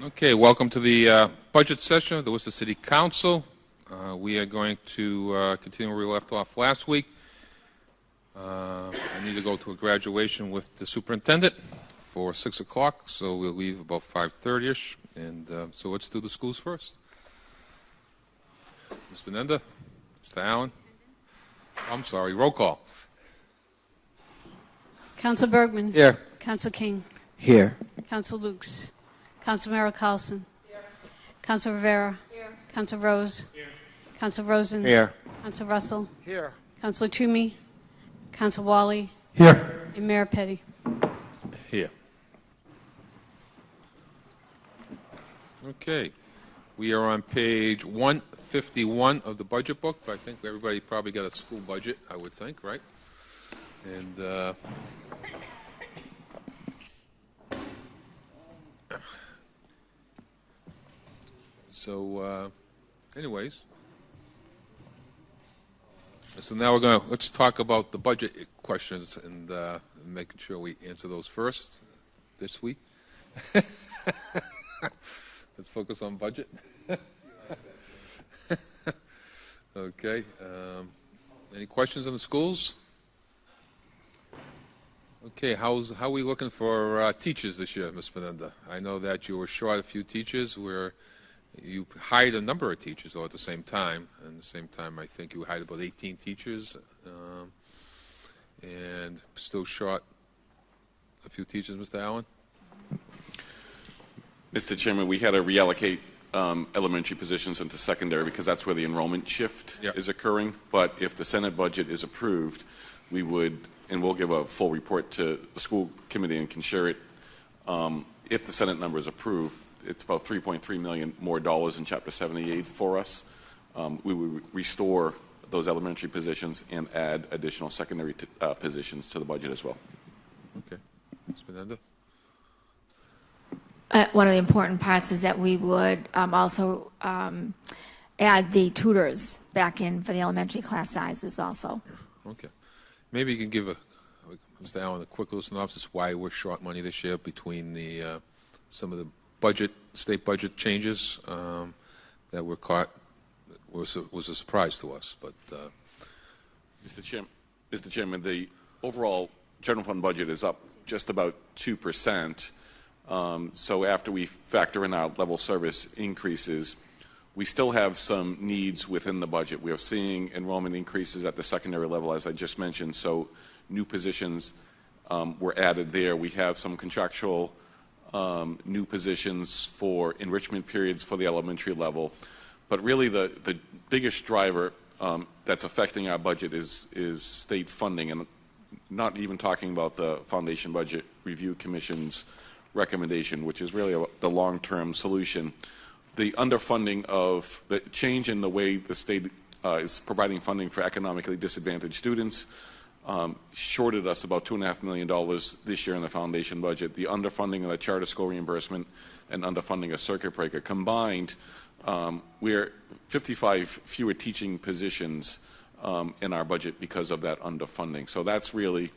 Okay, welcome to the budget session of the Worcester City Council. We are going to continue where we left off last week. I need to go to a graduation with the superintendent for 6 o'clock, so we'll leave about 5:30ish. And so let's do the schools first. Ms. Benenda, Mr. Allen. I'm sorry, roll call. Council Bergman. Here. Council King. Here. Council Lukes. Council Mara Carlson. Here. Council Rivera. Here. Council Rose. Here. Council Rosen. Here. Council Russell. Here. Council Toomey. Council Wally. Here. And Mayor Petty. Here. Okay. We are on page 151 of the budget book. I think everybody probably got a school budget, I would think, right? And anyways, so now let's talk about the budget questions and making sure we answer those first this week. Let's focus on budget. Okay. Any questions on the schools? Okay. How are we looking for teachers this year, Ms. Fernanda? I know that you were short a few teachers. You hired a number of teachers, though, at the same time. And at the same time, I think you hired about 18 teachers, and still short a few teachers, Mr. Allen? Mr. Chairman, we had to reallocate elementary positions into secondary because that's where the enrollment shift is occurring. But if the Senate budget is approved, we would, and we'll give a full report to the school committee and can share it. If the Senate number is approved, it's about $3.3 million more dollars in Chapter 78 for us. We would restore those elementary positions and add additional secondary positions to the budget as well. Okay. Ms. Benenda? One of the important parts is that we would also add the tutors back in for the elementary class sizes also. Okay. Maybe you can give Mr. Allen a quick little synopsis why we're short money this year between the some of the state budget changes that were caught was a surprise to us. But Mr. Chairman, the overall general fund budget is up just about 2%. So after we factor in our level service increases, we still have some needs within the budget. We are seeing enrollment increases at the secondary level, as I just mentioned. So new positions were added there. We have some contractual new positions for enrichment periods for the elementary level. But really the biggest driver that's affecting our budget is state funding, and not even talking about the Foundation Budget Review Commission's recommendation, which is really the long-term solution. The underfunding of the change in the way the state is providing funding for economically disadvantaged students shorted us about $2.5 million this year in the foundation budget. The underfunding of the charter school reimbursement and underfunding of circuit breaker combined, we're 55 fewer teaching positions in our budget because of that underfunding. So that's really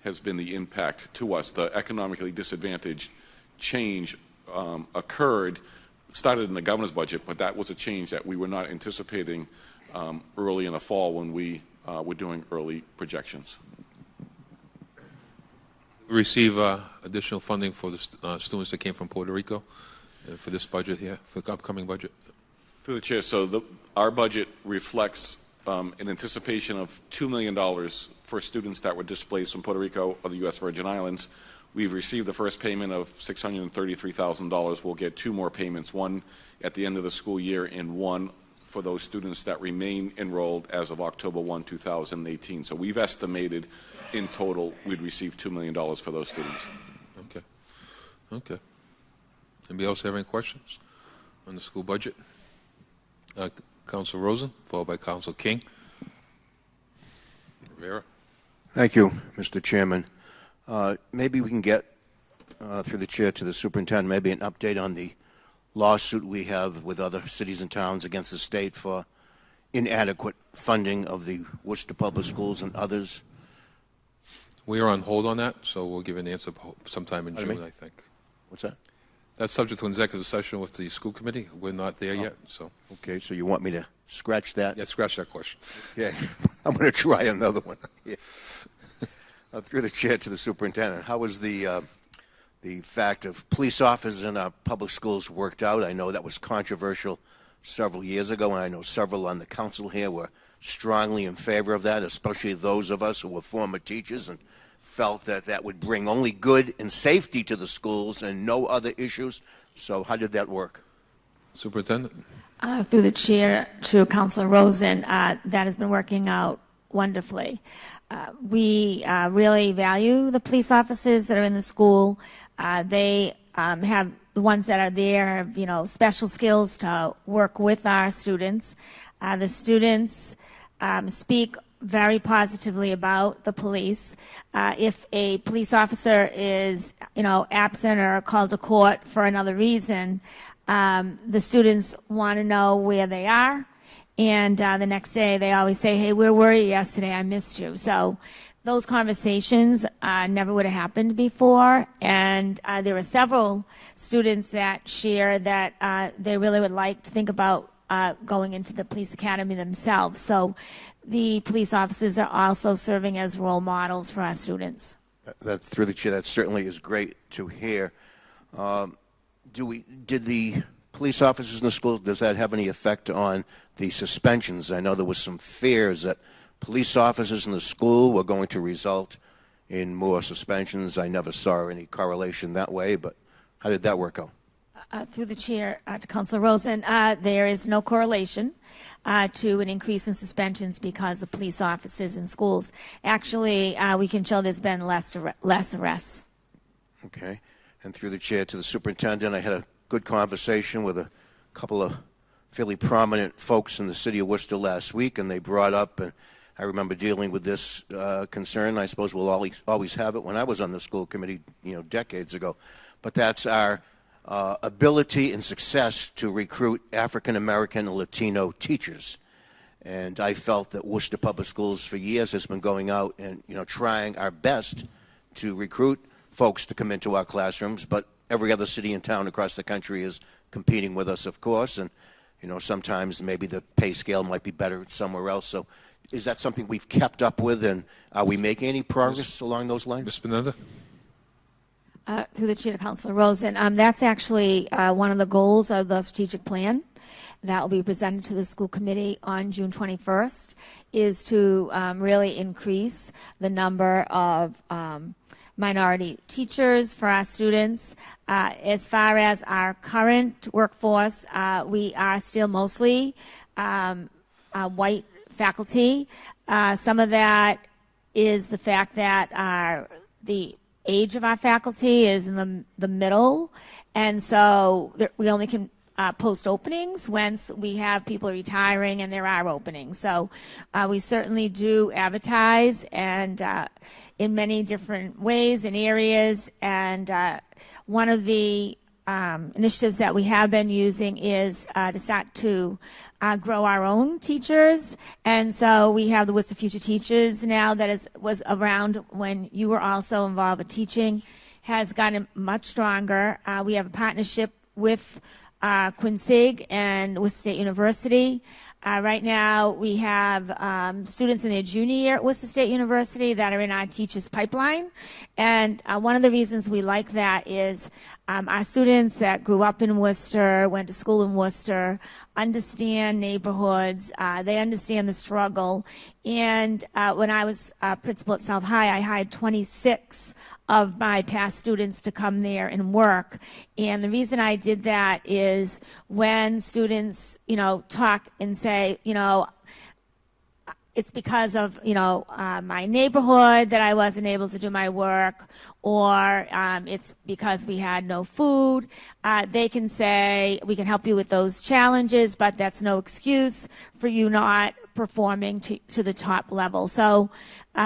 has been the impact to us. The economically disadvantaged change started in the governor's budget, but that was a change that we were not anticipating early in the fall when we were doing early projections. we receive additional funding for the students that came from Puerto Rico for this budget here, for the upcoming budget. Through the chair, so our budget reflects an anticipation of $2 million for students that were displaced from Puerto Rico or the U.S. Virgin Islands. We've received the first payment of $633,000. We'll get two more payments, one at the end of the school year and one for those students that remain enrolled as of October 1, 2018. So we've estimated in total we'd receive $2 million for those students. Okay. Okay. Anybody else have any questions on the school budget? Council Rosen, followed by Council King. Rivera. Thank you, Mr. Chairman. Maybe we can get, through the chair to the superintendent, maybe an update on the lawsuit we have with other cities and towns against the state for inadequate funding of the Worcester Public Schools and others. We are on hold on that, so we'll give an answer sometime in June, I think. What's that? That's subject to executive session with the school committee. We're not there yet, so Okay, so you want me to scratch that? yeah, scratch that question. Okay, I'm going to try another one. Yeah. Through the chair to the superintendent, how was the fact of police officers in our public schools worked out? I know that was controversial several years ago, and I know several on the council here were strongly in favor of that, especially those of us who were former teachers and felt that that would bring only good and safety to the schools and no other issues. So how did that work? Superintendent? Through the chair to Councilor Rosen, that has been working out wonderfully. We really value the police officers that are in the school. They have the ones that are there, have, you know, special skills to work with our students. The students speak very positively about the police. If a police officer is, you know, absent or called to court for another reason, the students want to know where they are. And the next day they always say, hey, where were you yesterday? I missed you. So those conversations never would have happened before. And there were several students that share that they really would like to think about going into the police academy themselves. So the police officers are also serving as role models for our students. That's through the chair. That certainly is great to hear. Did the police officers in the schools, does that have any effect on the suspensions? I know there was some fears that police officers in the school were going to result in more suspensions. I never saw any correlation that way, but how did that work out? Through the chair to Councilor Rosen, there is no correlation to an increase in suspensions because of police officers in schools. Actually, we can show there's been less arrests. Okay. And through the chair to the superintendent, I had a good conversation with a couple of fairly prominent folks in the city of Worcester last week, and they brought up, and I remember dealing with this concern. I suppose we'll always have it when I was on the school committee, you know, decades ago. But that's our ability and success to recruit African American and Latino teachers. And I felt that Worcester Public Schools for years has been going out and, you know, trying our best to recruit folks to come into our classrooms, but every other city and town across the country is competing with us, of course, and, you know, sometimes maybe the pay scale might be better somewhere else. So is that something we've kept up with, and are we making any progress along those lines? Ms. Benenda? Through the chair to Councilor Rosen, that's actually one of the goals of the strategic plan that will be presented to the school committee on June 21st, is to really increase the number of minority teachers for our students. As far as our current workforce, we are still mostly white faculty. Some of that is the fact that the age of our faculty is in the middle, and so we only can post openings once we have people retiring and there are openings. So we certainly do advertise and in many different ways and areas, and one of the initiatives that we have been using is to start to grow our own teachers. And so we have the Worcester Future Teachers now that was around when you were also involved with teaching, has gotten much stronger. We have a partnership with Quinsig and Worcester State University. Right now we have students in their junior year at Worcester State University that are in our teachers pipeline. And one of the reasons we like that is our students that grew up in Worcester, went to school in Worcester, understand neighborhoods, they understand the struggle. And when I was principal at South High, I hired 26 of my past students to come there and work. And the reason I did that is when students, you know, talk and say, you know, it's because of, you know, my neighborhood that I wasn't able to do my work, or it's because we had no food. They can say, we can help you with those challenges, but that's no excuse for you not performing to the top level. So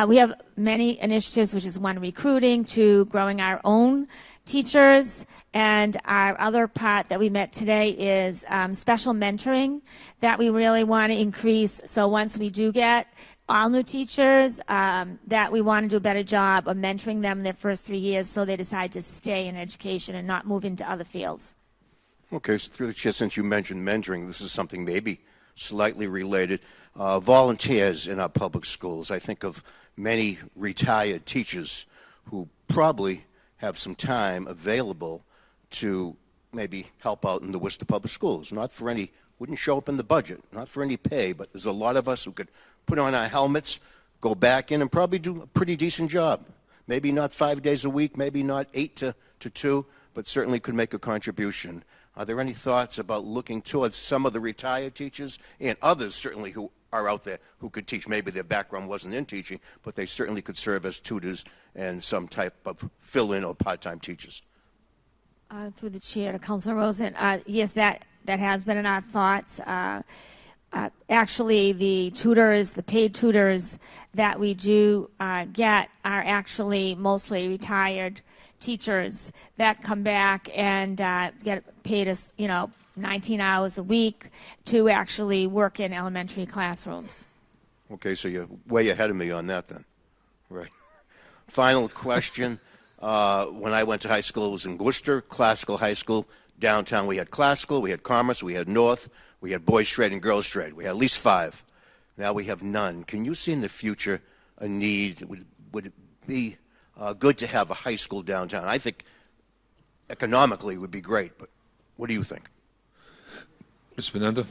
we have many initiatives, which is one, recruiting, to growing our own teachers, and our other part that we met today is special mentoring that we really want to increase. So once we do get all new teachers, that we want to do a better job of mentoring them in their first 3 years so they decide to stay in education and not move into other fields. Okay, so through the chair, since you mentioned mentoring, this is something maybe slightly related. Volunteers in our public schools. I think of many retired teachers who probably have some time available to maybe help out in the Worcester Public Schools. Not for any, wouldn't show up in the budget, not for any pay, but there's a lot of us who could put on our helmets, go back in, and probably do a pretty decent job. Maybe not 5 days a week, maybe not 8 to 2, but certainly could make a contribution. Are there any thoughts about looking towards some of the retired teachers and others certainly who are out there who could teach? Maybe their background wasn't in teaching, but they certainly could serve as tutors and some type of fill-in or part-time teachers. Through the chair to Councilor Rosen, yes, that has been in our thoughts. Actually, the tutors, the paid tutors that we do get are actually mostly retired teachers that come back and get paid us, 19 hours a week to actually work in elementary classrooms. Okay, so you're way ahead of me on that then. Right. Final question. When I went to high school, it was in Worcester, classical high school. Downtown we had classical, we had commerce, we had North, we had boys trade and girls trade. We had at least 5. Now we have none. Can you see in the future a need? Would it be good to have a high school downtown? I think economically it would be great, but what do you think? Ms. Menendez?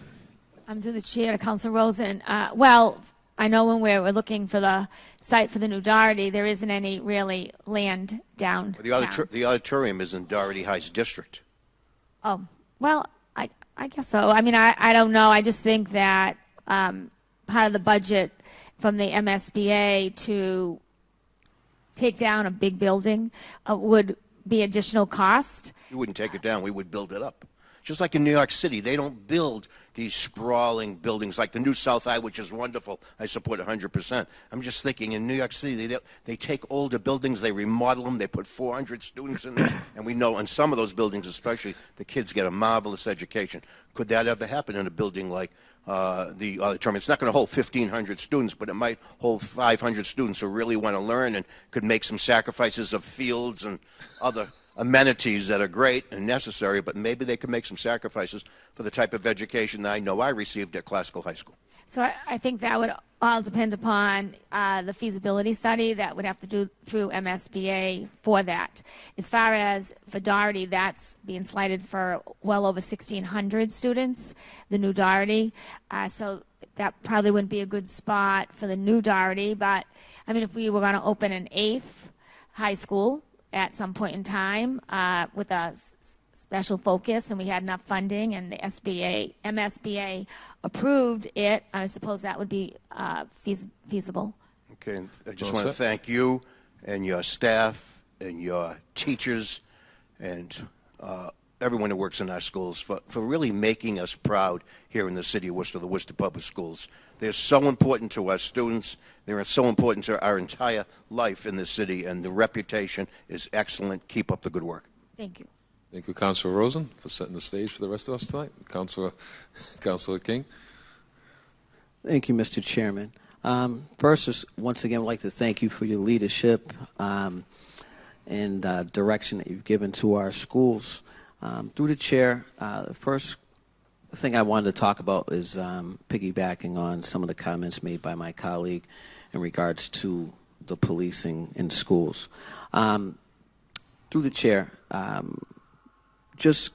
I'm to the chair to Councilor Rosen. Well, I know when we're looking for the site for the new Doherty, there isn't any really land down. The auditorium is in Doherty Heights District. Oh, well, I guess so. I mean, I don't know. I just think that part of the budget from the MSBA to take down a big building would be additional cost. We wouldn't take it down. We would build it up. Just like in New York City, they don't build these sprawling buildings like the new South Eye, which is wonderful. I support 100%. I'm just thinking in New York City, they take older buildings, they remodel them, they put 400 students in there, and we know in some of those buildings especially, the kids get a marvelous education. Could that ever happen in a building like the auditorium? It's not going to hold 1,500 students, but it might hold 500 students who really want to learn and could make some sacrifices of fields and other amenities that are great and necessary, but maybe they could make some sacrifices for the type of education that I know I received at Classical High School. So I think that would all depend upon the feasibility study that would have to do through MSBA for that. As far as for Doherty, that's being slated for well over 1,600 students, the new Doherty. So that probably wouldn't be a good spot for the new Doherty, but I mean, if we were going to open an 8th high school at some point in time with a special focus and we had enough funding and the MSBA approved it, I suppose that would be feasible. Okay, and I just want to thank you and your staff and your teachers and everyone who works in our schools for really making us proud here in the city of Worcester, the Worcester Public Schools. They're so important to our students. They're so important to our entire life in this city, and the reputation is excellent. Keep up the good work. Thank you. Thank you, Councilor Rosen, for setting the stage for the rest of us tonight. Councilor King. Thank you, Mr. Chairman. First, once again, I'd like to thank you for your leadership and direction that you've given to our schools. Through the chair, the first thing I wanted to talk about is piggybacking on some of the comments made by my colleague in regards to the policing in schools. Through the chair, just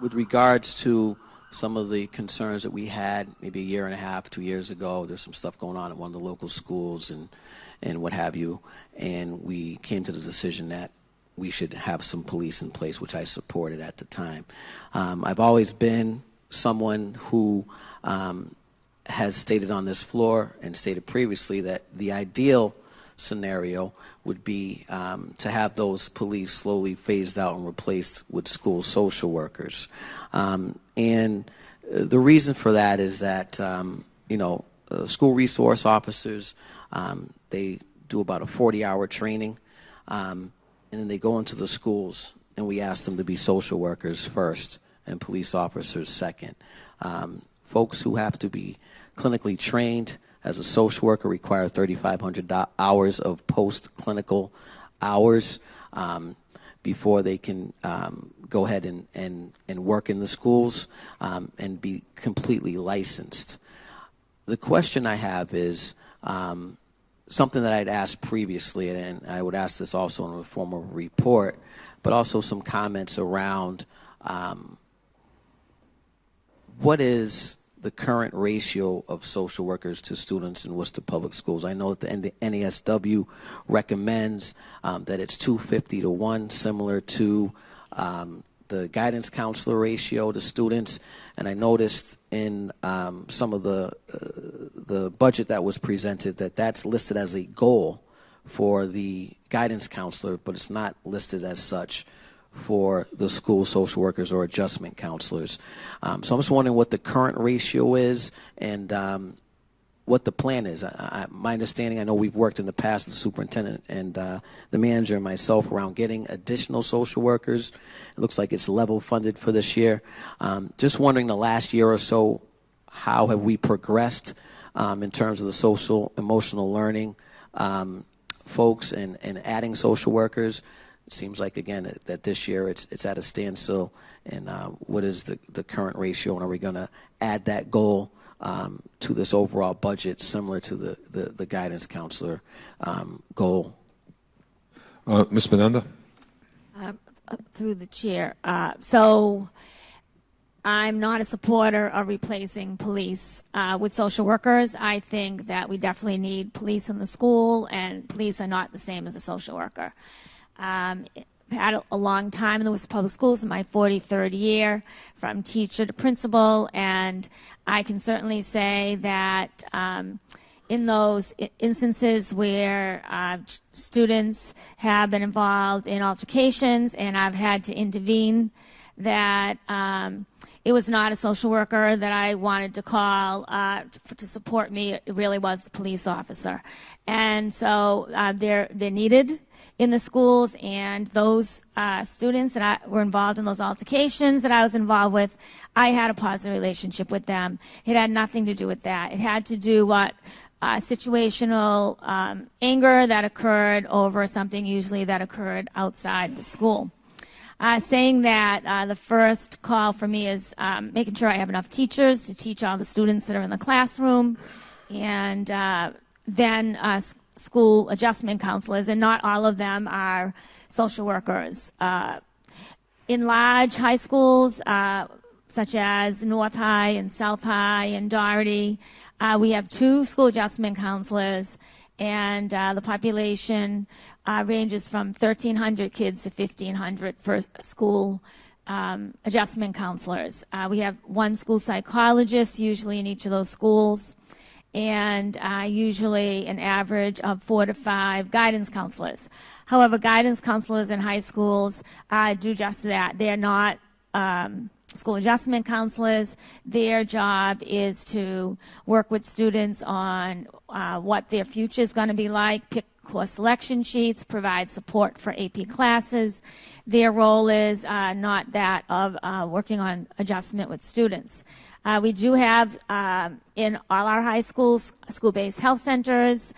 with regards to some of the concerns that we had maybe a year and a half, 2 years ago, there's some stuff going on at one of the local schools and what have you, and we came to the decision that we should have some police in place, which I supported at the time. I've always been someone who has stated on this floor and stated previously that the ideal scenario would be to have those police slowly phased out and replaced with school social workers. And the reason for that is that, school resource officers, they do about a 40-hour training, and then they go into the schools, and we ask them to be social workers first and police officers second. Folks who have to be clinically trained as a social worker require 3,500 hours of post-clinical hours before they can go ahead and work in the schools and be completely licensed. The question I have is something that I'd asked previously, and I would ask this also in the form of a report, but also some comments around what is the current ratio of social workers to students in Worcester Public Schools. I know that the NASW recommends that it's 250 to 1, similar to the guidance counselor ratio to students. And I noticed in some of the budget that was presented that that's listed as a goal for the guidance counselor, but it's not listed as such for the school social workers or adjustment counselors. So I'm just wondering what the current ratio is and what the plan is. My understanding, I know we've worked in the past with the superintendent and the manager and myself around getting additional social workers. It looks like it's level funded for this year. Just wondering the last year or so, how have we progressed in terms of the social emotional learning folks and adding social workers? It seems like, again, that this year it's at a standstill. And what is the current ratio, and are we going to add that goal to this overall budget similar to the guidance counselor goal? Ms. Menendez? Through the chair. So I'm not a supporter of replacing police with social workers. I think that we definitely need police in the school, and police are not the same as a social worker. I've had a long time in the Worcester Public Schools, in my 43rd year, from teacher to principal, and I can certainly say that in those instances where students have been involved in altercations and I've had to intervene, that it was not a social worker that I wanted to call to support me. It really was the police officer. And so they're needed in the schools, and those students that were involved in those altercations that I was involved with, I had a positive relationship with them. It had nothing to do with that. It had to do with situational anger that occurred over something usually that occurred outside the school. Saying that, the first call for me is making sure I have enough teachers to teach all the students that are in the classroom, and then school adjustment counselors, and not all of them are social workers. In large high schools, such as North High and South High and Doherty, we have 2 school adjustment counselors, and the population ranges from 1,300 kids to 1,500 for school adjustment counselors. We have 1 school psychologist usually in each of those schools, and usually an average of 4 to 5 guidance counselors. However, guidance counselors in high schools do just that. They're not school adjustment counselors. Their job is to work with students on what their future is going to be like, pick course selection sheets, provide support for AP classes. Their role is not that of working on adjustment with students. We do have in all our high schools school-based health centers.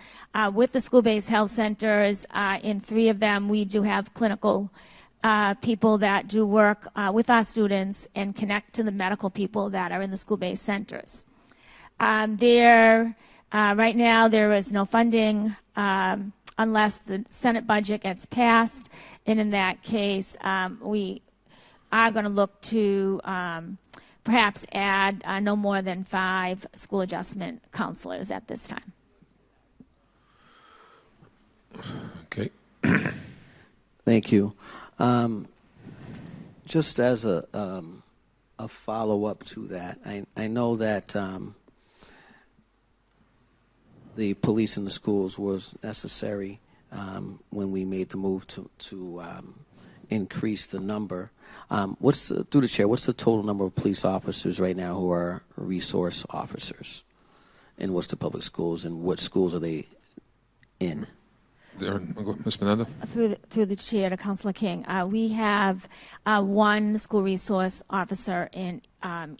With the school-based health centers, in 3 of them, we do have clinical people that do work with our students and connect to the medical people that are in the school-based centers. Right now, there is no funding unless the Senate budget gets passed, and in that case, we are going to look to perhaps add no more than 5 school adjustment counselors at this time. Okay. Thank you. Just as a follow-up to that, I know that the police in the schools was necessary when we made the move to increase the number. Through the chair, what's the total number of police officers right now who are resource officers in Worcester Public Schools, and what schools are they in? Ms. Menendez? Through the chair to Councilor King, we have 1 school resource officer in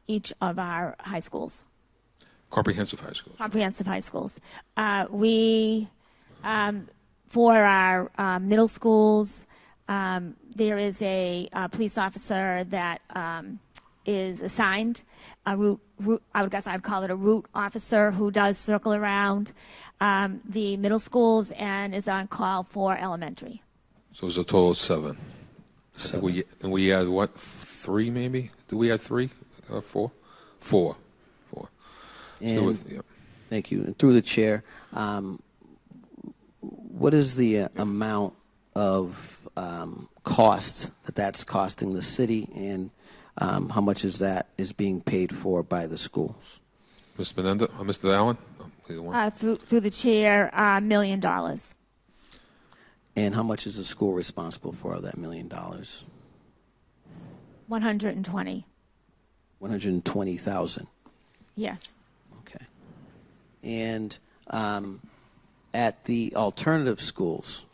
each of our high schools. Comprehensive high schools. Comprehensive high schools. We, for our middle schools, there is a police officer that is assigned a route. I would guess I'd call it a route officer who does circle around the middle schools and is on call for elementary. So it's a total of 7. And we had what, 3 maybe? Did we have 3? 4? 4. And thank you. And through the chair, what is the amount of cost that's costing the city, and how much is being paid for by the schools? Ms. Menendez, Mr. Allen? Either one. Through the chair, $1 million. And how much is the school responsible for of that $1 million? 120. 120,000. Yes. Okay. And at the alternative schools,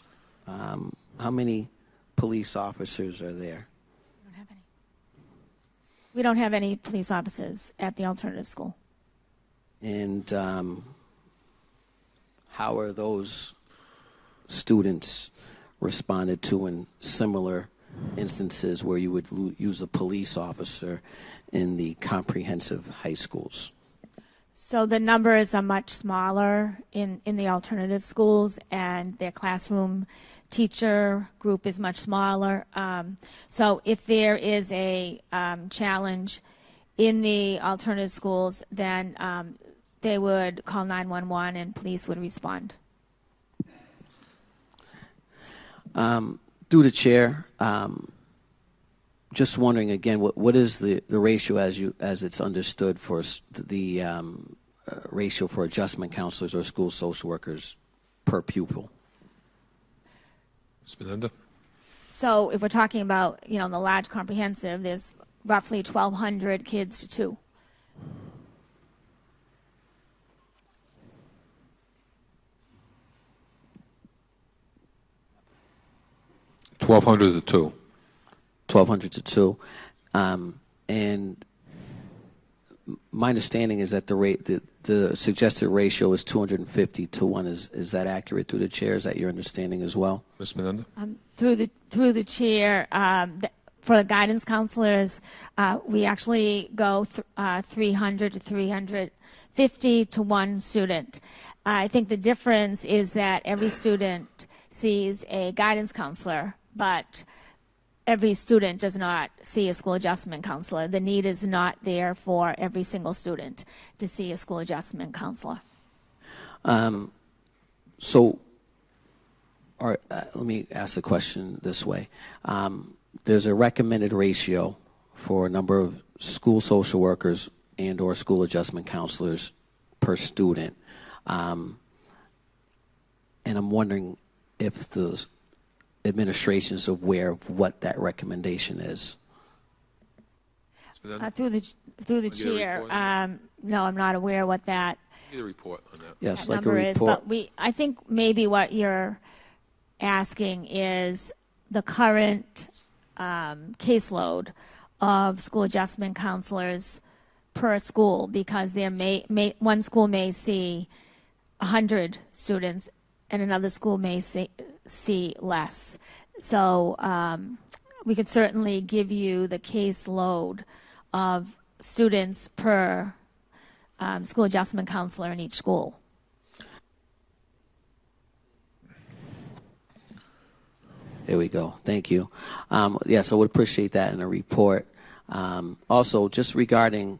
how many police officers are there? We don't have any police officers at the alternative school. And how are those students responded to in similar instances where you would use a police officer in the comprehensive high schools? So the numbers are much smaller in the alternative schools, and their classroom teacher group is much smaller. So if there is a challenge in the alternative schools, then they would call 911 and police would respond. Through the chair, just wondering again, what is the ratio as it's understood for the ratio for adjustment counselors or school social workers per pupil? Ms. Menendez? So if we're talking about, the large comprehensive, there's roughly 1,200 kids to 2. $1,200 to 2. 1,200 to 2. And my understanding is that the suggested ratio is 250 to 1. Is that accurate through the chair? Is that your understanding as well? Ms. Menendez? Through the chair, for the guidance counselors, we actually go 300 to 350 to 1 student. I think the difference is that every student sees a guidance counselor, but every student does not see a school adjustment counselor. The need is not there for every single student to see a school adjustment counselor. Let me ask the question this way. There's a recommended ratio for a number of school social workers and or school adjustment counselors per student. And I'm wondering if the administration is aware of what that recommendation is. Through the chair, no, I'm not aware what that Need a report on that. Yes, that like a number is. report. But I think maybe what you're asking is the current caseload of school adjustment counselors per school, because there one school may see 100 students and another school may see less. So we could certainly give you the caseload of students per school adjustment counselor in each school. There we go. Thank you. Yes, I would appreciate that in a report. Also, just regarding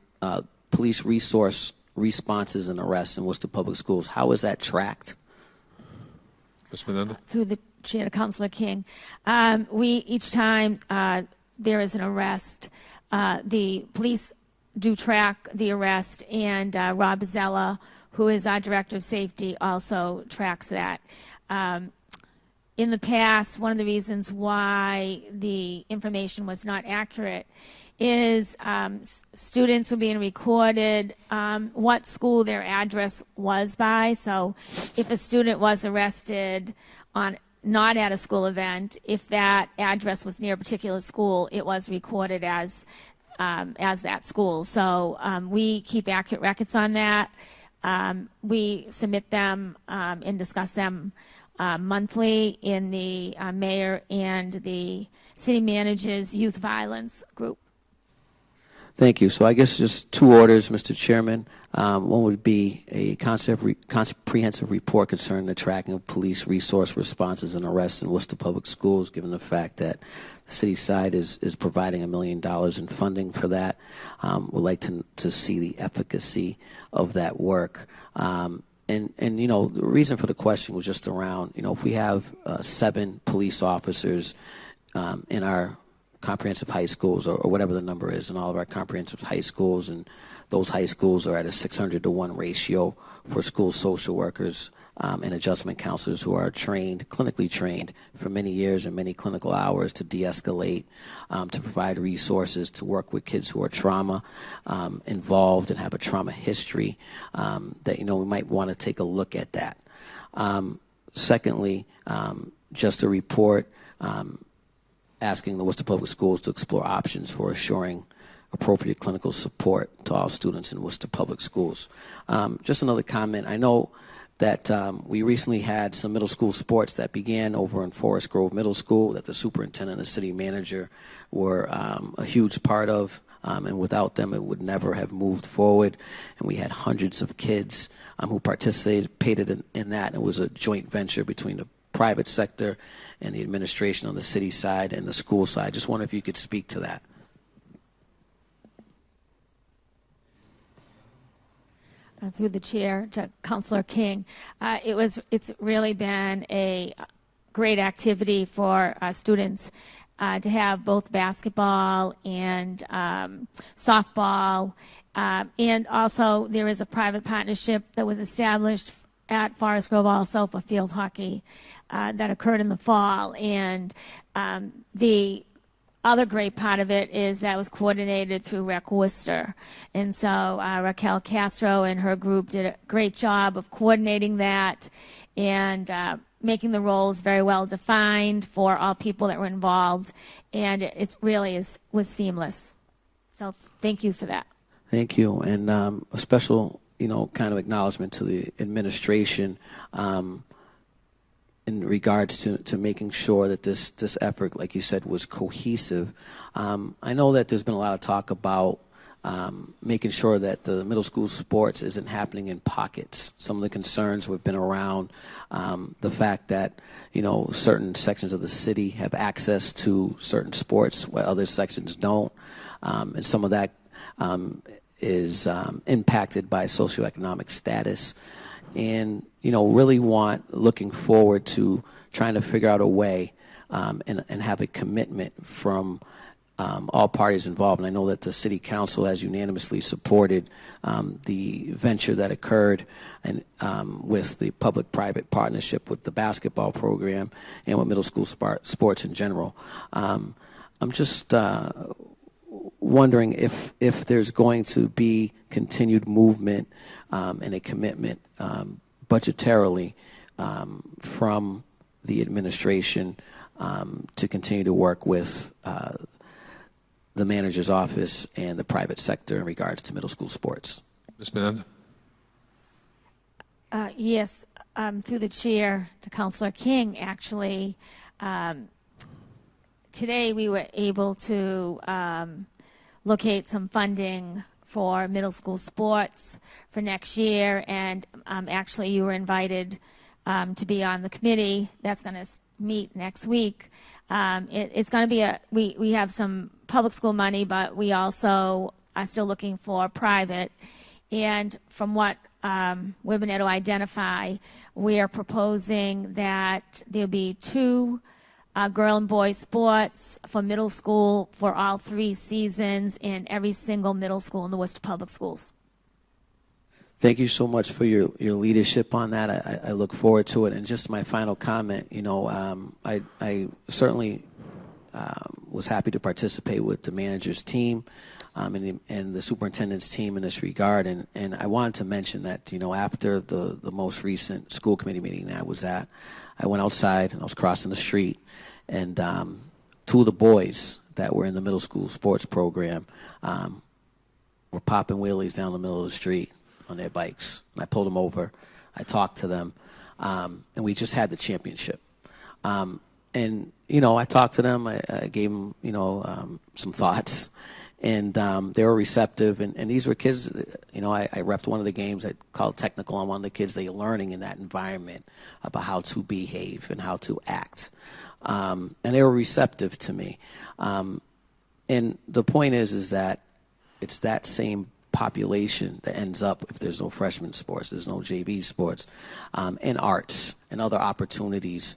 police resource responses and arrests in Worcester Public Schools, how is that tracked? Ms. Menendez? Through the chair to Councilor King. Each time there is an arrest, the police do track the arrest, and Rob Zella, who is our Director of Safety, also tracks that. In the past, one of the reasons why the information was not accurate is students were being recorded what school their address was by. So if a student was arrested not at a school event, if that address was near a particular school, it was recorded as as that school. So we keep accurate records on that. We submit them and discuss them monthly in the mayor and the city manager's youth violence group. Thank you. So I guess just two orders, Mr. Chairman. One would be a comprehensive report concerning the tracking of police resource responses and arrests in Worcester Public Schools, given the fact that the city side is providing $1 million in funding for that. We'd like to see the efficacy of that work. And you know, the reason for the question was just around, you know, if we have 7 police officers in our comprehensive high schools, or whatever the number is in all of our comprehensive high schools, and those high schools are at a 600-to-1 ratio for school social workers and adjustment counselors who are trained, clinically trained for many years and many clinical hours to de-escalate, to provide resources, to work with kids who are trauma involved and have a trauma history, that, you know, we might want to take a look at that. Secondly, just a report asking the Worcester Public Schools to explore options for assuring appropriate clinical support to all students in Worcester Public Schools. Just another comment. I know that we recently had some middle school sports that began over in Forest Grove Middle School that the superintendent and the city manager were a huge part of, and without them it would never have moved forward. And we had hundreds of kids who participated in that. It was a joint venture between the private sector and the administration on the city side and the school side. Just wonder if you could speak to that. Through the chair to Councilor King, it's really been a great activity for students to have both basketball and softball, and also there is a private partnership that was established at Forest Grove also for field hockey that occurred in the fall. And the other great part of it is that was coordinated through Rec Worcester. And so Raquel Castro and her group did a great job of coordinating that and making the roles very well defined for all people that were involved. And it really was seamless. So thank you for that. Thank you. And a special, you know, kind of acknowledgement to the administration in regards to making sure that this effort, like you said, was cohesive. I know that there's been a lot of talk about making sure that the middle school sports isn't happening in pockets. Some of the concerns have been around the fact that, you know, certain sections of the city have access to certain sports where other sections don't, and some of that is impacted by socioeconomic status. And, you know, really looking forward to trying to figure out a way and have a commitment from all parties involved. And I know that the City Council has unanimously supported the venture that occurred and with the public-private partnership with the basketball program and with middle school sports in general. I'm just wondering if there's going to be continued movement and a commitment budgetarily from the administration to continue to work with the manager's office and the private sector in regards to middle school sports. Ms. Menendez? Yes, through the chair to Councilor King, actually, today we were able to locate some funding for middle school sports for next year, and actually you were invited to be on the committee that's going to meet next week. It's going to be we have some public school money, but we also are still looking for private. And from what we've been able to identify, we are proposing that there'll be 2 girl and boy sports for middle school for all 3 seasons in every single middle school in the Worcester Public Schools. Thank you so much for your leadership on that. I look forward to it. And just my final comment, you know, I certainly was happy to participate with the manager's team and the superintendent's team in this regard. And I wanted to mention that, you know, after the most recent school committee meeting that I was at, I went outside and I was crossing the street, and 2 of the boys that were in the middle school sports program were popping wheelies down the middle of the street on their bikes. And I pulled them over. I talked to them, and we just had the championship. And, you know, I talked to them. I gave them, you know, some thoughts. And they were receptive. And these were kids, you know, I repped one of the games. I called technical on one of the kids. They're learning in that environment about how to behave and how to act. And they were receptive to me. And the point is that it's that same population that ends up, if there's no freshman sports, there's no JV sports, and arts and other opportunities.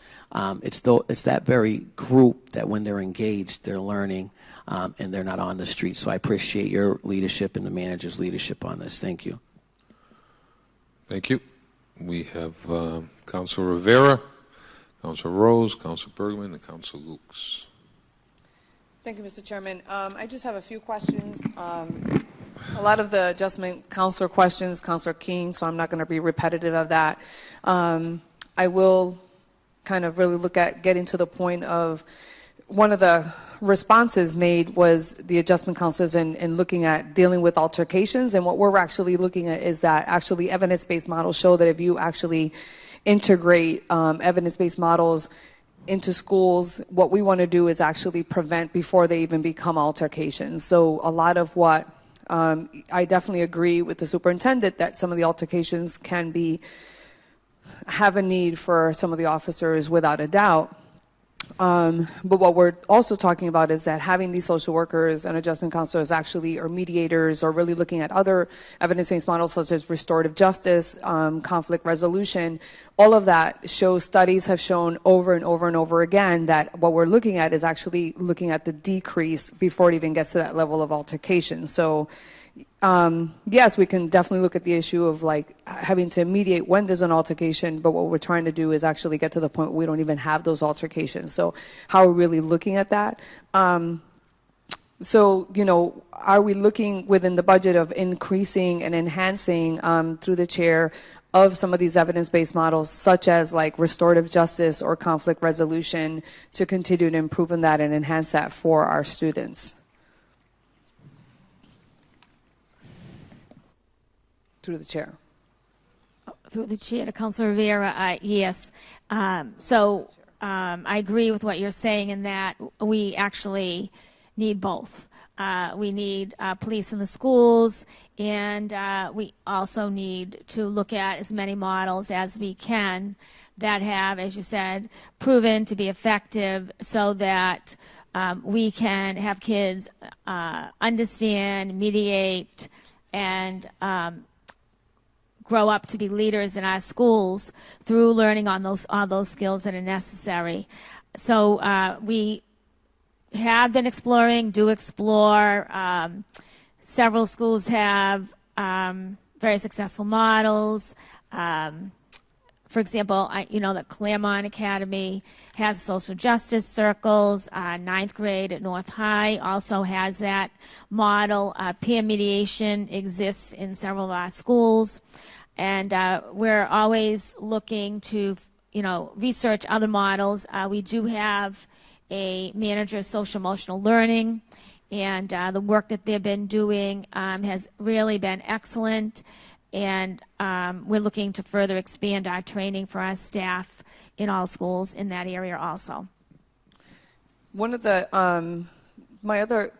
It's that very group that when they're engaged, they're learning, and they're not on the street. So I appreciate your leadership and the manager's leadership on this. Thank you. Thank you. We have Councilor Rivera, Councilor Rose, Councilor Bergman, and Councilor Lukes. Thank you, Mr. Chairman. I just have a few questions. A lot of the adjustment counselor questions, Councilor King, so I'm not going to be repetitive of that. I will kind of really look at getting to the point of one of the responses made was the adjustment counselors in looking at dealing with altercations. And what we're actually looking at is that actually evidence-based models show that if you actually integrate evidence-based models into schools, what we want to do is actually prevent before they even become altercations. So a lot of what I definitely agree with the superintendent that some of the altercations can have a need for some of the officers without a doubt. But what we're also talking about is that having these social workers and adjustment counselors actually, or mediators, or really looking at other evidence-based models such as restorative justice, conflict resolution, all of that studies have shown over and over and over again that what we're looking at is actually looking at the decrease before it even gets to that level of altercation. So yes, we can definitely look at the issue of like having to mediate when there's an altercation, but what we're trying to do is actually get to the point where we don't even have those altercations. So how are we really looking at that? So, you know, are we looking within the budget of increasing and enhancing through the chair of some of these evidence-based models, such as like restorative justice or conflict resolution, to continue to improve on that and enhance that for our students? Through the chair. Through the chair to Councilor Rivera, yes. So I agree with what you're saying in that we actually need both. We need police in the schools, and we also need to look at as many models as we can that have, as you said, proven to be effective so that we can have kids understand, mediate, and grow up to be leaders in our schools through learning on all those skills that are necessary. So we have been exploring, do explore. Several schools have very successful models. For example, you know that Claremont Academy has social justice circles. Ninth grade at North High also has that model. Peer mediation exists in several of our schools. And we're always looking to, you know, research other models. We do have a manager of social emotional learning, and the work that they've been doing has really been excellent. And we're looking to further expand our training for our staff in all schools in that area also. One of the my other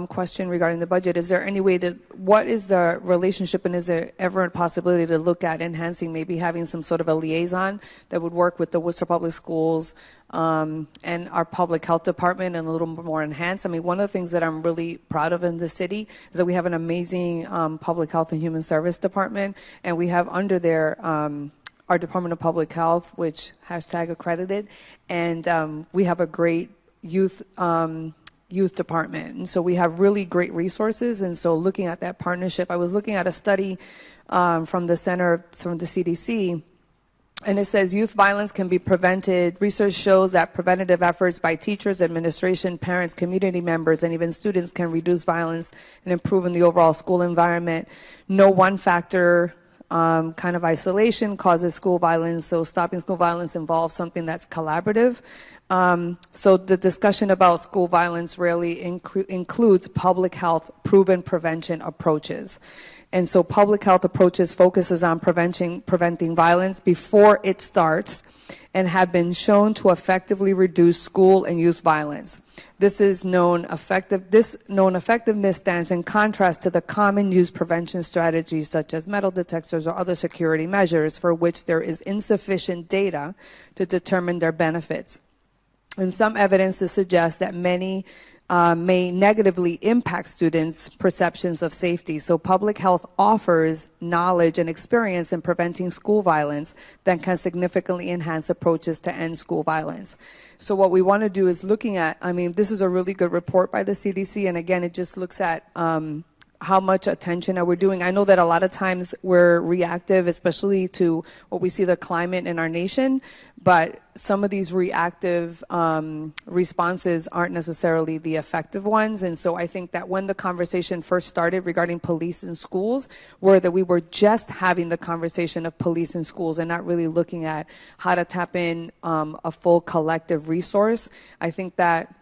question regarding the budget, is there any way what is the relationship, and is there ever a possibility to look at enhancing, maybe having some sort of a liaison that would work with the Worcester Public Schools and our public health department and a little more enhanced? I mean, one of the things that I'm really proud of in the city is that we have an amazing public health and human service department, and we have under there our Department of Public Health, which #accredited, and we have a great youth department. And so we have really great resources. And so looking at that partnership, I was looking at a study from the CDC, and it says youth violence can be prevented. Research shows that preventative efforts by teachers, administration, parents, community members, and even students can reduce violence and improve in the overall school environment. No one factor kind of isolation causes school violence. So stopping school violence involves something that's collaborative. So the discussion about school violence really includes public health proven prevention approaches. And so public health approaches focuses on preventing violence before it starts and have been shown to effectively reduce school and youth violence. This known effectiveness stands in contrast to the common use prevention strategies such as metal detectors or other security measures for which there is insufficient data to determine their benefits. And some evidence to suggest that many may negatively impact students' perceptions of safety. So public health offers knowledge and experience in preventing school violence that can significantly enhance approaches to end school violence. So what we want to do is looking at, this is a really good report by the CDC, and again, it just looks at how much attention are we doing. I know that a lot of times we're reactive, especially to what we see the climate in our nation, but some of these reactive responses aren't necessarily the effective ones. And so I think that when the conversation first started regarding police and schools, that we were just having the conversation of police and schools and not really looking at how to tap in a full collective resource. I think that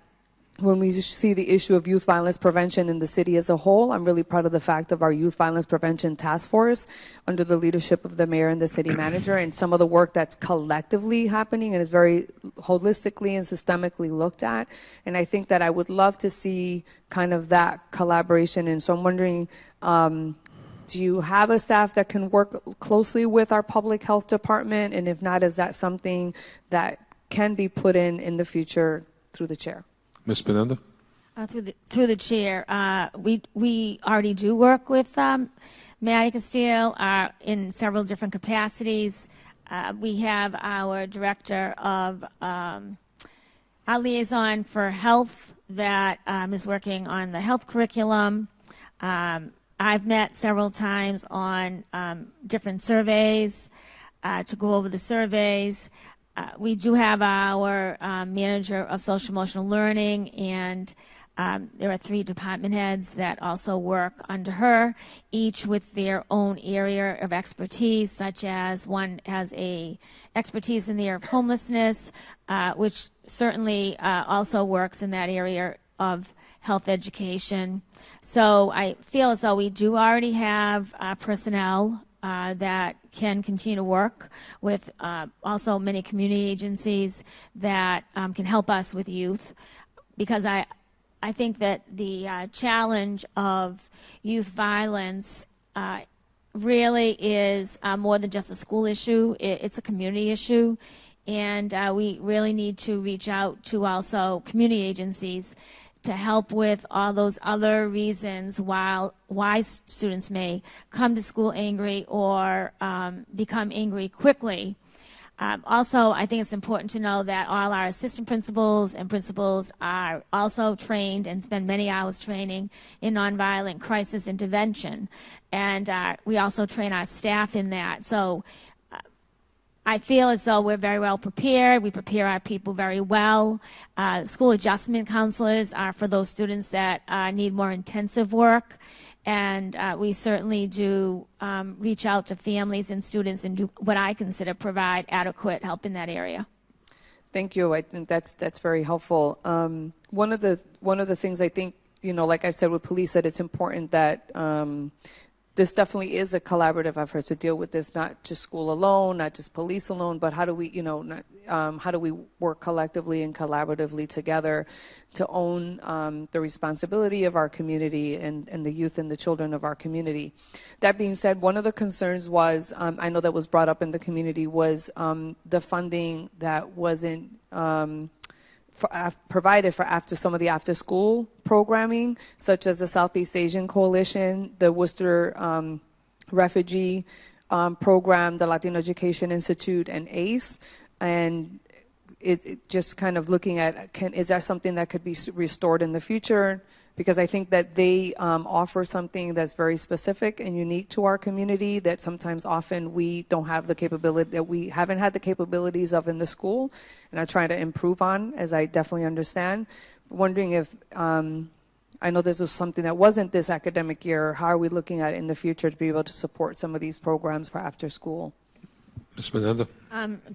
when we see the issue of youth violence prevention in the city as a whole, I'm really proud of the fact of our youth violence prevention task force under the leadership of the mayor and the city manager, and some of the work that's collectively happening and is very holistically and systemically looked at. And I think that I would love to see kind of that collaboration. And so I'm wondering, do you have a staff that can work closely with our public health department? And if not, is that something that can be put in the future through the chair? Ms. Benenda? Through the chair, we already do work with Maddie Castile in several different capacities. We have our director of our liaison for health that is working on the health curriculum. I've met several times on different surveys to go over the surveys. We do have our manager of social emotional learning, and there are 3 department heads that also work under her, each with their own area of expertise, such as one has a expertise in the area of homelessness, which certainly also works in that area of health education. So I feel as though we do already have personnel that can continue to work with also many community agencies that can help us with youth, because I think that the challenge of youth violence really is more than just a school issue. It's a community issue, and we really need to reach out to also community agencies to help with all those other reasons why students may come to school angry or become angry quickly. Also, I think it's important to know that all our assistant principals and principals are also trained and spend many hours training in nonviolent crisis intervention. And we also train our staff in that. So I feel as though we're very well prepared. We prepare our people very well. School adjustment counselors are for those students that need more intensive work. And we certainly do reach out to families and students and do what I consider provide adequate help in that area. Thank you. I think that's very helpful. One of the things I think, like I've said with police, that it's important that this definitely is a collaborative effort to deal with this, not just school alone, not just police alone, but how do we, how do we work collectively and collaboratively together to own the responsibility of our community and the youth and the children of our community. That being said, one of the concerns was, I know that was brought up in the community, was the funding that wasn't provided for some of the after-school programming, such as the Southeast Asian Coalition, the Worcester Refugee Program, the Latino Education Institute, and ACE. And it just kind of looking at, is that something that could be restored in the future? Because I think that they offer something that's very specific and unique to our community that sometimes often we don't have the capability, that we haven't had the capabilities of in the school and are trying to improve on, as I definitely understand. Wondering if I know this was something that wasn't this academic year. How are we looking at it in the future to be able to support some of these programs for after school? Ms. Menendez?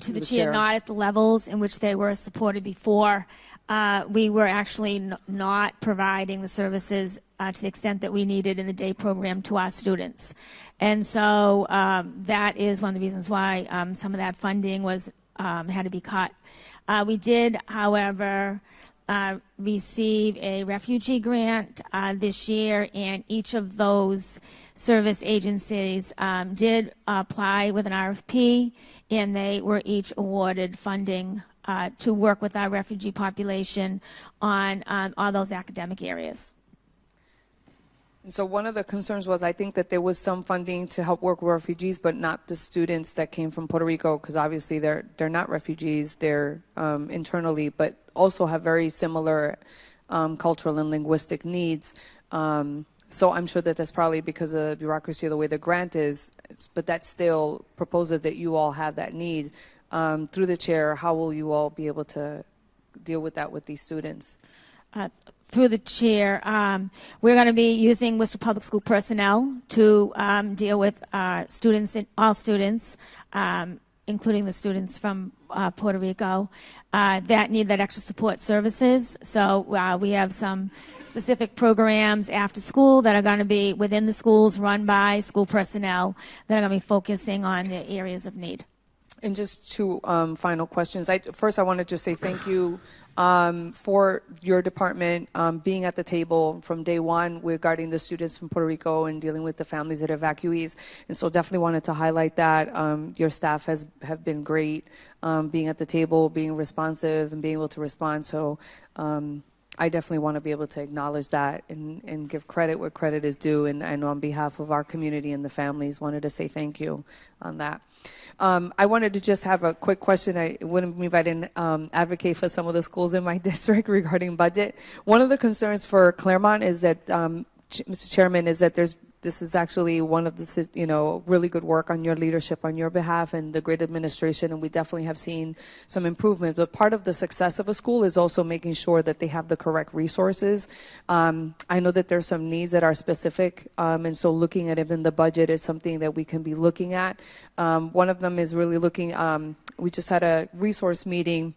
To the the chair, chair. not at the levels in which they were supported before. We were actually not providing the services to the extent that we needed in the day program to our students. And so that is one of the reasons why some of that funding was had to be cut. We did, however, receive a refugee grant this year, and each of those service agencies did apply with an RFP, and they were each awarded funding to work with our refugee population on all those academic areas. And so one of the concerns was I think that there was some funding to help work with refugees, but not the students that came from Puerto Rico, because obviously they're not refugees, they're internally, but also have very similar cultural and linguistic needs. So I'm sure that that's probably because of the bureaucracy of the way the grant is, but that still proposes that you all have that need. Through the chair, how will you all be able to deal with that with these students? Through the chair, we're going to be using Worcester Public School personnel to deal with students, all students, including the students from Puerto Rico that need that extra support services. So we have some specific programs after school that are going to be within the schools, run by school personnel, that are going to be focusing on the areas of need. And just two final questions. First, I want to just say thank you for your department being at the table from day one regarding the students from Puerto Rico and dealing with the families that are evacuees. And so definitely wanted to highlight that. Your staff have been great being at the table, being responsive, and being able to respond. So I definitely want to be able to acknowledge that and give credit where credit is due. And I know on behalf of our community and the families, wanted to say thank you on that. I wanted to just have a quick question. I wouldn't believe I didn't advocate for some of the schools in my district regarding budget. One of the concerns for Claremont is that, Mr. Chairman, is that this is actually one of the, really good work on your leadership on your behalf and the great administration, and we definitely have seen some improvement. But part of the success of a school is also making sure that they have the correct resources. I know that there's some needs that are specific, and so looking at it in the budget is something that we can be looking at. One of them is really looking, we just had a resource meeting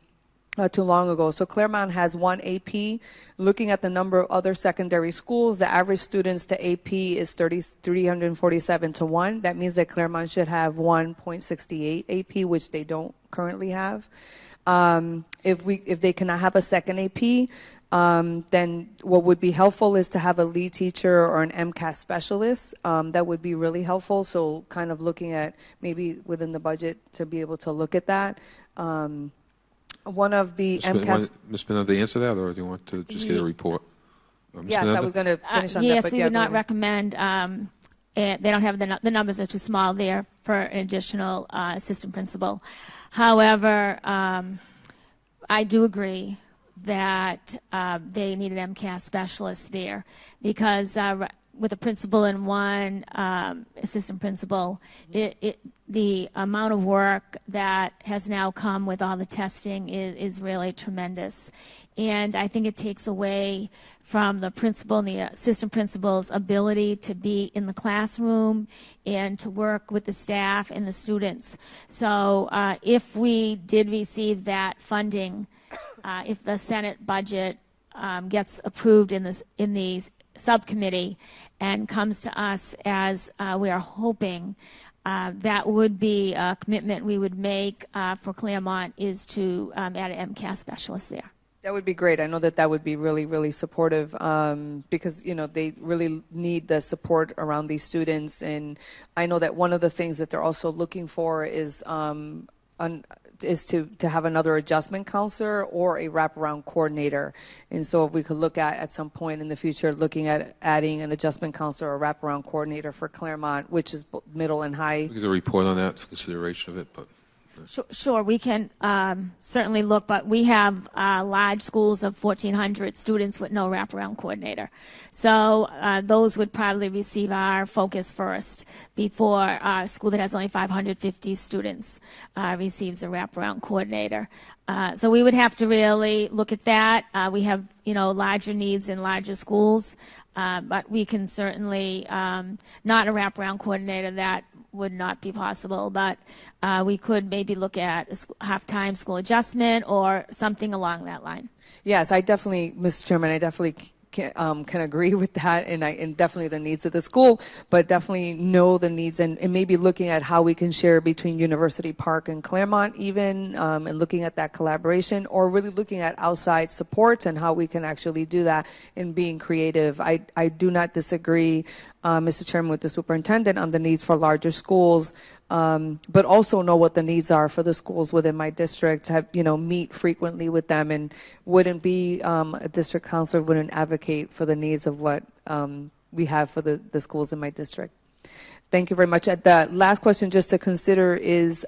not too long ago. So Claremont has one AP. Looking at the number of other secondary schools, the average students to AP is 347 to 1. That means that Claremont should have 1.68 AP, which they don't currently have. If they cannot have a second AP, then what would be helpful is to have a lead teacher or an MCAS specialist. That would be really helpful. So kind of looking at maybe within the budget to be able to look at that. One of the MCAS... Ms. Menendez, answer that, or do you want to just get a report? Ms. Yes, Menendez? I was going to finish on that. Yes, but we yeah, would go not ahead. recommend, they don't have the numbers are too small there for an additional assistant principal. However, I do agree that they need an MCAS specialist there because with a principal and one assistant principal, the amount of work that has now come with all the testing is really tremendous. And I think it takes away from the principal and the assistant principal's ability to be in the classroom and to work with the staff and the students. So if we did receive that funding, if the Senate budget gets approved in the subcommittee and comes to us as we are hoping, that would be a commitment we would make for Claremont is to add an MCAS specialist there. That would be great. I know that would be really, really supportive because, they really need the support around these students. And I know that one of the things that they're also looking for is to have another adjustment counselor or a wraparound coordinator. And so if we could look at some point in the future, looking at adding an adjustment counselor or wraparound coordinator for Claremont, which is middle and high. We get a report on that for consideration of it, but Sure, we can certainly look, but we have large schools of 1,400 students with no wraparound coordinator. So those would probably receive our focus first before a school that has only 550 students receives a wraparound coordinator. So we would have to really look at that. We have, larger needs in larger schools, but we can certainly, not a wraparound coordinator, that would not be possible, but we could maybe look at half-time school adjustment or something along that line. Yes, I definitely, Mr. Chairman, I definitely can agree with that, and definitely the needs of the school, but definitely know the needs, and maybe looking at how we can share between University Park and Claremont even, and looking at that collaboration, or really looking at outside supports and how we can actually do that and being creative. I do not disagree, Mr. Chairman, with the superintendent on the needs for larger schools, but also know what the needs are for the schools within my district, meet frequently with them, and wouldn't be a district counselor wouldn't advocate for the needs of what we have for the schools in my district. Thank you very much. The last question just to consider is,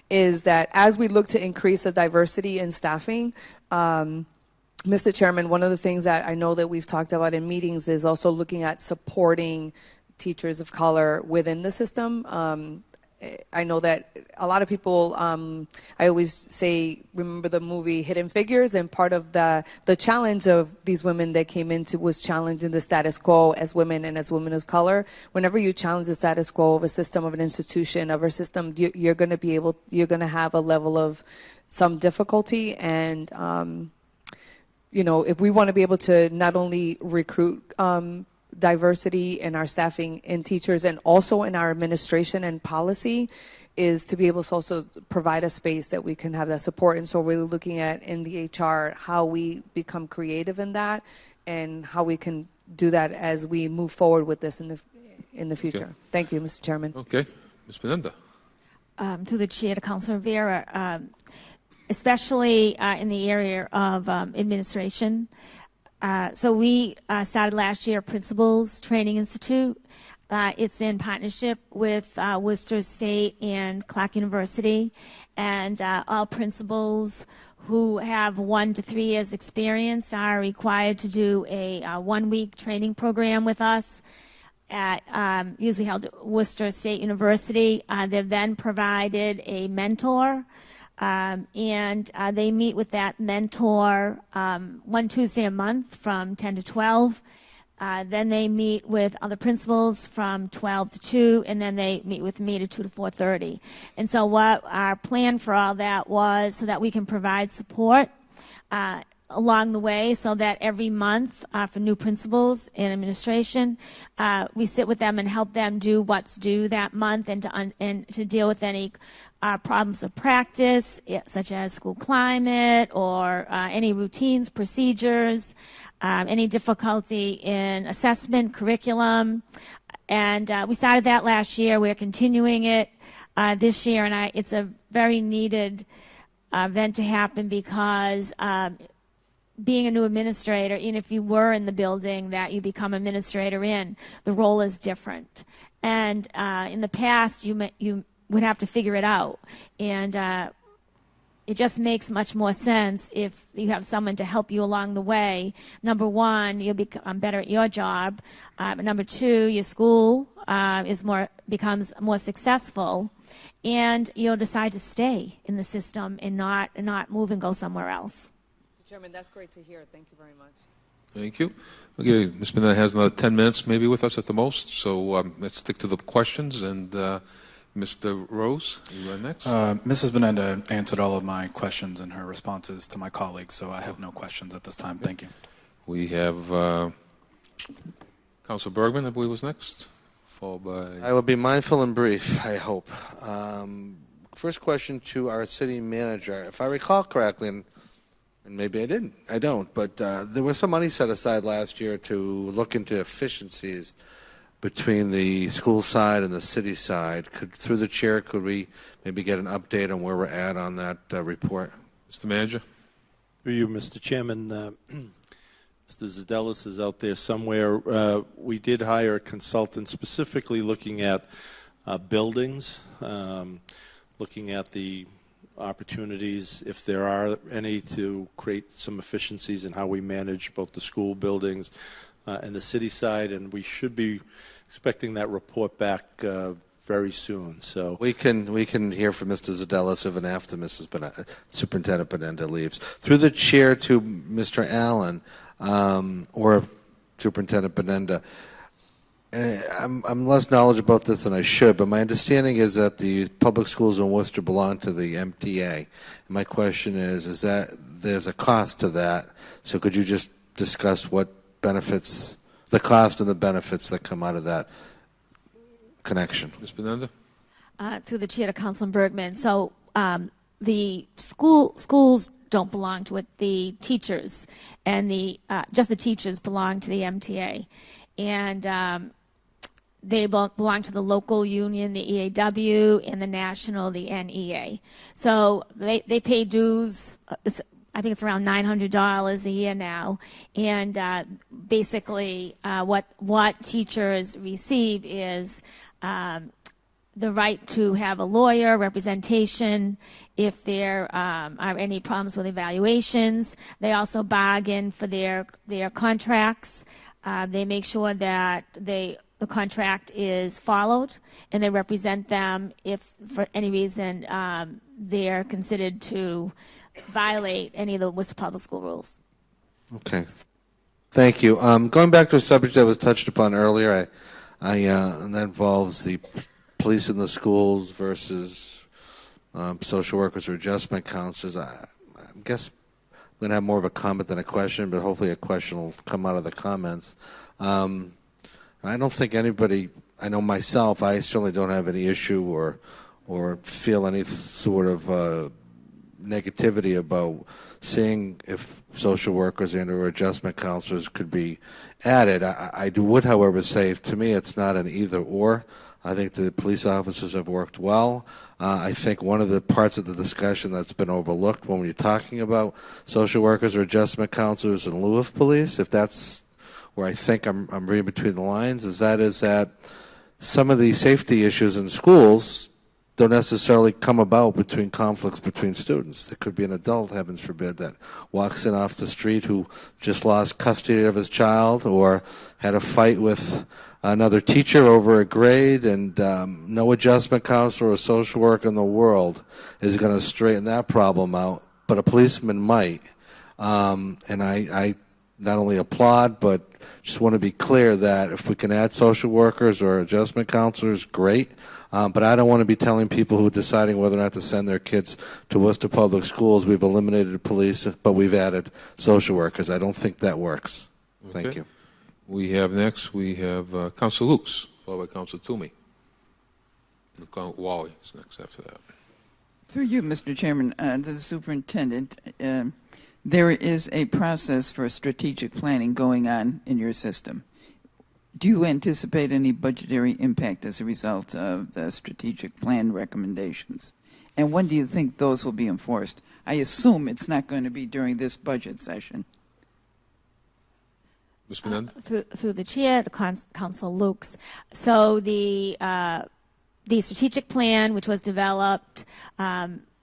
is that as we look to increase the diversity in staffing, Mr. Chairman, one of the things that I know that we've talked about in meetings is also looking at supporting teachers of color within the system. I know that a lot of people, I always say, remember the movie Hidden Figures, and part of the challenge of these women that came into was challenging the status quo as women and as women of color. Whenever you challenge the status quo of a system, of an institution, of a system, you're going to have a level of some difficulty, and if we want to be able to not only recruit diversity in our staffing in teachers and also in our administration and policy, is to be able to also provide a space that we can have that support. And so we're really looking at in the HR how we become creative in that and how we can do that as we move forward with this in the future. Okay. Thank you, Mr. Chairman. Okay. Ms. Menendez. To the chair, to Councilor Vera, especially in the area of administration. So we started last year Principals Training Institute. It's in partnership with Worcester State and Clark University, and all principals who have 1 to 3 years experience are required to do a 1-week training program with us at usually held at Worcester State University. They're then provided a mentor, and they meet with that mentor 1 Tuesday a month from 10 to 12. Then they meet with other principals from 12 to 2, and then they meet with me to 2 to 4:30. And so what our plan for all that was so that we can provide support along the way, so that every month for new principals in administration, we sit with them and help them do what's due that month, and to deal with any problems of practice, such as school climate or any routines, procedures, any difficulty in assessment, curriculum. And we started that last year. We're continuing it this year, and it's a very needed event to happen because being a new administrator, even if you were in the building that you become administrator in, the role is different. And in the past, you would have to figure it out. And it just makes much more sense if you have someone to help you along the way. Number one, you'll become better at your job. Number two, your school becomes more successful, and you'll decide to stay in the system and not move and go somewhere else. Mr. Chairman, that's great to hear. Thank you very much. Thank you. Okay, Ms. Menendez has another 10 minutes maybe with us at the most, so let's stick to the questions. And Mr. Rose, you are next. Mrs. Menendez answered all of my questions in her responses to my colleagues, so I have no questions at this time. Thank you. We have Councilor Bergman, I believe, was next, followed by... I will be mindful and brief, I hope. First question to our city manager. If I recall correctly, and maybe I don't, but there was some money set aside last year to look into efficiencies between the school side and the city side. Through the chair, could we maybe get an update on where we're at on that report? Mr. Manager. Through you, Mr. Chairman. Mr. Zadelis is out there somewhere. We did hire a consultant specifically looking at buildings, looking at the opportunities, if there are any, to create some efficiencies in how we manage both the school buildings and the city side, and we should be expecting that report back very soon. So we can hear from Mr. Zadelis even after Superintendent Benenda leaves. Through the chair to Mr. Allen or Superintendent Benenda. I'm less knowledgeable about this than I should, but my understanding is that the public schools in Worcester belong to the MTA. And my question is that there's a cost to that? So could you just discuss what benefits, the cost and the benefits that come out of that connection? Ms. Benenda? Through the chair to Councilman Bergman. So the schools don't belong to it. The teachers and just the teachers belong to the MTA. And they belong to the local union, the EAW, and the national, the NEA. So they pay dues. I think it's around $900 a year now. And basically what teachers receive is the right to have a lawyer, representation, if there are any problems with evaluations. They also bargain for their contracts. They make sure that the contract is followed, and they represent them if, for any reason, they're considered to violate any of the Worcester Public School rules. Okay. Thank you. Going back to a subject that was touched upon earlier, and that involves the police in the schools versus social workers or adjustment counselors. I guess I'm going to have more of a comment than a question, but hopefully a question will come out of the comments. I don't think anybody, I know myself, I certainly don't have any issue or feel any sort of negativity about seeing if social workers and or adjustment counselors could be added. I would, however, say to me it's not an either or. I think the police officers have worked well. I think one of the parts of the discussion that's been overlooked when we're talking about social workers or adjustment counselors in lieu of police, if that's where I think I'm reading between the lines, is that some of the safety issues in schools don't necessarily come about between conflicts between students. There could be an adult, heavens forbid, that walks in off the street who just lost custody of his child or had a fight with another teacher over a grade, and no adjustment counselor or social worker in the world is going to straighten that problem out, but a policeman might. And I not only applaud, but just want to be clear that if we can add social workers or adjustment counselors, great. But I don't want to be telling people who are deciding whether or not to send their kids to Worcester Public Schools, we've eliminated the police, but we've added social workers. I don't think that works. Okay. Thank you. We have Council Lukes, followed by Council Toomey. Wally is next after that. Through you, Mr. Chairman, to the superintendent, there is a process for strategic planning going on in your system. Do you anticipate any budgetary impact as a result of the strategic plan recommendations? And when do you think those will be enforced? I assume it's not going to be during this budget session. Ms. Benenda? Through the chair to Council Lukes. So the strategic plan, which was developed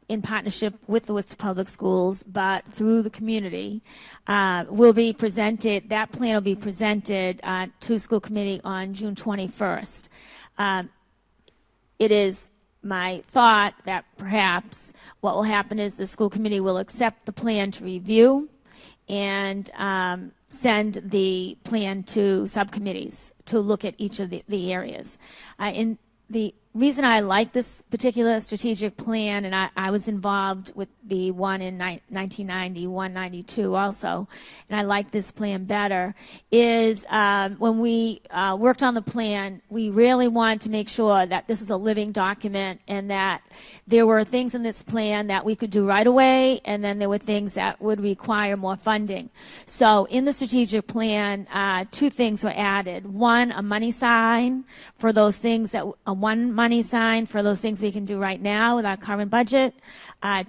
in partnership with the Worcester Public Schools, but through the community, will be presented. That plan will be presented to school committee on June 21st. It is my thought that perhaps what will happen is the school committee will accept the plan to review and send the plan to subcommittees to look at each of the areas. In the reason I like this particular strategic plan, and I was involved with the one in 1991, 92 also, and I like this plan better, is when we worked on the plan, we really wanted to make sure that this was a living document and that there were things in this plan that we could do right away, and then there were things that would require more funding. So in the strategic plan, two things were added. One, a money sign for those things that one money sign for those things we can do right now with our current budget,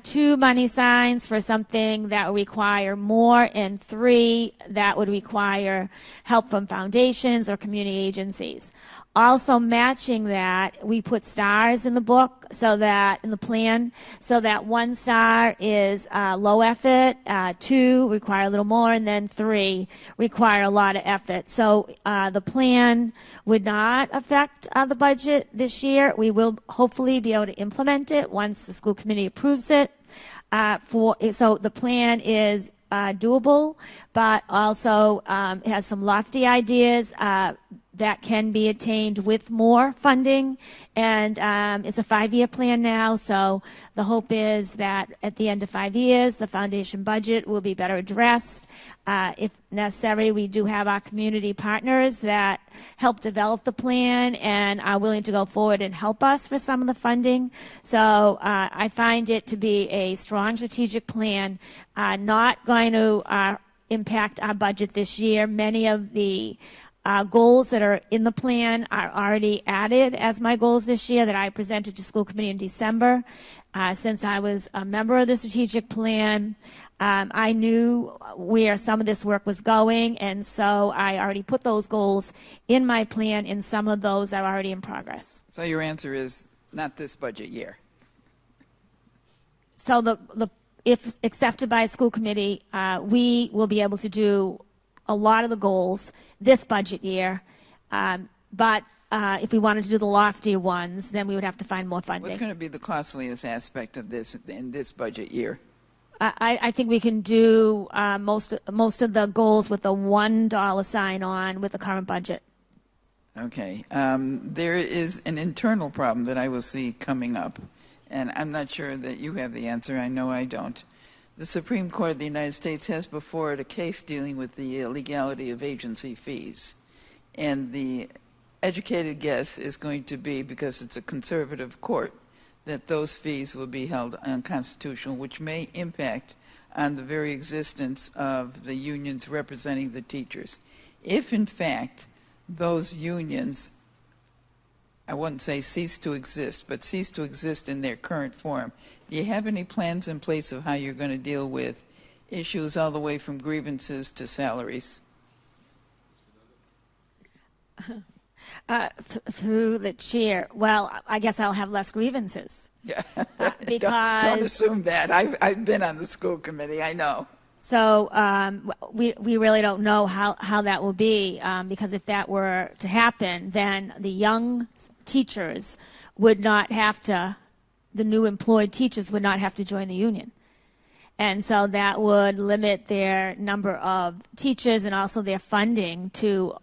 2 money signs for something that would require more, and 3 that would require help from foundations or community agencies. Also matching that, we put stars in the book, so that in the plan, so that 1 star is low effort, 2 require a little more, and then 3 require a lot of effort. So the plan would not affect the budget this year. We will hopefully be able to implement it once the school committee approves it. So the plan is doable, but also has some lofty ideas that can be attained with more funding. And it's a 5-year plan now, so the hope is that at the end of 5 years, the foundation budget will be better addressed. If necessary, we do have our community partners that help develop the plan and are willing to go forward and help us for some of the funding. So I find it to be a strong strategic plan, not going to impact our budget this year. Many of the goals that are in the plan are already added as my goals this year that I presented to school committee in December. Since I was a member of the strategic plan, I knew where some of this work was going, and so I already put those goals in my plan, and some of those are already in progress. So your answer is not this budget year. So if accepted by a school committee, we will be able to do a lot of the goals this budget year, but if we wanted to do the loftier ones, then we would have to find more funding. What's going to be the costliest aspect of this in this budget year? I think we can do most of the goals with a $1 sign on with the current budget. Okay. There is an internal problem that I will see coming up, and I'm not sure that you have the answer. I know I don't. The Supreme Court of the United States has before it a case dealing with the illegality of agency fees. And the educated guess is going to be, because it's a conservative court, that those fees will be held unconstitutional, which may impact on the very existence of the unions representing the teachers. If, in fact, those unions, I wouldn't say cease to exist, but cease to exist in their current form, do you have any plans in place of how you're going to deal with issues all the way from grievances to salaries? Through the chair, well, I guess I'll have less grievances. Yeah. Because don't assume that. I've been on the school committee. I know. So we really don't know how that will be, because if that were to happen, then the young teachers would not have to, the new employed teachers would not have to join the union. And so that would limit their number of teachers and also their funding to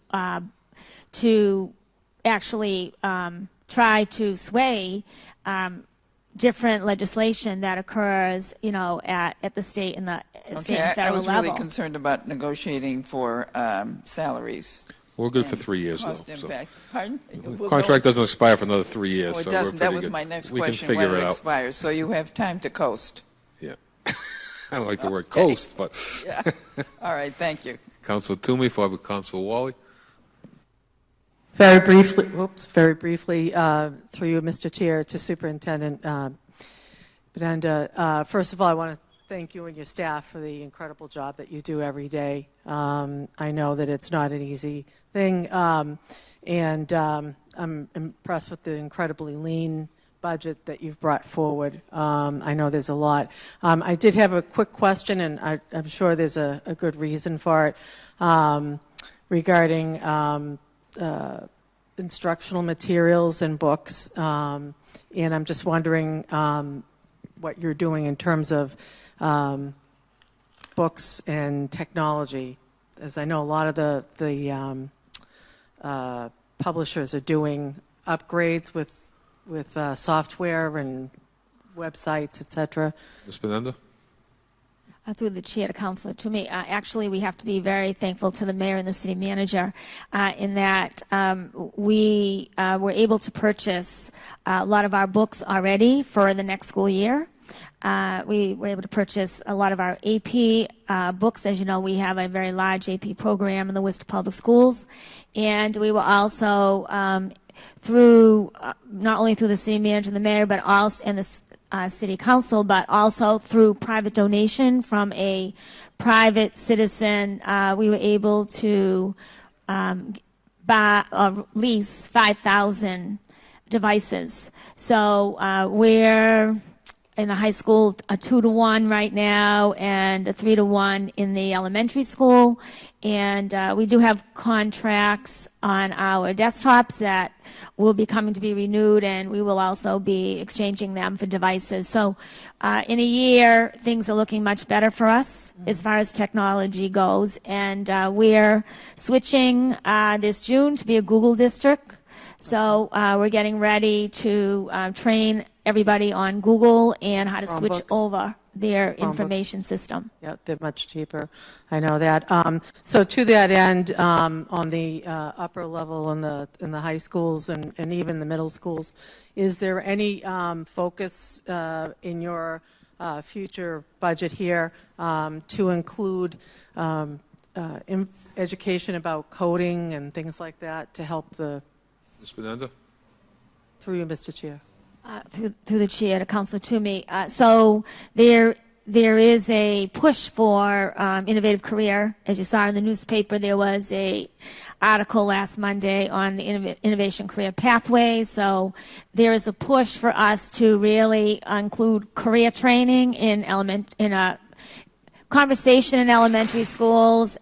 actually try to sway different legislation that occurs, at the state and the state and federal level. I was really concerned about negotiating for salaries. We're good for 3 years, Cost though. impact. Pardon? The contract doesn't expire for another 3 years. Oh, it so doesn't. we're That pretty was good. my next We question, can figure when it it out. expires. So you have time to coast. Yeah. I don't like the word coast, but. Yeah. All right. Thank you. Council Toomey, followed by Council Wally. Very briefly, through you, Mr. Chair, to Superintendent Bedenda. First of all, I want to thank you and your staff for the incredible job that you do every day. I know that it's not an easy thing, and I'm impressed with the incredibly lean budget that you've brought forward. I know there's a lot. I did have a quick question, and I'm sure there's a good reason for it, regarding instructional materials and books, and I'm just wondering what you're doing in terms of books and technology, as I know a lot of the publishers are doing upgrades with software and websites, etc. Ms. Bedenda? Through the chair to Councilor Toomey, actually we have to be very thankful to the mayor and the city manager in that we were able to purchase a lot of our books already for the next school year. We were able to purchase a lot of our AP books. As you know, we have a very large AP program in the Worcester Public Schools. And we were also through not only through the city manager and the mayor, but also and the city council, but also through private donation from a private citizen. We were able to buy lease 5,000 devices. So we're in the high school a 2-to-1 right now and a 3-to-1 in the elementary school. And we do have contracts on our desktops that will be coming to be renewed, and we will also be exchanging them for devices. So in a year, things are looking much better for us as far as technology goes. And we're switching this June to be a Google district. So we're getting ready to train everybody on Google and how to switch Chromebooks. over their Chromebooks. information system. Yeah, they're much cheaper. I know that. So to that end, on the upper level in the high schools and even the middle schools, is there any focus in your future budget here to include education about coding and things like that to help the... Ms. Benenda? Through you, Mr. Chair. Through the chair to Councilor Toomey. So there is a push for innovative career. As you saw in the newspaper, there was a article last Monday on the innovation career pathway. So there is a push for us to really include career training in a conversation in elementary schools,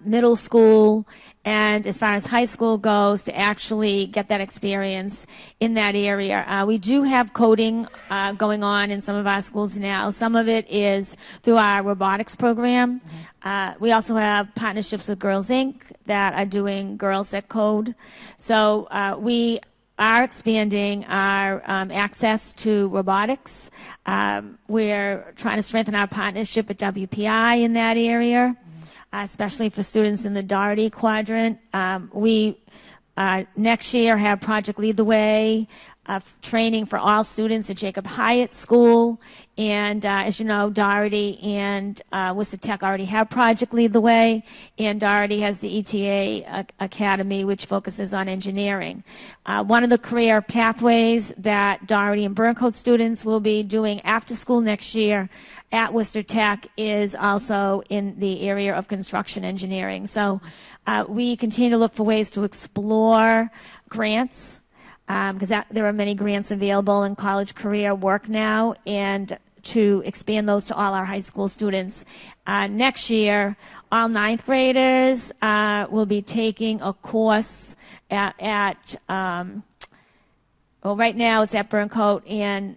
middle school, and as far as high school goes, to actually get that experience in that area. We do have coding going on in some of our schools now. Some of it is through our robotics program. We also have partnerships with Girls Inc. that are doing Girls That Code. So we are expanding our access to robotics. We're trying to strengthen our partnership with WPI in that area, especially for students in the Doherty quadrant. We next year have Project Lead the Way, training for all students at Jacob Hyatt School. And as you know, Doherty and Worcester Tech already have Project Lead the Way, and Doherty has the ETA Academy, which focuses on engineering. One of the career pathways that Doherty and Burncoat students will be doing after school next year at Worcester Tech is also in the area of construction engineering. So we continue to look for ways to explore grants, because there are many grants available in college career work now, and to expand those to all our high school students. Next year, all ninth graders will be taking a course at well, right now it's at Burncoat and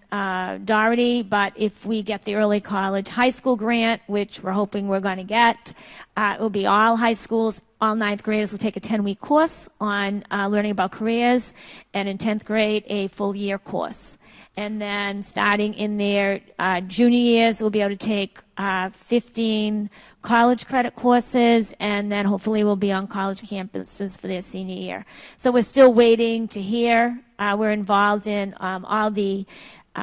Doherty, but if we get the early college high school grant, which we're hoping we're going to get, it will be all high schools. All ninth graders will take a 10-week course on learning about careers, and in 10th grade, a full year course. And then starting in their junior years, we'll be able to take 15 college credit courses, and then hopefully we'll be on college campuses for their senior year. So we're still waiting to hear. We're involved in all the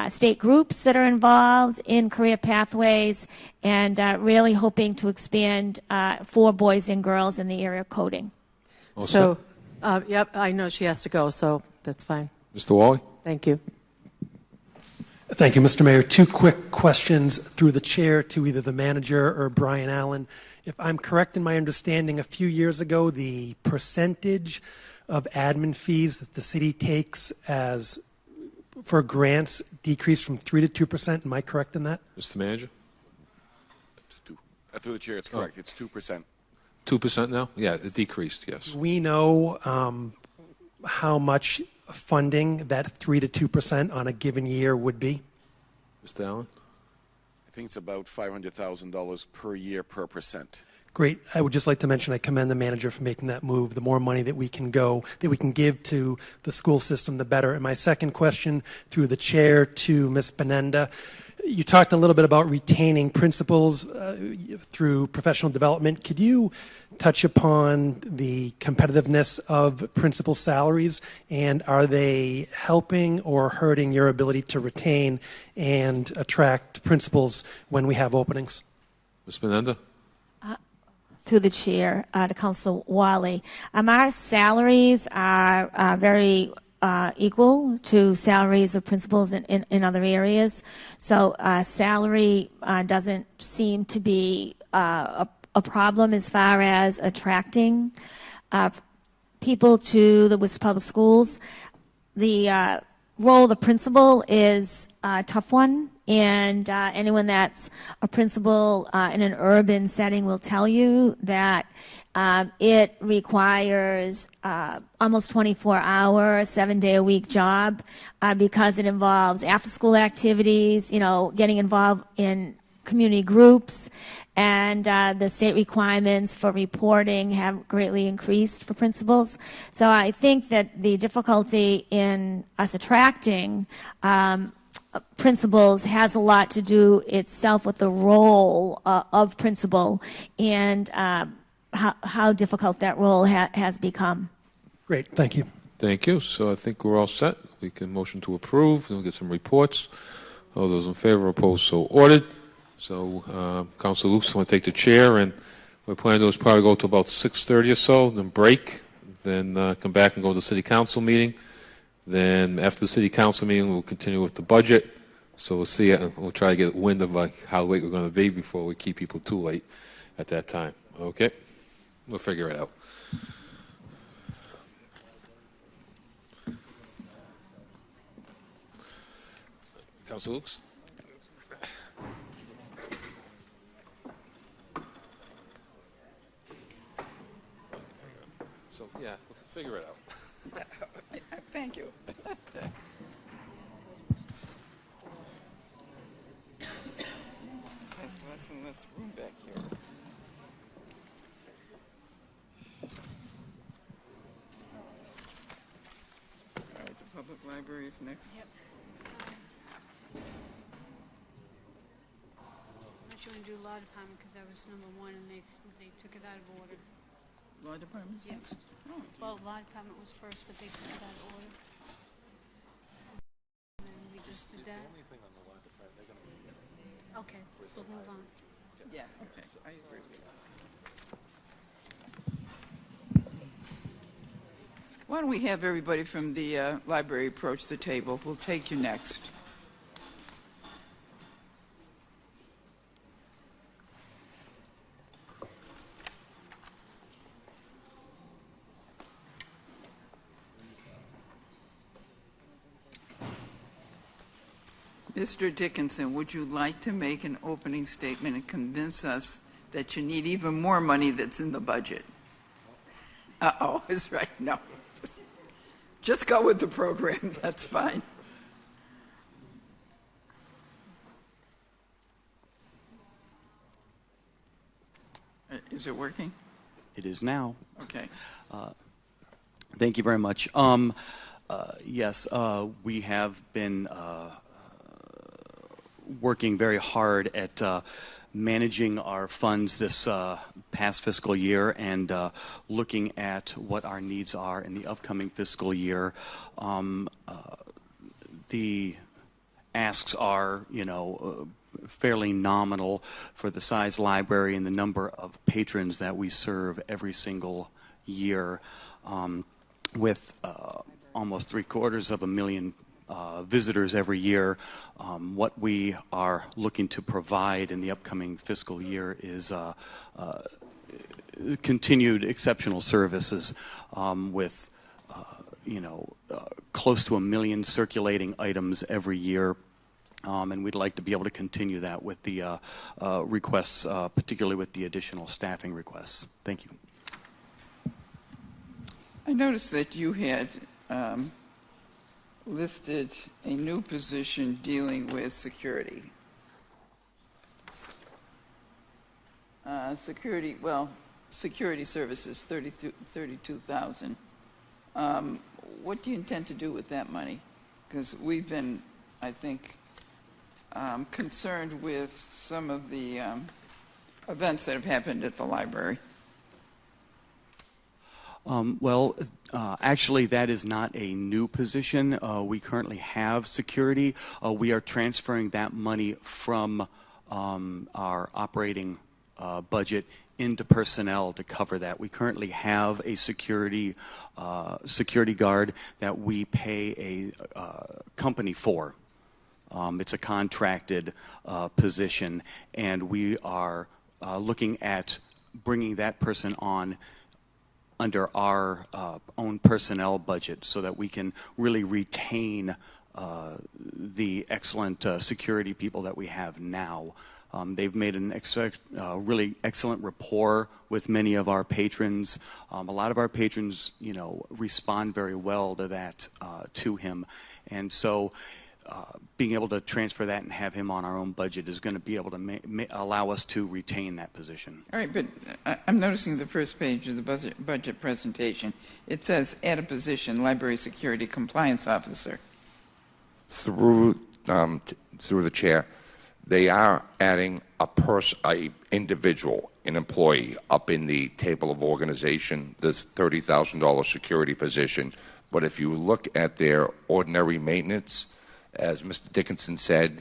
state groups that are involved in career pathways, and really hoping to expand for boys and girls in the area of coding. So, yep, I know she has to go, so that's fine. Mr. Wally? Thank you. Thank you, Mr. Mayor. Two quick questions through the chair to either the manager or Brian Allen. If I'm correct in my understanding, a few years ago, the percentage of admin fees that the city takes as for grants decreased from 3% to 2%. Am I correct in that? Mr. Manager? Through the chair, it's correct. It's 2%. 2% now? Yeah, it decreased, yes. We know how much funding that 3% to 2% on a given year would be? Mr. Allen? I think it's about $500,000 per year per percent. Great. I would just like to mention I commend the manager for making that move. The more money that we can give to the school system, the better. And my second question through the chair to Ms. Benenda. You talked a little bit about retaining principals through professional development. Could you touch upon the competitiveness of principal salaries, and are they helping or hurting your ability to retain and attract principals when we have openings? Ms. Benenda? Through the chair to Council Wally. Our salaries are very equal to salaries of principals in other areas. So salary doesn't seem to be a problem as far as attracting people to the Worcester Public Schools. The role of the principal is a tough one, and anyone that's a principal in an urban setting will tell you that it requires almost 24-hour, 7-day-a-week job because it involves after-school activities, getting involved in community groups, and the state requirements for reporting have greatly increased for principals. So I think that the difficulty in us attracting principals has a lot to do itself with the role of principal and how difficult that role has become. Great, thank you. Thank you. So I think we're all set. We can motion to approve, then we'll get some reports. All those in favor, opposed, so ordered. So Councilor Lukes want to take the chair, and we're planning to probably go to about 6:30 or so, then break, then come back and go to the city council meeting. Then after the city council meeting, we'll continue with the budget. So we'll see. We'll try to get wind of how late we're going to be before we keep people too late at that time. Okay? We'll figure it out. Councilor Lukes? So, yeah, we'll figure it out. Thank you. There's less and less room back here. All right, the public library is next. Yep. Unless you want to do law department, because that was number one, and they took it out of order. Law department's Yep. next? Oh, Well, law department was first, but they took it out of order. And then we just did that. Okay, we'll move on. yeah, okay, I agree with that. Why don't we have everybody from the library approach the table? We'll take you next. Mr. Dickinson, would you like to make an opening statement and convince us that you need even more money that's in the budget? Uh-oh, is right. No. Just go with the program. That's fine. Is it working? It is now. Okay. Thank you very much. Yes, we have been working very hard at managing our funds this past fiscal year and looking at what our needs are in the upcoming fiscal year. The asks are, fairly nominal for the size library and the number of patrons that we serve every single year, with almost 750,000 visitors every year. What we are looking to provide in the upcoming fiscal year is continued exceptional services with close to 1 million circulating items every year. And we'd like to be able to continue that with the requests, particularly with the additional staffing requests. Thank you. I noticed that you had listed a new position dealing with security. Security services, 32,000. What do you intend to do with that money? Because we've been, I think, concerned with some of the events that have happened at the library. Actually, that is not a new position. We currently have security. We are transferring that money from our operating budget into personnel to cover that. We currently have a security guard that we pay a company for. It's a contracted position, and we are looking at bringing that person on under our own personnel budget so that we can really retain the excellent security people that we have now. They've made an really excellent rapport with many of our patrons. A lot of our patrons, respond very well to that, to him. And so being able to transfer that and have him on our own budget is going to be able to allow us to retain that position. All right, but I'm noticing the first page of the budget presentation. It says add a position, library security compliance officer. Through the chair, they are adding a individual, an employee, up in the table of organization, this $30,000 security position. But if you look at their ordinary maintenance, as Mr. Dickinson said,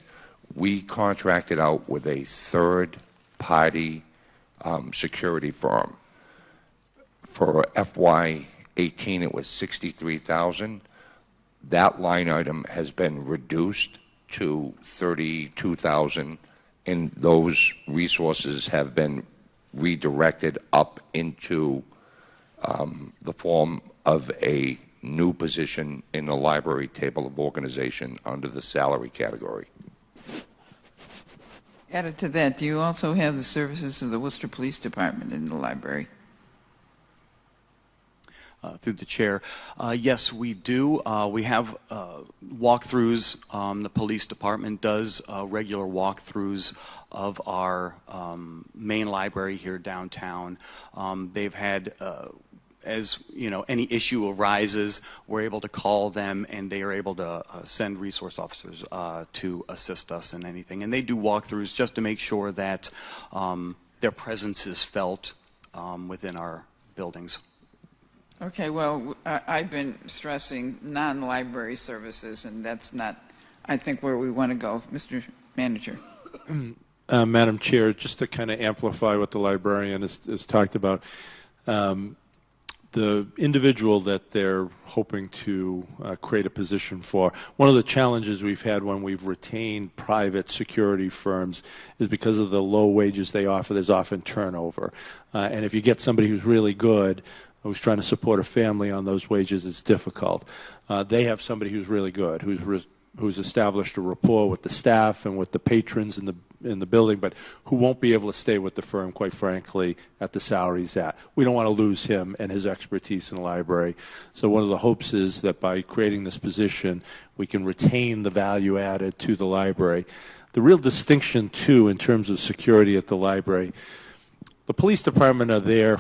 we contracted out with a third-party security firm. For FY18, it was $63,000. That line item has been reduced to $32,000, and those resources have been redirected up into the form of a new position in the library table of organization under the salary category. Added to that, do you also have the services of the Worcester Police Department in the library? Through the chair. Yes, we do. We have walkthroughs. The police department does regular walkthroughs of our main library here downtown. They've had, as any issue arises, we're able to call them, and they are able to send resource officers to assist us in anything. And they do walkthroughs just to make sure that their presence is felt within our buildings. Okay, well, I've been stressing non-library services, and that's not, I think, where we want to go. Mr. Manager. Madam Chair, just to kind of amplify what the librarian has talked about, the individual that they're hoping to create a position for, one of the challenges we've had when we've retained private security firms is because of the low wages they offer, there's often turnover. And if you get somebody who's really good, who's trying to support a family on those wages, it's difficult. They have somebody who's really good, who's established a rapport with the staff and with the patrons in the building, but who won't be able to stay with the firm, quite frankly, at the salary he's at. We don't want to lose him and his expertise in the library. So one of the hopes is that by creating this position, we can retain the value added to the library. The real distinction, too, in terms of security at the library, the police department are there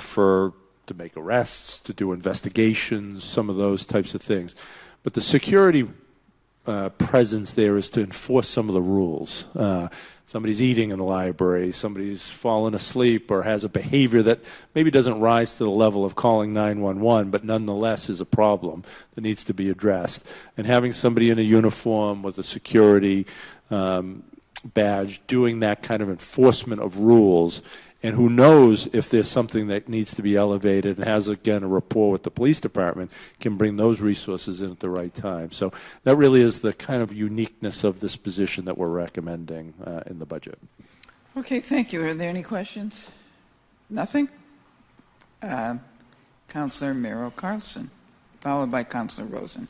to make arrests, to do investigations, some of those types of things. But the security presence there is to enforce some of the rules. Somebody's eating in the library, somebody's fallen asleep or has a behavior that maybe doesn't rise to the level of calling 911, but nonetheless is a problem that needs to be addressed. And having somebody in a uniform with a security badge doing that kind of enforcement of rules, and who knows if there's something that needs to be elevated and has, again, a rapport with the police department, can bring those resources in at the right time. So that really is the kind of uniqueness of this position that we're recommending in the budget. Okay, thank you. Are there any questions? Nothing? Councilor Miro Carlson, followed by Councilor Rosen.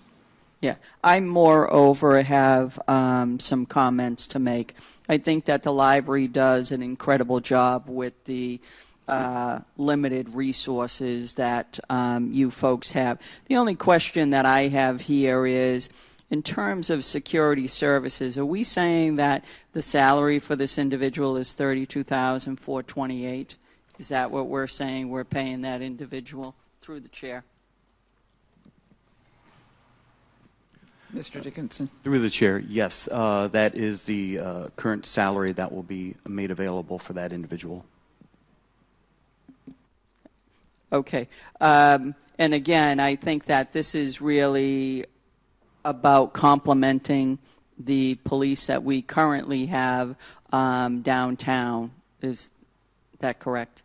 Yeah, I moreover have some comments to make. I think that the library does an incredible job with the limited resources that you folks have. The only question that I have here is, in terms of security services, are we saying that the salary for this individual is $32,428? Is that what we're saying we're paying that individual? Through the chair. Mr. Dickinson. Through the chair, yes. That is the current salary that will be made available for that individual. Okay. And again, I think that this is really about complementing the police that we currently have downtown. Is that correct?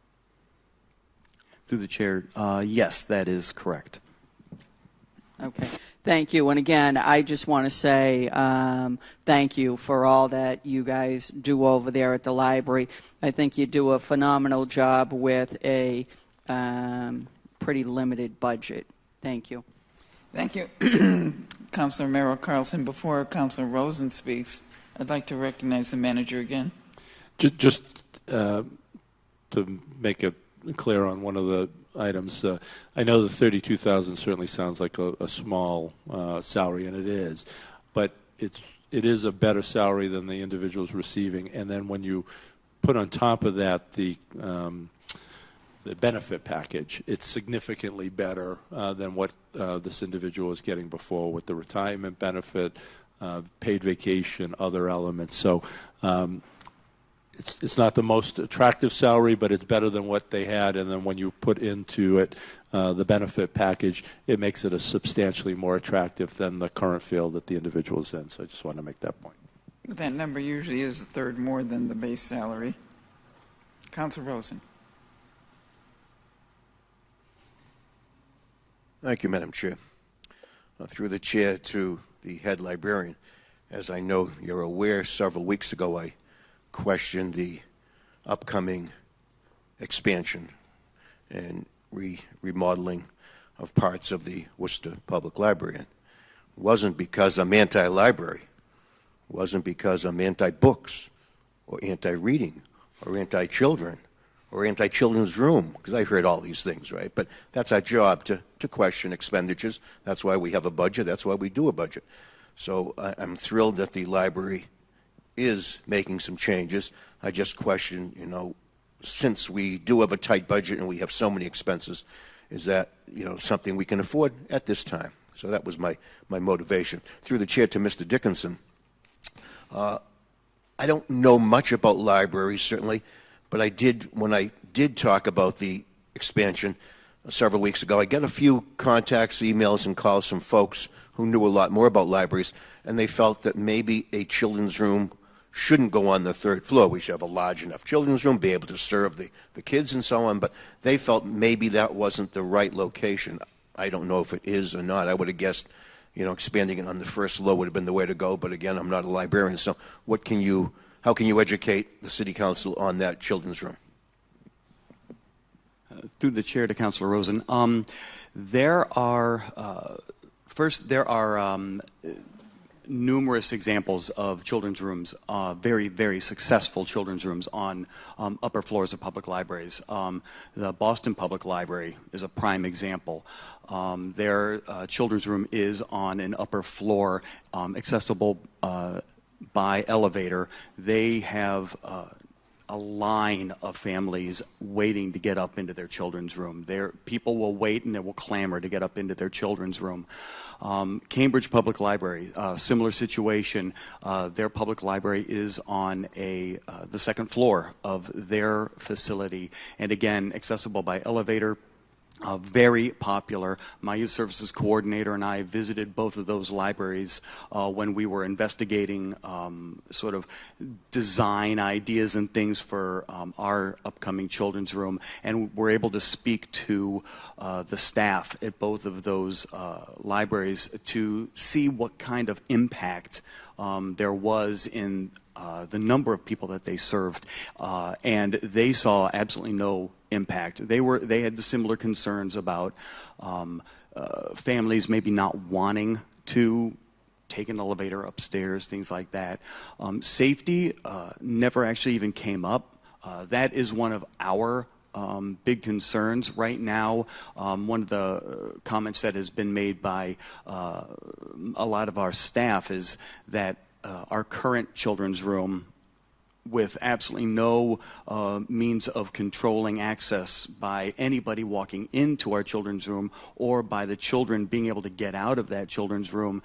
Through the chair, yes, that is correct. Okay. Thank you. And again, I just want to say thank you for all that you guys do over there at the library. I think you do a phenomenal job with a pretty limited budget. Thank you. Thank you, Councilor Merrill Carlson. Before Councilor Rosen speaks, I'd like to recognize the manager again. Just to make it clear on one of the items, I know the $32,000 certainly sounds like a small salary, and it is, but it is a better salary than the individual's receiving. And then when you put on top of that the benefit package, it's significantly better than what this individual is getting before with the retirement benefit, paid vacation, other elements. So it's not the most attractive salary, but it's better than what they had. And then when you put into it the benefit package, it makes it a substantially more attractive than the current field that the individual is in. So I just want to make that point. That number usually is a third more than the base salary. Councilor Rosen. Thank you, Madam Chair. Through the chair to the head librarian, as I know you're aware, several weeks ago I questioned the upcoming expansion and remodeling of parts of the Worcester Public Library. And it wasn't because I'm anti-library. It wasn't because I'm anti-books or anti-reading or anti-children or anti-children's room, because I've heard all these things, right? But that's our job, to question expenditures. That's why we have a budget. That's why we do a budget. So I'm thrilled that the library is making some changes. I just question, since we do have a tight budget and we have so many expenses, is that, something we can afford at this time? So that was my motivation. Through the chair to Mr. Dickinson, I don't know much about libraries, certainly, but when I did talk about the expansion several weeks ago, I got a few contacts, emails, and calls from folks who knew a lot more about libraries, and they felt that maybe a children's room shouldn't go on the third floor. We should have a large enough children's room, be able to serve the kids and so on, but they felt maybe that wasn't the right location. I don't know if it is or not. I would have guessed, expanding it on the first floor would have been the way to go, but again, I'm not a librarian, so how can you educate the City Council on that children's room? Through the chair to Councilor Rosen, there are numerous examples of children's rooms, very, very successful children's rooms on upper floors of public libraries. The Boston Public Library is a prime example. Their children's room is on an upper floor, accessible by elevator. They have a line of families waiting to get up into their children's room. People will wait and they will clamor to get up into their children's room. Cambridge Public Library, similar situation. Their public library is on the second floor of their facility, and again, accessible by elevator. Very popular. My youth services coordinator and I visited both of those libraries when we were investigating sort of design ideas and things for our upcoming children's room, and we're able to speak to the staff at both of those libraries to see what kind of impact there was in the number of people that they served, and they saw absolutely no impact. They had the similar concerns about families maybe not wanting to take an elevator upstairs, things like that. Safety never actually even came up. That is one of our big concerns right now. One of the comments that has been made by a lot of our staff is that our current children's room, with absolutely no means of controlling access by anybody walking into our children's room or by the children being able to get out of that children's room,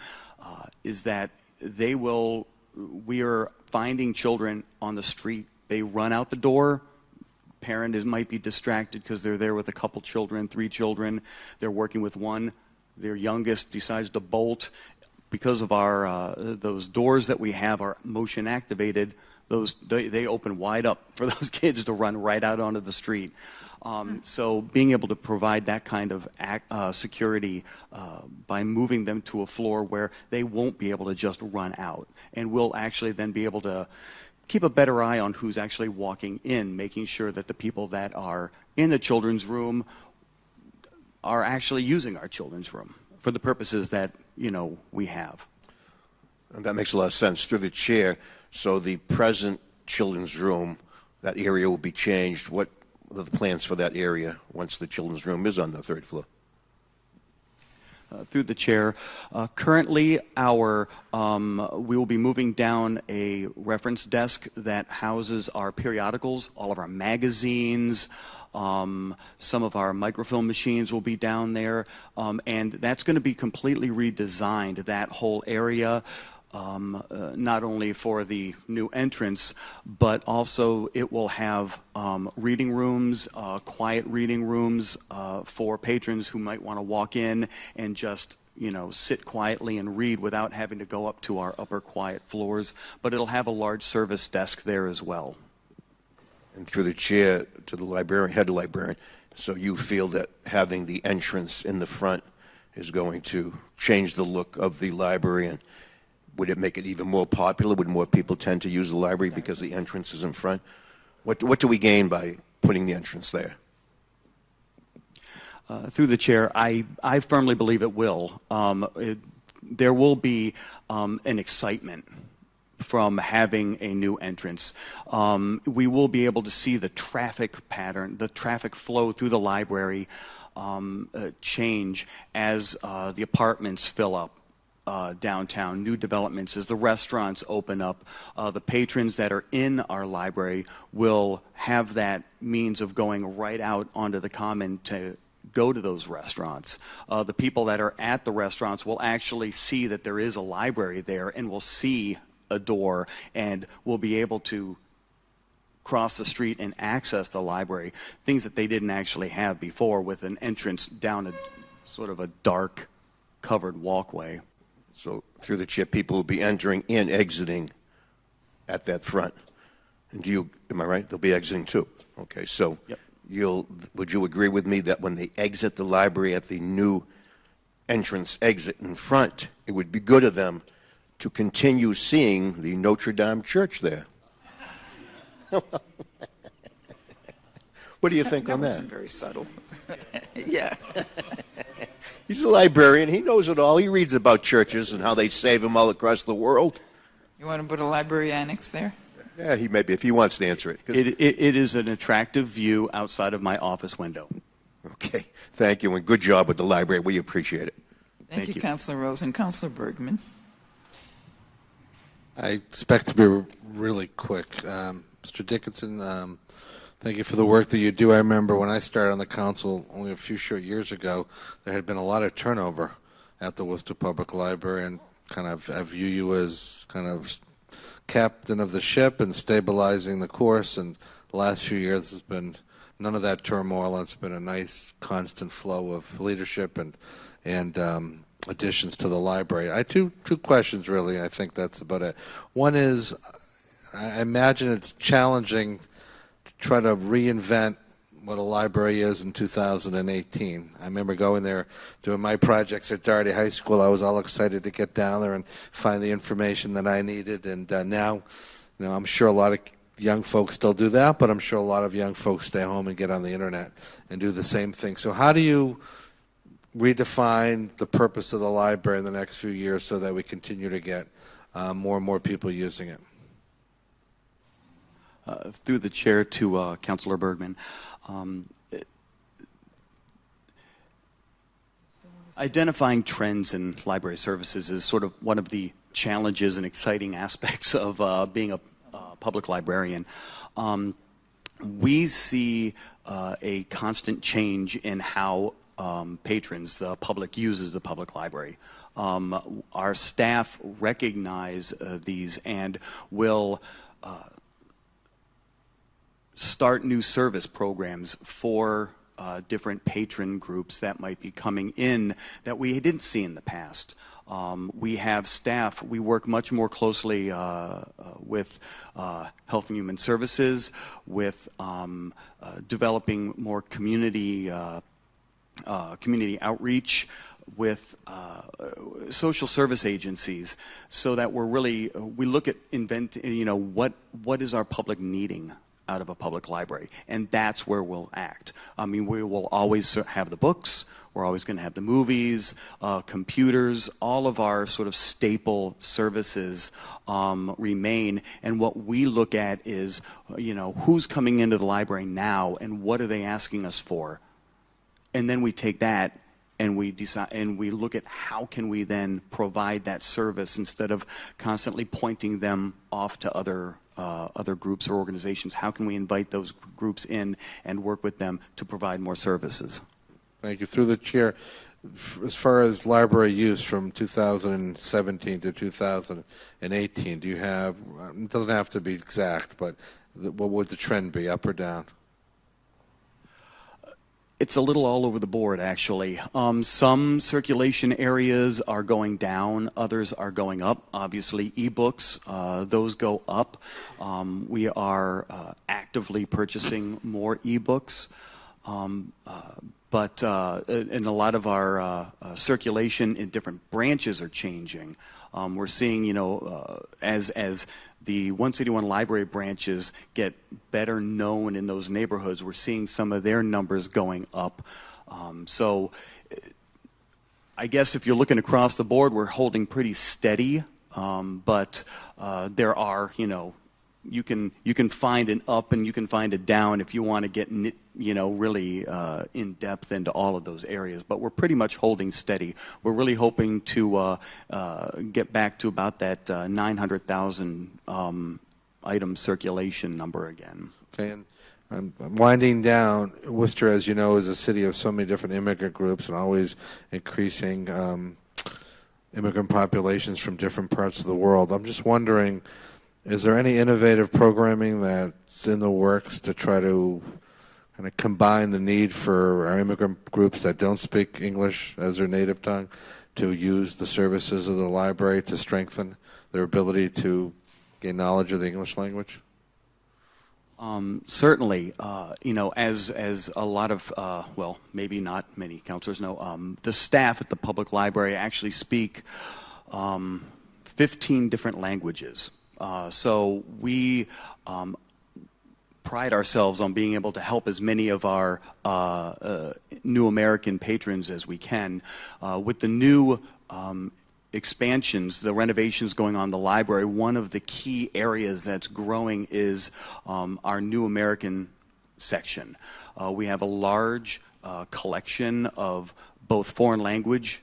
is that we are finding children on the street. They run out the door. Parent might be distracted because they're there with a couple children, 3 children. They're working with one. Their youngest decides to bolt. Because of our those doors that we have are motion activated, they open wide up for those kids to run right out onto the street. So being able to provide that kind of security by moving them to a floor where they won't be able to just run out, and we'll actually then be able to keep a better eye on who's actually walking in, making sure that the people that are in the children's room are actually using our children's room for the purposes that, we have. And that makes a lot of sense. Through the chair, so the present children's room, that area will be changed. What are the plans for that area once the children's room is on the third floor? Through the chair, currently we will be moving down a reference desk that houses our periodicals, all of our magazines, some of our microfilm machines will be down there, and that's going to be completely redesigned, that whole area. Not only for the new entrance, but also it will have reading rooms, quiet reading rooms for patrons who might want to walk in and just sit quietly and read without having to go up to our upper quiet floors. But it'll have a large service desk there as well. And through the chair to the librarian, head librarian, so you feel that having the entrance in the front is going to change the look of the library, and would it make it even more popular? Would more people tend to use the library because the entrance is in front? What do we gain by putting the entrance there? Through the chair, I firmly believe it will. There will be an excitement from having a new entrance. We will be able to see the traffic pattern, the traffic flow through the library change as the apartments fill up. Downtown, new developments, as the restaurants open up, the patrons that are in our library will have that means of going right out onto the common to go to those restaurants. The people that are at the restaurants will actually see that there is a library there and will see a door and will be able to cross the street and access the library, things that they didn't actually have before with an entrance down a sort of a dark covered walkway. So through the chair, people will be entering and exiting at that front. And am I right? They'll be exiting too. Okay, so yep. Would you agree with me that when they exit the library at the new entrance exit in front, it would be good of them to continue seeing the Notre Dame Church there? What do you think on that? That wasn't very subtle. Yeah. He's a librarian. He knows it all. He reads about churches and how they save them all across the world. You want to put a library annex there? Yeah, he maybe, if he wants to answer it. It is an attractive view outside of my office window. Okay. Thank you, and good job with the library. We appreciate it. Thank you, Councilor Rosen. Councilor Bergman. I expect to be really quick. Mr. Dickinson, thank you for the work that you do. I remember when I started on the council only a few short years ago, there had been a lot of turnover at the Worcester Public Library, and kind of I view you as kind of captain of the ship and stabilizing the course. And the last few years has been none of that turmoil. It's been a nice constant flow of leadership and additions to the library. I two questions really. I think that's about it. One is, I imagine it's challenging to try to reinvent what a library is in 2018. I remember going there, doing my projects at Doherty High School. I was all excited to get down there and find the information that I needed. And now, I'm sure a lot of young folks still do that, but I'm sure a lot of young folks stay home and get on the internet and do the same thing. So how do you redefine the purpose of the library in the next few years so that we continue to get more and more people using it? Through the chair to Councilor Bergman. Identifying trends in library services is sort of one of the challenges and exciting aspects of being a public librarian. We see a constant change in how patrons, the public, uses the public library. Our staff recognize these and will start new service programs for different patron groups that might be coming in that we didn't see in the past. We have staff. We work much more closely with Health and Human Services, with developing more community outreach, with social service agencies, so that we look at what is our public needing out of a public library, and that's where we'll act. I mean, we will always have the books, we're always going to have the movies, computers, all of our sort of staple services remain, and what we look at is, who's coming into the library now and what are they asking us for? And then we take that and we decide, and we look at how can we then provide that service instead of constantly pointing them off to other groups or organizations. How can we invite those groups in and work with them to provide more services? Thank you. Through the chair, as far as library use from 2017 to 2018, do you have, it doesn't have to be exact, but what would the trend be, up or down? It's a little all over the board, actually. Some circulation areas are going down, others are going up. Obviously, ebooks, those go up. We are actively purchasing more ebooks. But in a lot of our circulation in different branches are changing. We're seeing, as the One City One Library branches get better known in those neighborhoods, we're seeing some of their numbers going up. So I guess if you're looking across the board, we're holding pretty steady. But there are, you can find an up and you can find a down if you want to get really in depth into all of those areas. But we're pretty much holding steady. We're really hoping to get back to about that 900,000 item circulation number again. Okay, and I'm winding down. Worcester, as you know, is a city of so many different immigrant groups and always increasing immigrant populations from different parts of the world. I'm just wondering, is there any innovative programming that's in the works to try to kind of combine the need for our immigrant groups that don't speak English as their native tongue to use the services of the library to strengthen their ability to gain knowledge of the English language? Certainly, as a lot of, well, maybe not many counselors know, the staff at the public library actually speak 15 different languages. So we pride ourselves on being able to help as many of our new American patrons as we can. With the new expansions, the renovations going on in the library, one of the key areas that's growing is our new American section. We have a large collection of both foreign language,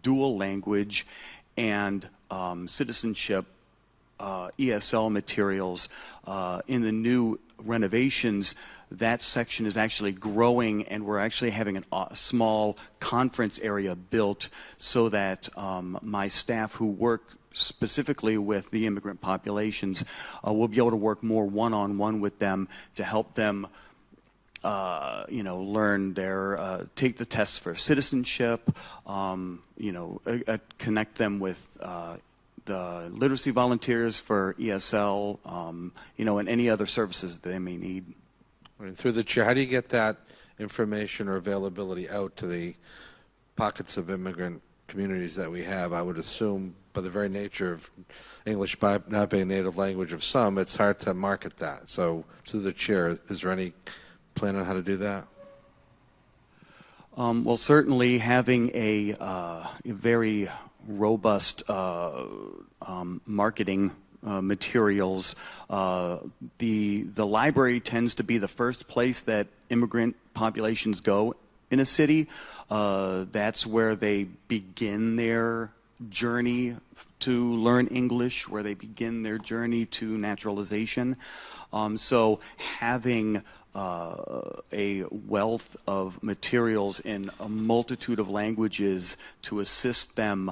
dual language, and citizenship ESL materials. In the new renovations, that section is actually growing, and we're actually having a small conference area built so that my staff who work specifically with the immigrant populations will be able to work more one-on-one with them to help them learn their, take the tests for citizenship, connect them with the literacy volunteers for ESL, and any other services that they may need. And through the chair, how do you get that information or availability out to the pockets of immigrant communities that we have? I would assume, by the very nature of English not being a native language of some, it's hard to market that. So, through the chair, is there any plan on how to do that? Well, certainly having a very robust marketing materials. The library tends to be the first place that immigrant populations go in a city. That's where they begin their journey to learn English, where they begin their journey to naturalization. So having a wealth of materials in a multitude of languages to assist them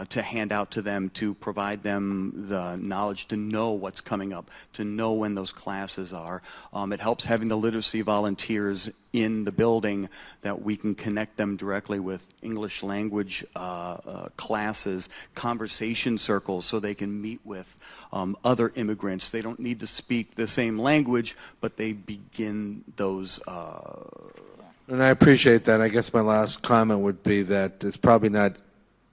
to hand out to them, to provide them the knowledge to know what's coming up, to know when those classes are. It helps having the literacy volunteers in the building that we can connect them directly with English language classes, conversation circles, so they can meet with other immigrants. They don't need to speak the same language, but they begin those. And I appreciate that. I guess my last comment would be that it's probably not,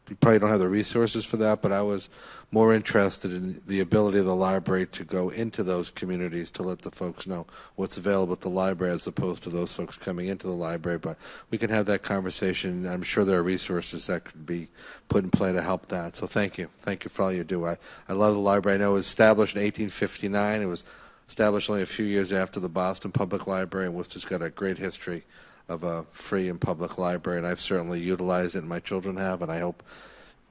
you probably don't have the resources for that, but I was more interested in the ability of the library to go into those communities to let the folks know what's available at the library as opposed to those folks coming into the library. But we can have that conversation. I'm sure there are resources that could be put in play to help that. So thank you. Thank you for all you do. I love the library. I know it was established in 1859. It was established only a few years after the Boston Public Library, and Worcester's got a great history of a free and public library, and I've certainly utilized it, and my children have, and I hope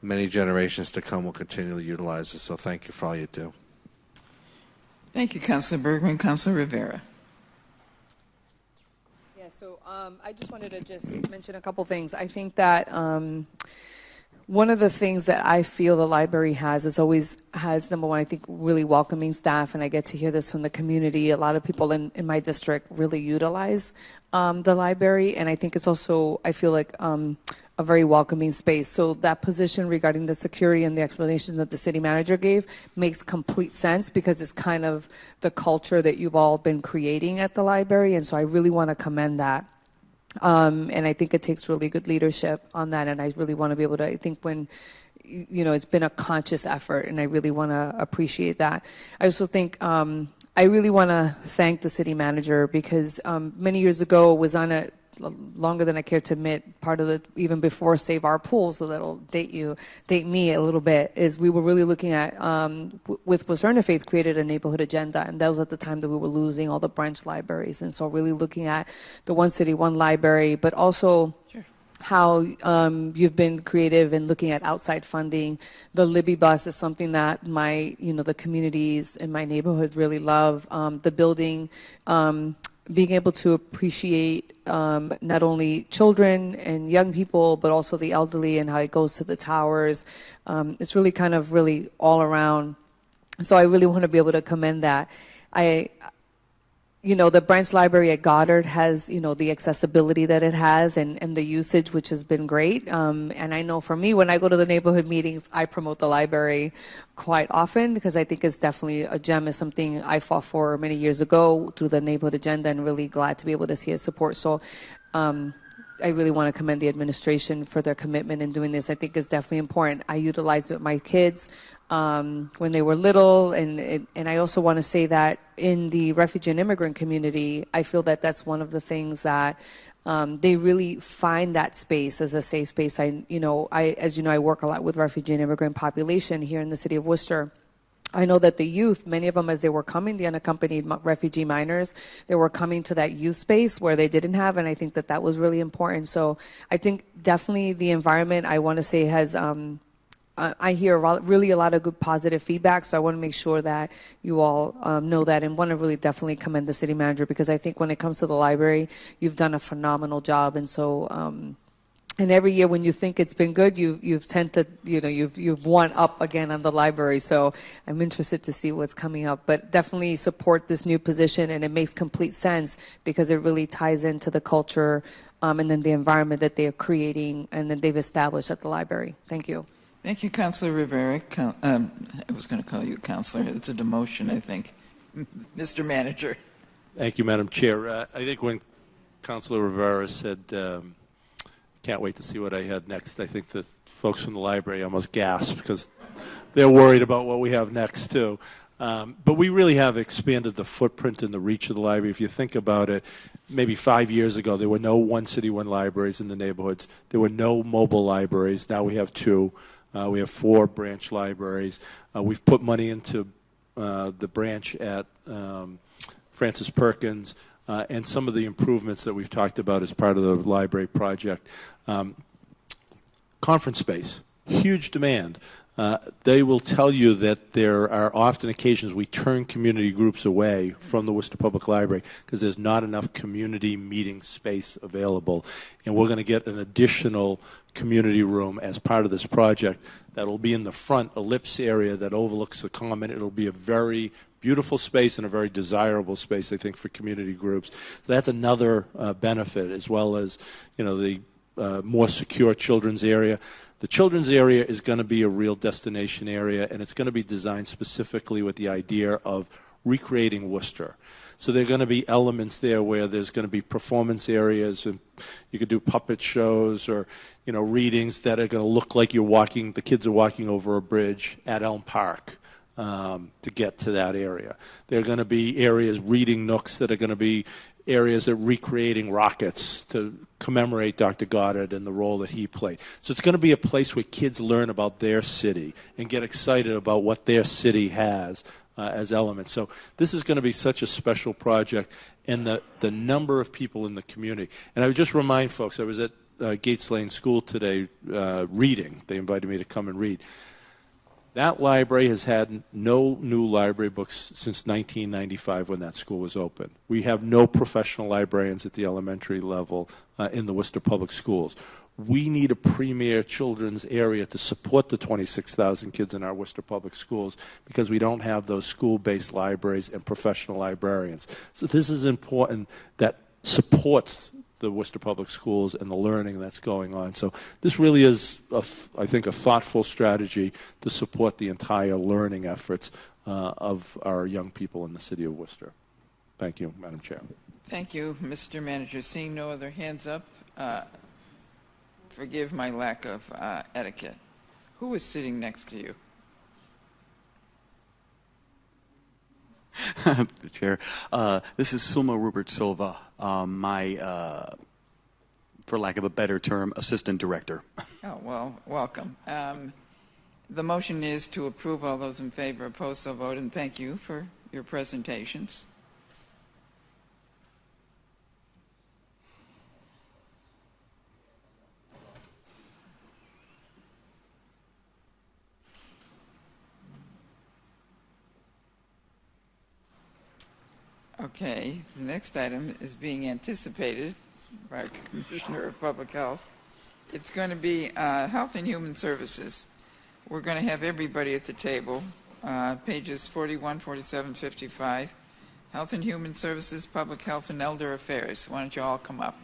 many generations to come will continue to utilize it. So thank you for all you do. Thank you, Councilor Bergman. Councilor Rivera. Yeah, so I just wanted to just mention a couple things. I think that one of the things that I feel the library has always has, number one, I think really welcoming staff, and I get to hear this from the community. A lot of people in my district really utilize the library, and I think it's also, I feel like a very welcoming space. So that position regarding the security and the explanation that the city manager gave makes complete sense, because it's kind of the culture that you've all been creating at the library, and so I really want to commend that. And I think it takes really good leadership on that, and I really want to be able to, I think when, it's been a conscious effort, and I really want to appreciate that. I also think I really want to thank the city manager, because many years ago was on a, longer than I care to admit, part of the, even before Save Our Pool, so that'll date me a little bit, is we were really looking at, with Worcester Interfaith created a neighborhood agenda, and that was at the time that we were losing all the branch libraries, and so really looking at the One City, One Library, but also how you've been creative in looking at outside funding. The Libby bus is something that the communities in my neighborhood really love. The building, being able to appreciate not only children and young people, but also the elderly and how it goes to the towers. It's really kind of really all around. So I really want to be able to commend that. The Branch Library at Goddard has, the accessibility that it has and the usage, which has been great. And I know for me, when I go to the neighborhood meetings, I promote the library quite often, because I think it's definitely a gem. Is something I fought for many years ago through the neighborhood agenda, and really glad to be able to see its support. So I really want to commend the administration for their commitment in doing this. I think it's definitely important. I utilized it with my kids when they were little, and I also want to say that in the refugee and immigrant community, I feel that that's one of the things that they really find that space as a safe space. As you know, I work a lot with refugee and immigrant population here in the city of Worcester. I know that the youth, many of them, as they were coming, the unaccompanied refugee minors, they were coming to that youth space where they didn't have, and I think that was really important. So I think definitely the environment, I want to say, has, I hear really a lot of good positive feedback, so I want to make sure that you all know that, and want to really definitely commend the city manager, because I think when it comes to the library, you've done a phenomenal job, and so and every year when you think it's been good, you've tend to, you've won up again on the library. So I'm interested to see what's coming up. But definitely support this new position, and it makes complete sense because it really ties into the culture and then the environment that they are creating and that they've established at the library. Thank you. Thank you, Councilor Rivera. I was going to call you Councilor. It's a demotion, I think. Mr. Manager. Thank you, Madam Chair. I think when Councilor Rivera said, can't wait to see what I had next, I think the folks from the library almost gasped because they're worried about what we have next, too. But we really have expanded the footprint and the reach of the library. If you think about it, maybe 5 years ago, there were no One City, One Libraries in the neighborhoods. There were no mobile libraries. Now we have 2. We have 4 branch libraries. We've put money into the branch at Francis Perkins and some of the improvements that we've talked about as part of the library project. Conference space, huge demand. they will tell you that there are often occasions we turn community groups away from the Worcester Public Library because there's not enough community meeting space available. And we're going to get an additional community room as part of this project that will be in the front ellipse area that overlooks the common. It'll be a very beautiful space and a very desirable space, I think, for community groups. So that's another benefit, as well as, you know, the more secure children's area. The children's area is going to be a real destination area, and it's going to be designed specifically with the idea of recreating Worcester. So there are going to be elements there where there's going to be performance areas, and you could do puppet shows or, you know, readings that are going to look like you're walking, the kids are walking over a bridge at Elm Park to get to that area. There are going to be areas, reading nooks, that are going to be areas that are recreating rockets to commemorate Dr. Goddard and the role that he played. So it's going to be a place where kids learn about their city and get excited about what their city has as elements. So this is going to be such a special project, and the number of people in the community. And I would just remind folks, I was at Gates Lane School today reading. They invited me to come and read. That library has had no new library books since 1995 when that school was open. We have no professional librarians at the elementary level in the Worcester Public Schools. We need a premier children's area to support the 26,000 kids in our Worcester Public Schools because we don't have those school-based libraries and professional librarians. So this is important that supports the Worcester Public Schools and the learning that's going on. So this really is, I think, a thoughtful strategy to support the entire learning efforts of our young people in the city of Worcester. Thank you, Madam Chair. Thank you, Mr. Manager. Seeing no other hands up, forgive my lack of etiquette. Who is sitting next to you? The chair. This is Sulma Rupert Silva, my, for lack of a better term, assistant director. Oh, well, welcome. The motion is to approve. All those in favor, opposed, so vote, and thank you for your presentations. Okay, the next item is being anticipated by Commissioner of Public Health. It's going to be Health and Human Services. We're going to have everybody at the table, pages 41, 47, 55. Health and Human Services, Public Health, and Elder Affairs. Why don't you all come up?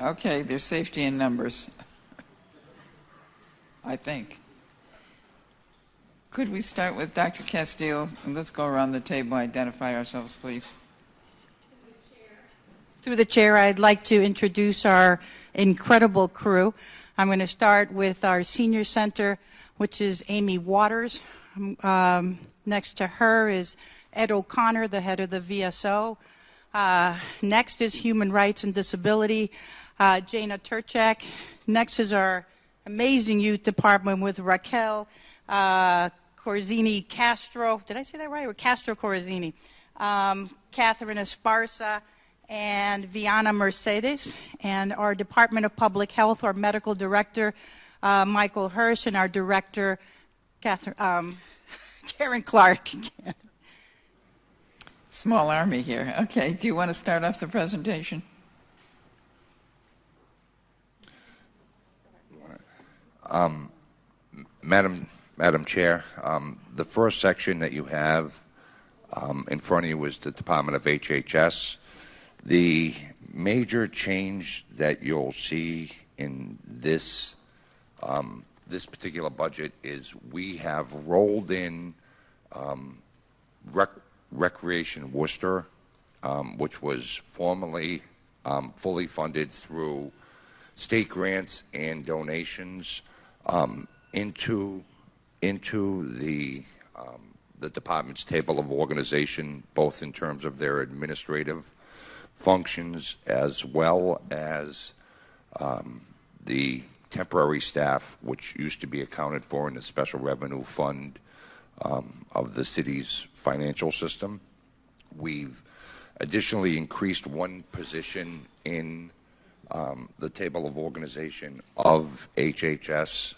Okay, there's safety in numbers, I think. Could we start with Dr. Castillo? And let's go around the table, identify ourselves, please. Through the chair, I'd like to introduce our incredible crew. I'm going to start with our senior center, which is Amy Waters. Next to her is Ed O'Connor, the head of the VSO. Next is Human Rights and Disability, Jana Turchak. Next is our amazing youth department with Raquel Corzini Castro. Did I say that right? Or Castro Corzini. Catherine Esparza and Viana Mercedes. And our Department of Public Health, our medical director, Michael Hirsch, and our director, Karen Clark. Small army here. Okay, do you want to start off the presentation? Madam Chair, the first section that you have in front of you is the Department of HHS. The major change that you'll see in this this particular budget is we have rolled in Recreation Worcester, which was formerly fully funded through state grants and donations. into the department's table of organization, both in terms of their administrative functions as well as the temporary staff, which used to be accounted for in the special revenue fund of the city's financial system. We've additionally increased one position in the table of organization of HHS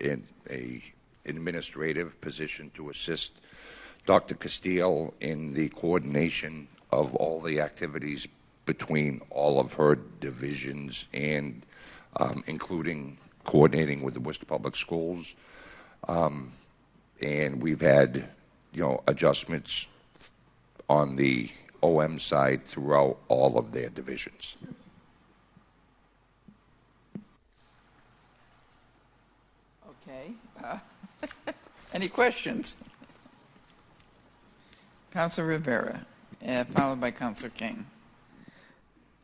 in an administrative position to assist Dr. Castile in the coordination of all the activities between all of her divisions and including coordinating with the Worcester Public Schools. And we've had, adjustments on the OM side throughout all of their divisions. Okay. Any questions? Councilor Rivera, followed by Councilor King.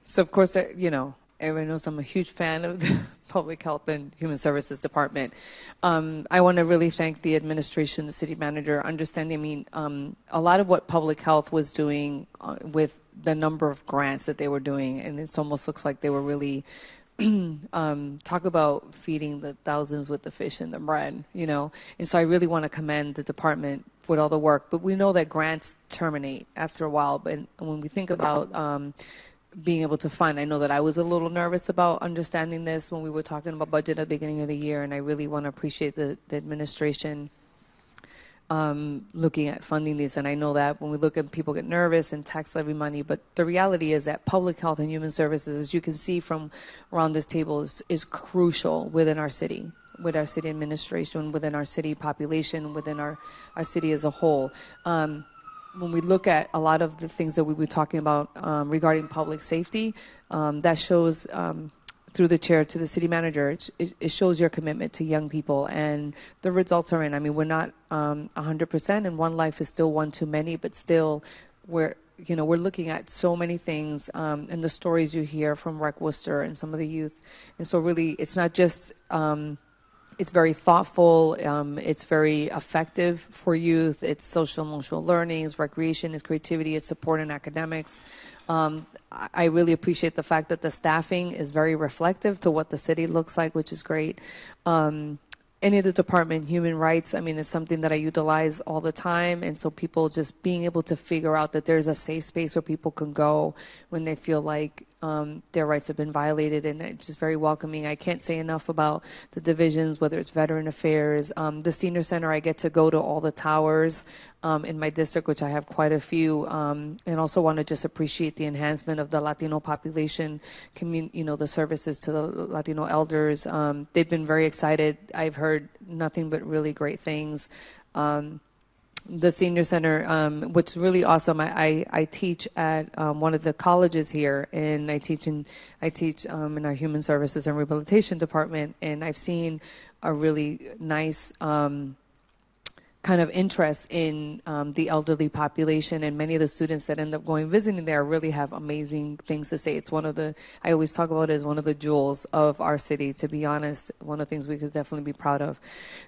So, of course, everyone knows I'm a huge fan of the Public Health and Human Services Department. I want to really thank the administration, the city manager, understanding, a lot of what Public Health was doing with the number of grants that they were doing, and it almost looks like they were really talk about feeding the thousands with the fish and the bread, And so I really want to commend the department with all the work. But we know that grants terminate after a while. But when we think about being able to fund, I know that I was a little nervous about understanding this when we were talking about budget at the beginning of the year, and I really want to appreciate the administration looking at funding these. And I know that when we look at people get nervous and tax levy money, but the reality is that public health and human services, as you can see from around this table, is crucial within our city, with our city administration, within our city population, within our city as a whole. When we look at a lot of the things that we were talking about regarding public safety, that shows through the chair to the city manager, it shows your commitment to young people, and the results are in. We're not 100%, and one life is still one too many, but still we're looking at so many things, and the stories you hear from Rec Worcester and some of the youth. And so really, it's not just, it's very thoughtful, it's very effective for youth, it's social emotional learning, it's recreation, it's creativity, it's support in academics. I really appreciate the fact that the staffing is very reflective to what the city looks like, which is great. Any of the department, human rights, is something that I utilize all the time. And so people just being able to figure out that there's a safe space where people can go when they feel like their rights have been violated, and it's just very welcoming. I can't say enough about the divisions, whether it's Veteran Affairs, the Senior Center. I get to go to all the towers in my district, which I have quite a few, and also want to just appreciate the enhancement of the Latino population, the services to the Latino elders. They've been very excited. I've heard nothing but really great things. The Senior Center, which is really awesome. I teach at one of the colleges here, and I teach in our Human Services and Rehabilitation Department, and I've seen a really nice kind of interest in the elderly population, and many of the students that end up visiting there really have amazing things to say. It's one of the, I always talk about it as one of the jewels of our city, to be honest, one of the things we could definitely be proud of.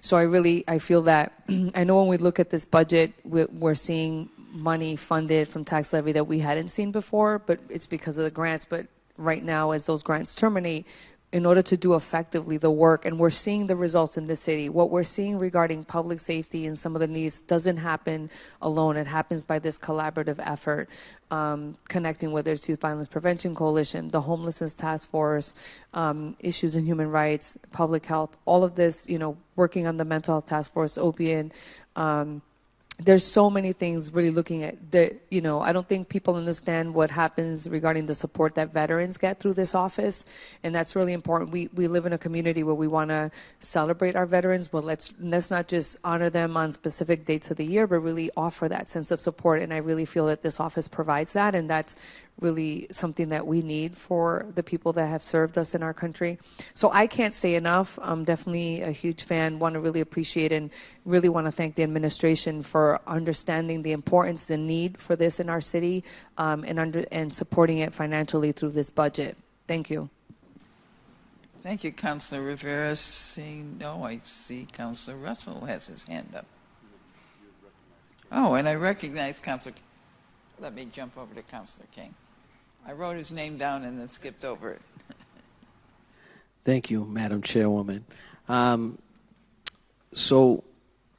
So I feel that, I know when we look at this budget, we're seeing money funded from tax levy that we hadn't seen before, but it's because of the grants. But right now, as those grants terminate, in order to do effectively the work, and we're seeing the results in the city. What we're seeing regarding public safety and some of the needs doesn't happen alone. It happens by this collaborative effort, connecting whether it's Youth Violence Prevention Coalition, the Homelessness Task Force, issues in human rights, public health, all of this, working on the Mental Health Task Force, opiate, there's so many things really looking at the, I don't think people understand what happens regarding the support that veterans get through this office. And that's really important. We live in a community where we want to celebrate our veterans, but let's not just honor them on specific dates of the year, but really offer that sense of support. And I really feel that this office provides that. And that's really something that we need for the people that have served us in our country. So I can't say enough. I'm definitely a huge fan, want to really appreciate and really want to thank the administration for understanding the importance, the need for this in our city, and supporting it financially through this budget. Thank you. Thank you, Councilor Rivera. Seeing no, I see Councilor Russell has his hand up. Oh, and I recognize Councilor. Let me jump over to Councilor King. I wrote his name down and then skipped over it. Thank you, Madam Chairwoman. So,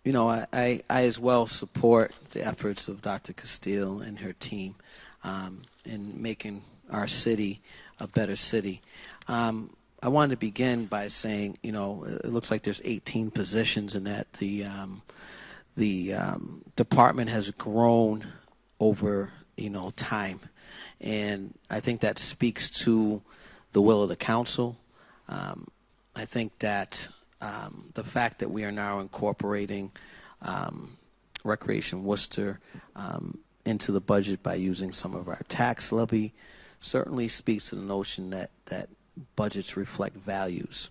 you know, I as well support the efforts of Dr. Castile and her team in making our city a better city. I wanted to begin by saying, you know, it looks like there's 18 positions and that the department has grown over, you know, time. And I think that speaks to the will of the council. I think that the fact that we are now incorporating Recreation Worcester into the budget by using some of our tax levy certainly speaks to the notion that budgets reflect values.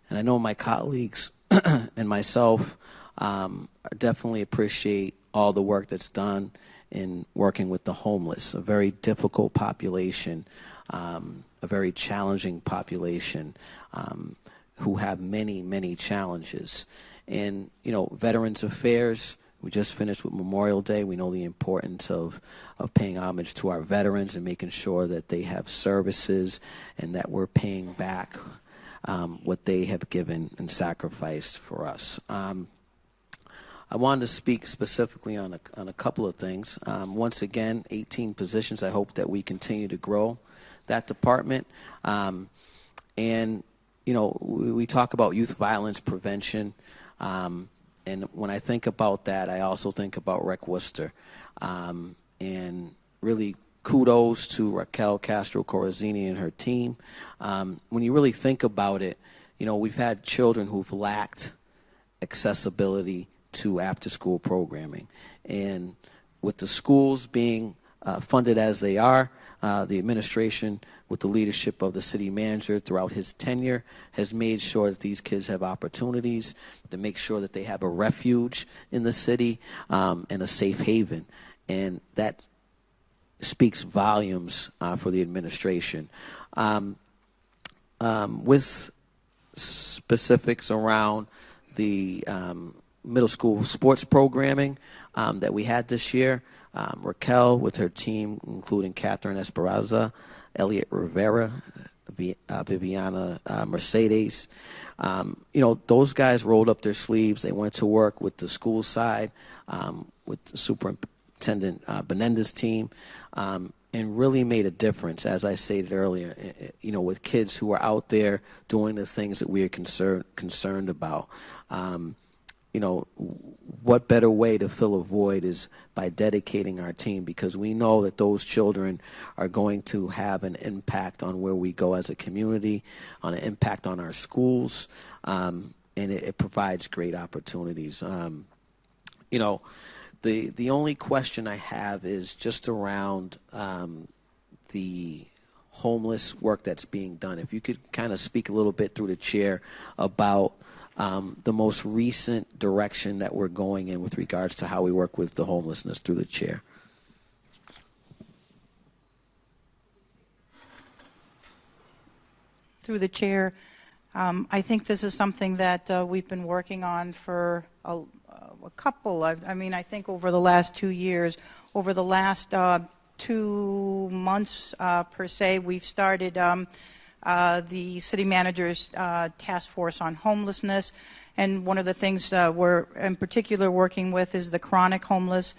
And I know my colleagues and myself definitely appreciate all the work that's done in working with the homeless, a very difficult population, a very challenging population who have many, many challenges. And, you know, Veterans Affairs, we just finished with Memorial Day. We know the importance of paying homage to our veterans and making sure that they have services and that we're paying back what they have given and sacrificed for us. I wanted to speak specifically on a couple of things. Once again, 18 positions. I hope that we continue to grow that department. And, you know, we talk about youth violence prevention. And when I think about that, I also think about Rec Worcester. And really kudos to Raquel Castro-Corazzini and her team. When you really think about it, you know, we've had children who've lacked accessibility to after-school programming. And with the schools being funded as they are, the administration, with the leadership of the city manager throughout his tenure, has made sure that these kids have opportunities, to make sure that they have a refuge in the city and a safe haven. And that speaks volumes for the administration. With specifics around the middle school sports programming that we had this year, Raquel with her team, including Catherine Esperanza, Elliot Rivera, Viviana Mercedes, you know, those guys rolled up their sleeves. They went to work with the school side, with the Superintendent Benenda's team, and really made a difference, as I stated earlier, you know, with kids who are out there doing the things that we are concerned about. You know, what better way to fill a void is by dedicating our team, because we know that those children are going to have an impact on where we go as a community, on an impact on our schools, and it provides great opportunities. You know, the only question I have is just around the homeless work that's being done. If you could kind of speak a little bit through the chair about the most recent direction that we're going in with regards to how we work with the homelessness through the chair. Through the chair, I think this is something that we've been working on for a couple. I mean, I think over the last 2 years, over the last 2 months per se, we've started the city manager's task force on homelessness. And one of the things we're in particular working with is the chronic homeless.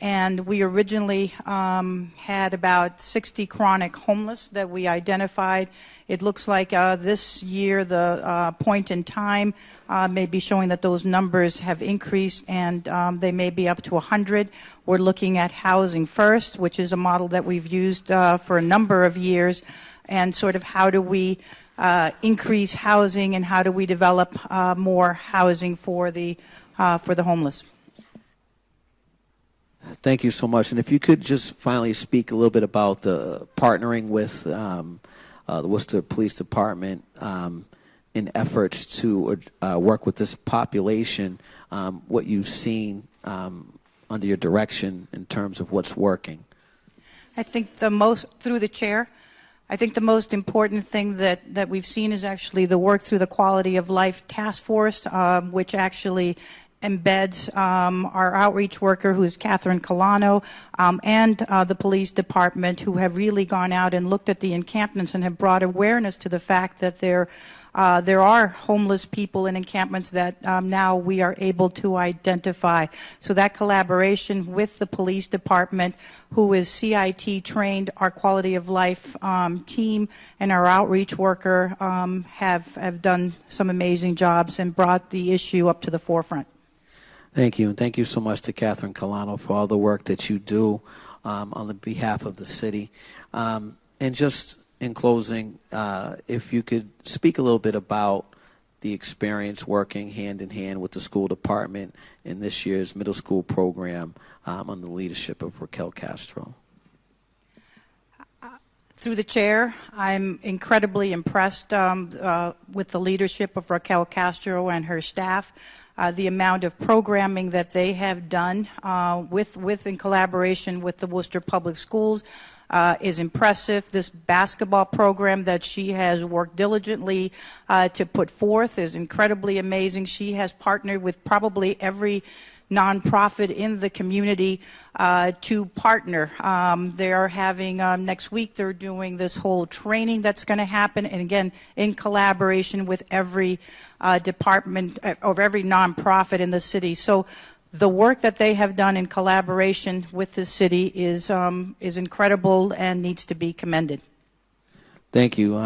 And we originally had about 60 chronic homeless that we identified. It looks like this year, the point in time may be showing that those numbers have increased, and they may be up to 100. We're looking at Housing First, which is a model that we've used for a number of years, and sort of how do we increase housing and how do we develop more housing for the homeless. Thank you so much. And if you could just finally speak a little bit about the partnering with the Worcester Police Department in efforts to work with this population, what you've seen under your direction in terms of what's working. I think the most, through the chair, I think the most important thing that we've seen is actually the work through the Quality of Life Task Force, which actually embeds our outreach worker, who is Catherine Colano, and the police department, who have really gone out and looked at the encampments and have brought awareness to the fact that there are homeless people in encampments that now we are able to identify. So that collaboration with the police department, who is CIT trained, our quality of life team, and our outreach worker have done some amazing jobs and brought the issue up to the forefront. Thank you. And thank you so much to Catherine Colano for all the work that you do on the behalf of the city. And just in closing, if you could speak a little bit about the experience working hand in hand with the school department in this year's middle school program under the leadership of Raquel Castro. Through the chair, I'm incredibly impressed with the leadership of Raquel Castro and her staff. The amount of programming that they have done in collaboration with the Worcester Public Schools is impressive. This basketball program that she has worked diligently to put forth is incredibly amazing. She has partnered with probably every nonprofit in the community to partner. They are having, next week, they're doing this whole training that's going to happen, and again, in collaboration with every department of every nonprofit in the city. So the work that they have done in collaboration with the city is incredible and needs to be commended. Thank you.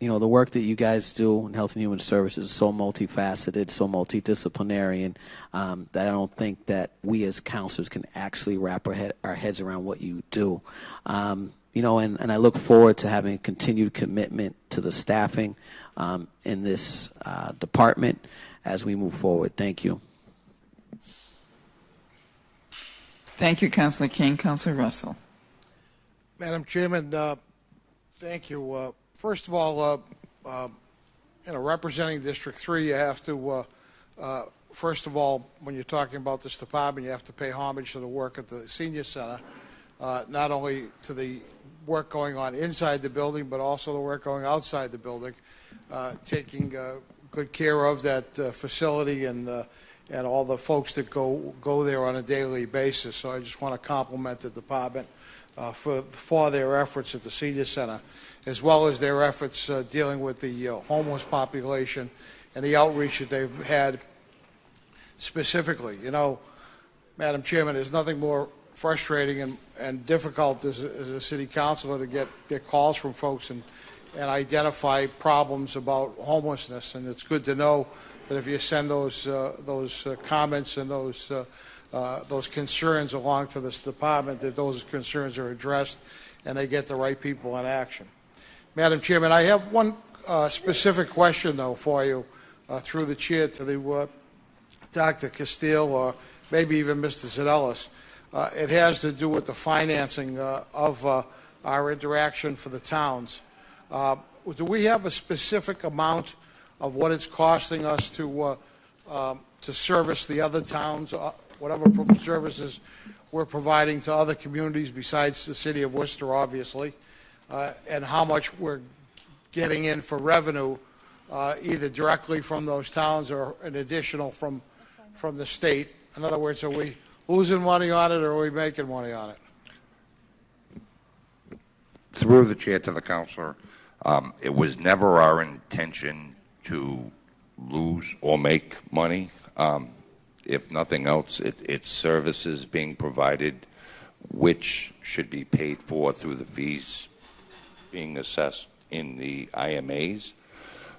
You know, the work that you guys do in Health and Human Services is so multifaceted, so multidisciplinary, and that I don't think that we as counselors can actually wrap our heads around what you do. You know, and I look forward to having a continued commitment to the staffing in this department as we move forward. Thank you. Thank you, Councilor King. Councilor Russell. Madam Chairman, thank you. First of all, representing District 3, you have to, first of all, when you're talking about this department, you have to pay homage to the work at the Senior Center, not only to the work going on inside the building, but also the work going outside the building, taking good care of that facility and all the folks that go there on a daily basis. So I just want to compliment the department for their efforts at the Senior Center, as well as their efforts dealing with the homeless population and the outreach that they've had specifically. You know, Madam Chairman, there's nothing more frustrating and difficult as a city councilor to get calls from folks and identify problems about homelessness. And it's good to know that if you send those comments and those concerns along to this department, that those concerns are addressed and they get the right people in action. Madam Chairman, I have one specific question, though, for you through the chair to the Dr. Castile or maybe even Mr. Zedelis. It has to do with the financing of our interaction for the towns. Do we have a specific amount of what it's costing us to service the other towns, whatever services we're providing to other communities besides the city of Worcester, obviously, and how much we're getting in for revenue, either directly from those towns or an additional from the state? In other words, are we losing money on it or are we making money on it? Through the chair to the counselor, it was never our intention to lose or make money. If nothing else, it's services being provided which should be paid for through the fees being assessed in the IMAs.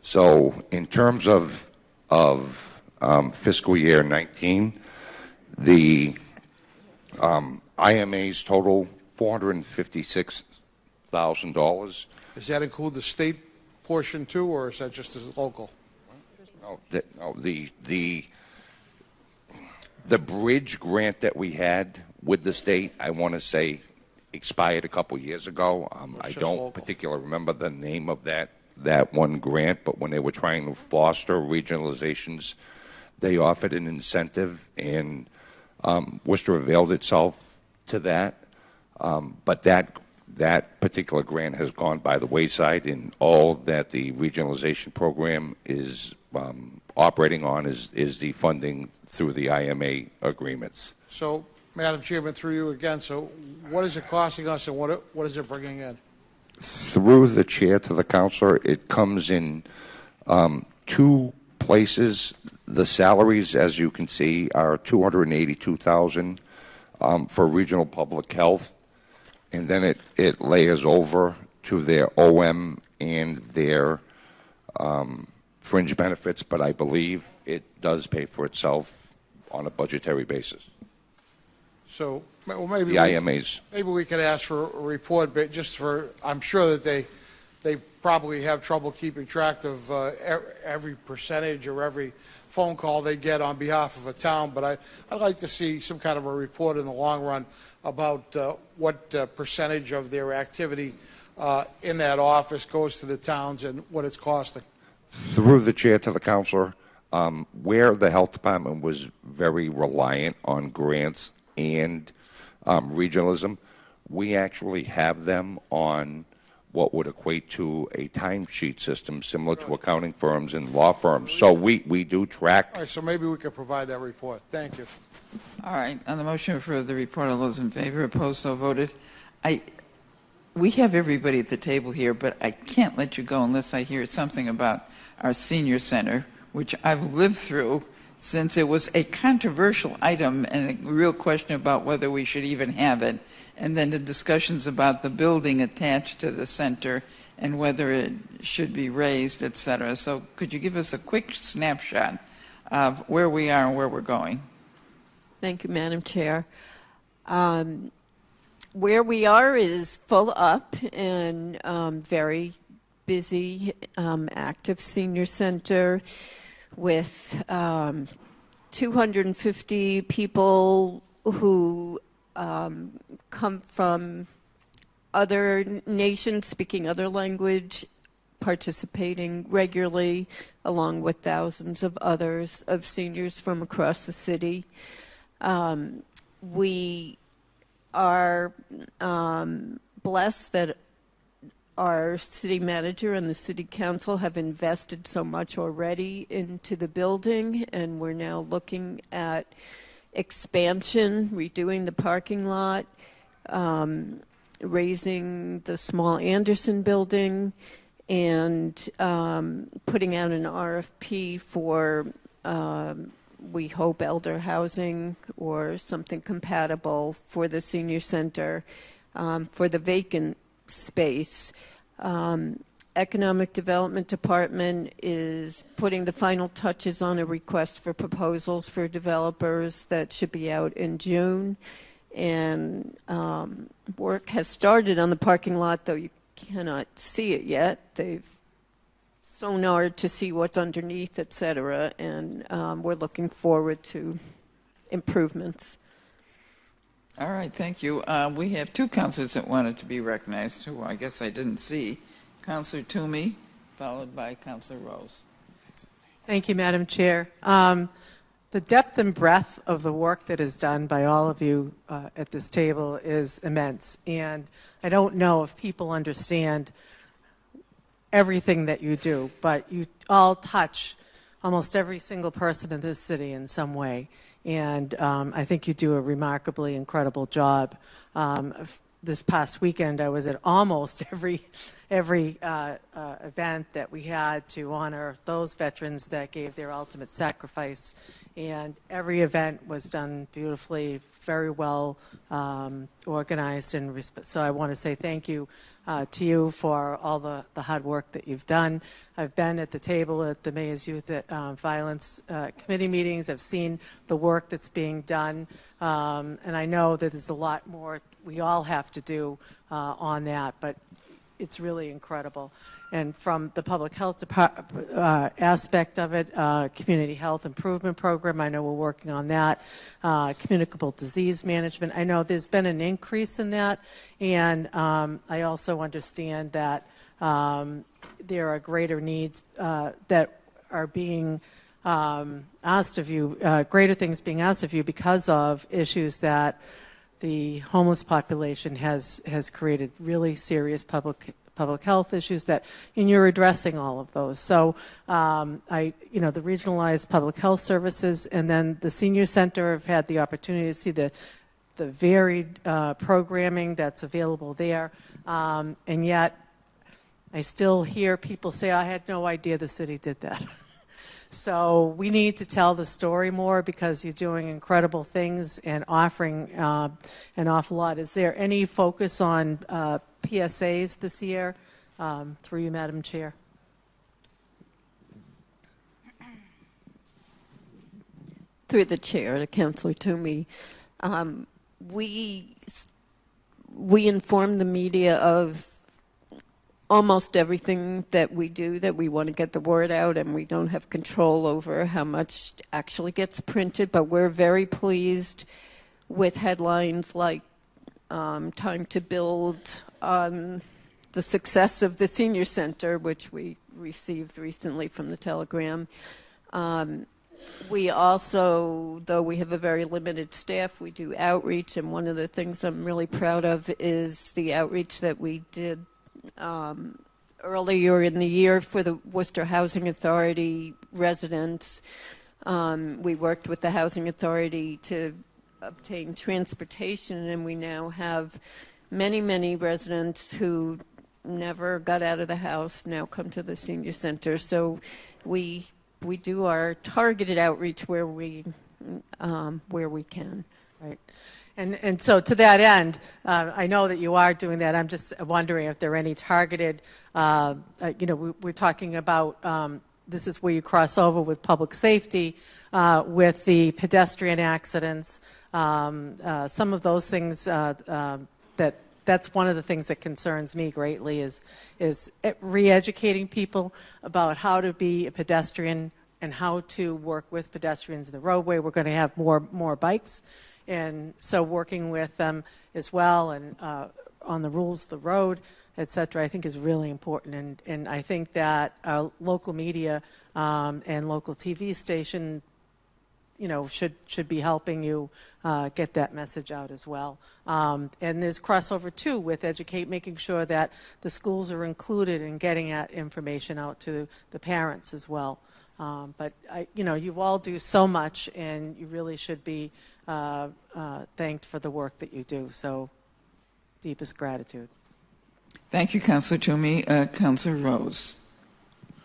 So in terms of fiscal year 19, the IMAs total $456,000. Does that include the state portion too, or is that just as local? No, the bridge grant that we had with the state, I want to say, expired a couple years ago. I don't particularly remember the name of that one grant, but when they were trying to foster regionalizations, they offered an incentive, and Worcester availed itself to that. But that that particular grant has gone by the wayside, and all that the regionalization program is operating on is the funding through the IMA agreements. So, Madam Chairman, through you again, so what is it costing us and what is it bringing in? Through the chair to the counselor, it comes in two places. The salaries, as you can see, are $282,000 for regional public health, and then it layers over to their OM and their fringe benefits, but I believe it does pay for itself on a budgetary basis. So, well, maybe The IMAs. Maybe we could ask for a report, but just for, I'm sure that they probably have trouble keeping track of every percentage or every phone call they get on behalf of a town, but I'd like to see some kind of a report in the long run about what percentage of their activity in that office goes to the towns and what it's costing. Through the chair to the counselor, where the health department was very reliant on grants and regionalism, we actually have them on what would equate to a timesheet system similar to accounting firms and law firms. So we do track. All right, so maybe we could provide that report. Thank you. All right. On the motion for the report, all those in favor, opposed, so voted. We have everybody at the table here, but I can't let you go unless I hear something about our senior center, which I've lived through since it was a controversial item and a real question about whether we should even have it, and then the discussions about the building attached to the center and whether it should be raised, et cetera. So could you give us a quick snapshot of where we are and where we're going? Thank you, Madam Chair. Where we are is full up and very busy, active senior center with 250 people who come from other nations, speaking other language, participating regularly, along with thousands of others of seniors from across the city. We are blessed that our city manager and the city council have invested so much already into the building, and we're now looking at expansion, redoing the parking lot, raising the small Anderson building, and putting out an RFP for, we hope, elder housing or something compatible for the senior center for the vacant space. Economic Development Department is putting the final touches on a request for proposals for developers that should be out in June. And work has started on the parking lot, though you cannot see it yet. They've sonared to see what's underneath, et cetera, and we're looking forward to improvements. All right, thank you. We have two counselors that wanted to be recognized, who I guess I didn't see. Counselor Toomey, followed by Counselor Rose. Thank you, Madam Chair. The depth and breadth of the work that is done by all of you at this table is immense, and I don't know if people understand everything that you do, but you all touch almost every single person in this city in some way. And I think you do a remarkably incredible job. This past weekend, I was at almost every event that we had to honor those veterans that gave their ultimate sacrifice. And every event was done beautifully, very well organized. And so I want to say thank you to you for all the hard work that you've done. I've been at the table at the Mayor's Youth Violence Committee meetings. I've seen the work that's being done. And I know that there's a lot more we all have to do on that, but it's really incredible. And from the public health aspect of it, community health improvement program, I know we're working on that. Communicable disease management, I know there's been an increase in that. And I also understand that there are greater needs that are being asked of you, greater things being asked of you because of issues that the homeless population has created really serious public health issues and you're addressing all of those. So the regionalized public health services and then the senior center have had the opportunity to see the varied programming that's available there. And yet I still hear people say, I had no idea the city did that. So we need to tell the story more because you're doing incredible things and offering an awful lot. Is there any focus on PSAs this year? Through you, Madam Chair. Through the chair to Councillor Toomey. We inform the media of almost everything that we do, that we want to get the word out, and we don't have control over how much actually gets printed, but we're very pleased with headlines like Time to Build on the success of the senior center, which we received recently from the Telegram. We also, though we have a very limited staff, we do outreach, and one of the things I'm really proud of is the outreach that we did earlier in the year for the Worcester Housing Authority residents. We worked with the Housing Authority to obtain transportation, and we now have many residents who never got out of the house now come to the senior center. So we do our targeted outreach where we can. Right. And so to that end, I know that you are doing that. I'm just wondering if there are any targeted, we're talking about, this is where you cross over with public safety, with the pedestrian accidents, some of those things that's one of the things that concerns me greatly is re-educating people about how to be a pedestrian and how to work with pedestrians in the roadway. We're going to have more bikes. And so working with them as well and on the rules of the road, et cetera, I think is really important. And I think that local media and local TV station, should be helping you get that message out as well. And there's crossover, too, with making sure that the schools are included in getting that information out to the parents as well. But, you all do so much, and you really should be thanked for the work that you do. So deepest gratitude. Thank you, Councillor Toomey. Councillor Rose.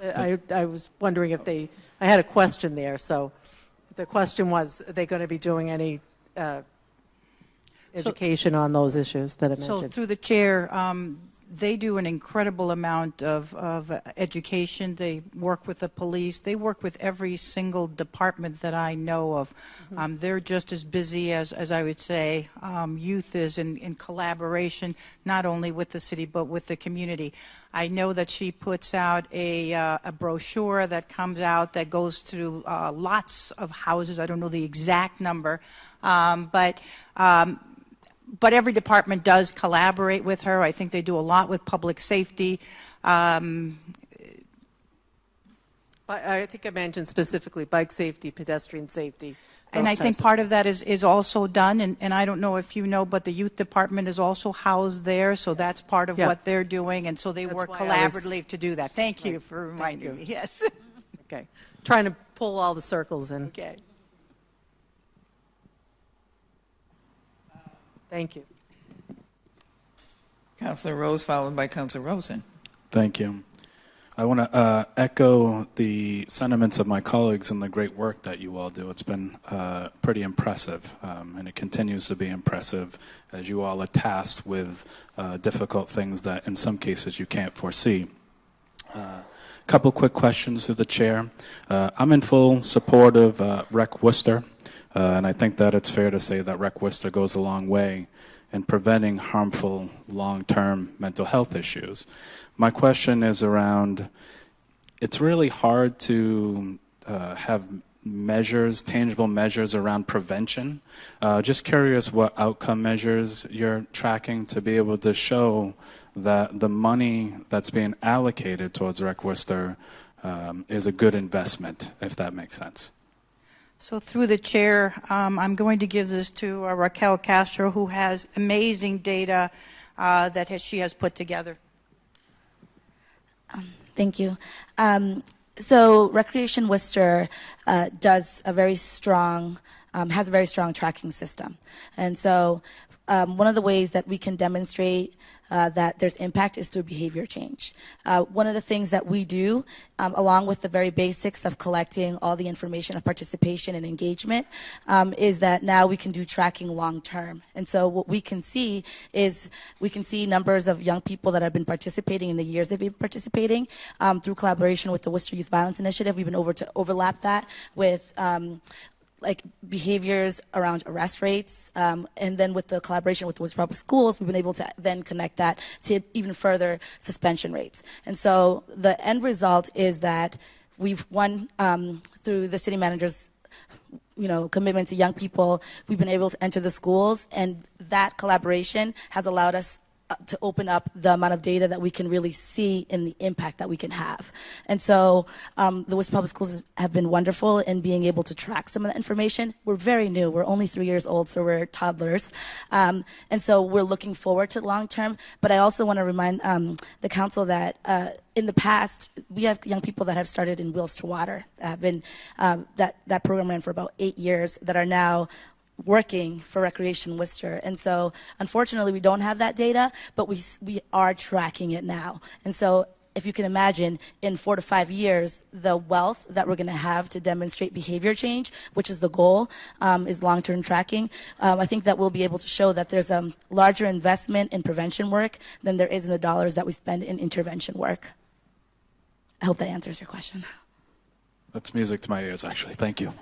I was wondering if I had a question there. So the question was, are they going to be doing any education on those issues that I mentioned? So through the chair, they do an incredible amount of education. They work with the police. They work with every single department that I know of. Mm-hmm. They're just as busy as I would say youth is in collaboration, not only with the city but with the community. I know that she puts out a brochure that comes out that goes through lots of houses. I don't know the exact number, but every department does collaborate with her. I think they do a lot with public safety. I think I mentioned specifically bike safety, pedestrian safety. And I think part of that is also done, and I don't know if you know, but the youth department is also housed there, so that's part of what they're doing, and so they work collaboratively to do that. Thank you for reminding me. Yes. Okay. Trying to pull all the circles in. Okay. Thank you. Councillor Rose, followed by Councillor Rosen. Thank you. I want to echo the sentiments of my colleagues and the great work that you all do. It's been pretty impressive, and it continues to be impressive as you all are tasked with difficult things that in some cases you can't foresee. Couple quick questions to the chair. I'm in full support of Rec Worcester. And I think that it's fair to say that Rec Worcester goes a long way in preventing harmful long-term mental health issues. My question is around, it's really hard to have measures, tangible measures around prevention. Just curious what outcome measures you're tracking to be able to show that the money that's being allocated towards Rec Worcester is a good investment, if that makes sense. So through the chair, I'm going to give this to Raquel Castro, who has amazing data that she has put together. Thank you. So Recreation Worcester does a very strong, has a very strong tracking system. And so one of the ways that we can demonstrate that there's impact is through behavior change. One of the things that we do, along with the very basics of collecting all the information of participation and engagement, is that now we can do tracking long term. And so what we can see is we can see numbers of young people that have been participating in the years they've been participating through collaboration with the Worcester Youth Violence Initiative. We've been able to overlap that with like behaviors around arrest rates, and then with the collaboration with the Worcester Public Schools, we've been able to then connect that to even further suspension rates. And so the end result is that we've won through the city manager's commitment to young people, we've been able to enter the schools, and that collaboration has allowed us to open up the amount of data that we can really see in the impact that we can have. And so the Worcester Public Schools have been wonderful in being able to track some of that information. We're very new. We're only 3 years old, so we're toddlers. And so we're looking forward to long term. But I also want to remind the council that in the past, we have young people that have started in Wheels to Water, have been, that program ran for about 8 years, that are now working for Recreation Worcester. And so unfortunately we don't have that data, but we are tracking it now. And so if you can imagine, in 4 to 5 years, the wealth that we're going to have to demonstrate behavior change, which is the goal, is long-term tracking. I think that we'll be able to show that there's a larger investment in prevention work than there is in the dollars that we spend in intervention work. I hope that answers your question. That's music to my ears, actually. Thank you.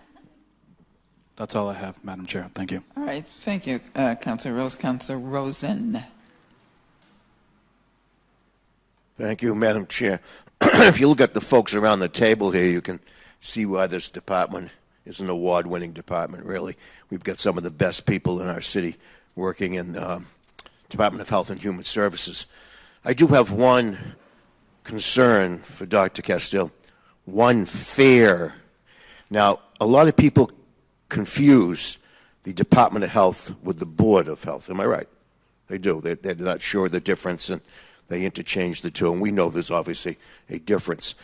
That's all I have, Madam Chair. Thank you. All right. Thank you, Councilor Rose. Councilor Rosen. Thank you, Madam Chair. If you look at the folks around the table here, you can see why this department is an award-winning department, really. We've got some of the best people in our city working in the Department of Health and Human Services. I do have one concern for Dr. Castile, one fear. Now, a lot of people confuse the Department of Health with the Board of Health. Am I right? They do. They're not sure of the difference, and they interchange the two, and we know there's obviously a difference.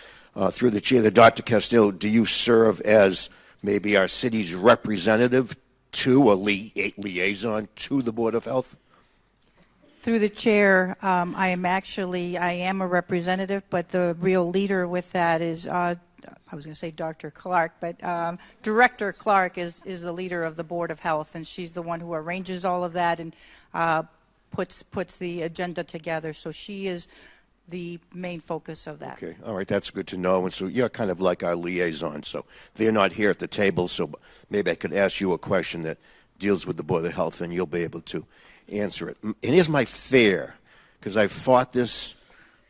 Through the chair, Dr. Castile, do you serve as maybe our city's representative to a liaison to the Board of Health? Through the chair, I am a representative, but the real leader with that is I was going to say Dr. Clark, but Director Clark is the leader of the Board of Health, and she's the one who arranges all of that and puts the agenda together. So she is the main focus of that. Okay, all right, that's good to know. And so you're kind of like our liaison. So they're not here at the table, so maybe I could ask you a question that deals with the Board of Health, and you'll be able to answer it. And here's my fear, because I've fought this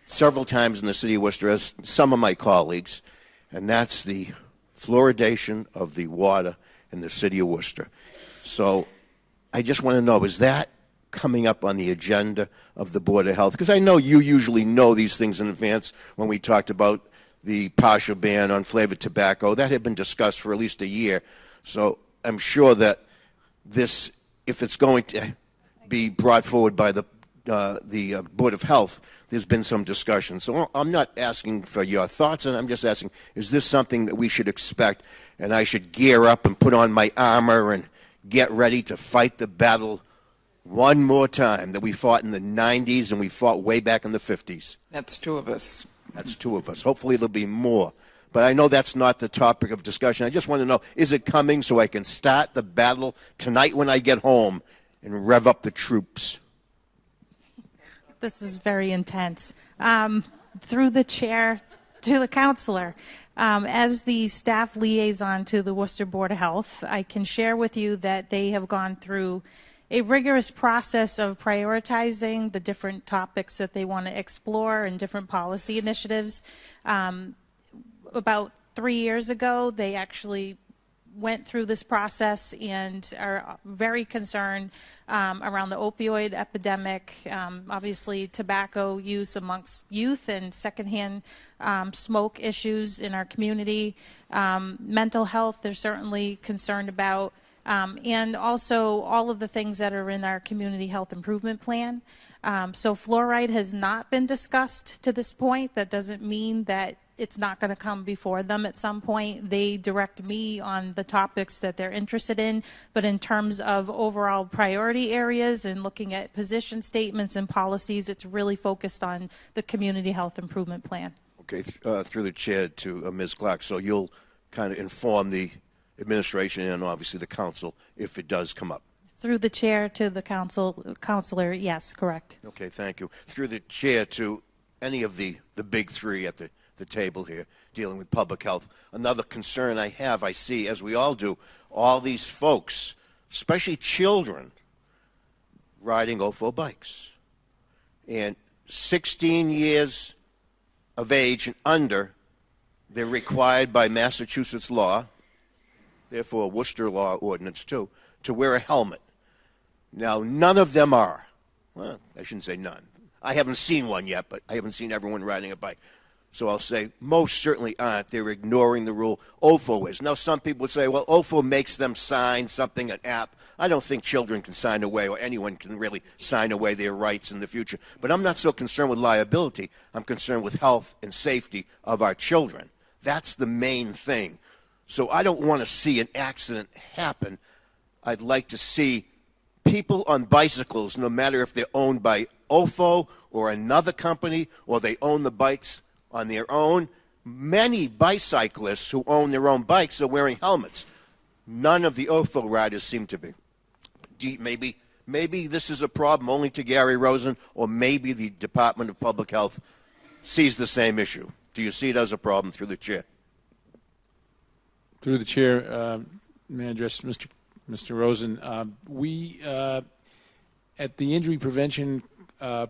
several times in the city of Worcester, as some of my colleagues, and that's the fluoridation of the water in the city of Worcester. So I just want to know, is that coming up on the agenda of the Board of Health? Because I know you usually know these things in advance. When we talked about the partial ban on flavored tobacco, that had been discussed for at least a year. So I'm sure that this, if it's going to be brought forward by the Board of Health, there's been some discussion. So I'm not asking for your thoughts, and I'm just asking, is this something that we should expect, and I should gear up and put on my armor and get ready to fight the battle one more time that we fought in the 90s and we fought way back in the 50s? That's two of us. That's two of us. Hopefully there'll be more. But I know that's not the topic of discussion. I just want to know, is it coming so I can start the battle tonight when I get home and rev up the troops? This is very intense. Through the chair to the counselor, as the staff liaison to the Worcester Board of Health, I can share with you that they have gone through a rigorous process of prioritizing the different topics that they want to explore and different policy initiatives. About 3 years ago, they actually went through this process and are very concerned around the opioid epidemic, obviously tobacco use amongst youth and secondhand smoke issues in our community, mental health they're certainly concerned about, and also all of the things that are in our community health improvement plan. So fluoride has not been discussed to this point. That doesn't mean that it's not going to come before them at some point. They direct me on the topics that they're interested in, but in terms of overall priority areas and looking at position statements and policies, it's really focused on the community health improvement plan. Okay, through the chair to Ms. Clark, so you'll kind of inform the administration and obviously the council if it does come up. Through the chair to the counselor, yes, correct. Okay, thank you. Through the chair to any of the big three at the table here dealing with public health. Another concern I have, I see, as we all do, all these folks, especially children, riding OFO bikes. And 16 years of age and under, they're required by Massachusetts law, therefore Worcester law ordinance too, to wear a helmet. Now, none of them are. Well, I shouldn't say none. I haven't seen one yet, but I haven't seen everyone riding a bike. So I'll say most certainly aren't. They're ignoring the rule. OFO is. Now, some people would say, well, OFO makes them sign something, an app. I don't think children can sign away, or anyone can really sign away their rights in the future. But I'm not so concerned with liability. I'm concerned with health and safety of our children. That's the main thing. So I don't want to see an accident happen. I'd like to see people on bicycles, no matter if they're owned by OFO or another company, or they own the bikes on their own. Many bicyclists who own their own bikes are wearing helmets. None of the OFO riders seem to be. Maybe this is a problem only to Gary Rosen, or maybe the Department of Public Health sees the same issue. Do you see it as a problem? Through the chair. Through the chair, may I address Mr. Rosen? We, at the injury prevention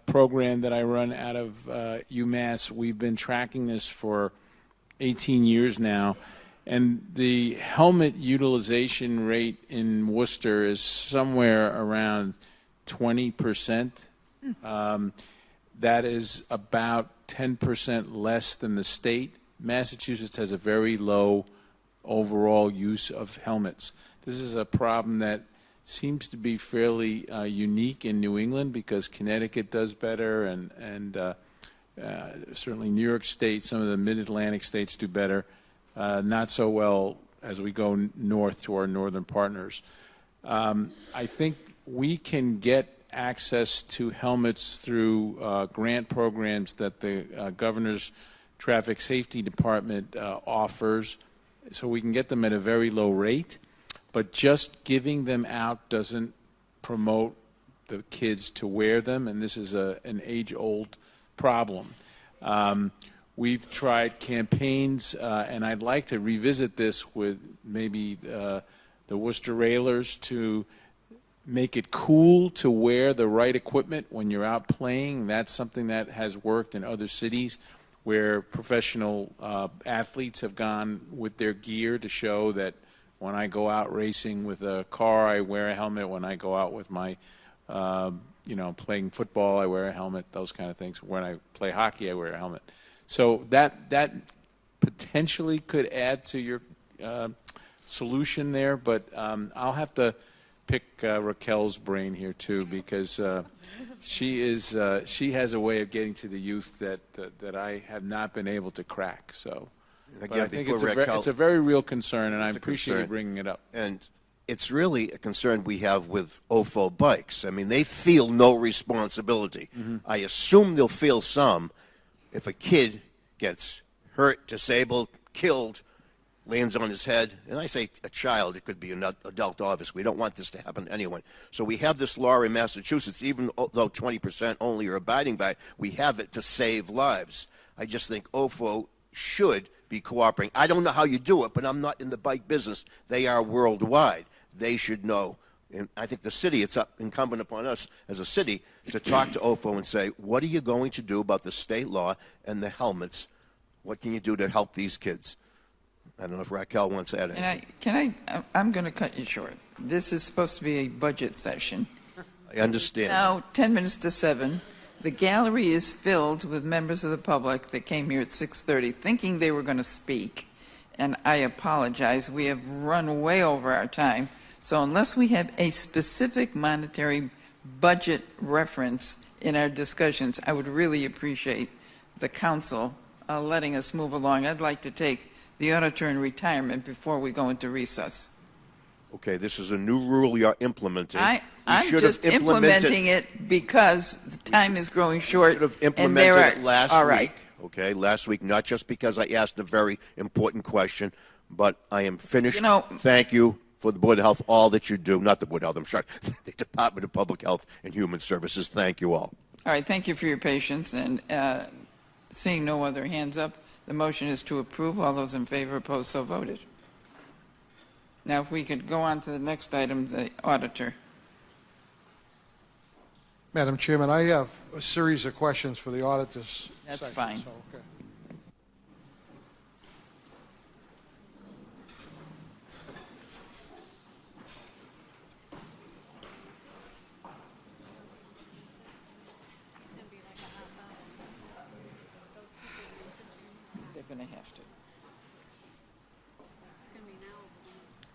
program that I run out of UMass, we've been tracking this for 18 years now, and the helmet utilization rate in Worcester is somewhere around 20%. That is about 10% less than the state. Massachusetts has a very low overall use of helmets. This is a problem that seems to be fairly unique in New England, because Connecticut does better, and certainly New York State, some of the mid-Atlantic states do better. Not so well as we go north to our northern partners. I think we can get access to helmets through grant programs that the Governor's Traffic Safety Department offers, so we can get them at a very low rate. But just giving them out doesn't promote the kids to wear them, and this is an age-old problem. We've tried campaigns, and I'd like to revisit this with maybe the Worcester Railers to make it cool to wear the right equipment when you're out playing. That's something that has worked in other cities where professional athletes have gone with their gear to show that when I go out racing with a car, I wear a helmet. When I go out with my, playing football, I wear a helmet, those kind of things. When I play hockey, I wear a helmet. So that potentially could add to your solution there, but I'll have to pick Raquel's brain here too, because she has a way of getting to the youth that I have not been able to crack. So. But Again, I think before it's a very real concern, and I appreciate you bringing it up. And it's really a concern we have with OFO bikes. I mean, they feel no responsibility. I assume they'll feel some if a kid gets hurt, disabled, killed, lands on his head. And I say a child, it could be an adult, obviously. We don't want this to happen to anyone. So we have this law in Massachusetts, even though 20% only are abiding by it, we have it to save lives. I just think OFO should be cooperating. I don't know how you do it, but I'm not in the bike business. They are worldwide. They should know. And I think the city, it's incumbent upon us as a city to talk to OFO and say, what are you going to do about the state law and the helmets? What can you do to help these kids? I don't know if Raquel wants to add anything. I'm going to cut you short. This is supposed to be a budget session. I understand. Now, 10 minutes to 7. The gallery is filled with members of the public that came here at 6:30 thinking they were going to speak. And I apologize. We have run way over our time. So unless we have a specific monetary budget reference in our discussions, I would really appreciate the council letting us move along. I'd like to take the auditor in retirement before we go into recess. Okay, this is a new rule you're implementing. I'm just implementing it because the time is growing short. Should have implemented it last week. Okay, last week, not just because I asked a very important question, but I am finished. Thank you for the Board of Health, all that you do. Not the Board of Health, I'm sorry. The Department of Public Health and Human Services. Thank you all. All right, thank you for your patience. And seeing no other hands up, the motion is to approve. All those in favor, opposed, so voted. Now, if we could go on to the next item, the auditor. Madam Chairman, I have a series of questions for the auditors. That's fine. So, okay. They're going to have to.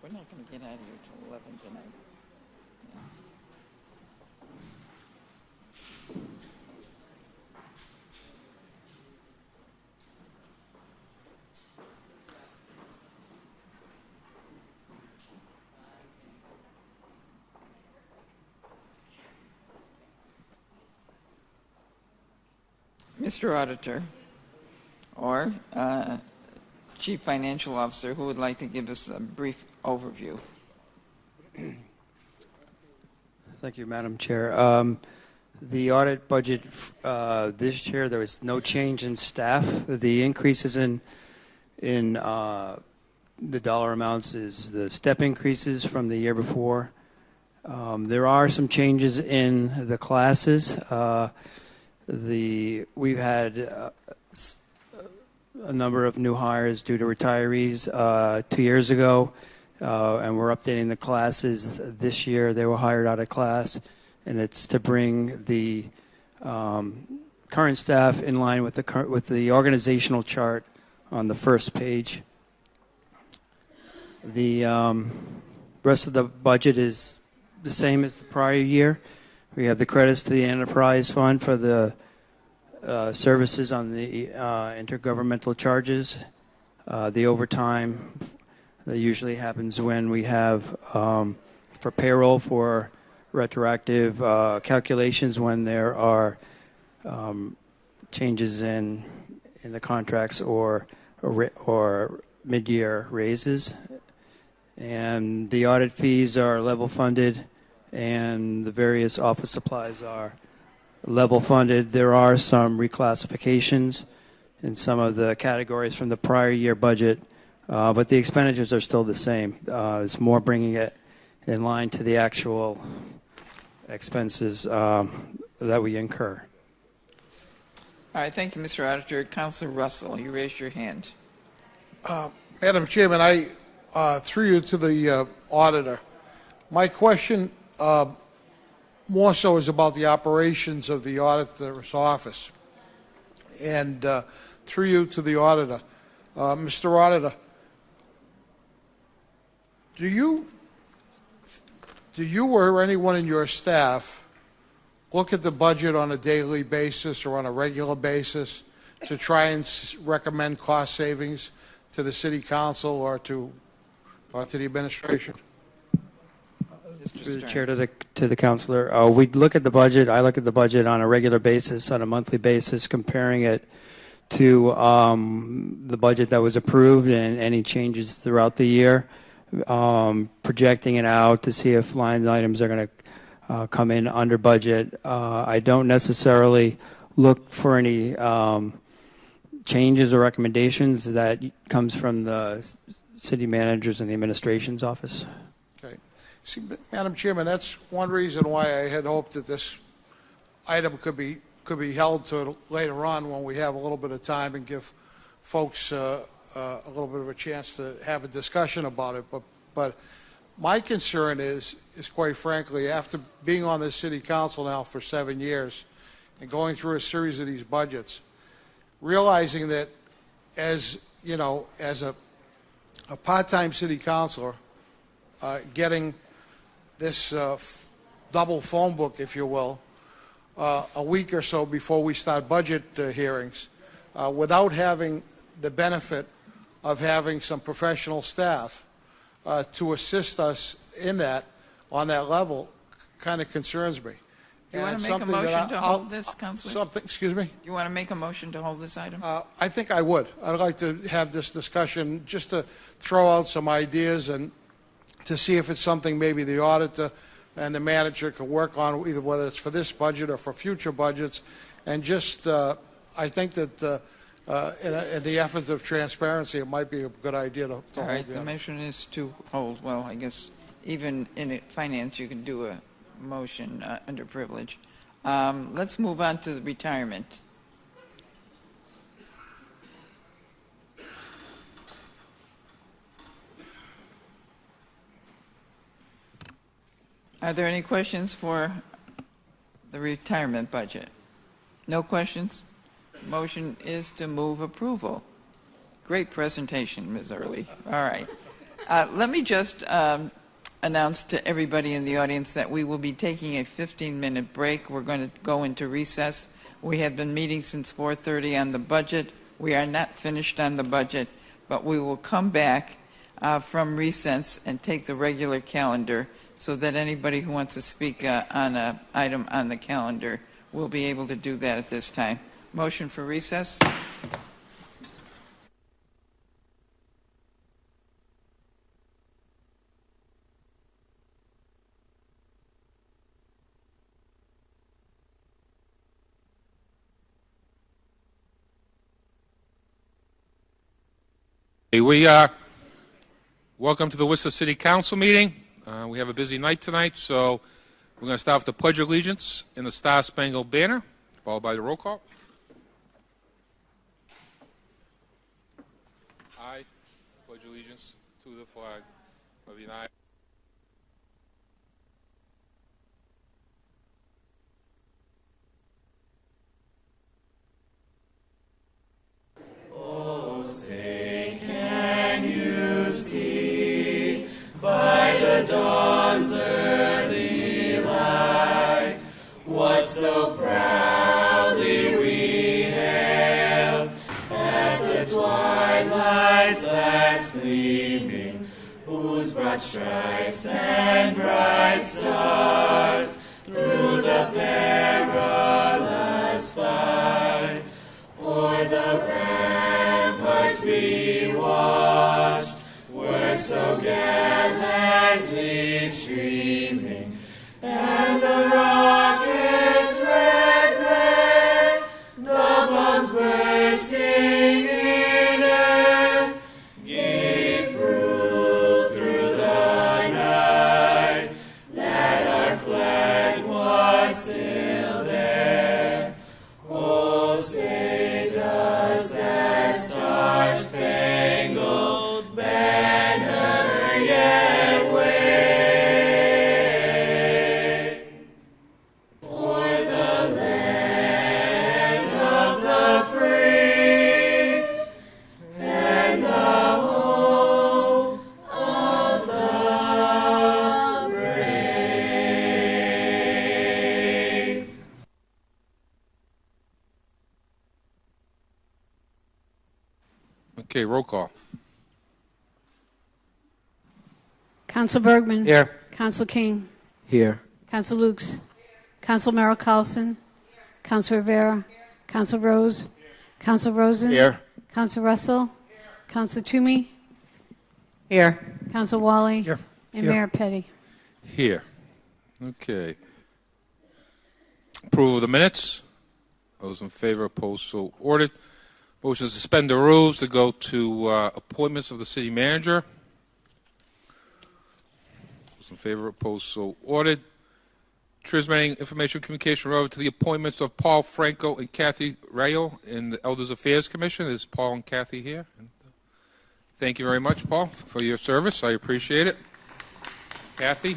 We're not going to get out of here till 11 tonight. Mr. Auditor, or Chief Financial Officer, who would like to give us a brief overview? Thank you, Madam Chair. The audit budget this year, there was no change in staff. The increases in the dollar amounts is the step increases from the year before. There are some changes in the classes. We've had a number of new hires due to retirees 2 years ago, and we're updating the classes this year. They were hired out of class, and it's to bring the current staff in line with the organizational chart on the first page. The rest of the budget is the same as the prior year. We have the credits to the enterprise fund for the services on the intergovernmental charges. The overtime that usually happens when we have for payroll for retroactive calculations when there are changes in the contracts or mid-year raises. And the audit fees are level funded, and the various office supplies are level funded. There are some reclassifications in some of the categories from the prior year budget, but the expenditures are still the same. It's more bringing it in line to the actual expenses that we incur. All right, thank you, Mr. Auditor. Councilor Russell, you raised your hand. Madam Chairman, I through you to the auditor. My question more so is about the operations of the auditor's office. And through you to the auditor. Mr. Auditor, do you or anyone in your staff look at the budget on a daily basis or on a regular basis to try and recommend cost savings to the City Council or to the administration? Through the chair to the councilor, we look at the budget. I look at the budget on a regular basis, on a monthly basis, comparing it to the budget that was approved and any changes throughout the year, projecting it out to see if line items are going to come in under budget. I don't necessarily look for any changes or recommendations. That comes from the city managers and the administration's office. Okay. See, Madam Chairman, that's one reason why I had hoped that this item could be held to later on when we have a little bit of time and give folks a little bit of a chance to have a discussion about it. But my concern is quite frankly, after being on the city council now for 7 years and going through a series of these budgets, realizing that as you know, as a part-time city councilor, getting this double phone book, if you will, a week or so before we start budget hearings, without having the benefit of having some professional staff to assist us in that, on that level, kind of concerns me. You want And to make a something that motion to I'll- hold this, Councilor? Something, excuse me? You want to make a motion to hold this item? I think I would. I'd like to have this discussion just to throw out some ideas and to see if it's something maybe the auditor and the manager could work on, either whether it's for this budget or for future budgets. And just, I think that in the efforts of transparency, it might be a good idea to All hold right, the the motion is to hold. Well, I guess even in finance, you can do a motion under privilege. Let's move on to the retirement. Are there any questions for the retirement budget? No questions? Motion is to move approval. Great presentation, Ms. Early. All right. Let me just announce to everybody in the audience that we will be taking a 15-minute break. We're going to go into recess. We have been meeting since 4:30 on the budget. We are not finished on the budget, but we will come back from recess and take the regular calendar so that anybody who wants to speak on an item on the calendar will be able to do that at this time. Motion for recess. We welcome to the Worcester City Council meeting. We have a busy night tonight, so we're going to start with the Pledge of Allegiance in the Star Spangled Banner, followed by the roll call. I pledge allegiance to the flag of the United States. Oh, say, can you see by the dawn's early light what so proudly we hailed at the twilight's last gleaming, whose broad stripes and bright stars through the perilous fight o'er the ramparts we watched were so gallantly streaming, and the rockets' red glare, the bombs bursting in air, gave proof through the night that our flag was still there. Oh, say does that star-spangled banner yet wave o'er the land of the free and the home of the brave? Okay, roll call. Council Bergman. Here. Council King. Here. Council Lukes. Council Merrill Carlson. Council Rivera. Council Rose. Council Rosen. Here. Council Russell. Council Toomey. Here. Council Wally. Here. And Here. Mayor Petty. Here. Okay. Approval of the minutes. Those in favor, opposed, so ordered. Motion to suspend the rules to go to appointments of the city manager. Those in favor, opposed, so ordered. Transmitting information and communication relative to the appointments of Paul Franco and Kathy Rayo in the Elders Affairs Commission. Is Paul and Kathy here? Thank you very much, Paul, for your service. I appreciate it. Kathy?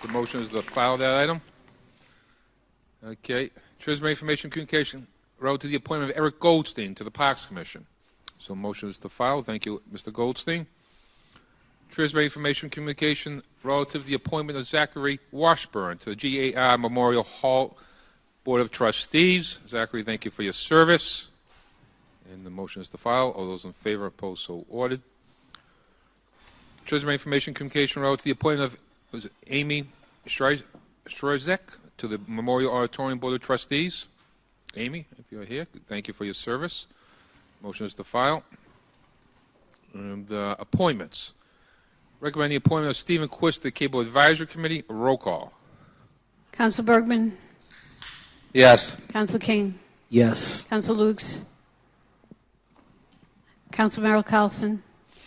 The motion is to file that item. Okay. Treasury Information Communication relative to the appointment of Eric Goldstein to the Parks Commission. So motion is to file. Thank you, Mr. Goldstein. Treasury Information Communication relative to the appointment of Zachary Washburn to the GAR Memorial Hall Board of Trustees. Zachary, thank you for your service. And the motion is to file. All those in favor, opposed, so ordered. Treasury Information Communication relative to the appointment of Amy Strzek to the Memorial Auditorium Board of Trustees. Amy, if you're here, thank you for your service. Motion is to file. And appointments. Recommend the appointment of Stephen Quist to the Cable Advisory Committee. Roll call. Council Bergman. Yes. Council King. Yes. Council Lukes. Council Merrill Carlson.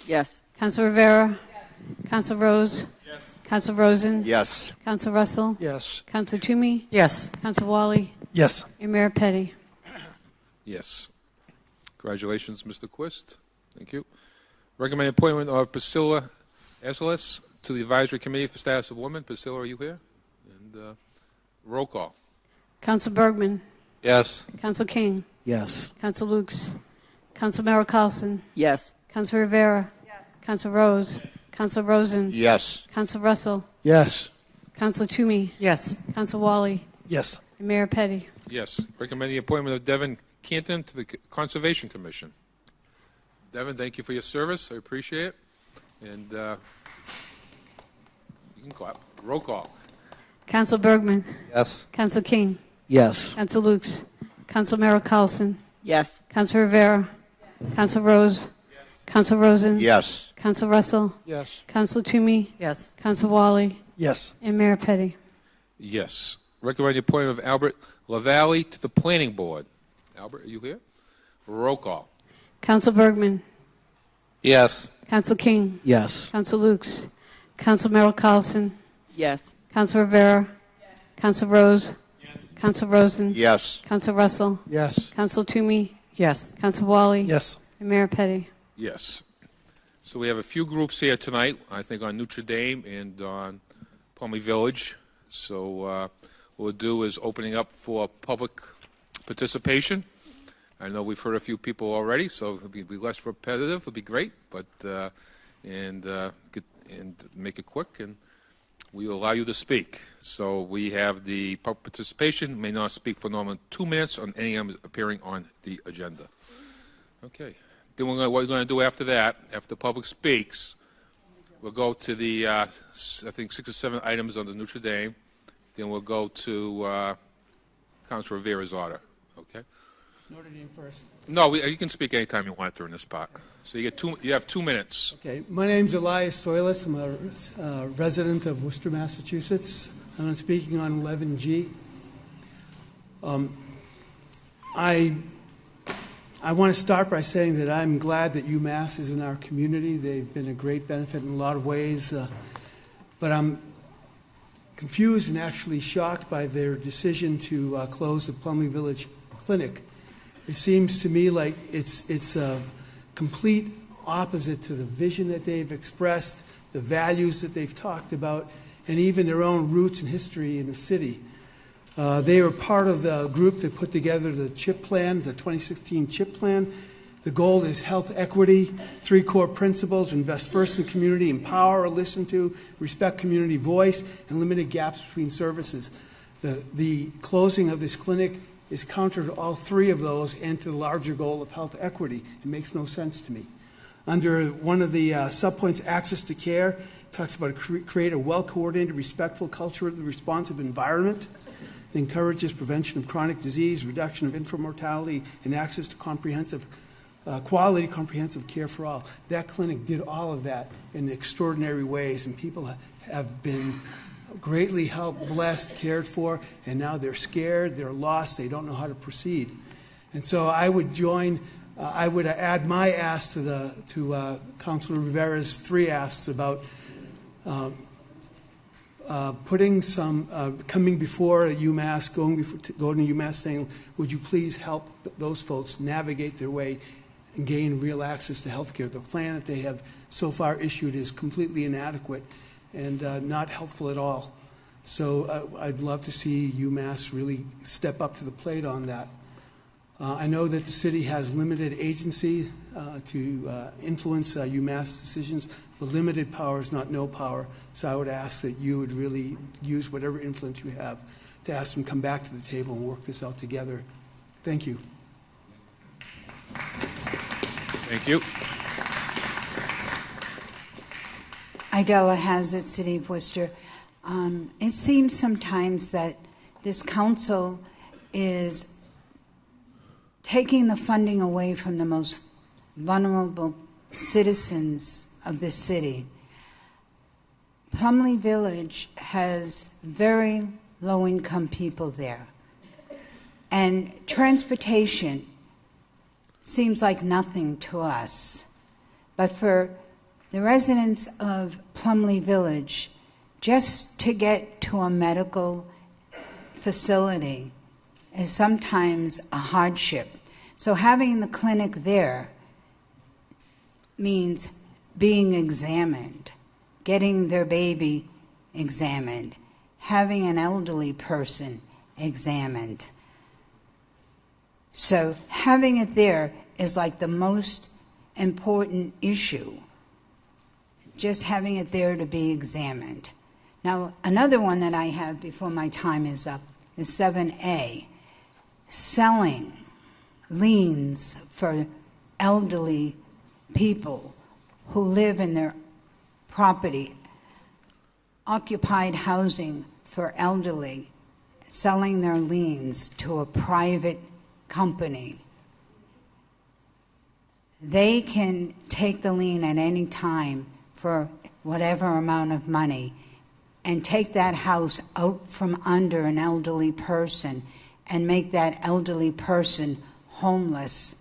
Yes. Council Rivera. Yes. Council Rose. Yes. Council Rosen. Yes. Council Russell. Yes. Council Toomey. Yes. Council Wally. Yes. And Mayor Petty. Yes. Congratulations, Mr. Quist. Thank you. Recommend appointment of Priscilla Esselis to the Advisory Committee for Status of Women. Priscilla, are you here? And roll call. Council Bergman. Yes. Council King. Yes. Council Lukes. Council Merrill Carlson. Yes. Council Rivera. Yes. Council Rose. Yes. Council Rosen. Yes. Council Russell. Yes. Council Toomey. Yes. Council Wally. Yes. And Mayor Petty. Yes. Recommend the appointment of Devin Canton to the Conservation Commission. Devin, thank you for your service. I appreciate it. And you can clap. Roll call. Council Bergman. Yes. Council King. Yes. Council Lukes. Council Merrill Carlson. Yes. Council Rivera. Council Rose. Yes. Council Rosen. Yes. Council Russell. Yes. Council Toomey. Yes. Council Wally. Yes. And Mayor Petty. Yes. Recommend the appointment of Albert LaValle to the Planning Board. Albert, are you here? Roll call. Council Bergman. Yes. Council King. Yes. Council Lukes. Council Merrill Carlson. Yes. Council Rivera. Yes. Council Rose. Yes. Council Rosen. Yes. Council Russell. Yes. Council Toomey. Yes. Council Wally. Yes. And Mayor Petty. Yes. So we have a few groups here tonight, I think on Notre Dame and on Plumley Village. So what we'll do is opening up for public participation. I know we've heard a few people already, so it'll be less repetitive. It'll be great, but and make it quick, and we will allow you to speak. So we have the public participation may not speak for more than 2 minutes on any item appearing on the agenda. Okay. Then what we're going to do after that, after the public speaks, we'll go to the I think 6 or 7 items on the Notre Dame. Then we'll go to Councilor Rivera's order. Okay. Notre Dame first. No, you can speak anytime you want during this part. So you have 2 minutes. Okay. My name's Elias Soilis. I'm a resident of Worcester, Massachusetts. I'm speaking on 11G. I want to start by saying that I'm glad that UMass is in our community. They've been a great benefit in a lot of ways. But I'm confused and actually shocked by their decision to close the Plumley Village Clinic. It seems to me like it's a complete opposite to the vision that they've expressed, the values that they've talked about, and even their own roots and history in the city. They were part of the group that put together the CHIP plan, the 2016 CHIP plan. The goal is health equity, 3 core principles: invest first in community, empower or listen to, respect community voice, and limited gaps between services. The closing of this clinic is counter to all 3 of those and to the larger goal of health equity. It makes no sense to me. Under one of the subpoints, access to care, it talks about create a well-coordinated, respectful, culturally responsive environment. It encourages prevention of chronic disease, reduction of infant mortality, and access to quality comprehensive care for all. That clinic did all of that in extraordinary ways, and people have been greatly helped, blessed, cared for, and now they're scared, they're lost, they don't know how to proceed. And so I would I would add my ask to Councilor Rivera's 3 asks about putting some, coming before UMass, going to UMass saying, would you please help those folks navigate their way and gain real access to health care. The plan that they have so far issued is completely inadequate and not helpful at all. So I'd love to see UMass really step up to the plate on that. I know that the city has limited agency to influence UMass decisions, but limited power is not no power. So I would ask that you would really use whatever influence you have to ask them to come back to the table and work this out together. Thank you. Thank you. Idella Hazard, City of Worcester. It seems sometimes that this council is taking the funding away from the most vulnerable citizens of this city. Plumley Village has very low-income people there. And transportation seems like nothing to us. But for the residents of Plumley Village, just to get to a medical facility is sometimes a hardship. So having the clinic there means being examined, getting their baby examined, having an elderly person examined. So having it there is like the most important issue, just having it there to be examined. Now, another one that I have before my time is up is 7A, selling liens for elderly people who live in their property, occupied housing for elderly, selling their liens to a private company. They can take the lien at any time for whatever amount of money and take that house out from under an elderly person and make that elderly person homeless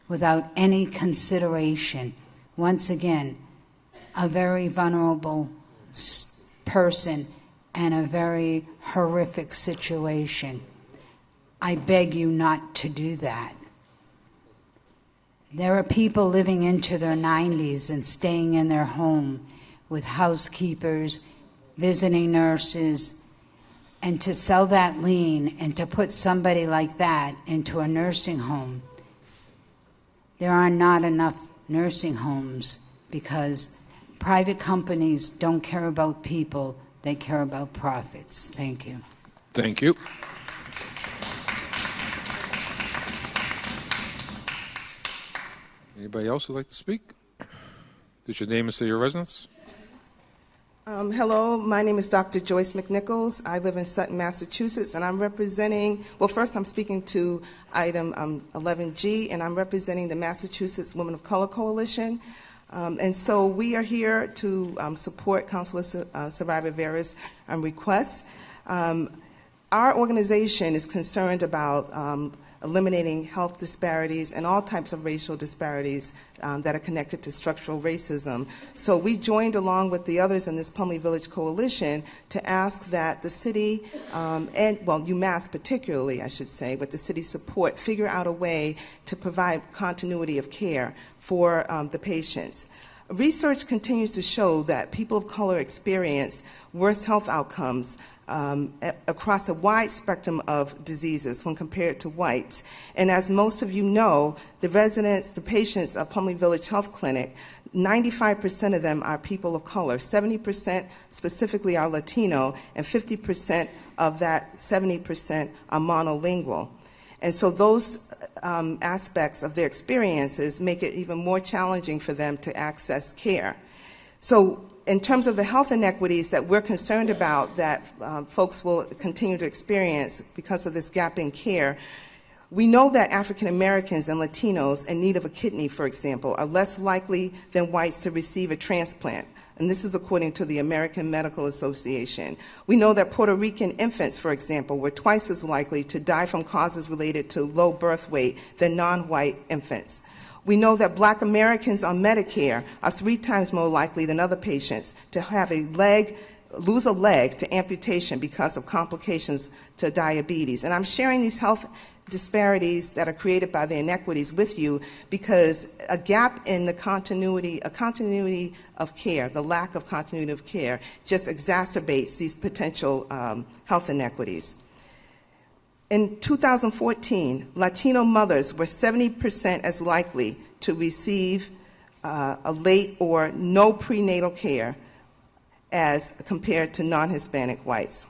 without any consideration. Once again, a very vulnerable person and a very horrific situation. I beg you not to do that. There are people living into their 90s and staying in their home with housekeepers, visiting nurses, and to sell that lien and to put somebody like that into a nursing home. There are not enough nursing homes because private companies don't care about people, they care about profits. Thank you. Thank you. Anybody else would like to speak? Did your name and say your residence? Hello, my name is Dr. Joyce McNichols. I live in Sutton, Massachusetts, and I'm representing, well, first I'm speaking to item 11G, and I'm representing the Massachusetts Women of Color Coalition. And so we are here to support Councilor Saraya Rivera's requests. Our organization is concerned about eliminating health disparities and all types of racial disparities that are connected to structural racism. So we joined along with the others in this Plumley Village Coalition to ask that the city, and well, UMass particularly, I should say, with the city support, figure out a way to provide continuity of care for the patients. Research continues to show that people of color experience worse health outcomes across a wide spectrum of diseases when compared to whites. And as most of you know, the residents, the patients of Plumley Village Health Clinic, 95% of them are people of color. 70% specifically are Latino, and 50% of that 70% are monolingual. And so those aspects of their experiences make it even more challenging for them to access care. So in terms of the health inequities that we're concerned about that folks will continue to experience because of this gap in care, we know that African Americans and Latinos in need of a kidney, for example, are less likely than whites to receive a transplant. And this is according to the American Medical Association. We know that Puerto Rican infants, for example, were twice as likely to die from causes related to low birth weight than non-white infants. We know that Black Americans on Medicare are 3 times more likely than other patients to have a leg lose a leg to amputation because of complications to diabetes. And I'm sharing these health disparities that are created by the inequities with you because a gap in the continuity of care, the lack of continuity of care, just exacerbates these potential health inequities. In 2014, Latino mothers were 70% as likely to receive a late or no prenatal care as compared to non-Hispanic whites.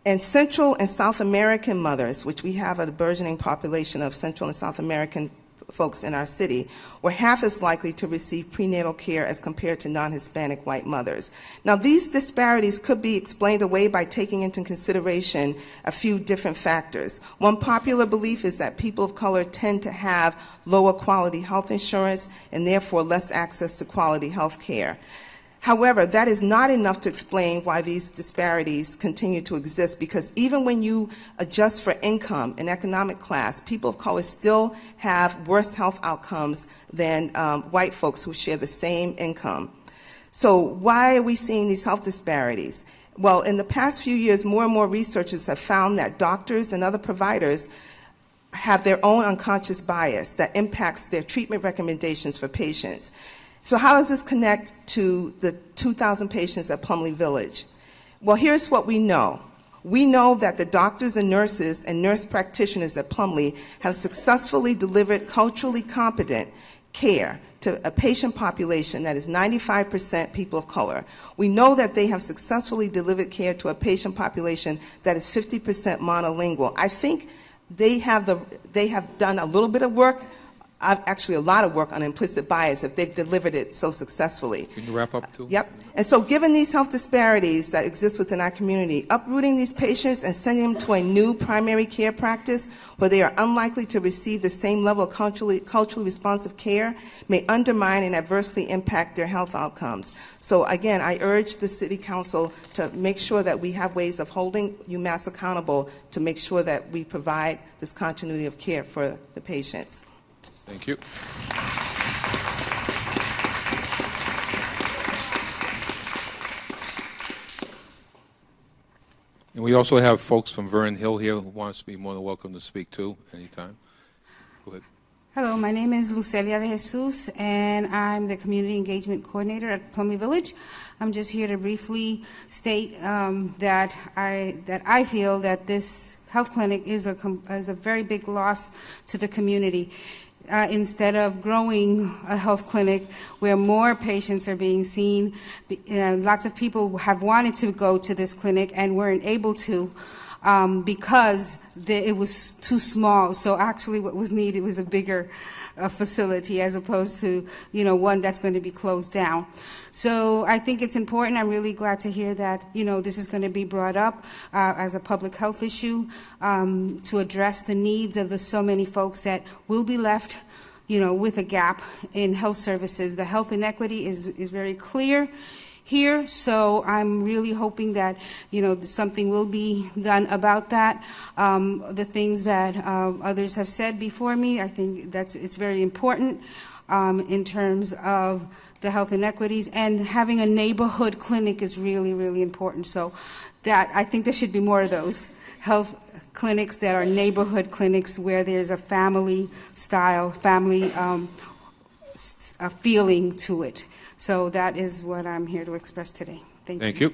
And Central and South American mothers, which we have a burgeoning population of Central and South American folks in our city, were half as likely to receive prenatal care as compared to non-Hispanic white mothers. Now, these disparities could be explained away by taking into consideration a few different factors. One popular belief is that people of color tend to have lower quality health insurance and therefore less access to quality health care. However, that is not enough to explain why these disparities continue to exist, because even when you adjust for income and economic class, people of color still have worse health outcomes than white folks who share the same income. So why are we seeing these health disparities? Well, in the past few years, more and more researchers have found that doctors and other providers have their own unconscious bias that impacts their treatment recommendations for patients. So how does this connect to the 2,000 patients at Plumley Village? Well, here's what we know. We know that the doctors and nurse practitioners at Plumley have successfully delivered culturally competent care to a patient population that is 95% people of color. We know that they have successfully delivered care to a patient population that is 50% monolingual. I think they have done a little bit of work, actually a lot of work on implicit bias if they've delivered it so successfully. Can you wrap up too? Yep. And so given these health disparities that exist within our community, uprooting these patients and sending them to a new primary care practice where they are unlikely to receive the same level of culturally responsive care may undermine and adversely impact their health outcomes. So again, I urge the City Council to make sure that we have ways of holding UMass accountable to make sure that we provide this continuity of care for the patients. Thank you. And we also have folks from Vernon Hill here who want to be more than welcome to speak too, anytime. Go ahead. Hello, my name is Lucelia de Jesus, and I'm the Community Engagement Coordinator at Plumley Village. I'm just here to briefly state that I feel that this health clinic is a very big loss to the community. Instead of growing a health clinic where more patients are being seen, lots of people have wanted to go to this clinic and weren't able to because it was too small. So actually what was needed was a bigger facility as opposed to, one that's going to be closed down. So I think it's important. I'm really glad to hear that, this is going to be brought up as a public health issue to address the needs of the so many folks that will be left, with a gap in health services. The health inequity is very clear here, so I'm really hoping that something will be done about that. The things that others have said before me, I think it's very important in terms of the health inequities, and having a neighborhood clinic is really, really important. So that I think there should be more of those health clinics that are neighborhood clinics where there's a family style, family feeling to it. So that is what I'm here to express today. Thank you.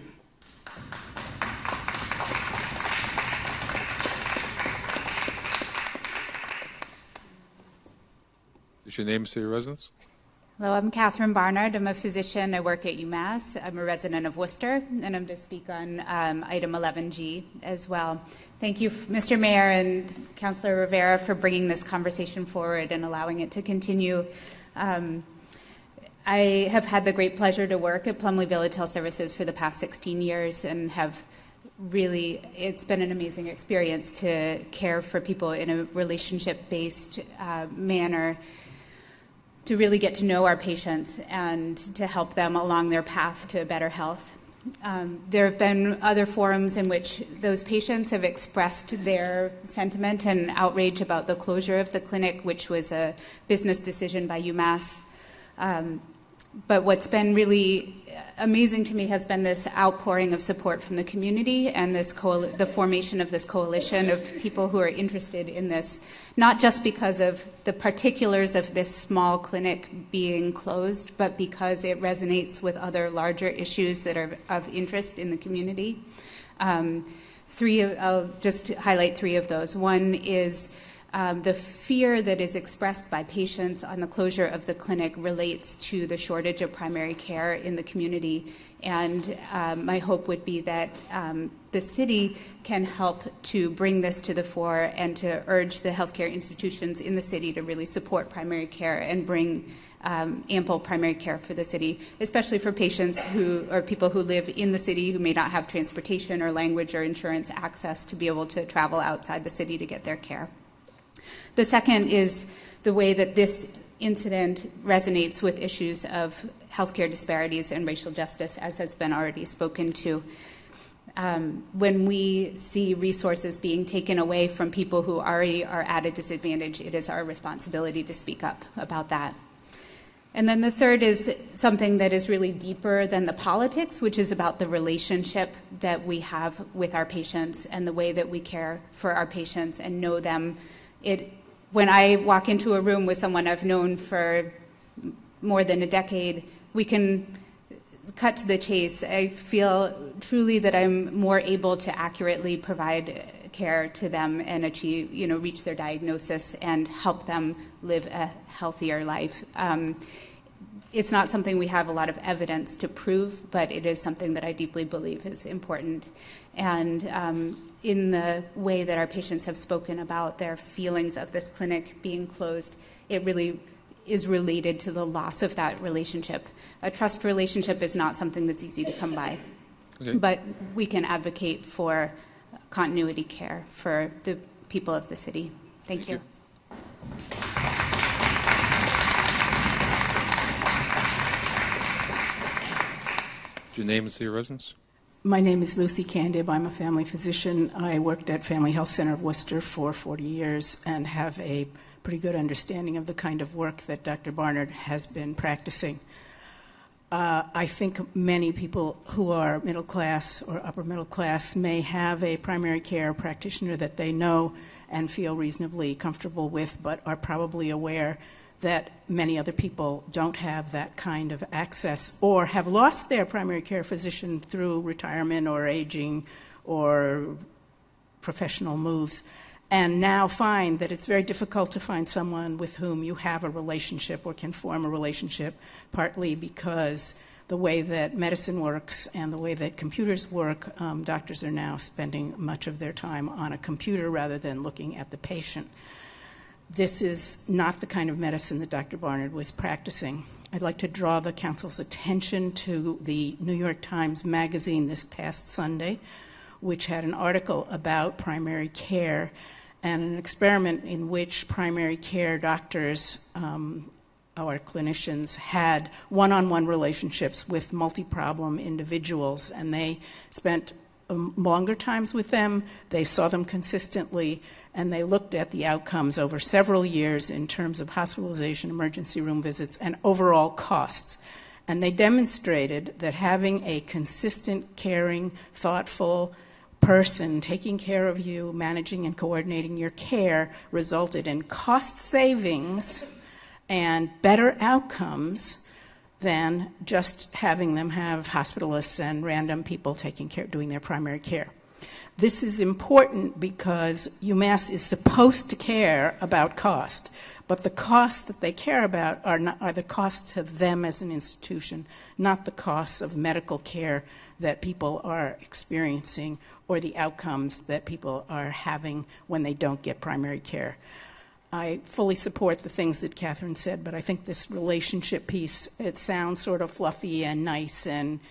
Is your name, city residence? Hello, I'm Catherine Barnard. I'm a physician. I work at UMass. I'm a resident of Worcester, and I'm to speak on item 11G as well. Thank you, Mr. Mayor and Councilor Rivera, for bringing this conversation forward and allowing it to continue. I have had the great pleasure to work at Plumley Village Health Services for the past 16 years and have really, it's been an amazing experience to care for people in a relationship-based manner, to really get to know our patients and to help them along their path to better health. There have been other forums in which those patients have expressed their sentiment and outrage about the closure of the clinic, which was a business decision by UMass. But what's been really amazing to me has been this outpouring of support from the community and the formation of this coalition of people who are interested in this, not just because of the particulars of this small clinic being closed, but because it resonates with other larger issues that are of interest in the community. I'll just highlight three of those. One is the fear that is expressed by patients on the closure of the clinic relates to the shortage of primary care in the community. And my hope would be that the city can help to bring this to the fore and to urge the healthcare institutions in the city to really support primary care and bring ample primary care for the city, especially for patients or people who live in the city who may not have transportation or language or insurance access to be able to travel outside the city to get their care. The second is the way that this incident resonates with issues of healthcare disparities and racial justice, as has been already spoken to. When we see resources being taken away from people who already are at a disadvantage, it is our responsibility to speak up about that. And then the third is something that is really deeper than the politics, which is about the relationship that we have with our patients and the way that we care for our patients and know them. When I walk into a room with someone I've known for more than a decade, we can cut to the chase. I feel truly that I'm more able to accurately provide care to them and reach their diagnosis and help them live a healthier life. It's not something we have a lot of evidence to prove, but it is something that I deeply believe is important. And in the way that our patients have spoken about their feelings of this clinic being closed, it really is related to the loss of that relationship. A trust relationship is not something that's easy to come by, but we can advocate for continuity care for the people of the city. Thank you. Your name and city of residence? My name is Lucy Candib. I'm a family physician. I worked at Family Health Center of Worcester for 40 years and have a pretty good understanding of the kind of work that Dr. Barnard has been practicing. I think many people who are middle class or upper middle class may have a primary care practitioner that they know and feel reasonably comfortable with, but are probably aware that many other people don't have that kind of access or have lost their primary care physician through retirement or aging or professional moves, and now find that it's very difficult to find someone with whom you have a relationship or can form a relationship, partly because the way that medicine works and the way that computers work, doctors are now spending much of their time on a computer rather than looking at the patient. This is not the kind of medicine that Dr. Barnard was practicing. I'd like to draw the council's attention to the New York Times Magazine this past Sunday, which had an article about primary care and an experiment in which primary care doctors, our clinicians, had one-on-one relationships with multi-problem individuals, and they spent longer times with them, they saw them consistently, and they looked at the outcomes over several years in terms of hospitalization, emergency room visits, and overall costs. And they demonstrated that having a consistent, caring, thoughtful person taking care of you, managing and coordinating your care, resulted in cost savings and better outcomes than just having them have hospitalists and random people doing their primary care. This is important because UMass is supposed to care about cost, but the costs that they care about are the costs to them as an institution, not the costs of medical care that people are experiencing or the outcomes that people are having when they don't get primary care. I fully support the things that Catherine said, but I think this relationship piece, it sounds sort of fluffy and nice and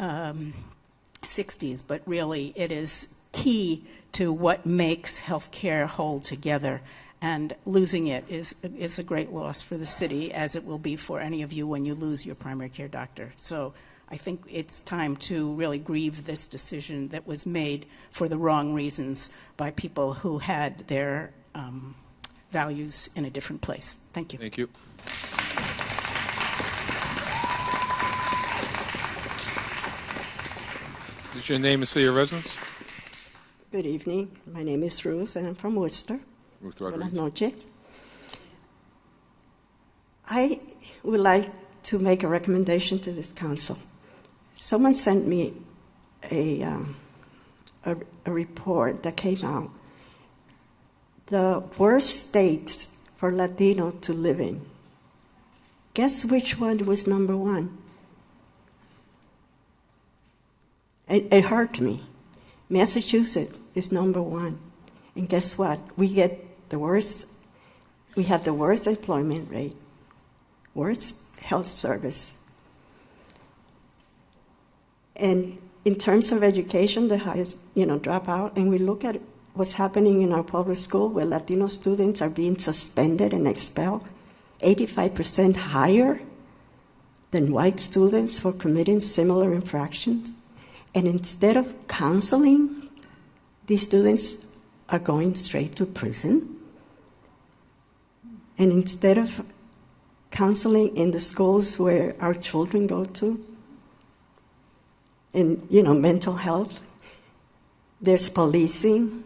60s, but really it is key to what makes healthcare hold together. And losing it is a great loss for the city, as it will be for any of you when you lose your primary care doctor. So I think it's time to really grieve this decision that was made for the wrong reasons by people who had their values in a different place. Thank you. Thank you. What's your name and city of residence? Good evening. My name is Ruth, and I'm from Worcester. Ruth Buenas Rodriguez. noches. I would like to make a recommendation to this council. Someone sent me a report that came out. The worst states for Latino to live in. Guess which one was number one? It hurt me. Massachusetts is number one. And guess what? We have the worst employment rate, worst health service. And in terms of education, the highest, dropout, and we look at what's happening in our public school where Latino students are being suspended and expelled, 85% higher than white students for committing similar infractions. And instead of counseling, these students are going straight to prison. And instead of counseling in the schools where our children go to, and, mental health, there's policing.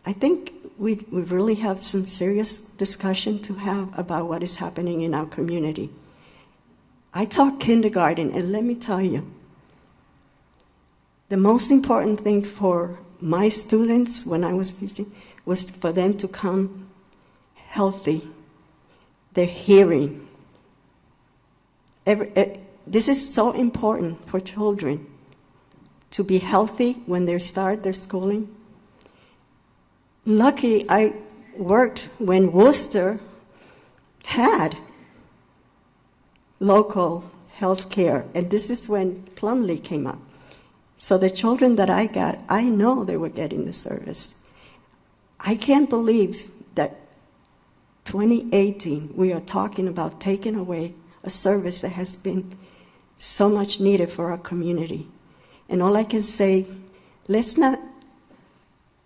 I think we really have some serious discussion to have about what is happening in our community. I taught kindergarten, and let me tell you, the most important thing for my students when I was teaching was for them to come healthy, their hearing. This is so important for children to be healthy when they start their schooling. Lucky I worked when Worcester had local health care, and this is when Plumlee came up. So the children that I got, I know they were getting the service. I can't believe that 2018 we are talking about taking away a service that has been so much needed for our community. And all I can say, let's not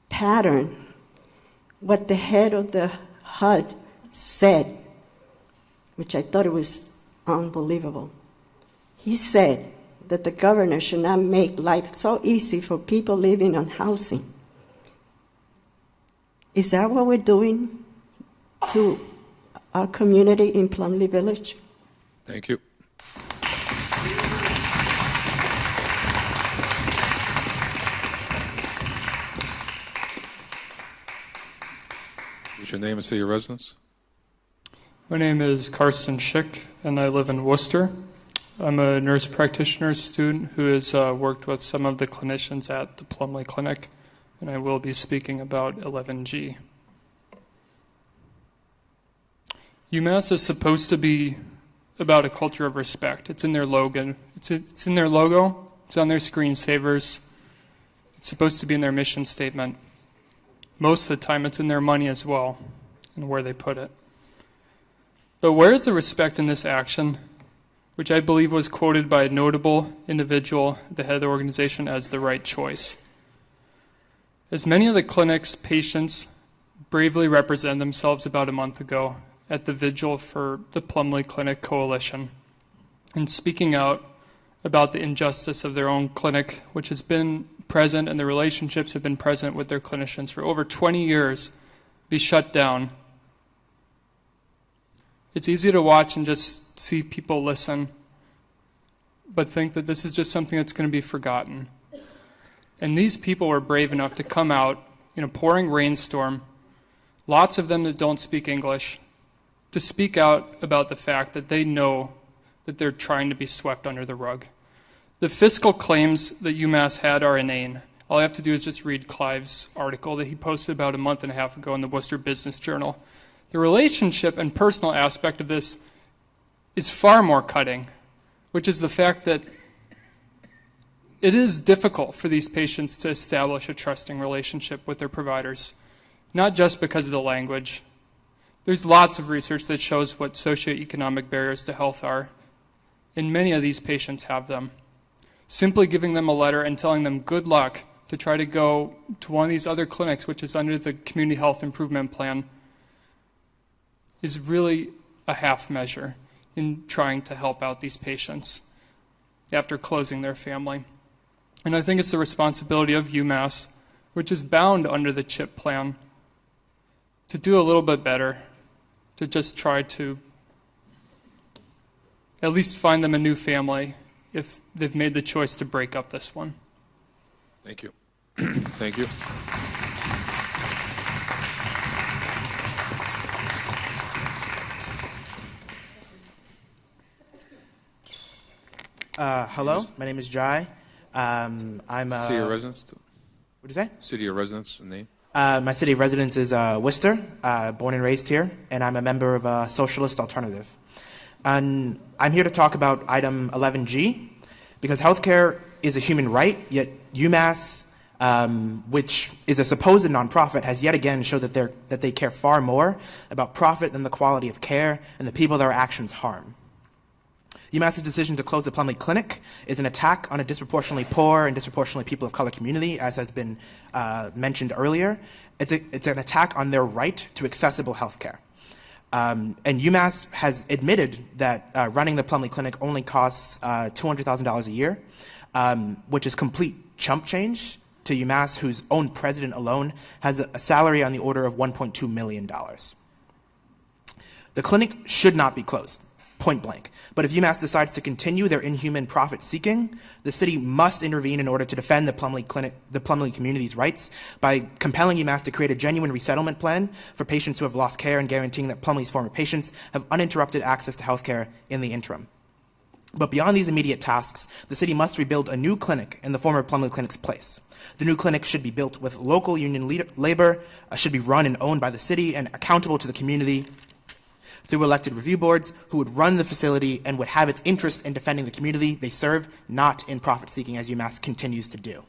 pattern what the head of the HUD said, which I thought it was unbelievable. He said that the governor should not make life so easy for people living on housing. Is that what we're doing to our community in Plumlee Village? Thank you. What's your name and city of residence? My name is Karsten Schick, and I live in Worcester. I'm a nurse practitioner student who has worked with some of the clinicians at the Plumlee Clinic, and I will be speaking about 11G. UMass is supposed to be about a culture of respect. It's in their logo. It's in their logo. It's on their screensavers. It's supposed to be in their mission statement. Most of the time, it's in their money as well, and where they put it. But where is the respect in this action, which I believe was quoted by a notable individual at the head of the organization as the right choice? As many of the clinic's patients bravely represented themselves about a month ago at the vigil for the Plumlee Clinic Coalition, and speaking out about the injustice of their own clinic, which has been present and the relationships have been present with their clinicians for over 20 years, be shut down. It's easy to watch and just see people listen, but think that this is just something that's going to be forgotten. And these people were brave enough to come out in a pouring rainstorm, lots of them that don't speak English, to speak out about the fact that they know that they're trying to be swept under the rug. The fiscal claims that UMass had are inane. All I have to do is just read Clive's article that he posted about a month and a half ago in the Worcester Business Journal. The relationship and personal aspect of this is far more cutting, which is the fact that it is difficult for these patients to establish a trusting relationship with their providers, not just because of the language. There's lots of research that shows what socioeconomic barriers to health are, and many of these patients have them. Simply giving them a letter and telling them good luck to try to go to one of these other clinics, which is under the Community Health Improvement Plan, is really a half measure in trying to help out these patients after closing their family. And I think it's the responsibility of UMass, which is bound under the CHIP plan, to do a little bit better, to just try to at least find them a new family if they've made the choice to break up this one. Thank you. Thank you. Hello, my name is Jai. I'm City of residence? What did you say? City of residence and name? My city of residence is Worcester, born and raised here, and I'm a member of a Socialist Alternative. And I'm here to talk about item 11G, because healthcare is a human right, yet UMass, which is a supposed nonprofit, has yet again showed that they care far more about profit than the quality of care and the people their actions harm. UMass's decision to close the Plumlee Clinic is an attack on a disproportionately poor and disproportionately people of color community, as has been mentioned earlier. It's an attack on their right to accessible health care. And UMass has admitted that running the Plumlee Clinic only costs $200,000 a year, which is complete chump change to UMass, whose own president alone has a salary on the order of $1.2 million. The clinic should not be closed, point blank. But if UMass decides to continue their inhuman profit seeking, the city must intervene in order to defend the Plumlee community's rights by compelling UMass to create a genuine resettlement plan for patients who have lost care and guaranteeing that Plumlee's former patients have uninterrupted access to health care in the interim. But beyond these immediate tasks, the city must rebuild a new clinic in the former Plumlee Clinic's place. The new clinic should be built with local union labor, should be run and owned by the city, and accountable to the community through elected review boards who would run the facility and would have its interest in defending the community they serve, not in profit seeking as UMass continues to do.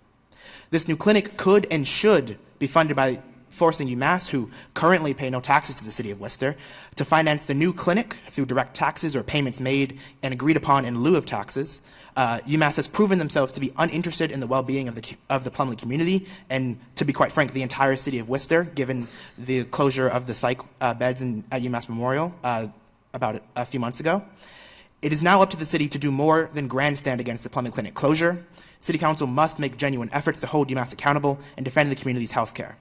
This new clinic could and should be funded by forcing UMass, who currently pay no taxes to the city of Worcester, to finance the new clinic through direct taxes or payments made and agreed upon in lieu of taxes. UMass has proven themselves to be uninterested in the well-being of the Plumlee community, and to be quite frank, the entire city of Worcester, given the closure of the psych beds at UMass Memorial about a few months ago. It is now up to the city to do more than grandstand against the Plumlee Clinic closure. City Council must make genuine efforts to hold UMass accountable and defend the community's health care.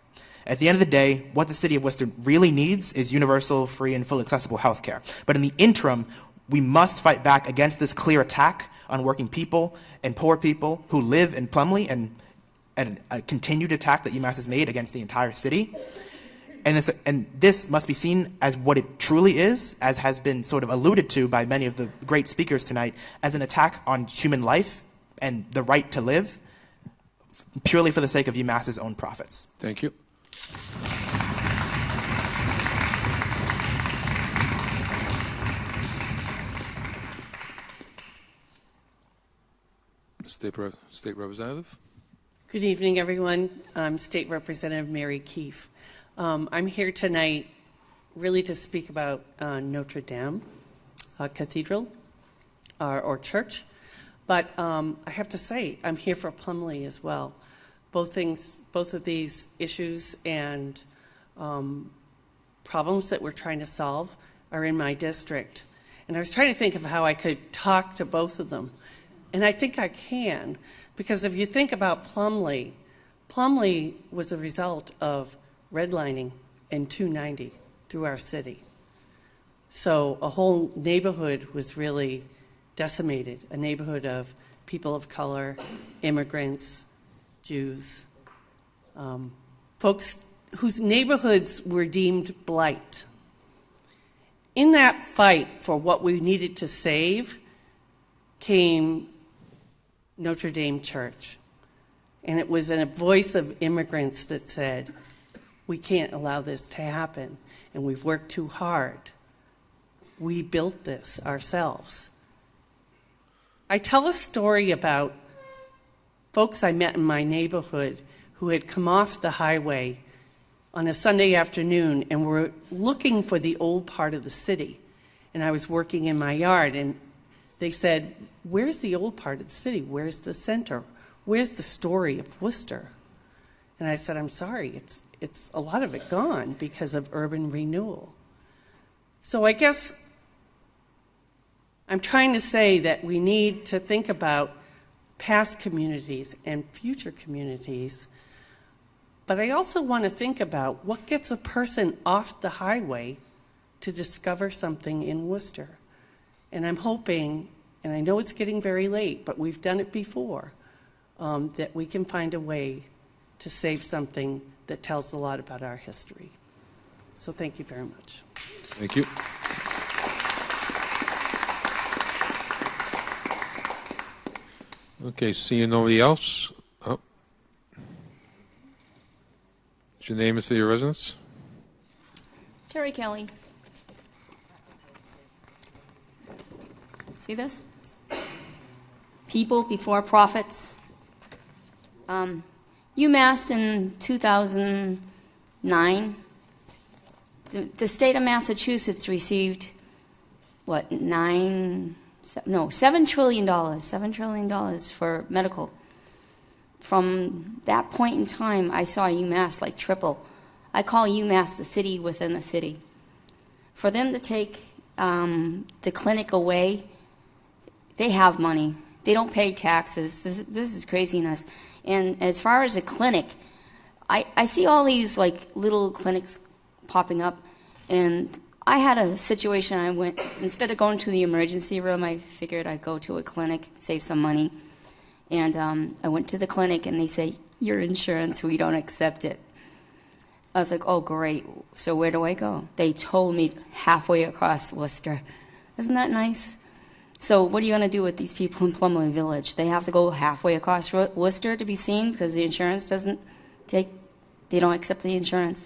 At the end of the day, what the city of Worcester really needs is universal, free, and full accessible health care. But in the interim, we must fight back against this clear attack on working people and poor people who live in Plumlee, and a continued attack that UMass has made against the entire city. And this must be seen as what it truly is, as has been sort of alluded to by many of the great speakers tonight, as an attack on human life and the right to live, purely for the sake of UMass's own profits. Thank you. State Representative. Good evening, everyone. I'm State Representative Mary Keefe. I'm here tonight really to speak about Notre Dame Cathedral or church, but I have to say I'm here for Plumlee as well. Both of these issues and problems that we're trying to solve are in my district. And I was trying to think of how I could talk to both of them. And I think I can, because if you think about Plumlee, Plumlee was a result of redlining in 290 through our city. So a whole neighborhood was really decimated, a neighborhood of people of color, immigrants, Jews, folks whose neighborhoods were deemed blight. In that fight for what we needed to save came Notre Dame Church. And it was a voice of immigrants that said, we can't allow this to happen, and we've worked too hard. We built this ourselves. I tell a story about folks I met in my neighborhood who had come off the highway on a Sunday afternoon and were looking for the old part of the city. And I was working in my yard, and they said, where's the old part of the city? Where's the center? Where's the story of Worcester? And I said, I'm sorry, it's a lot of it gone because of urban renewal. So I guess I'm trying to say that we need to think about past communities and future communities. But I also want to think about what gets a person off the highway to discover something in Worcester. And I'm hoping, and I know it's getting very late, but we've done it before, that we can find a way to save something that tells a lot about our history. So thank you very much. Thank you. Okay, seeing nobody else. Oh. What's your name and city of residence? Terry Kelly. See this? People before profits. UMass in 2009, the state of Massachusetts received, what, $7 trillion, $7 trillion for medical. From that point in time, I saw UMass like triple. I call UMass the city within the city. For them to take the clinic away, they have money. They don't pay taxes. This is craziness. And as far as a clinic, I see all these like little clinics popping up, and I had a situation. I went, instead of going to the emergency room, I figured I'd go to a clinic, save some money. And I went to the clinic, and they say, "Your insurance, we don't accept it." I was like, "Oh, great. So where do I go?" They told me halfway across Worcester. Isn't that nice? So what are you going to do with these people in Plumley Village? They have to go halfway across Worcester to be seen because the insurance doesn't they don't accept the insurance.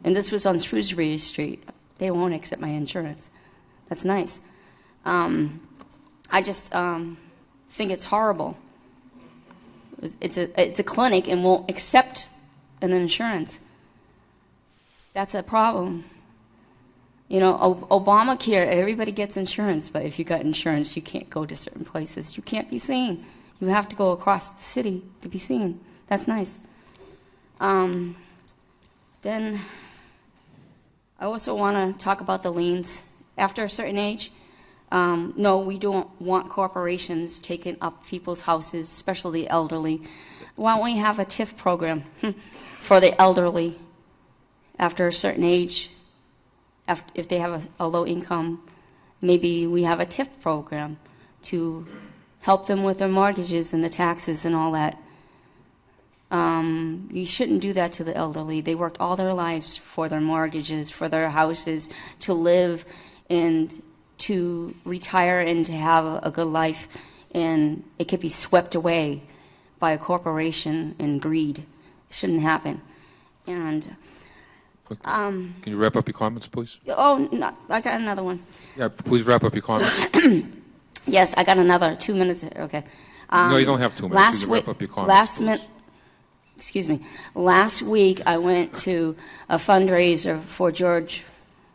And this was on Shrewsbury Street. They won't accept my insurance. That's nice. I just think it's horrible. It's a clinic and won't accept an insurance. That's a problem. You know, Obamacare, everybody gets insurance, but if you got insurance, you can't go to certain places. You can't be seen. You have to go across the city to be seen. That's nice. Then I also want to talk about the liens. After a certain age, no, we don't want corporations taking up people's houses, especially the elderly. Why don't we have a TIF program for the elderly after a certain age? If they have a low income, maybe we have a TIF program to help them with their mortgages and the taxes and all that. You shouldn't do that to the elderly. They worked all their lives for their mortgages, for their houses, to live and to retire and to have a good life. And it could be swept away by a corporation and greed. It shouldn't happen. And can you wrap up your comments, please? Oh, no, I got another one. Yeah, please wrap up your comments. Yes, I got another 2 minutes. Okay. No, you don't have 2 minutes. You can wrap up your comments. Last week, I went to a fundraiser for George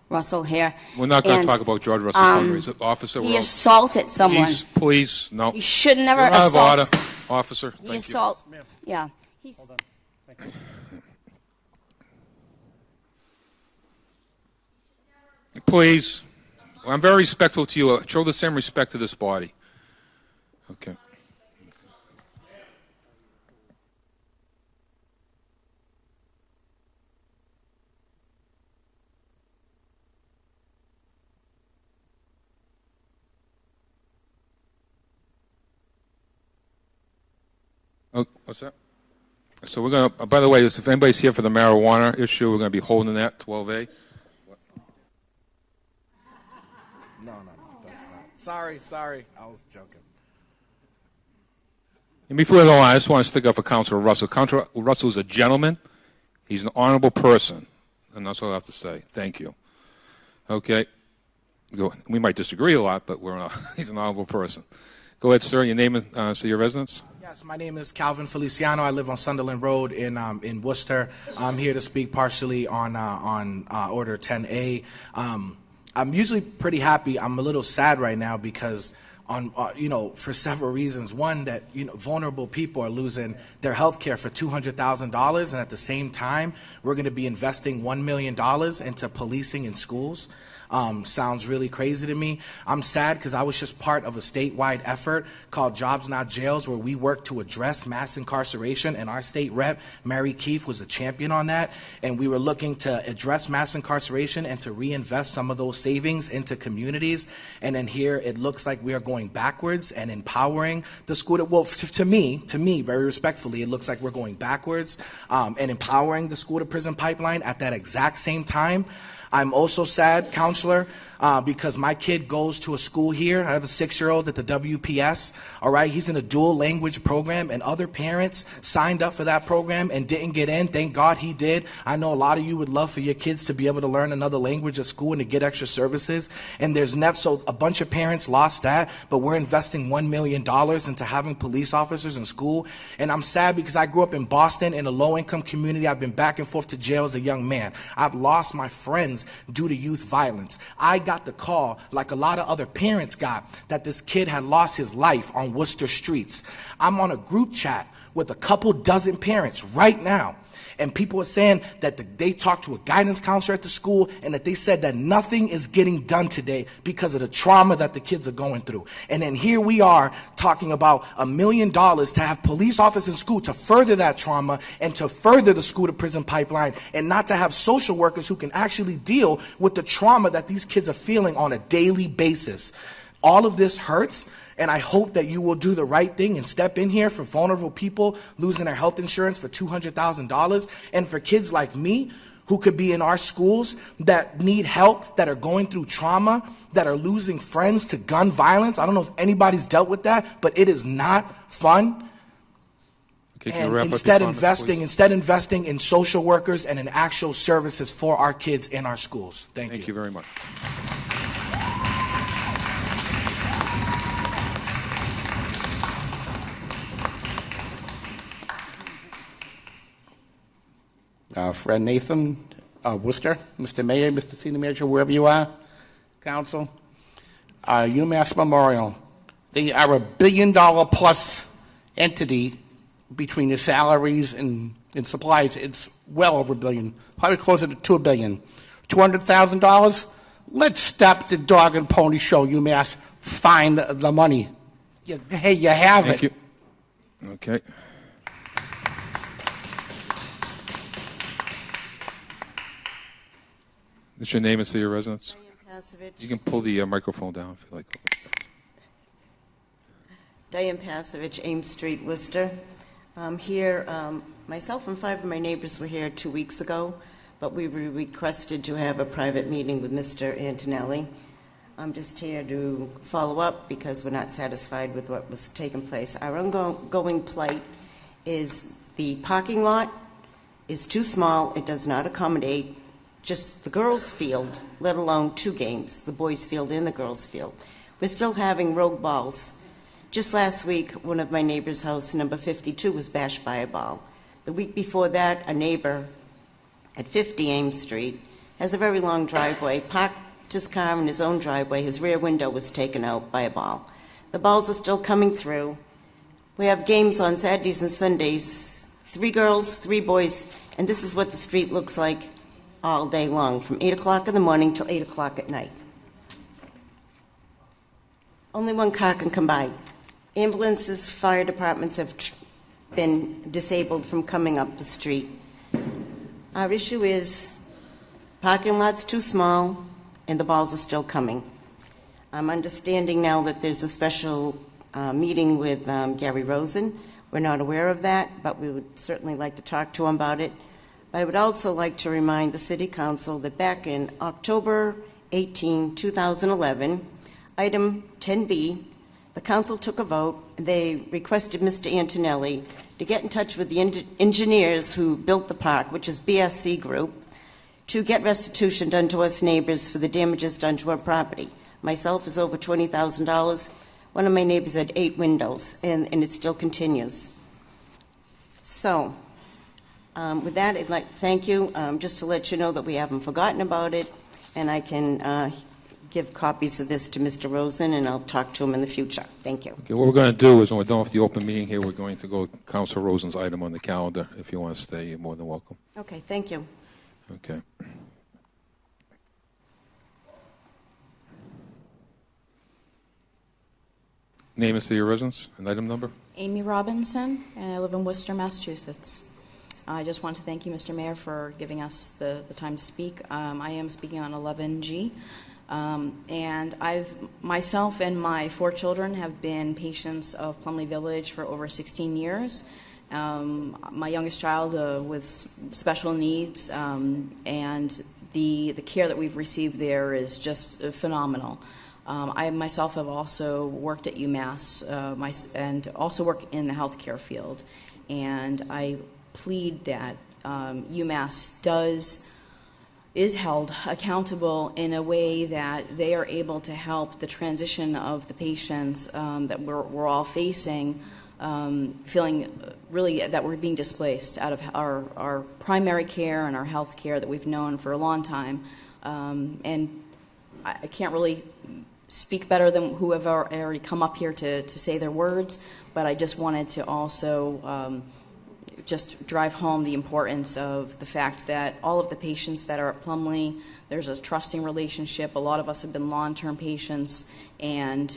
Russell here. We're not going to talk about George Russell fundraiser. Officer, he assaulted someone. Please, no. He should never You're out of assault. order, officer. He assault. Yeah. Hold on. Thank you. Please. I'm very respectful to you. Show the same respect to this body. Okay. Oh, what's that? So we're going to, by the way, if anybody's here for the marijuana issue, we're going to be holding that, 12A. No, that's not. Sorry, I was joking. And before I go on, I just want to stick up for Councilor Russell. Councilor Russell is a gentleman. He's an honorable person. And that's all I have to say. Thank you. Okay. We might disagree a lot, but he's an honorable person. Go ahead, sir. Your name and city of residence? Yes, my name is Calvin Feliciano. I live on Sunderland Road in Worcester. I'm here to speak partially on Order 10A. I'm usually pretty happy. I'm a little sad right now because for several reasons. One, that vulnerable people are losing their health care for $200,000, and at the same time, we're going to be investing $1 million into policing in schools. sounds really crazy to me. I'm sad because I was just part of a statewide effort called Jobs Not Jails, where we work to address mass incarceration, and our state rep, Mary Keefe, was a champion on that, and we were looking to address mass incarceration and to reinvest some of those savings into communities. And then here it looks like we are going backwards and empowering the school. Well, to me, very respectfully, it looks like we're going backwards and empowering the school to prison pipeline at that exact same time. I'm also sad, counselor, because my kid goes to a school here. I have a 6-year-old at the WPS. All right, he's in a dual language program, and other parents signed up for that program and didn't get in. Thank God he did. I know a lot of you would love for your kids to be able to learn another language at school and to get extra services. And there's never, so a bunch of parents lost that, but we're investing $1 million into having police officers in school. And I'm sad because I grew up in Boston in a low-income community. I've been back and forth to jail as a young man. I've lost my friends due to youth violence. I got the call, like a lot of other parents got, that this kid had lost his life on Worcester streets. I'm on a group chat with a couple dozen parents right now, and people are saying that they talked to a guidance counselor at the school and that they said that nothing is getting done today because of the trauma that the kids are going through. And then here we are talking about $1 million to have police officers in school to further that trauma and to further the school to prison pipeline, and not to have social workers who can actually deal with the trauma that these kids are feeling on a daily basis. All of this hurts, and I hope that you will do the right thing and step in here for vulnerable people losing their health insurance for $200,000, and for kids like me who could be in our schools that need help, that are going through trauma, that are losing friends to gun violence. I don't know if anybody's dealt with that, but it is not fun. And instead investing in social workers and in actual services for our kids in our schools. Thank you. Thank you very much. Fred Nathan, Worcester, Mr. Mayor, Mr. Senior Manager, wherever you are, Council. UMass Memorial, they are $1 billion plus entity between the salaries and supplies. It's well over $1 billion, probably closer to $2 billion. $200,000? Let's stop the dog and pony show, UMass. Find the money. Hey, you have Thank it. You. Okay. What's your name and city of residence? You can pull the microphone down if you like. Diane Pasovich, Ames Street, Worcester. Here, myself and 5 of my neighbors were here 2 weeks ago, but we were requested to have a private meeting with Mr. Antonelli. I'm just here to follow up because we're not satisfied with what was taking place. Our ongoing plight is the parking lot is too small. It does not accommodate just the girls' field, let alone 2 games, the boys' field and the girls' field. We're still having rogue balls. Just last week, one of my neighbor's house, number 52, was bashed by a ball. The week before that, a neighbor at 50 Ames Street has a very long driveway, parked his car in his own driveway. His rear window was taken out by a ball. The balls are still coming through. We have games on Saturdays and Sundays, 3 girls, 3 boys, and this is what the street looks like all day long, from 8 o'clock in the morning till 8 o'clock at night. Only 1 car can come by. Ambulances, fire departments have been disabled from coming up the street. Our issue is parking lot's too small and the balls are still coming. I'm understanding now that there's a special meeting with Gary Rosen. We're not aware of that, but we would certainly like to talk to him about it. But I would also like to remind the City Council that back in October 18, 2011, item 10B, the Council took a vote. They requested Mr. Antonelli to get in touch with the engineers who built the park, which is BSC Group, to get restitution done to us neighbors for the damages done to our property. Myself is over $20,000. One of my neighbors had 8 windows, and it still continues. So, with that, I'd like to thank you, just to let you know that we haven't forgotten about it, and I can give copies of this to Mr. Rosen, and I'll talk to him in the future. Thank you. Okay, what we're going to do is when we're done with the open meeting here, we're going to go Council Rosen's item on the calendar. If you want to stay, you're more than welcome. Okay, thank you. Okay. Name and city of residence and item number. Amy Robinson, and I live in Worcester, Massachusetts. I just want to thank you, Mr. Mayor, for giving us the time to speak. I am speaking on 11G. And myself and my 4 children have been patients of Plumley Village for over 16 years. My youngest child with special needs, and the care that we've received there is just phenomenal. I myself have also worked at UMass and also work in the healthcare field, and I plead that UMass is held accountable in a way that they are able to help the transition of the patients that we're all facing, feeling really that we're being displaced out of our primary care and our health care that we've known for a long time. And I can't really speak better than who have already come up here to say their words, but I just wanted to also just drive home the importance of the fact that all of the patients that are at Plumley, there's a trusting relationship. A lot of us have been long-term patients, and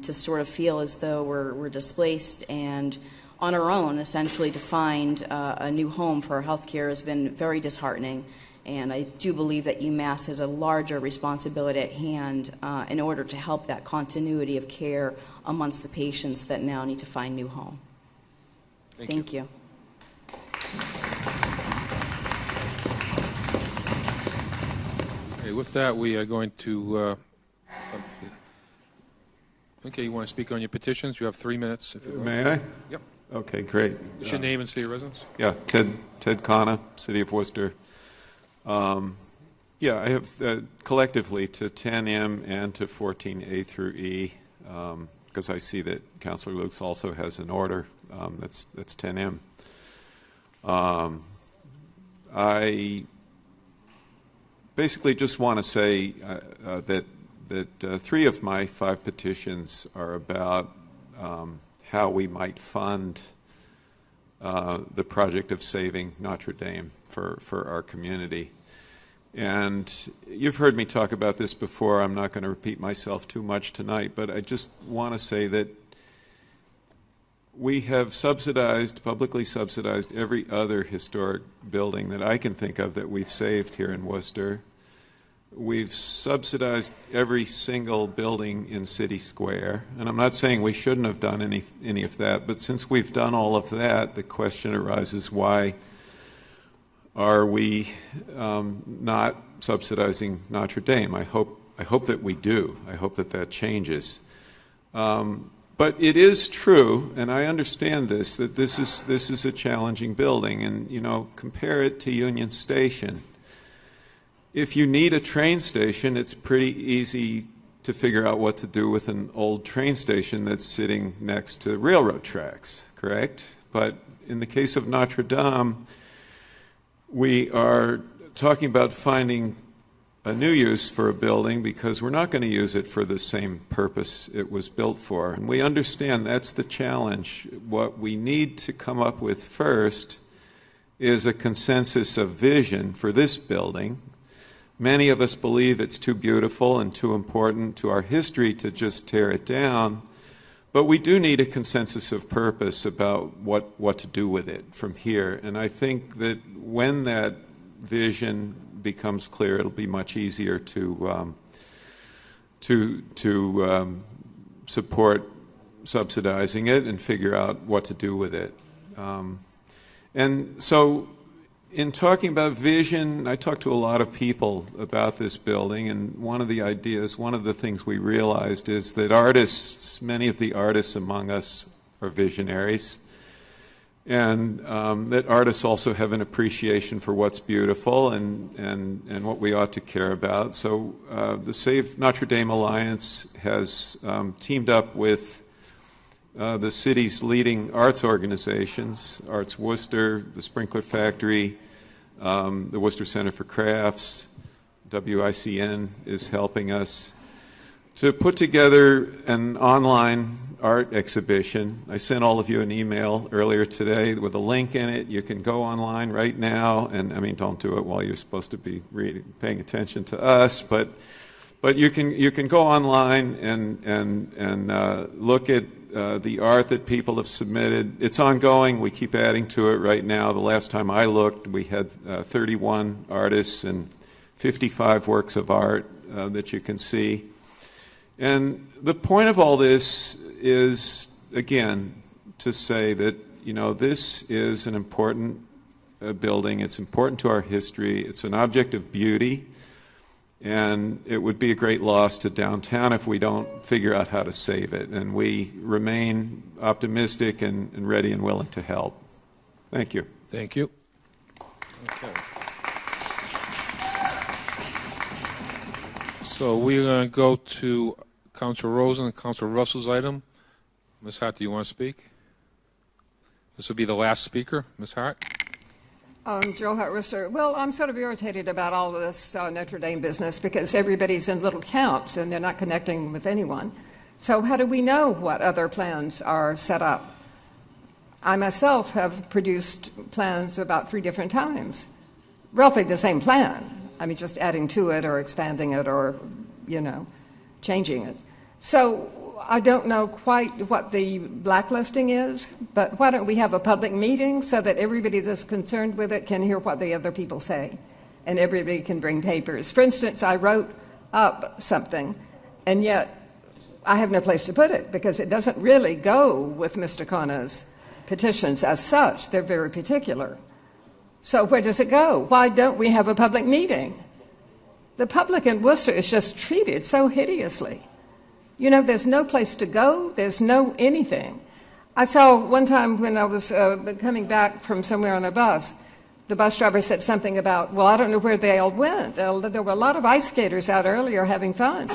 to sort of feel as though we're displaced and on our own, essentially, to find a new home for our health care has been very disheartening. And I do believe that UMass has a larger responsibility at hand in order to help that continuity of care amongst the patients that now need to find a new home. Thank you. Okay, with that, we are going to. Okay, you want to speak on your petitions? You have 3 minutes. If you May I? Yep. Okay, great. What's your name and city of residence? Yeah, Ted Khanna, City of Worcester. Yeah, I have collectively to 10M and to 14A through E, because I see that Councilor Lukes also has an order. That's 10M. I basically just want to say that 3 of my 5 petitions are about how we might fund the project of saving Notre Dame for our community. And you've heard me talk about this before. I'm not going to repeat myself too much tonight, but I just want to say that we have publicly subsidized every other historic building that I can think of that we've saved here in Worcester. We've subsidized every single building in City Square. And I'm not saying we shouldn't have done any of that, but since we've done all of that, the question arises, why are we not subsidizing Notre Dame? I hope that we do. I hope that changes. But it is true, and I understand this, that this is a challenging building. And, compare it to Union Station. If you need a train station, it's pretty easy to figure out what to do with an old train station that's sitting next to railroad tracks, correct? But in the case of Notre Dame, we are talking about finding a new use for a building because we're not going to use it for the same purpose it was built for. And we understand that's the challenge. What we need to come up with first is a consensus of vision for this building. Many of us believe it's too beautiful and too important to our history to just tear it down, but we do need a consensus of purpose about what to do with it from here. And I think that when that vision becomes clear, it'll be much easier to support subsidizing it and figure out what to do with it. And so in talking about vision, I talked to a lot of people about this building, and one of the things we realized is that many of the artists among us are visionaries, and that artists also have an appreciation for what's beautiful and what we ought to care about. So the Save Notre Dame Alliance has teamed up with the city's leading arts organizations, Arts Worcester, the Sprinkler Factory, the Worcester Center for Crafts, WICN is helping us to put together an online art exhibition. I sent all of you an email earlier today with a link in it. You can go online right now, and don't do it while you're supposed to be paying attention to us, but But you can go online and look at the art that people have submitted. It's ongoing. We keep adding to it right now. The last time I looked, we had 31 artists and 55 works of art that you can see. And the point of all this is, again, to say that, this is an important building. It's important to our history. It's an object of beauty. And it would be a great loss to downtown if we don't figure out how to save it. And we remain optimistic and ready and willing to help. Thank you. Thank you. Okay. So we're going to go to Councilor Rosen and Councilor Russell's item. Ms. Hart, do you want to speak? This will be the last speaker. Ms. Hart? Joe Hart-Rister. Well, I'm sort of irritated about all of this Notre Dame business because everybody's in little counts and they're not connecting with anyone. So how do we know what other plans are set up? I myself have produced plans about 3 different times. Roughly the same plan. I mean, just adding to it or expanding it or, changing it. So I don't know quite what the blacklisting is, but why don't we have a public meeting so that everybody that's concerned with it can hear what the other people say, and everybody can bring papers. For instance, I wrote up something, and yet I have no place to put it because it doesn't really go with Mr. Kona's petitions as such. They're very particular. So where does it go? Why don't we have a public meeting? The public in Worcester is just treated so hideously. There's no place to go. There's no anything. I saw one time when I was coming back from somewhere on a bus, the bus driver said something about, well, I don't know where they all went. There were a lot of ice skaters out earlier having fun.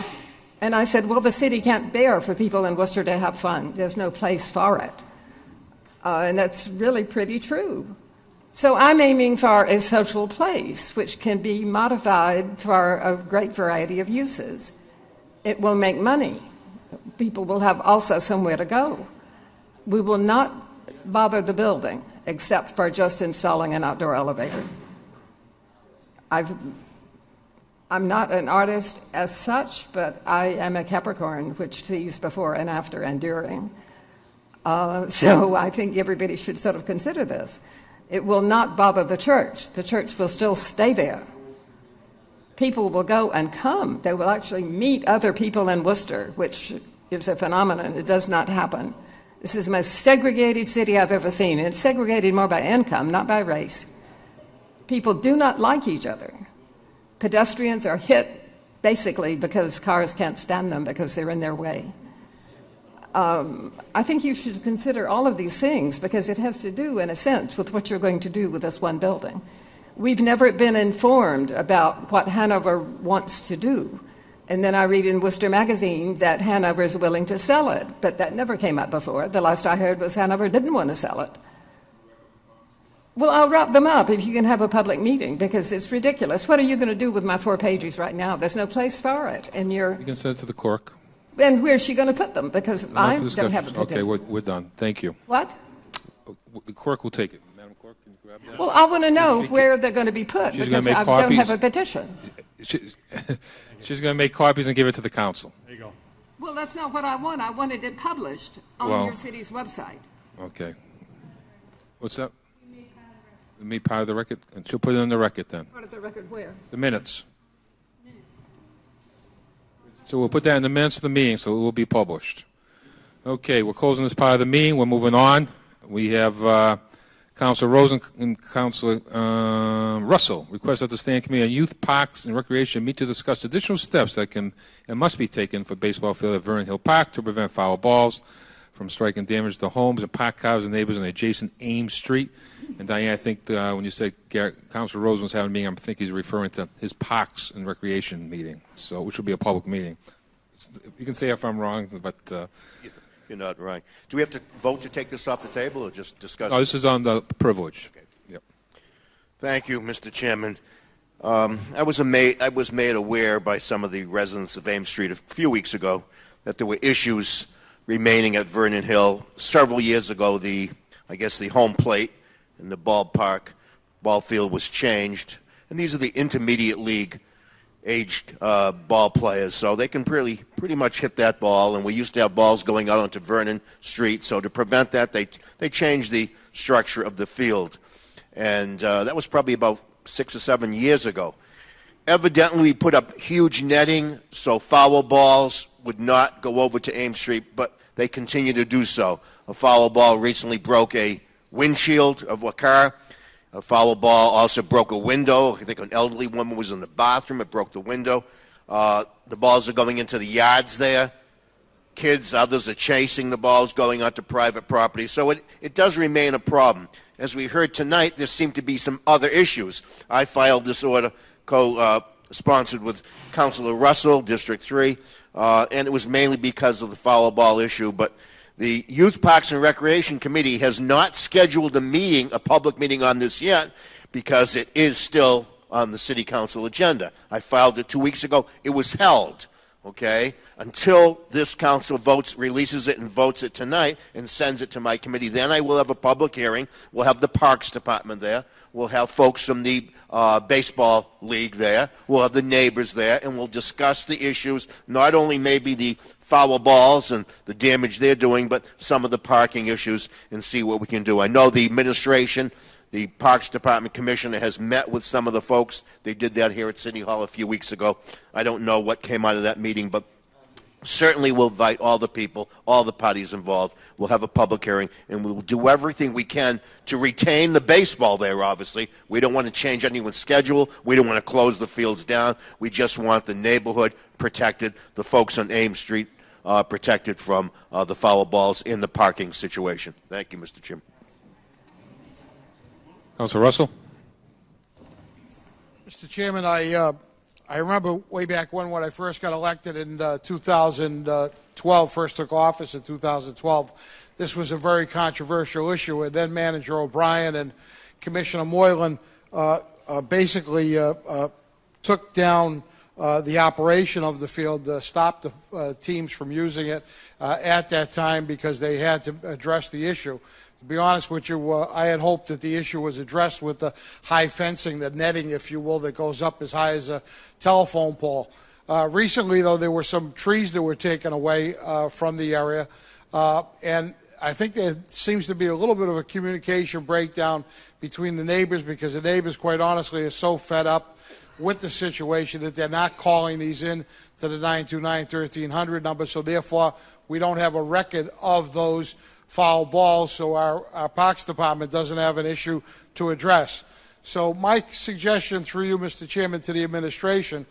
And I said, well, the city can't bear for people in Worcester to have fun. There's no place for it. And that's really pretty true. So I'm aiming for a social place, which can be modified for a great variety of uses. It will make money. People will have also somewhere to go. We will not bother the building except for just installing an outdoor elevator. I'm not an artist as such, but I am a Capricorn, which sees before and after and during. So I think everybody should sort of consider this. It will not bother the church. The church will still stay there. People will go and come. They will actually meet other people in Worcester, which is a phenomenon. It does not happen. This is the most segregated city I've ever seen. And it's segregated more by income, not by race. People do not like each other. Pedestrians are hit basically because cars can't stand them because they're in their way. I think you should consider all of these things because it has to do, in a sense, with what you're going to do with this one building. We've never been informed about what Hanover wants to do. And then I read in Worcester Magazine that Hanover is willing to sell it, but that never came up before. The last I heard was Hanover didn't want to sell it. Well, I'll wrap them up if you can have a public meeting because it's ridiculous. What are you going to do with my 4 pages right now? There's no place for it. And You can send it to the clerk. And where's she going to put them? Because I don't have a petition. Okay, we're done. Thank you. What? The clerk will take it. Madam Clerk, can you grab that? Well, I want to know where they're going to be put She's because gonna make I don't copies. have a petition. She's going to make copies and give it to the council. There you go. Well, that's not what I want. I wanted it published on your city's website. Okay. What's that? Made part of the record? And she'll put it on the record then. Part of the record where? The minutes. So we'll put that in the minutes of the meeting, so it will be published. Okay, we're closing this part of the meeting. We're moving on. We have Councilor Rosen and Councilor Russell request that the Standing Committee on Youth, Parks, and Recreation meet to discuss additional steps that can and must be taken for baseball field at Vernon Hill Park to prevent foul balls from striking damage to homes and park cars and neighbors on adjacent Ames Street. And Diane, I think when you said Councilor Rosen was having a meeting, I think he's referring to his Parks and Recreation meeting, so which will be a public meeting. You can say if I'm wrong, but you're not right. Do we have to vote to take this off the table, or just discuss? No, this is on the privilege. Okay. Yep. Thank you, Mr. Chairman. I was made aware by some of the residents of Ames Street a few weeks ago that there were issues remaining at Vernon Hill. Several years ago, the home plate in the ball field was changed, and these are the intermediate league aged ball players, so they can pretty much hit that ball. And we used to have balls going out onto Vernon Street, so to prevent that, they changed the structure of the field. And that was probably about 6 or 7 years ago. Evidently, we put up huge netting so foul balls would not go over to Ames Street, but they continue to do so. A foul ball recently broke a windshield of a car. A foul ball also broke a window. I think an elderly woman was in the bathroom. It broke the window. The balls are going into the yards there. Kids, others are chasing the balls going onto private property. So it does remain a problem. As we heard tonight, there seem to be some other issues. I filed this order co-sponsored with Councilor Russell, District 3, and it was mainly because of the foul ball issue. But the Youth Parks and Recreation Committee has not scheduled a public meeting on this yet, because it is still on the City Council agenda. I filed it 2 weeks ago. It was held, okay, until this council releases it and votes it tonight and sends it to my committee. Then I will have a public hearing. We'll have the Parks Department there. We'll have folks from the baseball league there. We'll have the neighbors there, and we'll discuss the issues, not only maybe the foul balls and the damage they're doing, but some of the parking issues, and see what we can do. I know the administration, the Parks Department commissioner, has met with some of the folks. They did that here at City Hall a few weeks ago. I don't know what came out of that meeting, but certainly we'll invite all the people, all the parties involved. We'll have a public hearing, and we'll do everything we can to retain the baseball there, obviously. We don't want to change anyone's schedule. We don't want to close the fields down. We just want the neighborhood protected, the folks on Ames Street protected from the foul balls in the parking situation. Thank you, Mr. Chairman. Councilor Russell. Mr. Chairman, I remember way back when I first got elected in 2012, first took office in 2012. This was a very controversial issue, and then Manager O'Brien and Commissioner Moylan basically took down the operation of the field, stopped the teams from using it at that time because they had to address the issue. To be honest with you, I had hoped that the issue was addressed with the high fencing, the netting, if you will, that goes up as high as a telephone pole. Recently, though, there were some trees that were taken away from the area, and I think there seems to be a little bit of a communication breakdown between the neighbors, because the neighbors, quite honestly, are so fed up with the situation that they're not calling these in to the 929-1300 number, so therefore we don't have a record of those foul balls, so our Parks Department doesn't have an issue to address. So my suggestion through you, Mr. Chairman, to the administration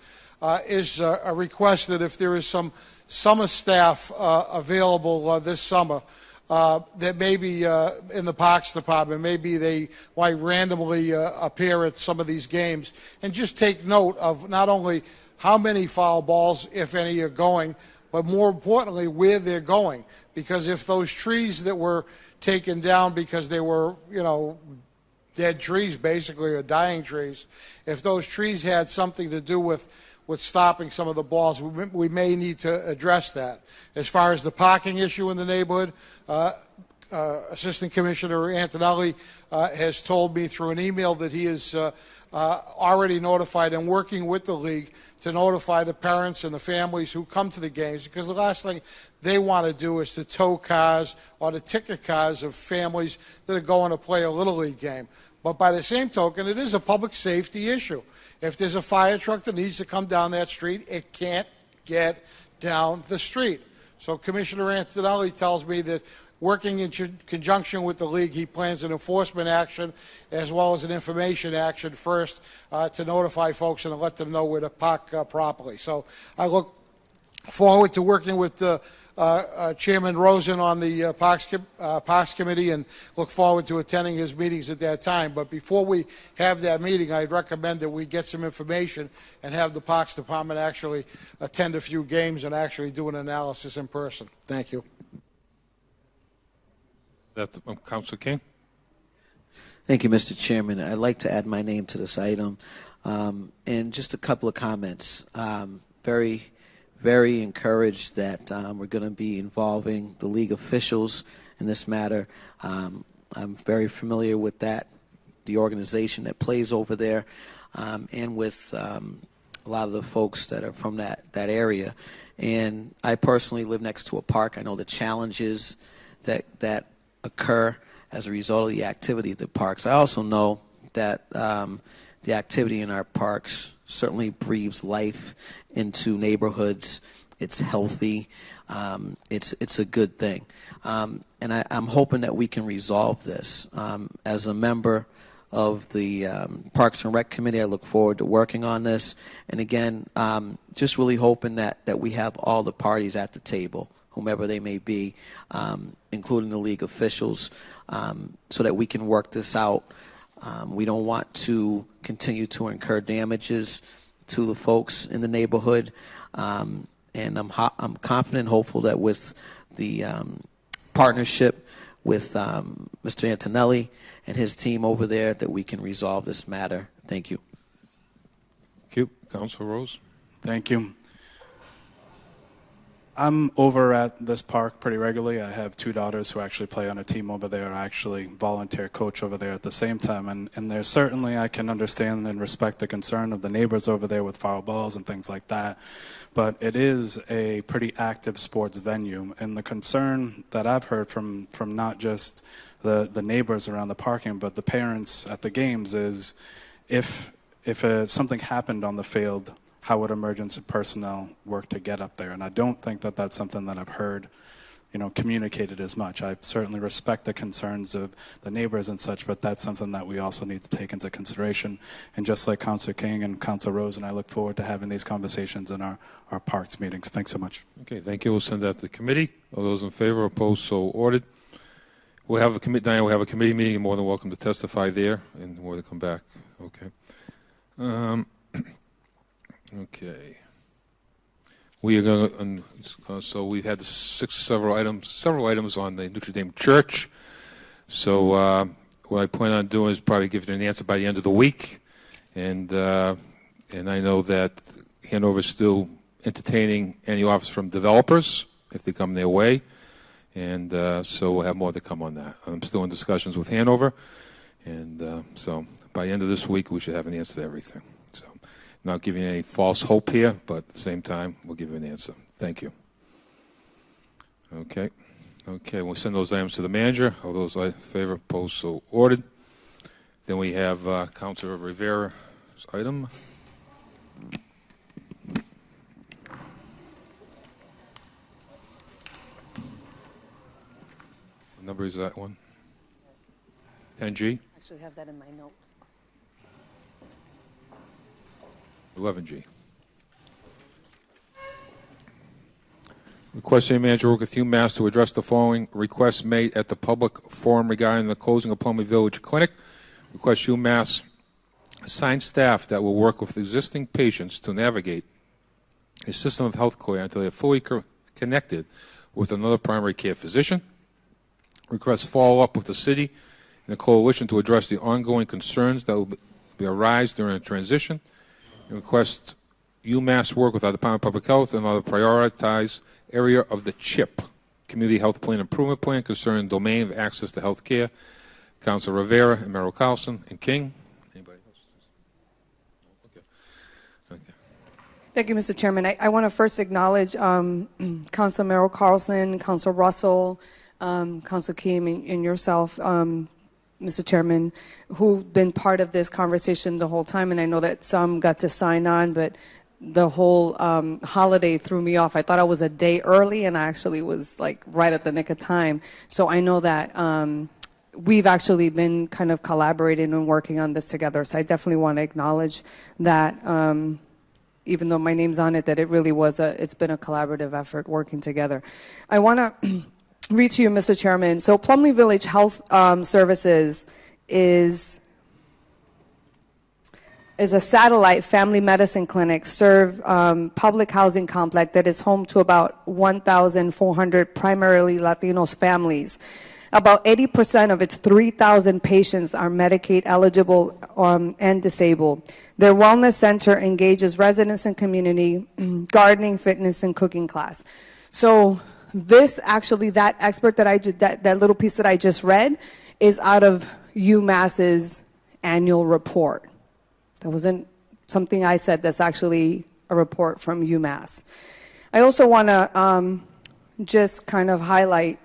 is a request that if there is some summer staff available this summer, that maybe in the Parks Department, maybe they might randomly appear at some of these games and just take note of not only how many foul balls, if any, are going, but more importantly, where they're going. Because if those trees that were taken down because they were, dead trees basically, or dying trees, if those trees had something to do with stopping some of the balls, we may need to address that. As far as the parking issue in the neighborhood, Assistant Commissioner Antonelli has told me through an email that he is already notified and working with the league to notify the parents and the families who come to the games, because the last thing they want to do is to tow cars or to ticket cars of families that are going to play a Little League game. But by the same token, it is a public safety issue. If there's a fire truck that needs to come down that street, it can't get down the street. So Commissioner Antonelli tells me that working in conjunction with the league, he plans an enforcement action as well as an information action first to notify folks and to let them know where to park properly. So I look forward to working with Chairman Rosen on the Parks Committee and look forward to attending his meetings at that time. But before we have that meeting, I'd recommend that we get some information and have the Parks Department actually attend a few games and actually do an analysis in person. Thank you. Councilor King. Thank you, Mr. Chairman. I'd like to add my name to this item and just a couple of comments. Very encouraged that we're going to be involving the league officials in this matter. I'm very familiar with the organization that plays over there, and with a lot of the folks that are from that area. And I personally live next to a park. I know the challenges that occur as a result of the activity at the parks. I also know that the activity in our parks certainly breathes life into neighborhoods. It's healthy. It's a good thing. And I'm hoping that we can resolve this. As a member of the Parks and Rec Committee, I look forward to working on this. And again, just really hoping that we have all the parties at the table, whomever they may be, including the league officials, so that we can work this out. We don't want to continue to incur damages to the folks in the neighborhood. And I'm confident and hopeful that with the partnership with Mr. Antonelli and his team over there that we can resolve this matter. Thank you. Thank you. Councilor Rose. Thank you. I'm over at this park pretty regularly. I have two daughters who actually play on a team over there. I actually volunteer coach over there at the same time. And there's certainly, I can understand and respect the concern of the neighbors over there with foul balls and things like that. But it is a pretty active sports venue. And the concern that I've heard from not just the neighbors around the parking, but the parents at the games is if something happened on the field, how would emergency personnel work to get up there? And I don't think that that's something that I've heard, communicated as much. I certainly respect the concerns of the neighbors and such, but that's something that we also need to take into consideration. And just like Councilor King and Councilor Rose, and I look forward to having these conversations in our parks meetings. Thanks so much. Okay, thank you. We'll send that to the committee. All those in favor, opposed, so ordered. We'll have a committee meeting. You're more than welcome to testify there, and more to come back. Okay. Okay. We are going to, so we've had several items on the Notre Dame Church. So what I plan on doing is probably give you an answer by the end of the week. And I know that Hanover is still entertaining any offers from developers if they come their way. And so we'll have more to come on that. I'm still in discussions with Hanover. And so by the end of this week, we should have an answer to everything. So not giving any false hope here, but at the same time, we'll give you an answer. Thank you. Okay. Okay, we'll send those items to the manager. All those in favor, opposed, so ordered. Then we have Councilor Rivera's item. What number is that one? 10G? I actually have that in my notes. 11G. Request City Manager work with UMass to address the following requests made at the public forum regarding the closing of Plumley Village Clinic. Request UMass assign staff that will work with existing patients to navigate a system of health care until they are fully connected with another primary care physician. Request follow up with the city and the coalition to address the ongoing concerns that will arise during a transition. Request UMass work with our Department of Public Health and other prioritized area of the CHIP, Community Health Plan Improvement Plan, concerning domain of access to health care. Councilor Rivera and Merrill Carlson and King. Anybody else? Okay. Okay. Thank you, Mr. Chairman. I want to first acknowledge Councilor Merrill Carlson, Councilor Russell, Councilor Kim, and yourself, Mr. Chairman, who've been part of this conversation the whole time. And I know that some got to sign on, but the whole holiday threw me off. I thought I was a day early, and I actually was like right at the nick of time. So I know that we've actually been kind of collaborating and working on this together. So I definitely want to acknowledge that, even though my name's on it, that it really was it's been a collaborative effort working together. I want to read to you, Mr. Chairman. So Plumley Village Health Services is a satellite family medicine clinic serve public housing complex that is home to about 1,400 primarily Latinos families. About 80% of its 3,000 patients are Medicaid eligible and disabled. Their wellness center engages residents and community, gardening, fitness, and cooking class. So this actually, that expert that little piece that I just read is out of UMass's annual report. That wasn't something I said that's actually a report from UMass. I also want to just kind of highlight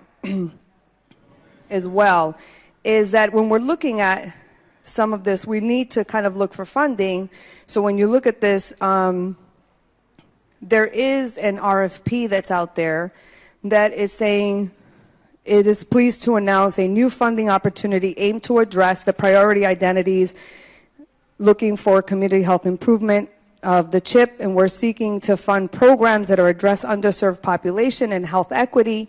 as well is that when we're looking at some of this, we need to kind of look for funding. So when you look at this, there is an RFP that's out there that is saying it is pleased to announce a new funding opportunity aimed to address the priority identities looking for community health improvement of the CHIP, and we're seeking to fund programs that address underserved population and health equity,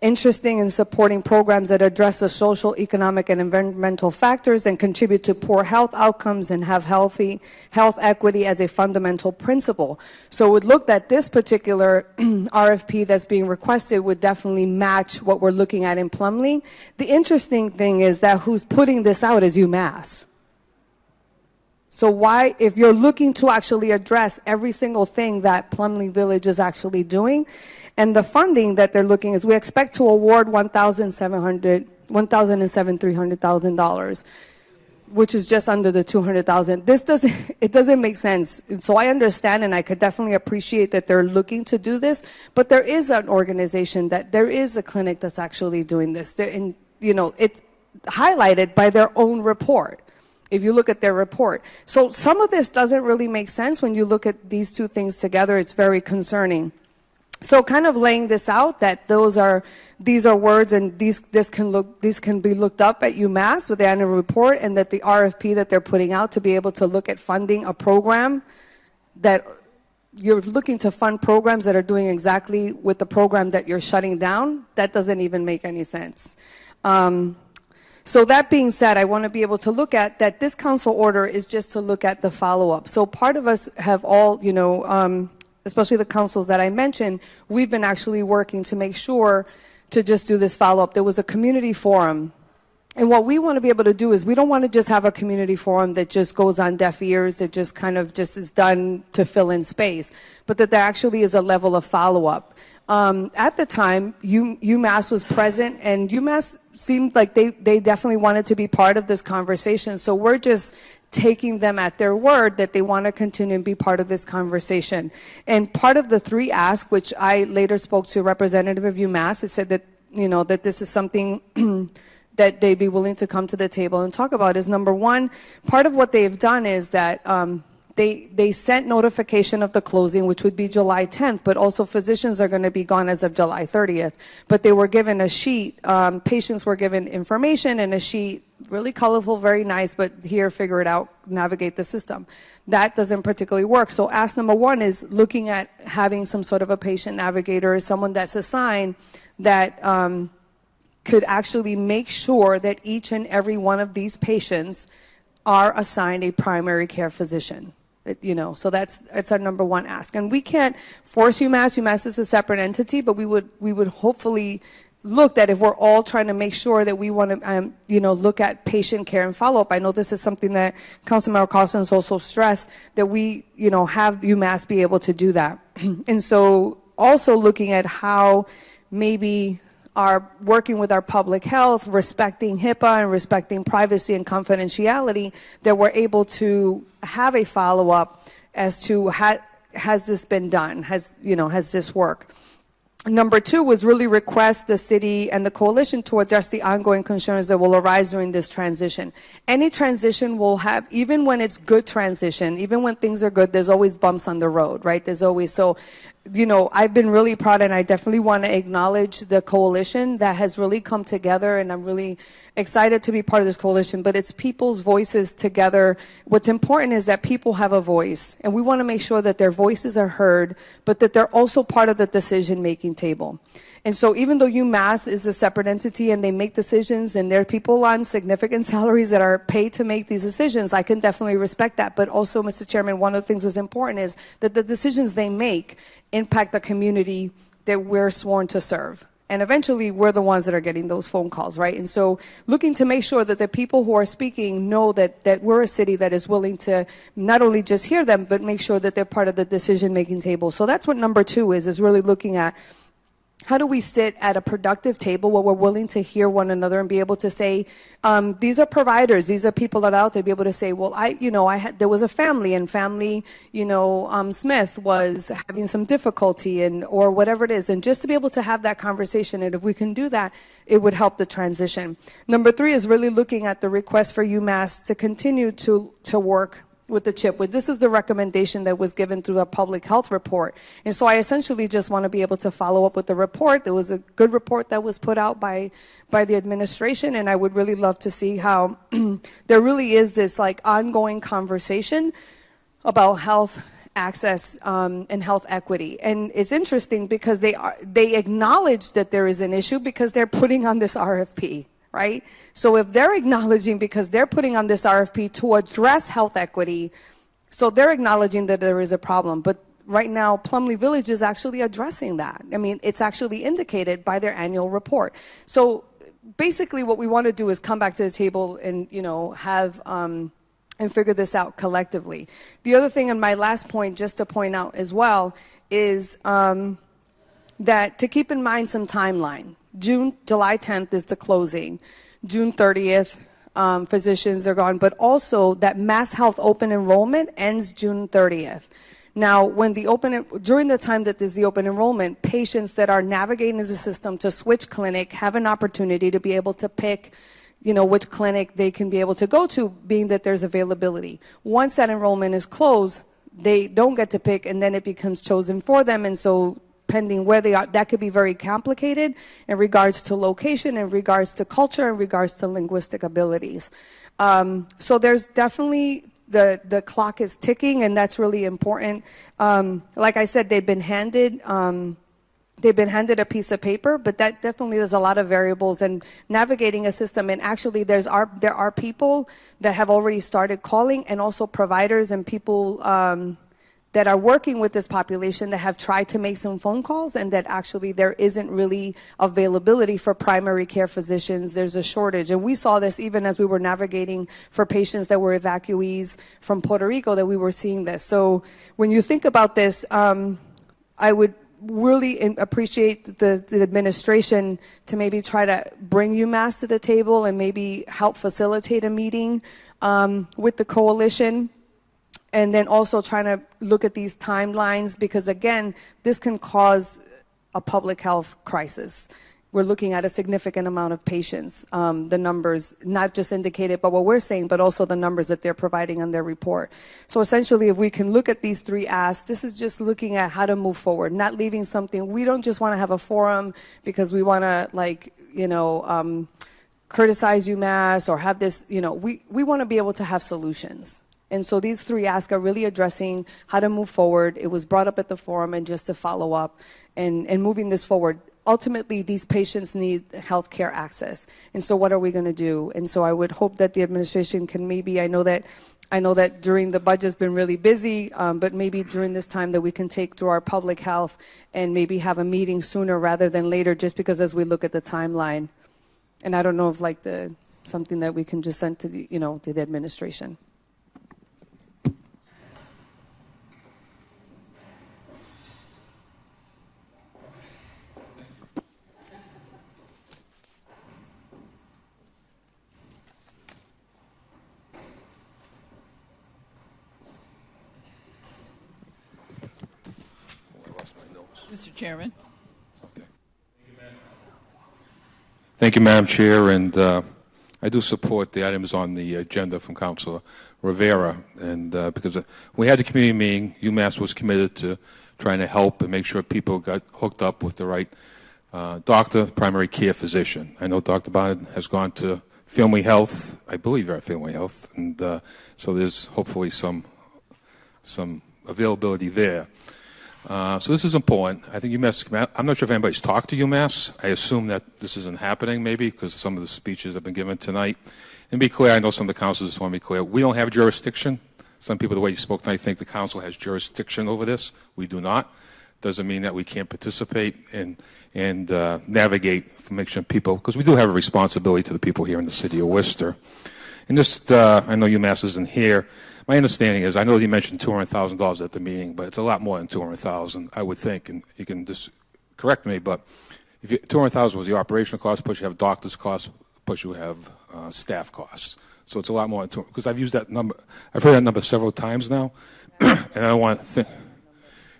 interesting in supporting programs that address the social, economic, and environmental factors and contribute to poor health outcomes and have healthy health equity as a fundamental principle. So it would look that this particular RFP that's being requested would definitely match what we're looking at in Plumlee. The interesting thing is that who's putting this out is UMass. So why, if you're looking to actually address every single thing that Plumlee Village is actually doing, and the funding that they're looking is we expect to award $1,300,000, which is just under the $200,000. This doesn't make sense. So I understand, and I could definitely appreciate that they're looking to do this, but there is an organization there is a clinic that's actually doing this. It's highlighted by their own report. If you look at their report. So some of this doesn't really make sense when you look at these two things together. It's very concerning. So kind of laying this out that these are words and these can be looked up at UMass with the annual report, and that the RFP that they're putting out to be able to look at funding a program that you're looking to fund programs that are doing exactly with the program that you're shutting down, that doesn't even make any sense. So that being said, I want to be able to look at that this council order is just to look at the follow-up. So part of us have all, especially the councils that I mentioned, we've been actually working to make sure to just do this follow-up. There was a community forum. And what we want to be able to do is we don't want to just have a community forum that just goes on deaf ears, that just kind of just is done to fill in space, but that there actually is a level of follow-up. At the time, UMass was present, and UMass seemed like they definitely wanted to be part of this conversation. So we're just taking them at their word that they want to continue and be part of this conversation. And part of the 3 asks, which I later spoke to a representative of UMass, it said that, that this is something that they'd be willing to come to the table and talk about, is number one, part of what they've done is that they sent notification of the closing, which would be July 10th, but also physicians are going to be gone as of July 30th. But they were given a sheet. Patients were given information and a sheet, really colorful, very nice, but here, figure it out, navigate the system. That doesn't particularly work. So ask number one is looking at having some sort of a patient navigator, someone that's assigned that could actually make sure that each and every one of these patients are assigned a primary care physician. So that's our number one ask. And we can't force UMass. UMass is a separate entity, but we would hopefully look that if we're all trying to make sure that we want to, look at patient care and follow-up. I know this is something that Councilmember Carlson has also stressed, that we, have UMass be able to do that. And so also looking at how maybe are working with our public health, respecting HIPAA and respecting privacy and confidentiality, that we're able to have a follow-up as to has this been done? Has this worked? Number two was really request the city and the coalition to address the ongoing concerns that will arise during this transition. Any transition will have, even when it's good transition, even when things are good, there's always bumps on the road, right? There's always, so, I've been really proud, and I definitely want to acknowledge the coalition that has really come together, and I'm really excited to be part of this coalition, but it's people's voices together. What's important is that people have a voice, and we want to make sure that their voices are heard, but that they're also part of the decision-making table. And so even though UMass is a separate entity and they make decisions and there are people on significant salaries that are paid to make these decisions, I can definitely respect that. But also, Mr. Chairman, one of the things that's important is that the decisions they make impact the community that we're sworn to serve. And eventually, we're the ones that are getting those phone calls, right? And so looking to make sure that the people who are speaking know that we're a city that is willing to not only just hear them, but make sure that they're part of the decision-making table. So that's what number two is really looking at how do we sit at a productive table where we're willing to hear one another and be able to say, these are providers, these are people that are out there, be able to say, well, there was a family, and family, Smith was having some difficulty, or whatever it is, and just to be able to have that conversation, and if we can do that, it would help the transition. Number 3 is really looking at the request for UMass to continue to work with the CHIP. This is the recommendation that was given through a public health report. And so I essentially just want to be able to follow up with the report. There was a good report that was put out by the administration, and I would really love to see how there really is this ongoing conversation about health access and health equity. And it's interesting because they acknowledge that there is an issue because they're putting on this RFP. Right? So if they're acknowledging, because they're putting on this RFP to address health equity, so they're acknowledging that there is a problem. But right now, Plumley Village is actually addressing that. I mean, it's actually indicated by their annual report. So basically what we want to do is come back to the table and, have and figure this out collectively. The other thing, and my last point, just to point out as well, is that to keep in mind some timeline. July 10th is the closing. June 30th, physicians are gone, but also that Mass Health open enrollment ends June 30th. Now, during the time that there's the open enrollment, patients that are navigating the system to switch clinic have an opportunity to be able to pick which clinic they can be able to go to, being that there's availability. Once that enrollment is closed, they don't get to pick, and then it becomes chosen for them, and so pending where they are, that could be very complicated in regards to location, in regards to culture, in regards to linguistic abilities. So there's definitely, the clock is ticking, and that's really important. Like I said, they've been handed a piece of paper, but that definitely, there's a lot of variables and navigating a system. And actually, there are people that have already started calling, and also providers and people that are working with this population that have tried to make some phone calls, and that actually there isn't really availability for primary care physicians. There's a shortage. And we saw this even as we were navigating for patients that were evacuees from Puerto Rico, that we were seeing this. So when you think about this, I would really appreciate the administration to maybe try to bring UMass to the table and maybe help facilitate a meeting with the coalition. And then also trying to look at these timelines, because again, this can cause a public health crisis. We're looking at a significant amount of patients. The numbers, not just indicated by what we're saying, but also the numbers that they're providing on their report. So essentially, if we can look at these 3 asks, this is just looking at how to move forward, not leaving something. We don't just want to have a forum because we want to, criticize UMass or have this, we want to be able to have solutions. And so these 3 asks are really addressing how to move forward. It was brought up at the forum, and just to follow up and moving this forward. Ultimately, these patients need health care access. And so what are we going to do? And so I would hope that the administration can maybe, I know that during the budget's been really busy, but maybe during this time that we can take through our public health and maybe have a meeting sooner rather than later, just because as we look at the timeline. And I don't know if something that we can just send to to the administration. Mr. Chairman. Thank you, Madam Chair, and I do support the items on the agenda from Councilor Rivera, and because we had the community meeting, UMass was committed to trying to help and make sure people got hooked up with the right doctor, primary care physician. I know Dr. Barnard has gone to Family Health, I believe you're at Family Health, and so there's hopefully some availability there. So this is important. I think UMass, I'm not sure if anybody's talked to UMass. I assume that this isn't happening maybe because some of the speeches have been given tonight. And be clear, I know some of the councils just want to be clear. We don't have jurisdiction. Some people, the way you spoke tonight, think the council has jurisdiction over this. We do not. Doesn't mean that we can't participate and navigate for making sure people, because we do have a responsibility to the people here in the city of Worcester. And just, I know UMass isn't here. My understanding is, I know you mentioned $200,000 at the meeting, but it's a lot more than $200,000, I would think, and you can just correct me, but if you, 200,000 was the operational cost, plus you have doctor's costs, plus you have staff costs. So it's a lot more than 200, because I've used that number. I've heard that number several times now, and I don't want to think.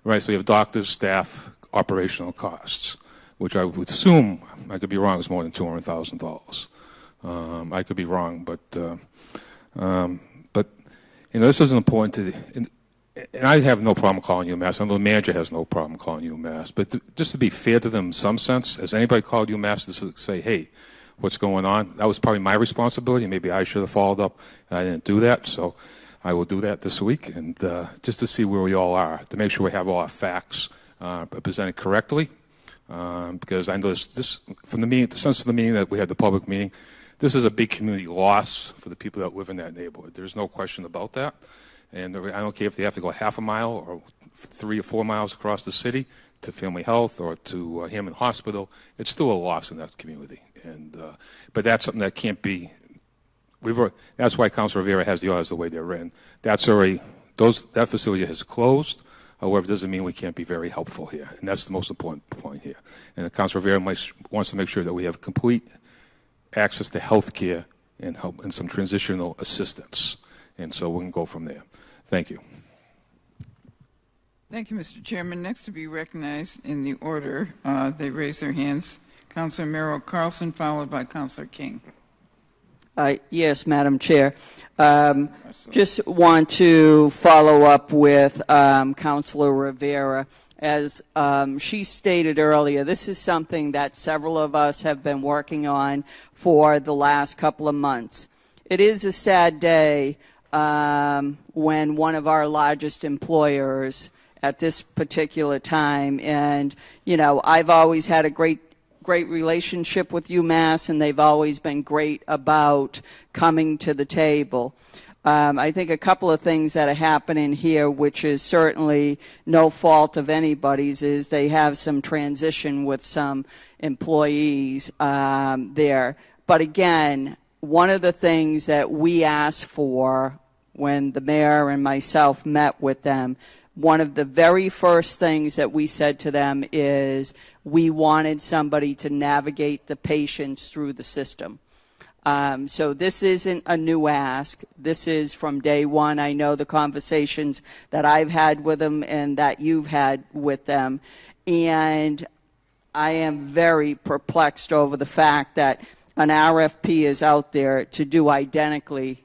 Right, so you have doctors, staff, operational costs, which I would assume, I could be wrong, is more than $200,000. I could be wrong, but this is important to the. And I have no problem calling UMass. I know the manager has no problem calling UMass. But just to be fair to them in some sense, has anybody called UMass to say, hey, what's going on? That was probably my responsibility. Maybe I should have followed up. I didn't do that, so I will do that this week. And just to see where we all are, to make sure we have all our facts presented correctly. Because I know this from the meeting, the sense of the meeting that we had, the public meeting, this is a big community loss for the people that live in that neighborhood. There's no question about that. And I don't care if they have to go half a mile or 3 or 4 miles across the city to Family Health or to Hammond Hospital. It's still a loss in that community. And but that's something that can't be. That's why Councilor Rivera has the orders the way they're written. That's already that facility has closed. However, it doesn't mean we can't be very helpful here, and that's the most important point here. And Councilor Rivera wants to make sure that we have complete access to health care and help and some transitional assistance. And so we can go from there. Thank you. Thank you, Mr. Chairman. Next to be recognized in the order they raise their hands, Councilor Merrill Carlson, followed by Councilor King. Yes, Madam Chair. Just want to follow up with Councilor Rivera. As she stated earlier, this is something that several of us have been working on for the last couple of months. It is a sad day when one of our largest employers at this particular time, and, you know, I've always had a great relationship with UMass, and they've always been great about coming to the table. I think a couple of things that are happening here, which is certainly no fault of anybody's, is they have some transition with some employees there. But again, one of the things that we asked for when the mayor and myself met with them, one of the very first things that we said to them is we wanted somebody to navigate the patients through the system. So this isn't a new ask. This is from day one. I know the conversations that I've had with them and that you've had with them. And I am very perplexed over the fact that an RFP is out there to do identically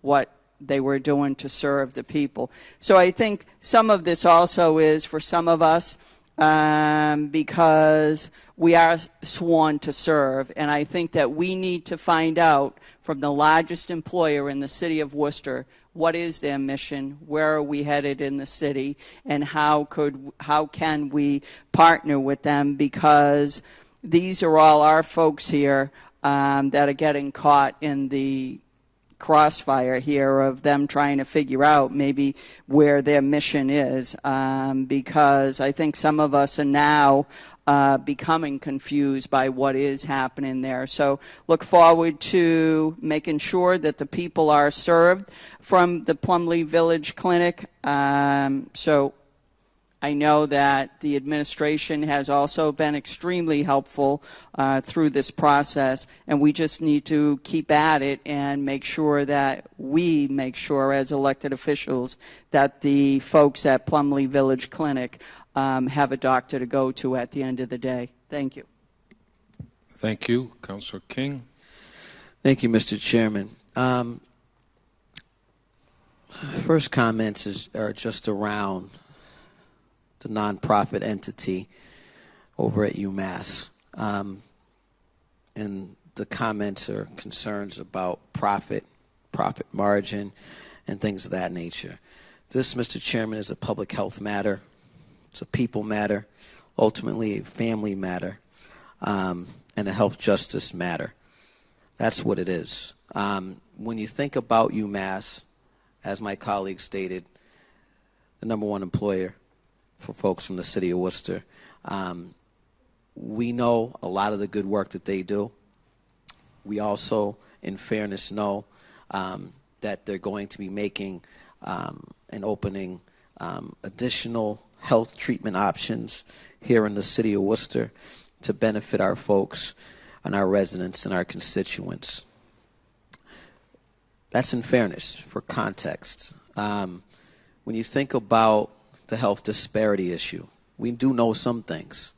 what they were doing to serve the people. So I think some of this also is for some of us because we are sworn to serve, and I think that we need to find out from the largest employer in the city of Worcester what is their mission, where are we headed in the city, and how can we partner with them, because these are all our folks here that are getting caught in the crossfire here of them trying to figure out maybe where their mission is, because I think some of us are now becoming confused by what is happening there. So look forward to making sure that the people are served from the Plumley Village Clinic. So I know that the administration has also been extremely helpful through this process, and we just need to keep at it and make sure that we make sure as elected officials that the folks at Plumley Village Clinic have a doctor to go to at the end of the day. Thank you. Thank you. Councilor King. Thank you, Mr. Chairman. First comments are just around the nonprofit entity over at UMass. And the comments are concerns about profit margin, and things of that nature. This, Mr. Chairman, is a public health matter. It's a people matter, ultimately a family matter, and a health justice matter. That's what it is. When you think about UMass, as my colleague stated, the #1 employer for folks from the city of Worcester, we know a lot of the good work that they do. We also, in fairness, know that they're going to be making and opening additional health treatment options here in the city of Worcester to benefit our folks and our residents and our constituents. That's in fairness, for context. When you think about the health disparity issue, we do know some things.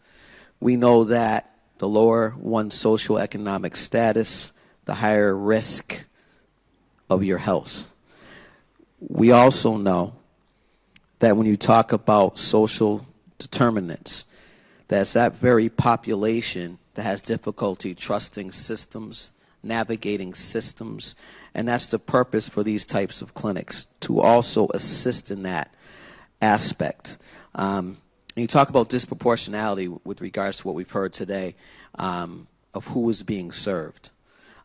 We know that the lower one's socioeconomic status, the higher risk of your health. We also know that when you talk about social determinants, that's that very population that has difficulty trusting systems, navigating systems, and that's the purpose for these types of clinics, to also assist in that aspect. And you talk about disproportionality with regards to what we've heard today of who is being served.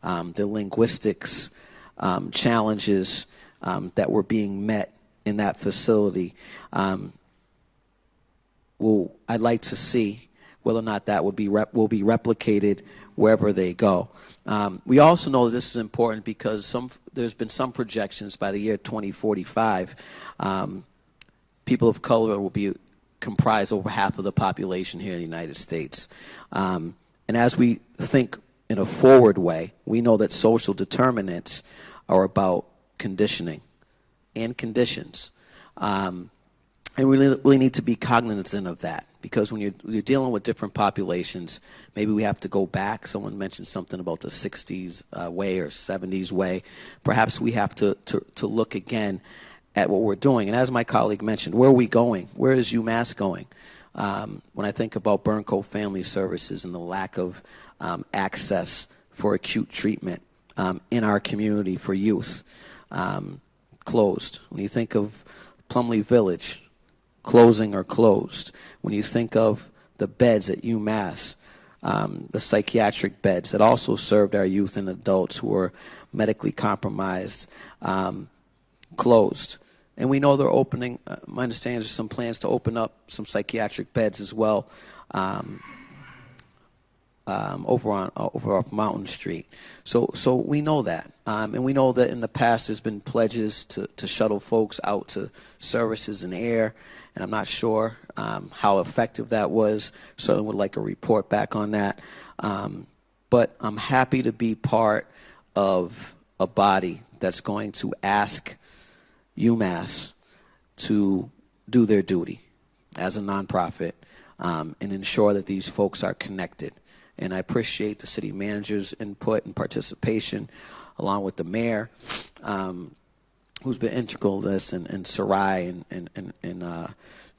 The linguistics challenges that were being met in that facility. I'd like to see whether or not that will be replicated wherever they go. We also know that this is important because there's been some projections by the year 2045, people of color will be comprise over half of the population here in the United States. And as we think in a forward way, we know that social determinants are about conditioning and conditions. And we really need to be cognizant of that, because when you're dealing with different populations, maybe we have to go back. Someone mentioned something about the 60s way or 70s way. Perhaps we have to look again at what we're doing. And as my colleague mentioned, where are we going? Where is UMass going? When I think about Burnco Family Services and the lack of access for acute treatment in our community for youth, closed. When you think of Plumley Village, closing or closed. When you think of the beds at UMass, the psychiatric beds that also served our youth and adults who were medically compromised, closed. And we know they're opening, my understanding is there's some plans to open up some psychiatric beds as well over off Mountain Street. So we know that. And we know that in the past there's been pledges to shuttle folks out to services in air, and I'm not sure how effective that was. Certainly would like a report back on that. But I'm happy to be part of a body that's going to ask UMass to do their duty as a nonprofit and ensure that these folks are connected. And I appreciate the city manager's input and participation, along with the mayor, who's been integral to this, and Sarai and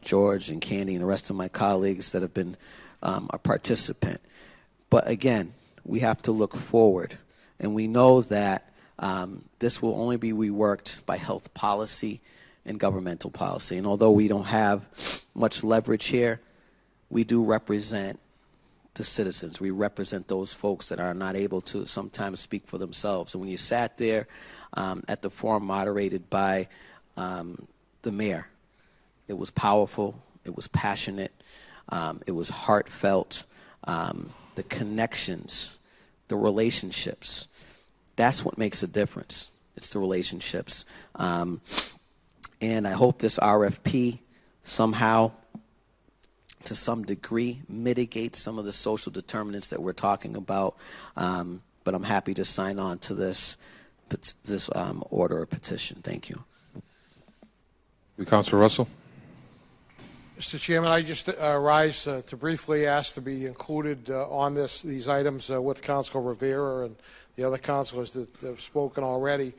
George and Candy and the rest of my colleagues that have been a participant. But again, we have to look forward, and we know that this will only be reworked by health policy and governmental policy. And although we don't have much leverage here, we do represent the citizens. We represent those folks that are not able to sometimes speak for themselves. And when you sat there at the forum moderated by the mayor, it was powerful, it was passionate, it was heartfelt. The connections, the relationships, that's what makes a difference. It's the relationships. And I hope this RFP somehow, to some degree, mitigates some of the social determinants that we're talking about. But I'm happy to sign on to this order or petition. Thank you. Councilor Russell. Mr. Chairman, I just rise to briefly ask to be included on these items with Councilor Rivera and the other councilors that have spoken already.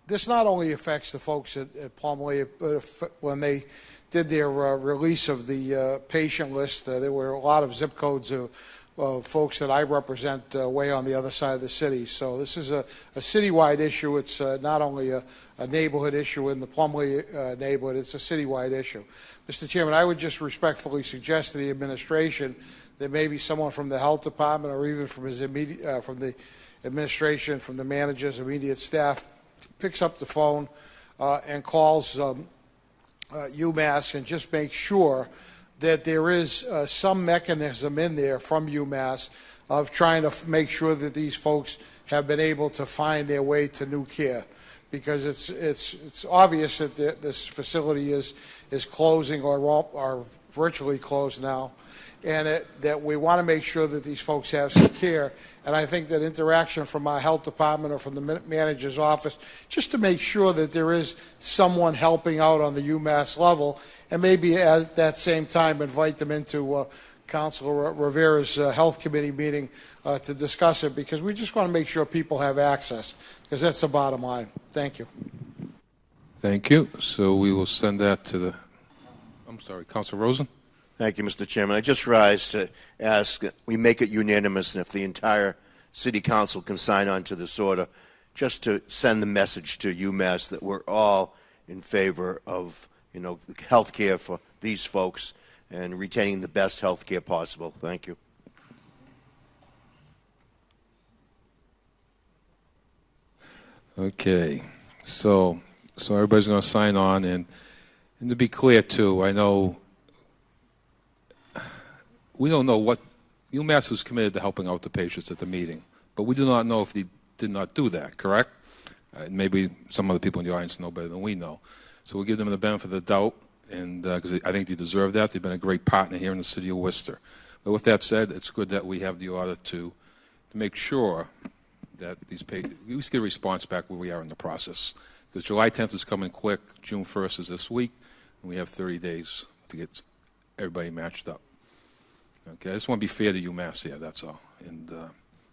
This not only affects the folks at Plumley, but when they did their release of the patient list, there were a lot of zip codes of folks that I represent way on the other side of the city. So this is a citywide issue. It's not only a neighborhood issue in the Plumley neighborhood, it's a citywide issue. Mr. Chairman, I would just respectfully suggest to the administration that maybe someone from the health department or even from from the administration, from the manager's immediate staff, picks up the phone and calls UMass and just make sure that there is some mechanism in there from UMass of trying to make sure that these folks have been able to find their way to new care, because it's obvious that this facility is closing or virtually closed now, and that we want to make sure that these folks have some care. And I think that interaction from our health department or from the manager's office, just to make sure that there is someone helping out on the UMass level, and maybe at that same time invite them into Councilor Rivera's health committee meeting to discuss it, because we just want to make sure people have access, because that's the bottom line. Thank you. Thank you. So we will send that to the, I'm sorry, Councilor Rosen? Thank you, Mr. Chairman. I just rise to ask that we make it unanimous, and if the entire City Council can sign on to this order, just to send the message to UMass that we're all in favor of, health care for these folks and retaining the best health care possible. Thank you. Okay. So everybody's going to sign on, and to be clear, too, I know we don't know what UMass was committed to helping out the patients at the meeting, but we do not know if they did not do that, correct? Maybe some other people in the audience know better than we know. So we'll give them the benefit of the doubt, and because I think they deserve that. They've been a great partner here in the city of Worcester. But with that said, it's good that we have the order to make sure that these patients, we get a response back where we are in the process. Because July 10th is coming quick, June 1st is this week, and we have 30 days to get everybody matched up. Okay, I just want to be fair to UMass here, that's all. And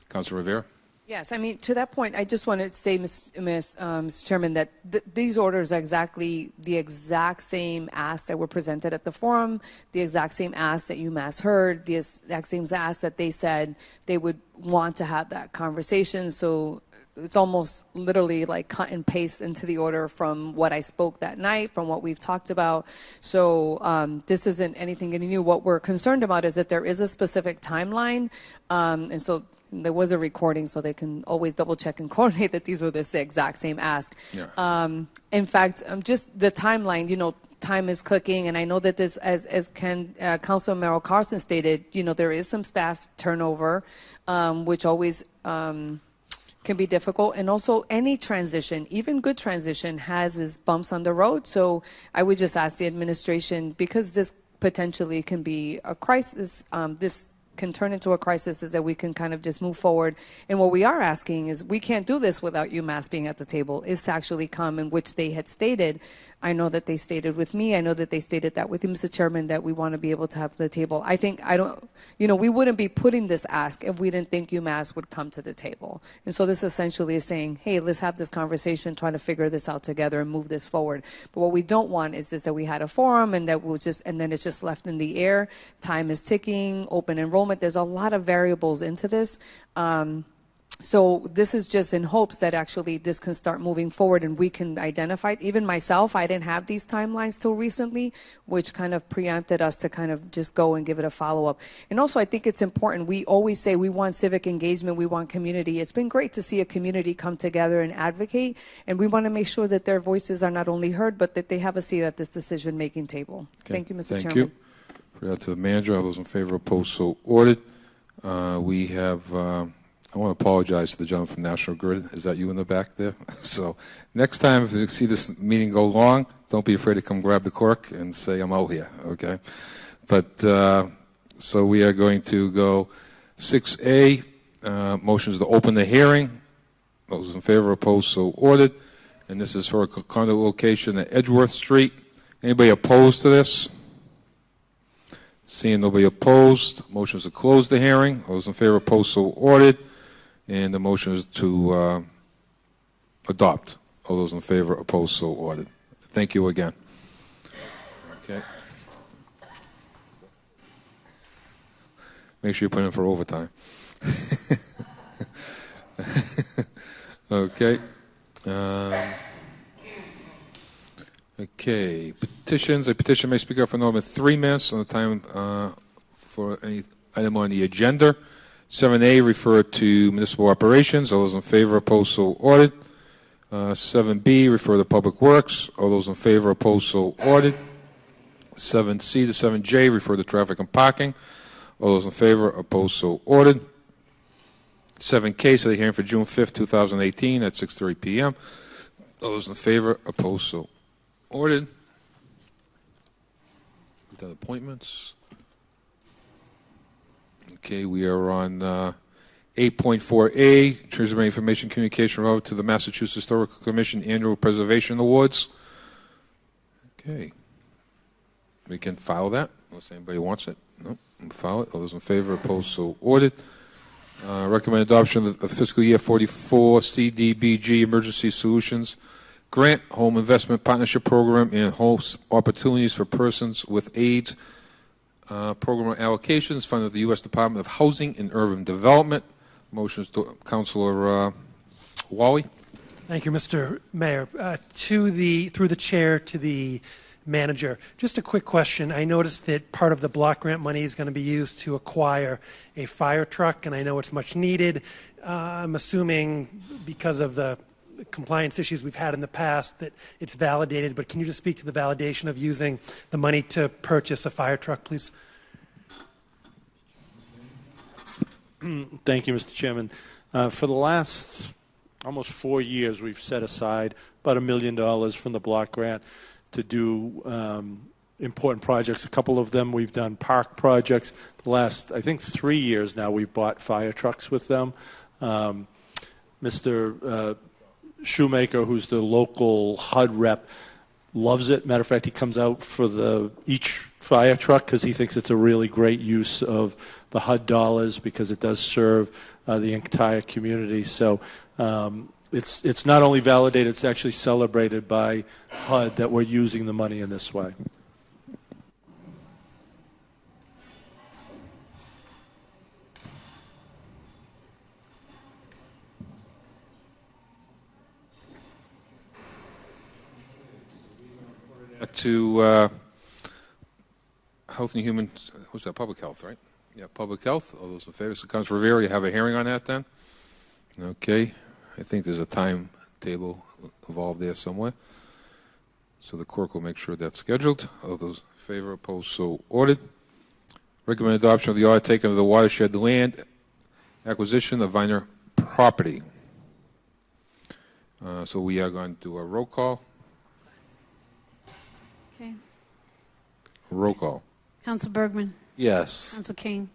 Councilor Rivera? Yes, I mean, to that point, I just wanted to say, Mr. Chairman, that these orders are exactly the exact same asks that were presented at the forum, the exact same asks that UMass heard, the exact same asks that they said they would want to have that conversation. So it's almost literally like cut and paste into the order from what I spoke that night, from what we've talked about. So this isn't anything new. What we're concerned about is that there is a specific timeline, and so there was a recording, so they can always double check and coordinate that these were the exact same ask. Yeah. In fact, just the timeline, time is clicking, and I know that this, as Councilor Merrill Carlson stated, there is some staff turnover, which always can be difficult, and also any transition, even good transition, has its bumps on the road. So I would just ask the administration, because this potentially can be a crisis, this can turn into a crisis, is that we can kind of just move forward. And what we are asking is, we can't do this without UMass being at the table, is to actually come, in which they had stated. I know that they stated with me, I know that they stated that with you, Mr. Chairman, that we want to be able to have the table. We wouldn't be putting this ask if we didn't think UMass would come to the table. And so this essentially is saying, hey, let's have this conversation, trying to figure this out together and move this forward. But what we don't want is just that we had a forum and that and then it's just left in the air. Time is ticking, open enrollment. There's a lot of variables into this. So this is just in hopes that actually this can start moving forward and we can identify. Even myself, I didn't have these timelines till recently, which kind of preempted us to kind of just go and give it a follow-up. And also, I think it's important. We always say we want civic engagement, we want community. It's been great to see a community come together and advocate, and we want to make sure that their voices are not only heard, but that they have a seat at this decision-making table. Okay. Thank you, Mr. Chairman. Thank you. For that to the manager. All those in favor, opposed, so ordered. We have... I want to apologize to the gentleman from National Grid. Is that you in the back there? So next time, if you see this meeting go long, don't be afraid to come grab the clerk and say, I'm out here, okay? But so we are going to go 6A, motions to open the hearing. Those in favor, opposed, so ordered. And this is for a condo location at Edgeworth Street. Anybody opposed to this? Seeing nobody opposed, motions to close the hearing. Those in favor, opposed, so ordered. And the motion is to adopt. All those in favor, opposed, so ordered. Thank you again. Okay. Make sure you put in for overtime. Okay. Okay. Petitions. A petition may speak up for no more than 3 minutes on the time for any item on the agenda. 7A, refer to municipal operations. All those in favor, opposed, so ordered. 7B, refer to public works. All those in favor, opposed, so ordered. 7C to 7J, refer to traffic and parking. All those in favor, opposed, so ordered. 7K, set the hearing for June 5th, 2018 at 6:30 p.m. All those in favor, opposed, so ordered. Done appointments. Okay, we are on 8.4A, Transfer Information Communication relative to the Massachusetts Historical Commission Annual Preservation Awards. Okay. We can file that, unless anybody wants it. No, we'll file it. All those in favor, opposed, so ordered. Recommend adoption of the fiscal year 44 CDBG Emergency Solutions Grant Home Investment Partnership Program and Host Opportunities for Persons with AIDS Program allocations funded by the U.S. Department of Housing and Urban Development. Motions to Councilor Wally. Thank you, Mr. Mayor. Through the chair to the manager, just a quick question. I noticed that part of the block grant money is going to be used to acquire a fire truck, and I know it's much needed. I'm assuming because of the compliance issues we've had in the past that it's validated, but can you just speak to the validation of using the money to purchase a fire truck, please? Thank you, Mr. Chairman. For the last almost 4 years, we've set aside about $1 million from the block grant to do important projects. A couple of them we've done park projects. The last, I think, 3 years now, we've bought fire trucks with them. Mr. Shoemaker, who's the local HUD rep, loves it. Matter of fact, he comes out for each fire truck because he thinks it's a really great use of the HUD dollars because it does serve the entire community. So it's not only validated, it's actually celebrated by HUD that we're using the money in this way. To Health and Human, what's that, Public Health, right? Yeah, Public Health. All those in favor. So, Councilor Rivera, you have a hearing on that then? Okay. I think there's a timetable involved there somewhere. So the clerk will make sure that's scheduled. All those in favor, opposed, so ordered. Recommend adoption of the order taken of the watershed land acquisition of Viner property. So we are going to do a roll call. Okay. Roll call. Council Bergman. Yes. Council King.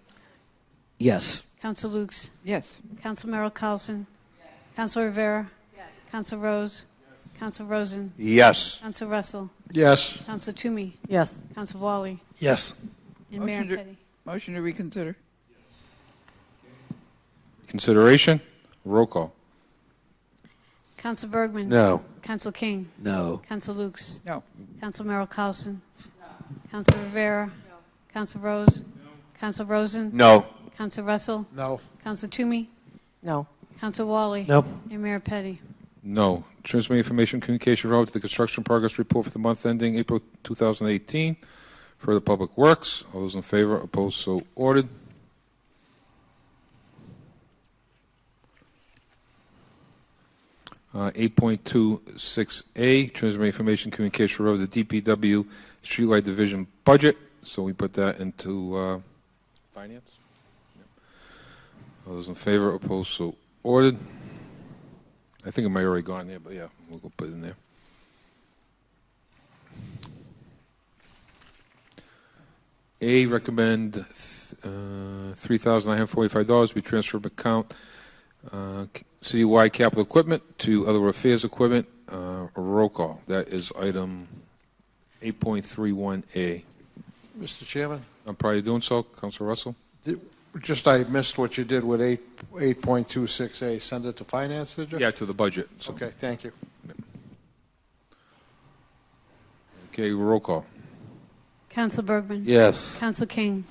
Yes. Council Lukes. Yes. Council Merrill Carlson. Yes. Council Rivera. Yes. Council Rose. Yes. Council Rosen. Yes. Council Russell. Yes. Council Toomey. Yes. Council Wally. Yes. And Mayor Petty. Motion to reconsider. Consideration. Roll call. Council Bergman. No. Council King. No. Council Lukes. No. Council Merrill Carlson. No. Council Rivera. No. Council Rose. No. Council Rosen. No. Council Russell. No. Council Toomey. No. Council Wally. No. And Mayor Petty. No. Transmit information communication relative to the construction progress report for the month ending April 2018 for the Public Works. All those in favor, opposed, so ordered. Uh, 8.26A, transmit information communication relative to the DPW Streetlight Division budget. So we put that into finance. Yep. All those in favor, opposed, so ordered. I think it might have already gone there, but yeah, we'll go put it in there. A, recommend $3,945 be transferred from account citywide capital equipment to other affairs equipment. Roll call. That is item 8.31A. Mr. Chairman? I'm probably doing so. Councilor Russell? I missed what you did with 8.26A. Send it to finance, did you? Yeah, to the budget. So. Okay, thank you. Okay, roll call. Council Bergman. Yes. Council King.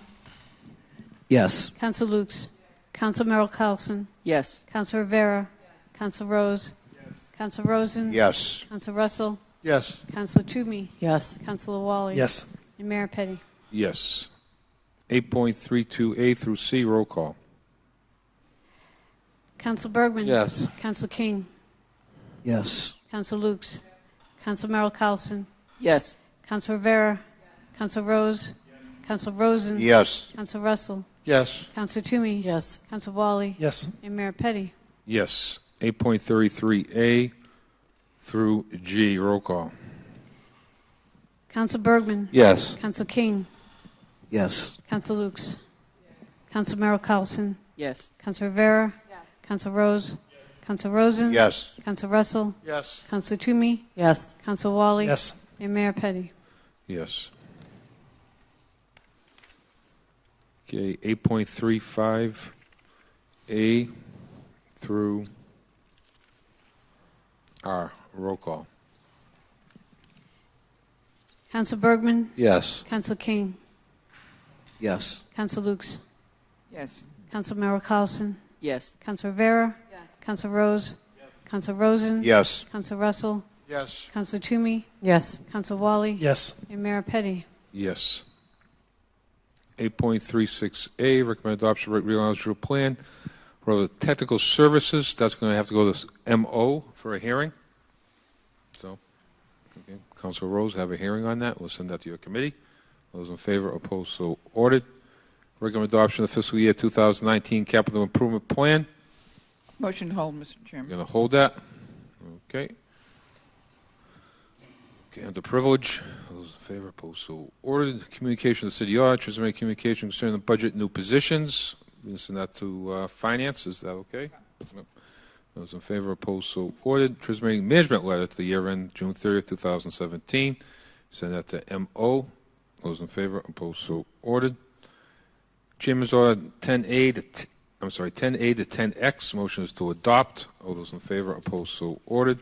Yes. Council Lukes. Council Merrill Carlson. Yes. Council Rivera. Yes. Council Rose. Yes. Council Rosen. Yes. Council Russell. Yes. Councilor Toomey. Yes. Councilor Wally. Yes. And Mayor Petty. Yes. 8.32A through C, roll call. Council Bergman. Yes. Council King. Yes. Council Lukes. Council Merrill Carlson. Yes. Council Rivera. Yes. Council Rose. Yes. Council Rosen. Yes. Council Russell. Yes. Councilor Toomey? Yes. Councilor Wally? Yes. And Mayor Petty? Yes. 8.33A through G. Roll call. Councilor Bergman? Yes. Councilor King? Yes. Councilor Lukes? Councilor Merrill Carlson? Yes. Councilor Rivera? Yes. Councilor Rose? Yes. Councilor Rosen? Yes. Councilor Russell? Yes. Councilor Toomey? Yes. Councilor Wally? Yes. And Mayor Petty? Yes. Okay, 8.35A through R. Roll call. Councilor Bergman? Yes. Councilor King? Yes. Councilor Lukes? Yes. Councilor Merrill Carlson? Yes. Councilor Rivera? Yes. Councilor Rose? Yes. Councilor Rosen? Yes. Councilor Russell? Yes. Councilor Toomey? Yes. Councilor Wally? Yes. And Mayor Petty? Yes. 8.36A, recommend adoption of regional plan for the technical services. That's going to have to go to MO for a hearing. So, okay. Councilor Rose, have a hearing on that. We'll send that to your committee. Those in favor, opposed, so ordered. Recommend adoption of the fiscal year 2019 capital improvement plan. Motion to hold, Mr. I'm Chairman. going to hold that. Okay. Okay, under privilege. Those in favor, opposed, so ordered. Communication to the city auditor, make communication concerning the budget, new positions. We can send that to finance. Is that okay? Yep. Those in favor, opposed, so ordered. Transmitting management letter to the year end, June 30th, 2017. Send that to MO. Those in favor, opposed, so ordered. Chairman's order 10A to 10A to 10X. Motion is to adopt. All those in favor, opposed, so ordered.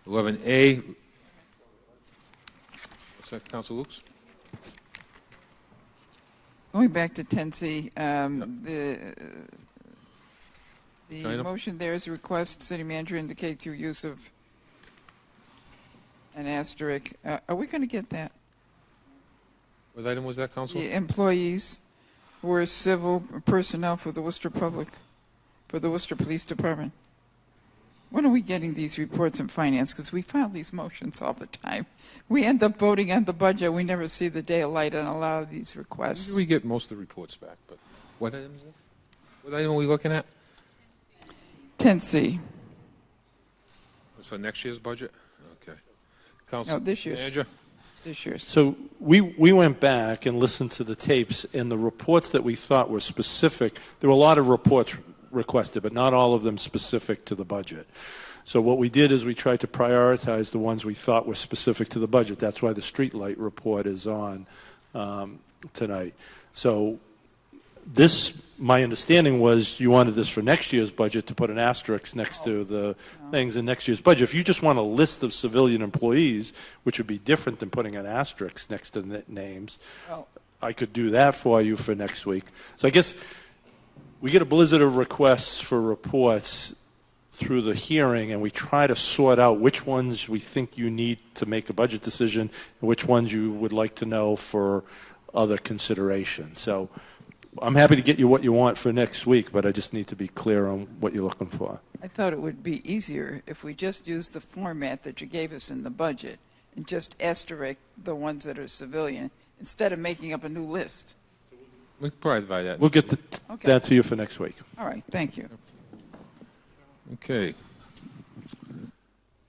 11A. What's that, Council Lukes? Going back to 10C, the Item. motion there is request city manager indicate through use of an asterisk. Are we going to get that? What item was that, Council? The employees who are civil personnel for the Worcester Police Department. When are we getting these reports in finance? Because we file these motions all the time. We end up voting on the budget. We never see the day of light on a lot of these requests. We get most of the reports back, but what item is it? What item are we looking at? 10C. It's for next year's budget? Okay. Council No, this year's. Manager? This year's. So we went back and listened to the tapes, and the reports that we thought were specific, there were a lot of reports requested, but not all of them specific to the budget. So what we did is we tried to prioritize the ones we thought were specific to the budget. That's why the streetlight report is on tonight. So this, my understanding was you wanted this for next year's budget to put an asterisk next to the things in next year's budget. If you just want a list of civilian employees, which would be different than putting an asterisk next to the names, I could do that for you for next week. So I guess we get a blizzard of requests for reports through the hearing, and we try to sort out which ones we think you need to make a budget decision and which ones you would like to know for other consideration. So I'm happy to get you what you want for next week, but I just need to be clear on what you're looking for. I thought it would be easier if we just used the format that you gave us in the budget and just asterisk the ones that are civilian instead of making up a new list. We can provide that. We'll get that to you for next week. All right, thank you. Okay. Of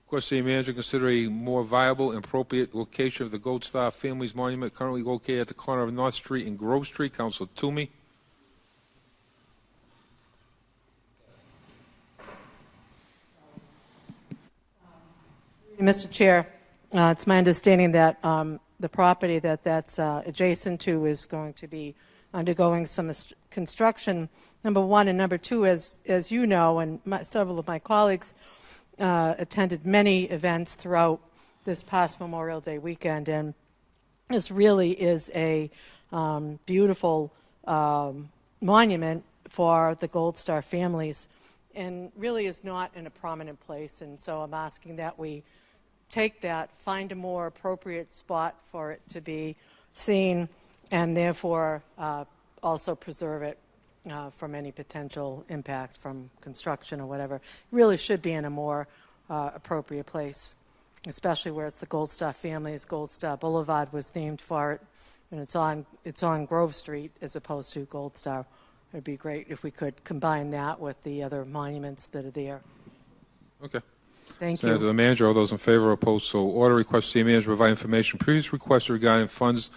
course, city manager consider a more viable and appropriate location of the Gold Star Families Monument currently located at the corner of North Street and Grove Street. Councilor Toomey. Mr. Chair, it's my understanding that the property that's adjacent to is going to be undergoing some construction, number one. And number two, as you know, and several of my colleagues attended many events throughout this past Memorial Day weekend, and this really is a beautiful monument for the Gold Star families, and really is not in a prominent place. And so I'm asking that we take that, find a more appropriate spot for it to be seen, and therefore also preserve it from any potential impact from construction or whatever. It really should be in a more appropriate place. especially where it's the Gold Star family's Gold Star Boulevard was named for it, and it's on Grove Street as opposed to Gold Star. It'd be great if we could combine that with the other monuments that are there. Okay. Thank Senator you. to the manager. All those in favor, opposed, so ordered. Request city manager provide information previously requested regarding funds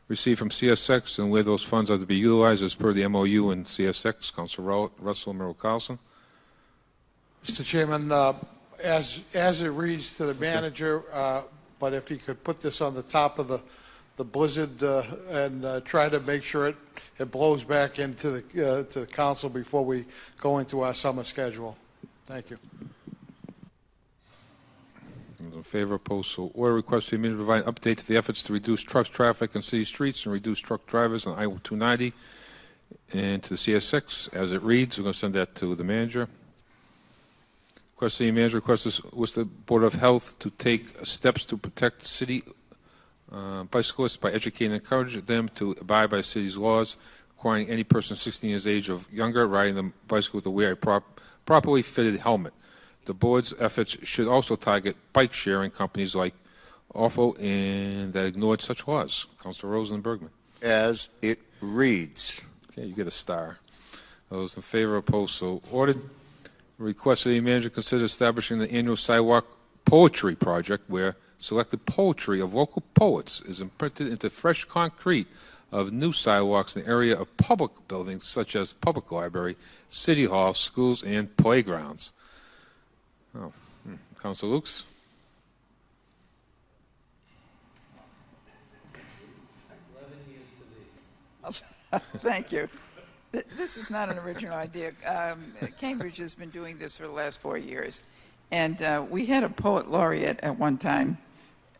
received from CSX and where those funds are to be utilized as per the MOU and CSX. Councilor Russell, Merrill Carlson. Mr. Chairman, as it reads to the manager, but if he could put this on the top of the blizzard and try to make sure it blows back into to the council before we go into our summer schedule. Thank you. Those in favor, opposed, so ordered. Request the manager provide an update to the efforts to reduce truck traffic in city streets and reduce truck drivers on I-290 and to the CSX. As it reads, we're going to send that to the manager. Request the manager requests the Board of Health to take steps to protect city bicyclists by educating and encouraging them to abide by the city's laws, requiring any person 16 years of age or younger riding the bicycle to wear a properly fitted helmet. The board's efforts should also target bike-sharing companies like Awful and that ignored such laws. Councilor Rosen and Bergman. As it reads. Okay, you get a star. Those in favor, opposed, so ordered. Request that the manager consider establishing the annual sidewalk poetry project where selected poetry of local poets is imprinted into fresh concrete of new sidewalks in the area of public buildings such as public library, city hall, schools, and playgrounds. Oh, Councilor Lukes. Thank you. This is not an original idea. Cambridge has been doing this for the last 4 years. And we had a poet laureate at one time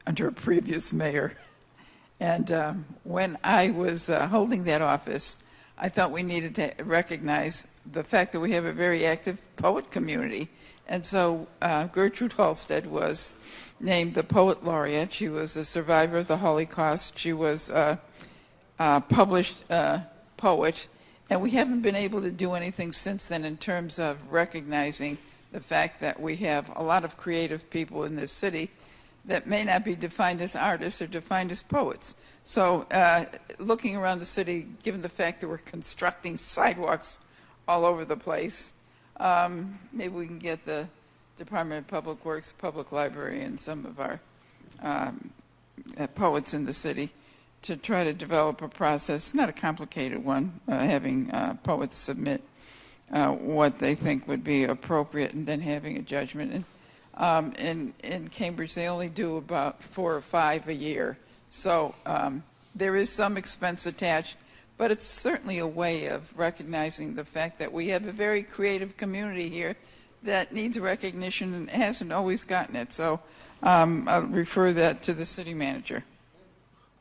under a previous mayor. And when I was holding that office, I thought we needed to recognize the fact that we have a very active poet community. And so Gertrude Halstead was named the poet laureate. She was a survivor of the Holocaust. She was a published poet. And we haven't been able to do anything since then in terms of recognizing the fact that we have a lot of creative people in this city that may not be defined as artists or defined as poets. So looking around the city, given the fact that we're constructing sidewalks all over the place, maybe we can get the Department of Public Works, Public Library, and some of our poets in the city to try to develop a process, not a complicated one, having poets submit what they think would be appropriate and then having a judgment. And in Cambridge, they only do about 4 or 5 a year. So there is some expense attached, but it's certainly a way of recognizing the fact that we have a very creative community here that needs recognition and hasn't always gotten it. So I'll refer that to the city manager.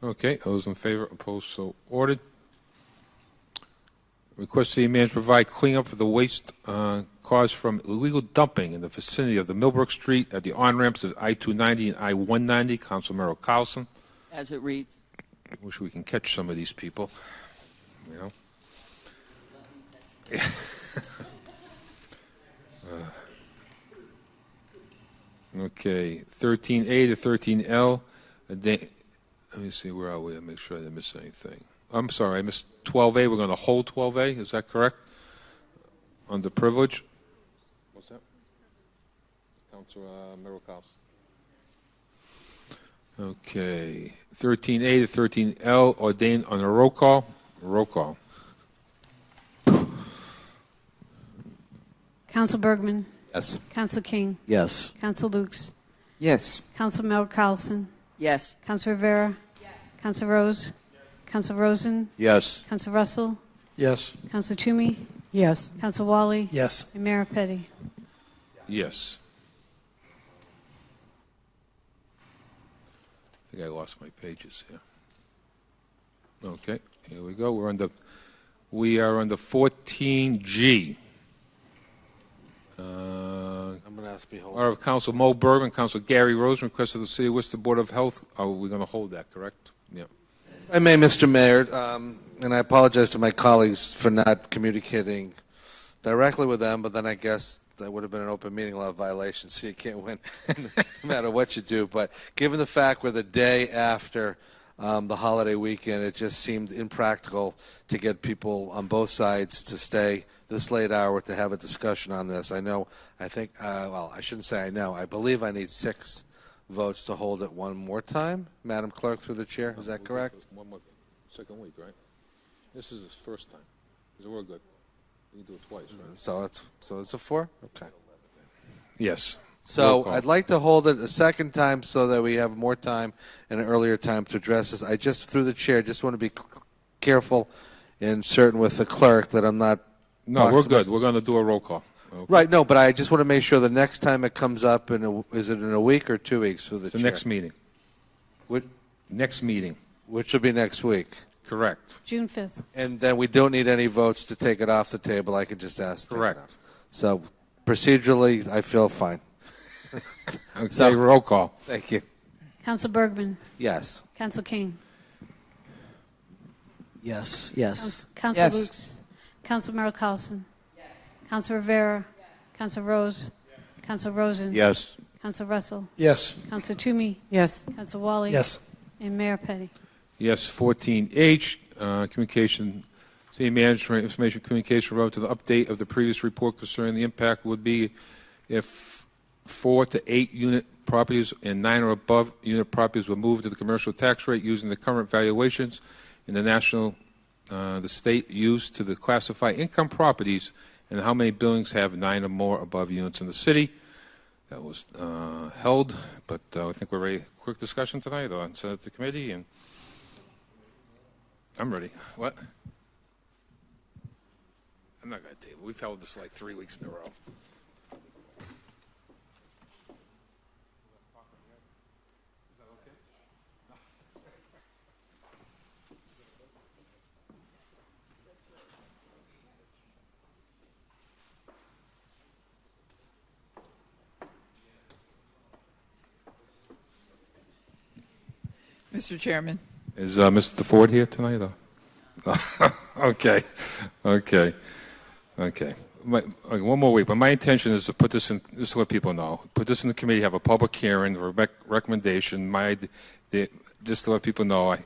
Okay, those in favor, opposed, so ordered. Request city manager provide cleanup of the waste caused from illegal dumping in the vicinity of the Millbrook Street at the on-ramps of I-290 and I-190. Council Merrill Carlson. As it reads. Wish we can catch some of these people, you know. Okay, 13A to 13L. Let me see, where are we? I'll make sure I didn't miss anything. I'm sorry, I missed 12A. We're going to hold 12A. Is that correct? Under privilege? What's that? Councilor Merrill Carlson. Okay. 13A to 13L, ordained on a roll call. Roll call. Council Bergman. Yes. Council King. Yes. Council Lukes. Yes. Council Mel Carlson. Yes. Council Rivera. Yes. Council Rose. Yes. Council Rosen. Yes. Council Russell. Yes. Council Toomey. Yes. Council Wally. Yes. And Mayor Petty. Yes. I think I lost my pages here. Okay, here we go. We are on the 14G. I'm going to ask to be held. Order of Council Mo Bergman, Council Gary Rosen, request of the City of Worcester Board of Health. Are we going to hold that, correct? Yeah. I may, Mr. Mayor, and I apologize to my colleagues for not communicating directly with them, but then I guess that would have been an open meeting law violation, so you can't win no matter what you do. But given the fact we're the day after the holiday weekend, it just seemed impractical to get people on both sides to stay this late hour to have a discussion on this. I shouldn't say I know. I believe I need 6 votes to hold it one more time. Madam Clerk, through the chair, is that correct? One more, second week, right? This is his first time. So we're good. We can do it twice, right? So it's a 4? Okay. Yes. So I'd like to hold it a second time so that we have more time and an earlier time to address this. I just, through the chair, just want to be careful and certain with the clerk that I'm not. No, we're good. We're going to do a roll call. Okay. Right, no, but I just want to make sure the next time it comes up, is it in a week or 2 weeks for the chair? The next meeting. What? Next meeting. Which will be next week. Correct. June 5th. And then we don't need any votes to take it off the table. I can just ask. Correct. So procedurally, I feel fine. Okay, roll call. Thank you. Council Bergman. Yes. Council King. Yes. Council Yes. Lukes. Council Merrill Carlson. Yes. Council Rivera. Yes. Council Rose. Yes. Council Rosen. Yes. Council Russell. Yes. Council Toomey. Yes. Council Wally. Yes. And Mayor Petty. Yes, 14H, City Manager Information Communication relative to the update of the previous report concerning the impact would be if 4 to 8 unit properties and 9 or above unit properties were moved to the commercial tax rate using the current valuations in the state used to classify income properties, and how many buildings have 9 or more above units in the city. That was held, but I think we're ready. Quick discussion tonight, or send it to committee, and I'm ready. What? I'm not going to table. We've held this like 3 weeks in a row. Mr. Chairman. Is Mr. Ford here tonight? Okay. One more week. But my intention is to put this in, just to let people know, put this in the committee, have a public hearing, a recommendation. Just to let people know,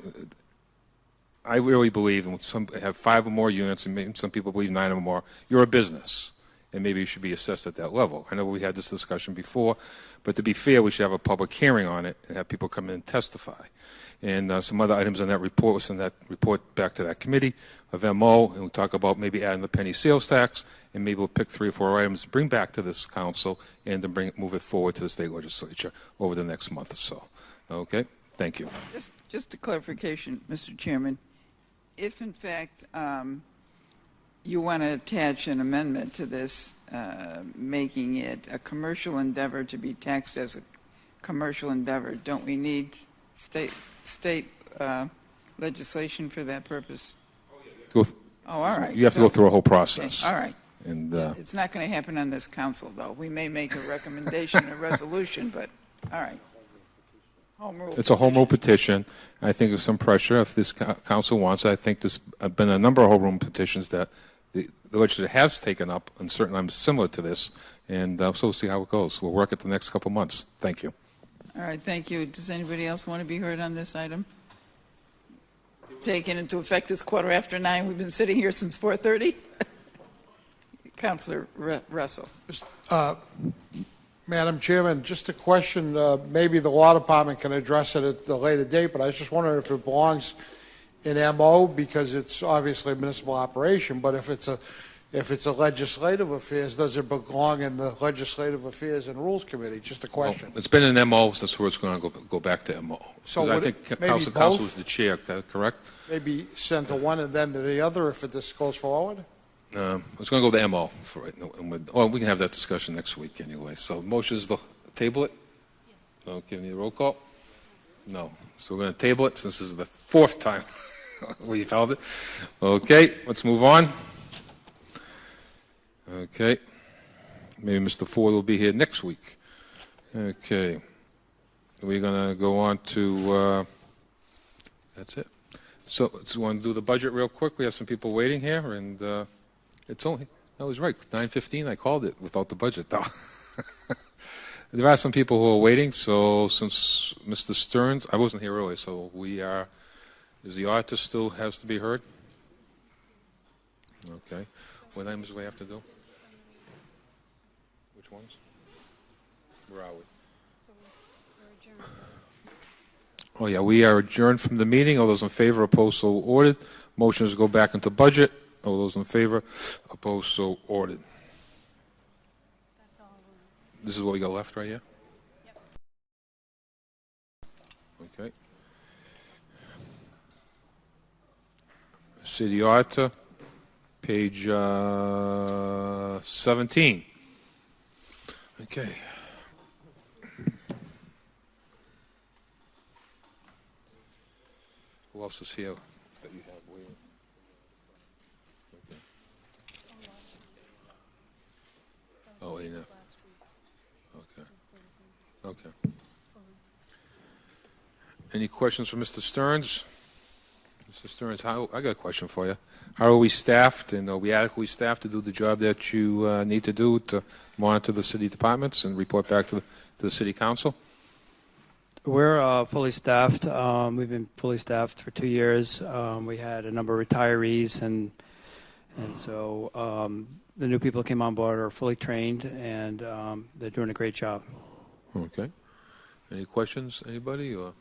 I really believe, and some have 5 or more units, and maybe some people believe 9 or more. You're a business, and maybe you should be assessed at that level. I know we had this discussion before, but to be fair, we should have a public hearing on it and have people come in and testify. And some other items on that report, we'll send that report back to that committee of MO, and we'll talk about maybe adding the penny sales tax, and maybe we'll pick 3 or 4 items to bring back to this council and to move it forward to the state legislature over the next month or so. Okay? Thank you. Just a clarification, Mr. Chairman. If, in fact, you want to attach an amendment to this, making it a commercial endeavor to be taxed as a commercial endeavor, don't we need state legislation for that purpose? All right. You have to go through a whole process. Okay. All right. And it's not going to happen on this council, though. We may make a recommendation, a resolution, but all right. Home rule. It's a home rule petition. I think there's some pressure if this council wants it. I think there's been a number of home rule petitions that the legislature has taken up on certain items similar to this, and so we'll see how it goes. We'll work it the next couple months. Thank you. All right, thank you. Does anybody else want to be heard on this item? Taken into effect is 9:15. We've been sitting here since 4:30. Councilor Russell. Madam Chairman, just a question. Maybe the law department can address it at a later date, but I was just wondering if it belongs in MO because it's obviously a municipal operation. But if it's a legislative affairs, does it belong in the Legislative Affairs and Rules Committee? Just a question. Well, it's been in MO, so that's where it's going to go back to MO. So I think Council was the chair, correct? Maybe send to one and then to the other if this goes forward? It's going to go to MO for it. Well, we can have that discussion next week anyway. So motion is to table it? Yes. Okay, need a roll call? No. So we're going to table it since this is the 4th time we've held it. Okay, let's move on. Okay. Maybe Mr. Ford will be here next week. Okay. We're going to go on to, that's it. So, you want to do the budget real quick? We have some people waiting here, and it's only I was right. 9:15. I called it without the budget, though. There are some people who are waiting. So since Mr. Stearns, I wasn't here earlier, so we are. Is the auditor still has to be heard? Okay. What items do we have to do? Which ones? Where are we? Oh, yeah, we are adjourned from the meeting. All those in favor, opposed, so ordered. Motions go back into budget. All those in favor, opposed, so ordered. This is what we got left right here? Okay. City Auditor, page 17. Okay. Who else is here that you have waiting? Okay. Oh, wait, no. Okay. Any questions for Mr. Stearns? Mr. Stearns, I got a question for you. How are we staffed, and are we adequately staffed to do the job that you need to do to monitor the city departments and report back to the city council? We're fully staffed. We've been fully staffed for 2 years. We had a number of retirees, and so the new people that came on board are fully trained, and they're doing a great job. Okay. Any questions, anybody? Or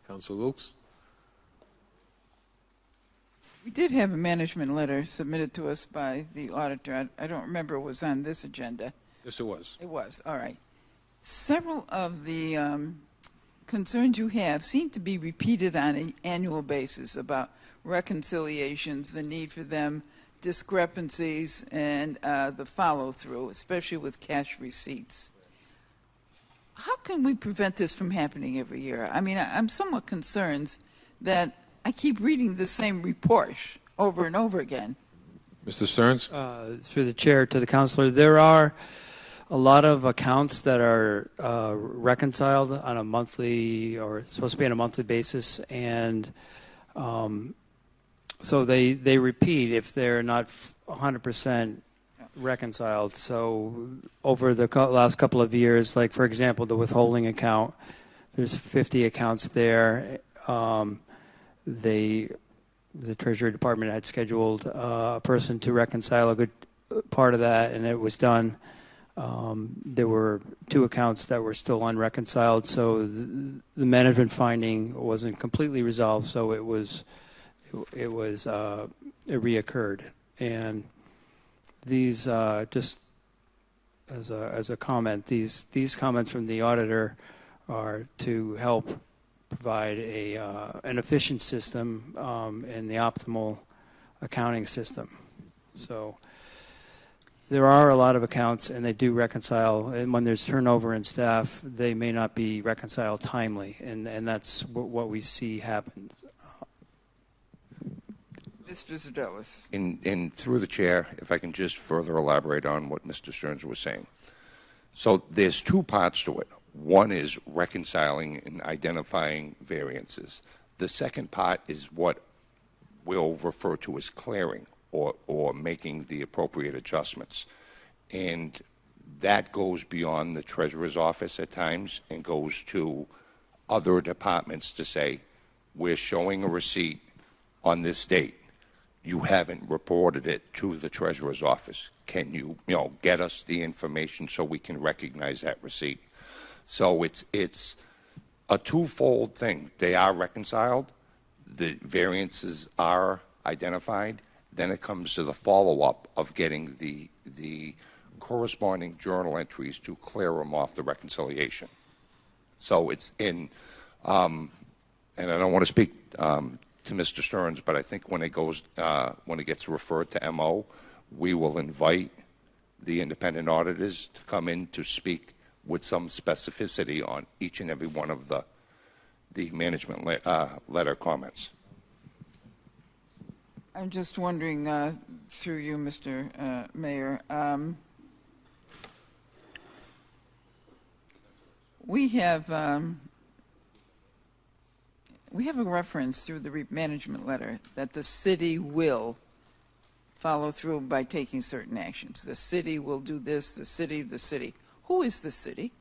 Council Wilkes? We did have a management letter submitted to us by the auditor. I don't remember it was on this agenda. Yes, it was. It was. All right. Several of the concerns you have seem to be repeated on an annual basis about reconciliations, the need for them, discrepancies, and the follow-through, especially with cash receipts. How can we prevent this from happening every year? I mean, I'm somewhat concerned that I keep reading the same report over and over again. Mr. Stearns? Through the chair to the counselor, there are a lot of accounts that are reconciled on a monthly, or it's supposed to be on a monthly basis, and so they repeat if they're not 100% reconciled. So over the last couple of years, like for example, the withholding account, there's 50 accounts there. The Treasury Department had scheduled a person to reconcile a good part of that, and it was done. There were 2 accounts that were still unreconciled, so the management finding wasn't completely resolved, so it reoccurred. And these, just as a comment, these comments from the auditor are to help provide an efficient system and the optimal accounting system. So there are a lot of accounts, and they do reconcile. And when there's turnover in staff, they may not be reconciled timely, and that's what we see happen. Mr. Zardellas. And through the chair, if I can just further elaborate on what Mr. Stearns was saying. So there's 2 parts to it. One is reconciling and identifying variances. The second part is what we'll refer to as clearing, or making the appropriate adjustments. And that goes beyond the treasurer's office at times and goes to other departments to say, we're showing a receipt on this date. You haven't reported it to the treasurer's office. Can you get us the information so we can recognize that receipt? So it's a twofold thing. They are reconciled. The variances are identified. Then it comes to the follow-up of getting the corresponding journal entries to clear them off the reconciliation. So it's in, and I don't want to speak to Mr. Stearns, but I think when it gets referred to MO, we will invite the independent auditors to come in to speak with some specificity on each and every one of the management letter comments. I'm just wondering, through you, Mr. Mayor, we have a reference through the management letter that the city will follow through by taking certain actions. The city will do this, the city. Who is the city?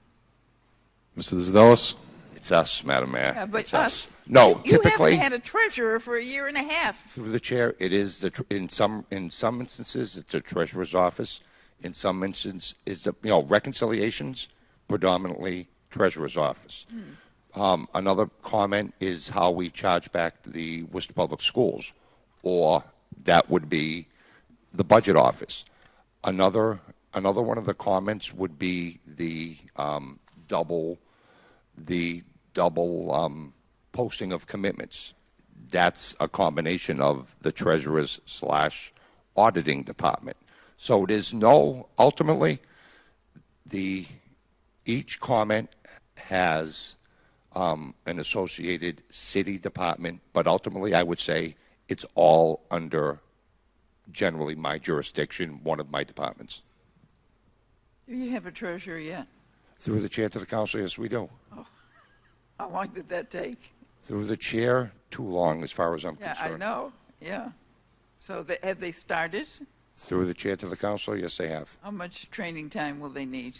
Mr. Zdelis? It's us, Madam Mayor. Yeah, but it's us. No, you typically, haven't had a treasurer for a year and a half. through the chair, it is in some instances it's the treasurer's office. In some instances, it's reconciliations, predominantly treasurer's office. Another comment is how we charge back the Worcester Public Schools, or that would be the budget office. Another one of the comments would be the double posting of commitments. That's a combination of the treasurer's / auditing department. So it is ultimately, each comment has an associated city department, but ultimately I would say it's all under generally my jurisdiction, one of my departments. Do you have a treasurer yet? Through the chair to the council, yes, we do. Oh, how long did that take? Through the chair, too long as far as I'm Yeah, concerned. I know. Yeah. So have they started? Through the chair to the council, yes, they have. How much training time will they need?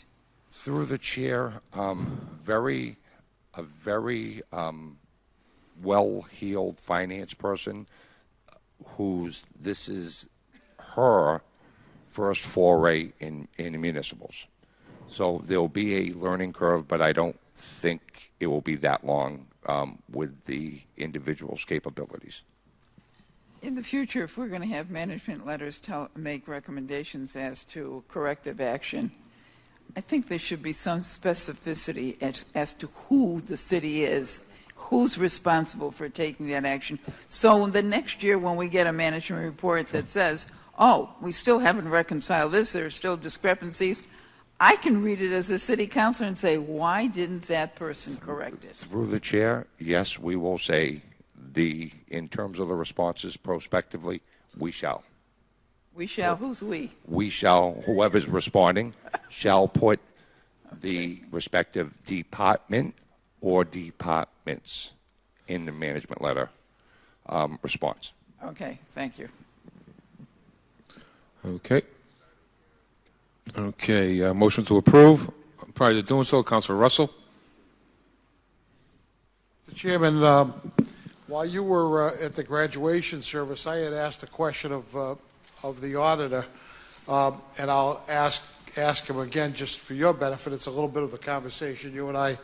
Through the chair, a very well-heeled finance person this is her first foray in municipals. So there'll be a learning curve, but I don't think it will be that long with the individual's capabilities. In the future, if we're going to have management letters make recommendations as to corrective action, I think there should be some specificity as to who the city is, who's responsible for taking that action. So the next year when we get a management report that says, oh, we still haven't reconciled this, there are still discrepancies, I can read it as a city councilor and say, why didn't that person correct it? Through the chair, yes, we will say in terms of the responses prospectively, we shall. We shall. Who's we? We shall, whoever's responding, shall put the respective department or departments in the management letter response. Okay, thank you. Okay. Okay, motion to approve. Prior to doing so, Councilor Russell. Mr. Chairman, while you were at the graduation service, I had asked a question of the auditor, and I'll ask him again just for your benefit. It's a little bit of the conversation you and I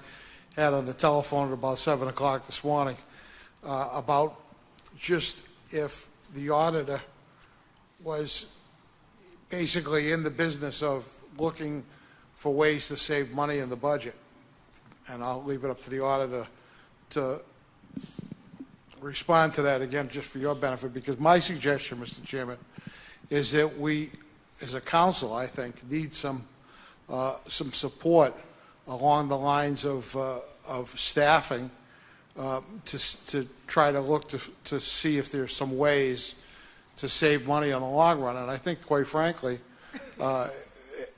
had on the telephone at about 7 o'clock this morning about just if the auditor was basically in the business of looking for ways to save money in the budget. And I'll leave it up to the auditor to respond to that again just for your benefit, because my suggestion, Mr. Chairman, is that we, as a council, I think, need some support along the lines of staffing to try to look to see if there's some ways to save money on the long run. And I think, quite frankly,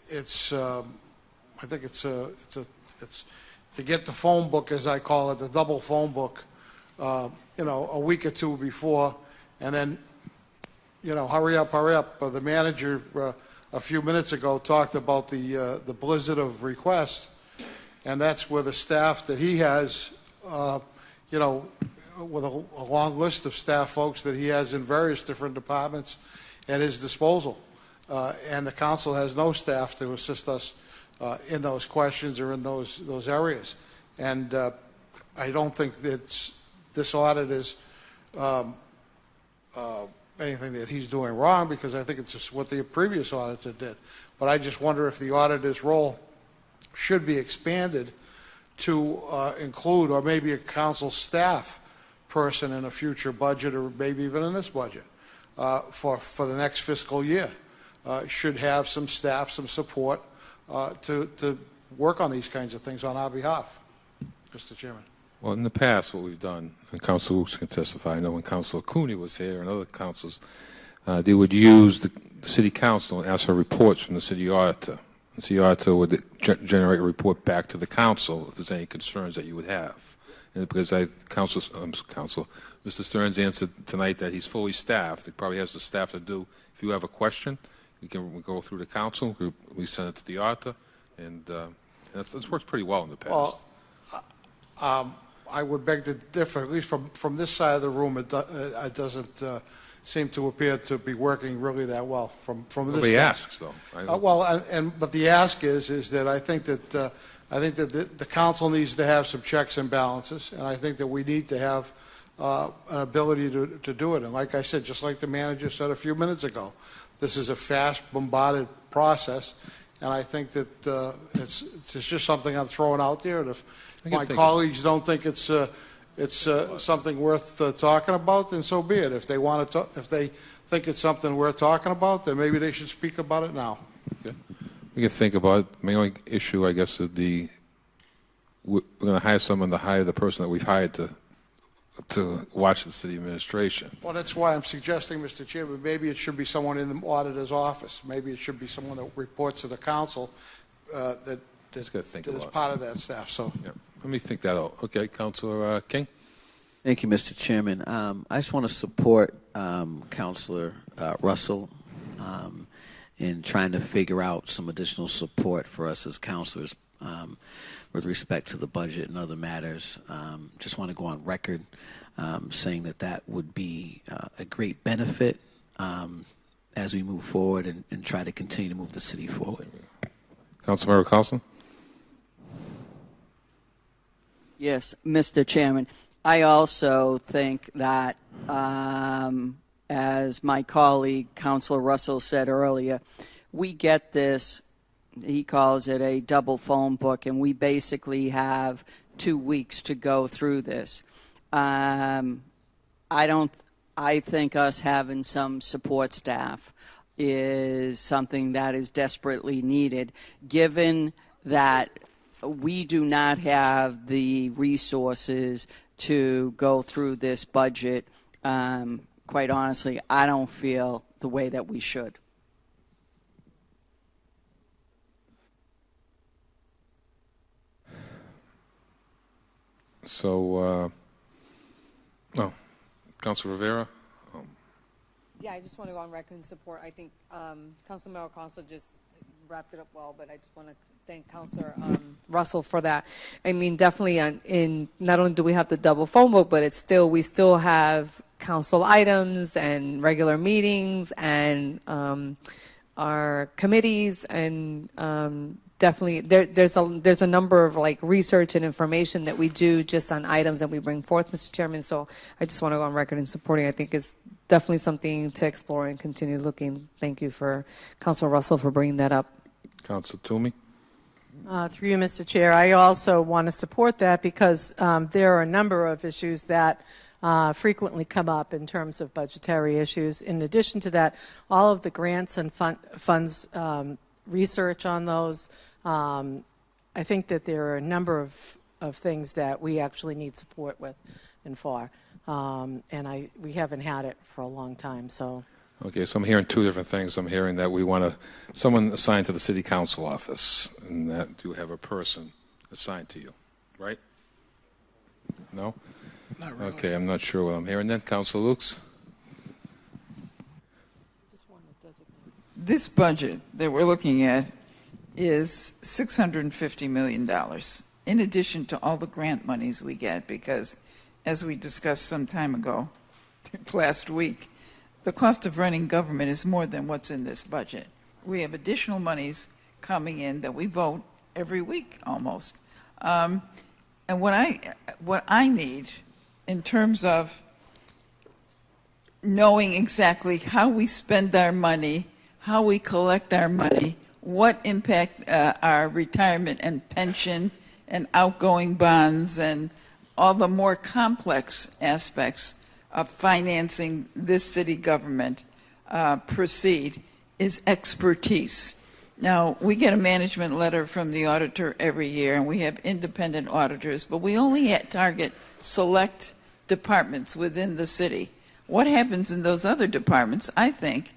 it's to get the phone book, as I call it, the double phone book, a week or two before, and then, hurry up. The manager a few minutes ago talked about the blizzard of requests, and that's where the staff that he has, with a long list of staff folks that he has in various different departments at his disposal. And the council has no staff to assist us in those questions or in those areas. And I don't think that this audit is anything that he's doing wrong, because I think it's just what the previous auditor did. But I just wonder if the auditor's role should be expanded to include, or maybe a council staff person in a future budget, or maybe even in this budget for the next fiscal year. Should have some staff, some support to work on these kinds of things on our behalf, Mr. Chairman. Well, in the past, what we've done, and Councilor Hooks can testify, I know when Councilor Cooney was here and other councils, they would use the city council and ask for reports from the city auditor. The city auditor would generate a report back to the council if there's any concerns that you would have. And because Mr. Stearns answered tonight that he's fully staffed, he probably has the staff to do If you have a question, we can go through the council, we send it to the auditor, and it's worked pretty well in the past. Well, I would beg to differ, at least from this side of the room, it doesn't seem to appear to be working really that well from this Nobody side. asks, though. But the ask is that I think that the council needs to have some checks and balances, and I think that we need to have an ability to do it. And like I said, just like the manager said a few minutes ago, this is a fast, bombarded process, and I think that it's just something I'm throwing out there. And if my colleagues don't think it's something worth talking about, then so be it. If they want to, if they think it's something worth talking about, then maybe they should speak about it now. Okay. We can think about it. My only issue, I guess, would be we're going to hire someone to hire the person that we've hired to watch the city administration. Well, that's why I'm suggesting, Mr. Chairman, maybe it should be someone in the auditor's office. Maybe it should be someone that reports to the council that is part of that staff. So, yeah. Let me think that out. Okay, Councilor King. Thank you, Mr. Chairman. I just want to support Councilor Russell in trying to figure out some additional support for us as councilors with respect to the budget and other matters. Just want to go on record saying that would be a great benefit as we move forward and try to continue to move the city forward. Councilmember Carlson. Yes, Mr. Chairman. I also think that, as my colleague, Councilor Russell, said earlier, we get this, he calls it a double phone book, and we basically have 2 weeks to go through this. I think us having some support staff is something that is desperately needed, given that we do not have the resources to go through this budget. Quite honestly, I don't feel the way that we should. So, Councilor Rivera. Yeah, I just want to go on record and support. I think Councilmember Costa just wrapped it up well, but I just want to thank Councilor Russell for that. I mean, definitely in not only do we have the double phone book, but we still have council items and regular meetings and our committees and definitely there's a number of like research and information that we do just on items that we bring forth, Mr. Chairman. So I just want to go on record in supporting. I think it's definitely something to explore and continue looking. Thank you for Councilor Russell for bringing that up. Councilor Toomey. Through you, Mr. Chair, I also want to support that because there are a number of issues that frequently come up in terms of budgetary issues. In addition to that, all of the grants and funds research on those, I think that there are a number of things that we actually need support with and for. And we haven't had it for a long time, so. Okay, so I'm hearing two different things. I'm hearing that we want someone assigned to the city council office, and that you have a person assigned to you, right? No? Not really. Okay, I'm not sure what I'm hearing then. Councilor Lukes? This budget that we're looking at is $650 million, in addition to all the grant monies we get, because as we discussed some time ago, last week, the cost of running government is more than what's in this budget. We have additional monies coming in that we vote every week almost. And what I need in terms of knowing exactly how we spend our money, how we collect our money, what impact our retirement and pension and outgoing bonds and all the more complex aspects of financing this city government proceed is expertise. Now, we get a management letter from the auditor every year, and we have independent auditors, but we only target select departments within the city. What happens in those other departments, I think,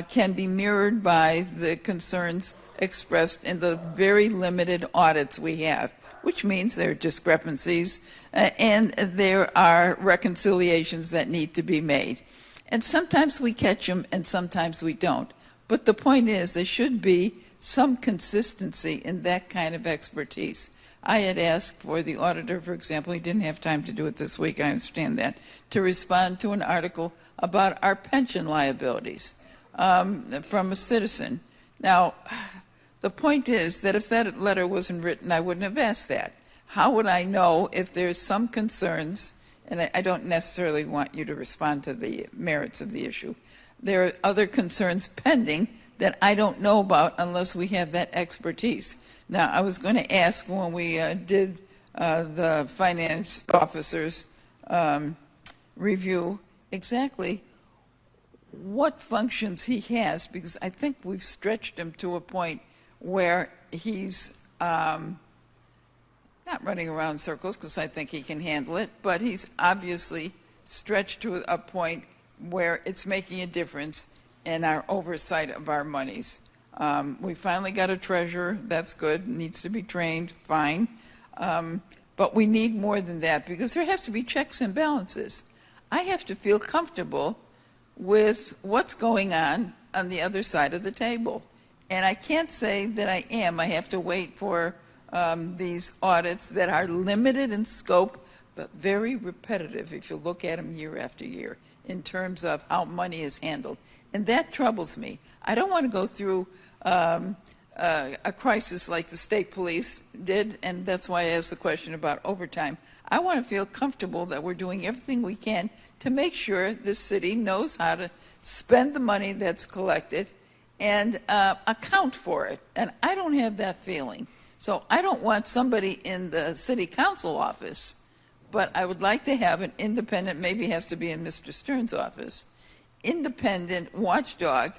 can be mirrored by the concerns expressed in the very limited audits we have, which means there are discrepancies and there are reconciliations that need to be made. And sometimes we catch them and sometimes we don't. But the point is, there should be some consistency in that kind of expertise. I had asked for the auditor, for example, he didn't have time to do it this week, I understand that, to respond to an article about our pension liabilities from a citizen. Now, the point is that if that letter wasn't written, I wouldn't have asked that. How would I know if there's some concerns, and I don't necessarily want you to respond to the merits of the issue. There are other concerns pending that I don't know about unless we have that expertise. Now, I was going to ask when we did the finance officer's review exactly what functions he has, because I think we've stretched him to a point where he's not running around in circles, because I think he can handle it, but he's obviously stretched to a point where it's making a difference in our oversight of our monies. We finally got a treasurer. That's good. Needs to be trained. Fine. But we need more than that, because there has to be checks and balances. I have to feel comfortable with what's going on the other side of the table. And I can't say that I am. I have to wait for these audits that are limited in scope, but very repetitive if you look at them year after year in terms of how money is handled. And that troubles me. I don't want to go through a crisis like the state police did, and that's why I asked the question about overtime. I want to feel comfortable that we're doing everything we can to make sure this city knows how to spend the money that's collected and account for it. And I don't have that feeling. So I don't want somebody in the city council office, but I would like to have an independent, maybe it has to be in Mr. Stern's office, independent watchdog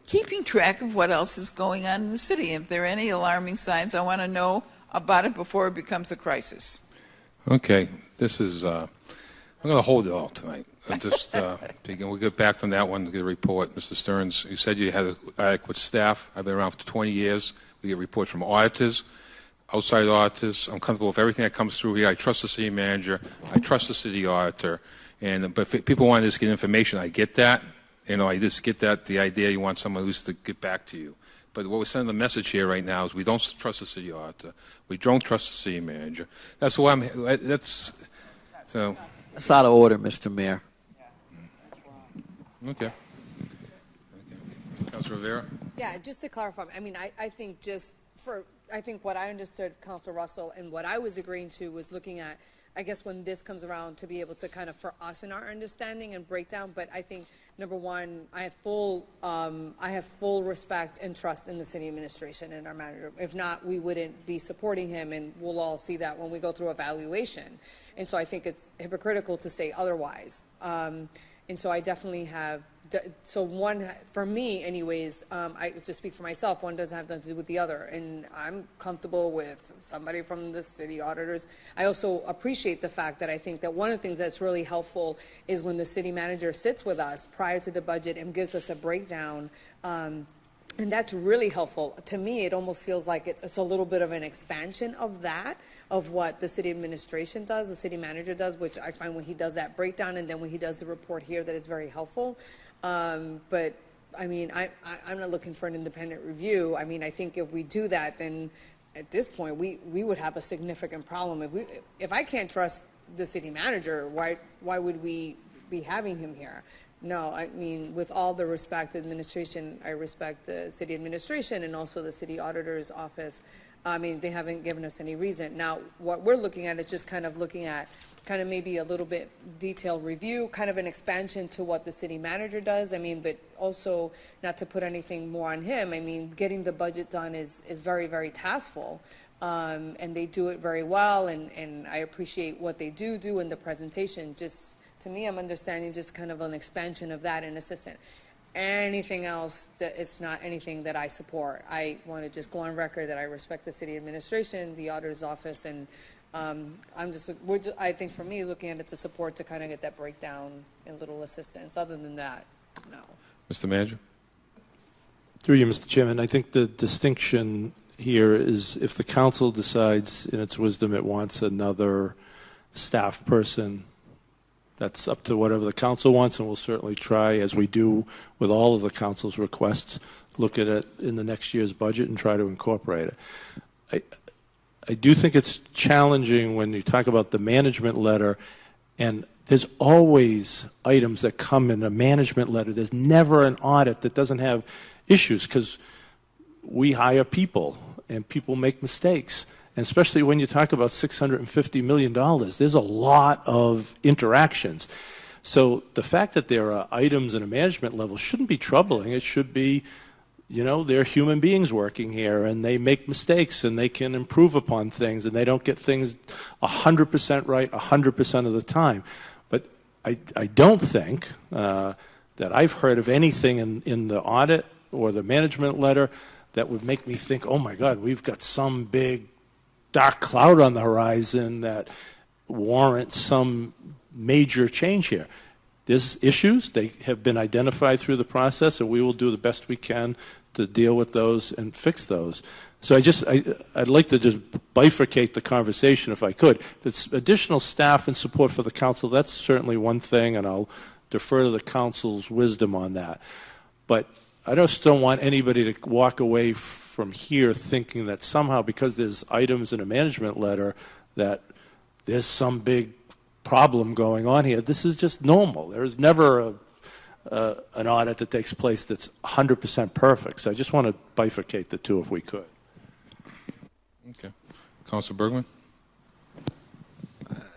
keeping track of what else is going on in the city. If there are any alarming signs, I want to know about it before it becomes a crisis. Okay, this is, I'm going to hold it all tonight. I'll just begin. We'll get back on that one to get a report. Mr. Stearns, you said you had adequate staff. I've been around for 20 years. We get reports from auditors, outside auditors. I'm comfortable with everything that comes through here. I trust the city manager. I trust the city auditor. But if people want to just get information, I get that. I just get that, the idea you want someone who's to get back to you. But what we're sending the message here right now is we don't trust the city auditor. We don't trust the city manager. That's why that's out of order, Mr. Mayor. Okay. Councilor Rivera? Yeah, just to clarify, I think I think what I understood, Councilor Russell, and what I was agreeing to was looking at, I guess, when this comes around to be able to kind of, for us in our understanding and breakdown. But I think, number one, I have full respect and trust in the city administration and our manager. If not, we wouldn't be supporting him, and we'll all see that when we go through evaluation. And so I think it's hypocritical to say otherwise. And so I definitely have. So one, for me anyways, I just speak for myself, one doesn't have nothing to do with the other. And I'm comfortable with somebody from the city auditors. I also appreciate the fact that I think that one of the things that's really helpful is when the city manager sits with us prior to the budget and gives us a breakdown. And that's really helpful. To me, it almost feels like it's a little bit of an expansion of that, of what the city administration does, the city manager does, which I find when he does that breakdown and then when he does the report here that it's very helpful. But I'm not looking for an independent review. I think if we do that, then at this point we would have a significant problem. If I can't trust the city manager, why would we be having him here? No, with all the respect, administration, I respect the city administration and also the city auditor's office. They haven't given us any reason. Now, what we're looking at is just kind of looking at maybe a little bit detailed review, kind of an expansion to what the city manager does. But also not to put anything more on him. Getting the budget done is very, very taskful. And they do it very well, and I appreciate what they do in the presentation. Just to me, I'm understanding just kind of an expansion of that and assistant. Anything else, it's not anything that I support. I want to just go on record that I respect the city administration, the auditor's office, and I think for me, looking at it to support to kind of get that breakdown and little assistance. Other than that, no. Mr. Manager? Through you, Mr. Chairman, I think the distinction here is if the council decides in its wisdom it wants another staff person, That's up to whatever the council wants, and we'll certainly try, as we do with all of the council's requests, look at it in the next year's budget and try to incorporate it. I do think it's challenging when you talk about the management letter, and there's always items that come in a management letter. There's never an audit that doesn't have issues, because we hire people, and people make mistakes. And especially when you talk about $650 million, there's a lot of interactions. So the fact that there are items in a management level shouldn't be troubling. It should be, you know, they're human beings working here, and they make mistakes, and they can improve upon things, and they don't get things 100% right 100% of the time. But I don't think that I've heard of anything in the audit or the management letter that would make me think, oh my God, we've got some big dark cloud on the horizon that warrants some major change here. There's issues. They have been identified through the process, and we will do the best we can to deal with those and fix those. So I'd like to just bifurcate the conversation if I could. If it's additional staff and support for the council, that's certainly one thing, and I'll defer to the council's wisdom on that. But I just don't want anybody to walk away from here thinking that somehow, because there's items in a management letter, that there's some big problem going on here. This is just normal. There's never an audit that takes place that's 100% perfect. So I just want to bifurcate the two if we could. Okay. Councilor Bergman?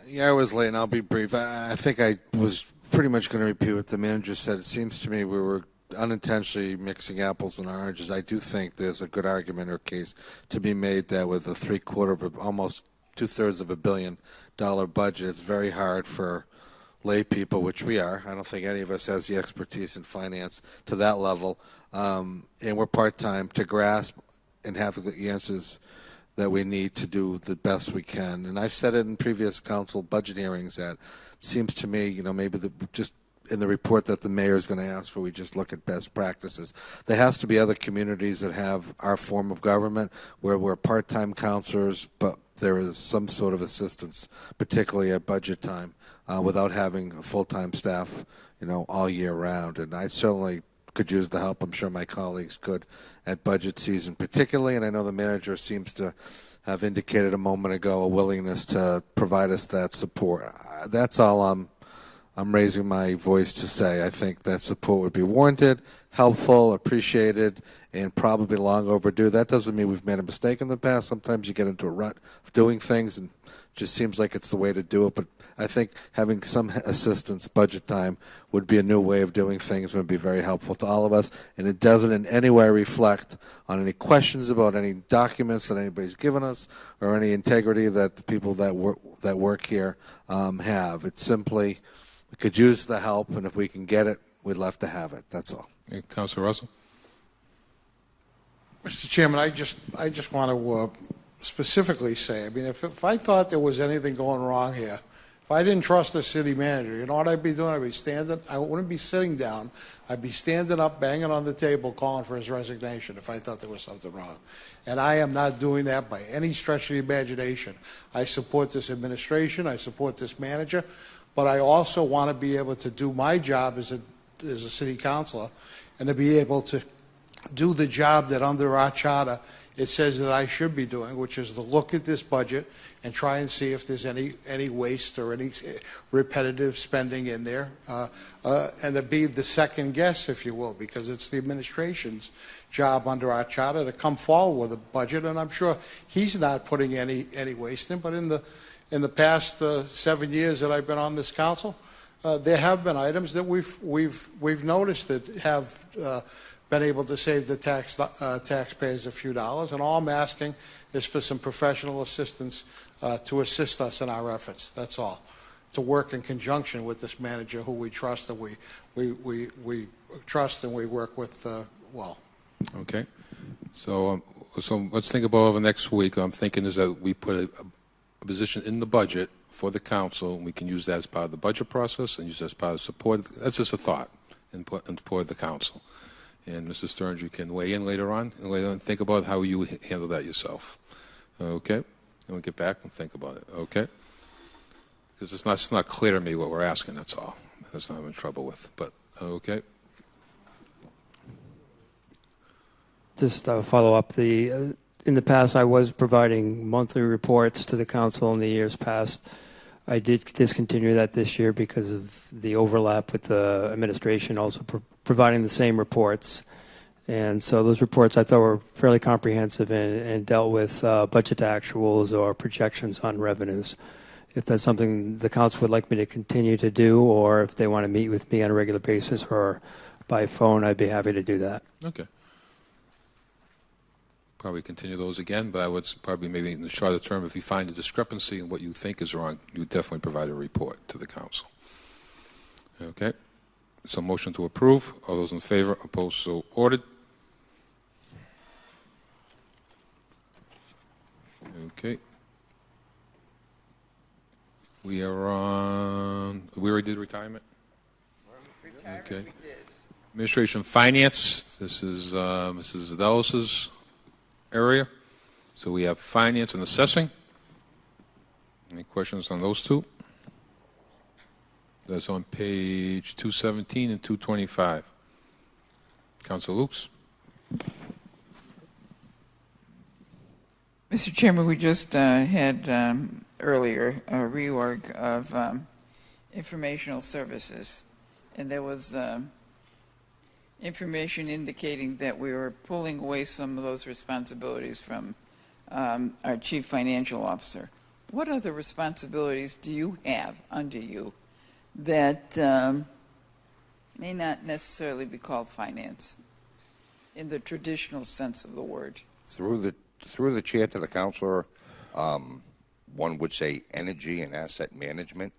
Yeah, I was late, and I'll be brief. I think I was pretty much going to repeat what the manager said. It seems to me we were unintentionally mixing apples and oranges. I do think there's a good argument or case to be made that with almost 2/3 of $1 billion budget, it's very hard for lay people, which we are. I don't think any of us has the expertise in finance to that level, and we're part-time, to grasp and have the answers that we need to do the best we can. And I've said it in previous council budget hearings that seems to me, you know, maybe just in the report that the mayor is going to ask for, we just look at best practices. There has to be other communities that have our form of government where we're part-time counselors, but there is some sort of assistance, particularly at budget time, without having a full-time staff, you know, all year round. And I certainly could use the help. I'm sure my colleagues could at budget season particularly, and I know the manager seems to have indicated a moment ago a willingness to provide us that support. That's all I'm raising my voice to say. I think that support would be warranted, helpful, appreciated, and probably long overdue. That doesn't mean we've made a mistake in the past. Sometimes you get into a rut of doing things, and it just seems like it's the way to do it. But I think having some assistance, budget time, would be a new way of doing things, would be very helpful to all of us. And it doesn't in any way reflect on any questions about any documents that anybody's given us or any integrity that the people that work here have. It's simply, we could use the help, and if we can get it, we'd love to have it. That's all. Hey, Councilor Russell? Mr. Chairman, I just want to specifically say, I mean, if I thought there was anything going wrong here, if I didn't trust the city manager, you know what I'd be doing? I'd be standing, I wouldn't be sitting down. I'd be standing up, banging on the table, calling for his resignation if I thought there was something wrong. And I am not doing that by any stretch of the imagination. I support this administration. I support this manager. But I also want to be able to do my job as a city councilor and to be able to do the job that under our charter it says that I should be doing, which is to look at this budget and try and see if there's any waste or any repetitive spending in there, and to be the second guess, if you will, because it's the administration's job under our charter to come forward with a budget, and I'm sure he's not putting any waste in. But in the past 7 years that I've been on this council, there have been items that we've noticed that have been able to save the taxpayers a few dollars, and all I'm asking is for some professional assistance to assist us in our efforts. That's all. To work in conjunction with this manager who we trust and we trust and we work with well. Okay. So let's think about over next week. I'm thinking is that we put a position in the budget for the council. We can use that as part of the budget process and use that as part of support. That's just a thought and support the council. And Mr. Stearns, you can weigh in later on and think about how you handle that yourself. Okay? And we'll get back and think about it. Okay? because it's not clear to me what we're asking, that's all. That's what I'm in trouble with, but, okay. Just follow up. In the past, I was providing monthly reports to the council in the years past. I did discontinue that this year because of the overlap with the administration also providing the same reports. And so those reports I thought were fairly comprehensive and dealt with budget actuals or projections on revenues. If that's something the council would like me to continue to do, or if they want to meet with me on a regular basis or by phone, I'd be happy to do that. Okay. Probably continue those again, but I would probably maybe in the shorter term, if you find a discrepancy in what you think is wrong, you would definitely provide a report to the council. Okay. So motion to approve. All those in favor, opposed, so ordered. Okay. We are on, we already did retirement? Okay. Administration Finance, this is Mrs. Zadelis' area. So we have Finance and Assessing. Any questions on those two? That's on page 217 and 225. Councilor Lukes. Mr. Chairman, we just had earlier a reorg of informational services, and there was information indicating that we were pulling away some of those responsibilities from our chief financial officer. What other responsibilities do you have under you that may not necessarily be called finance in the traditional sense of the word? Through the chair to the councilor, one would say energy and asset management,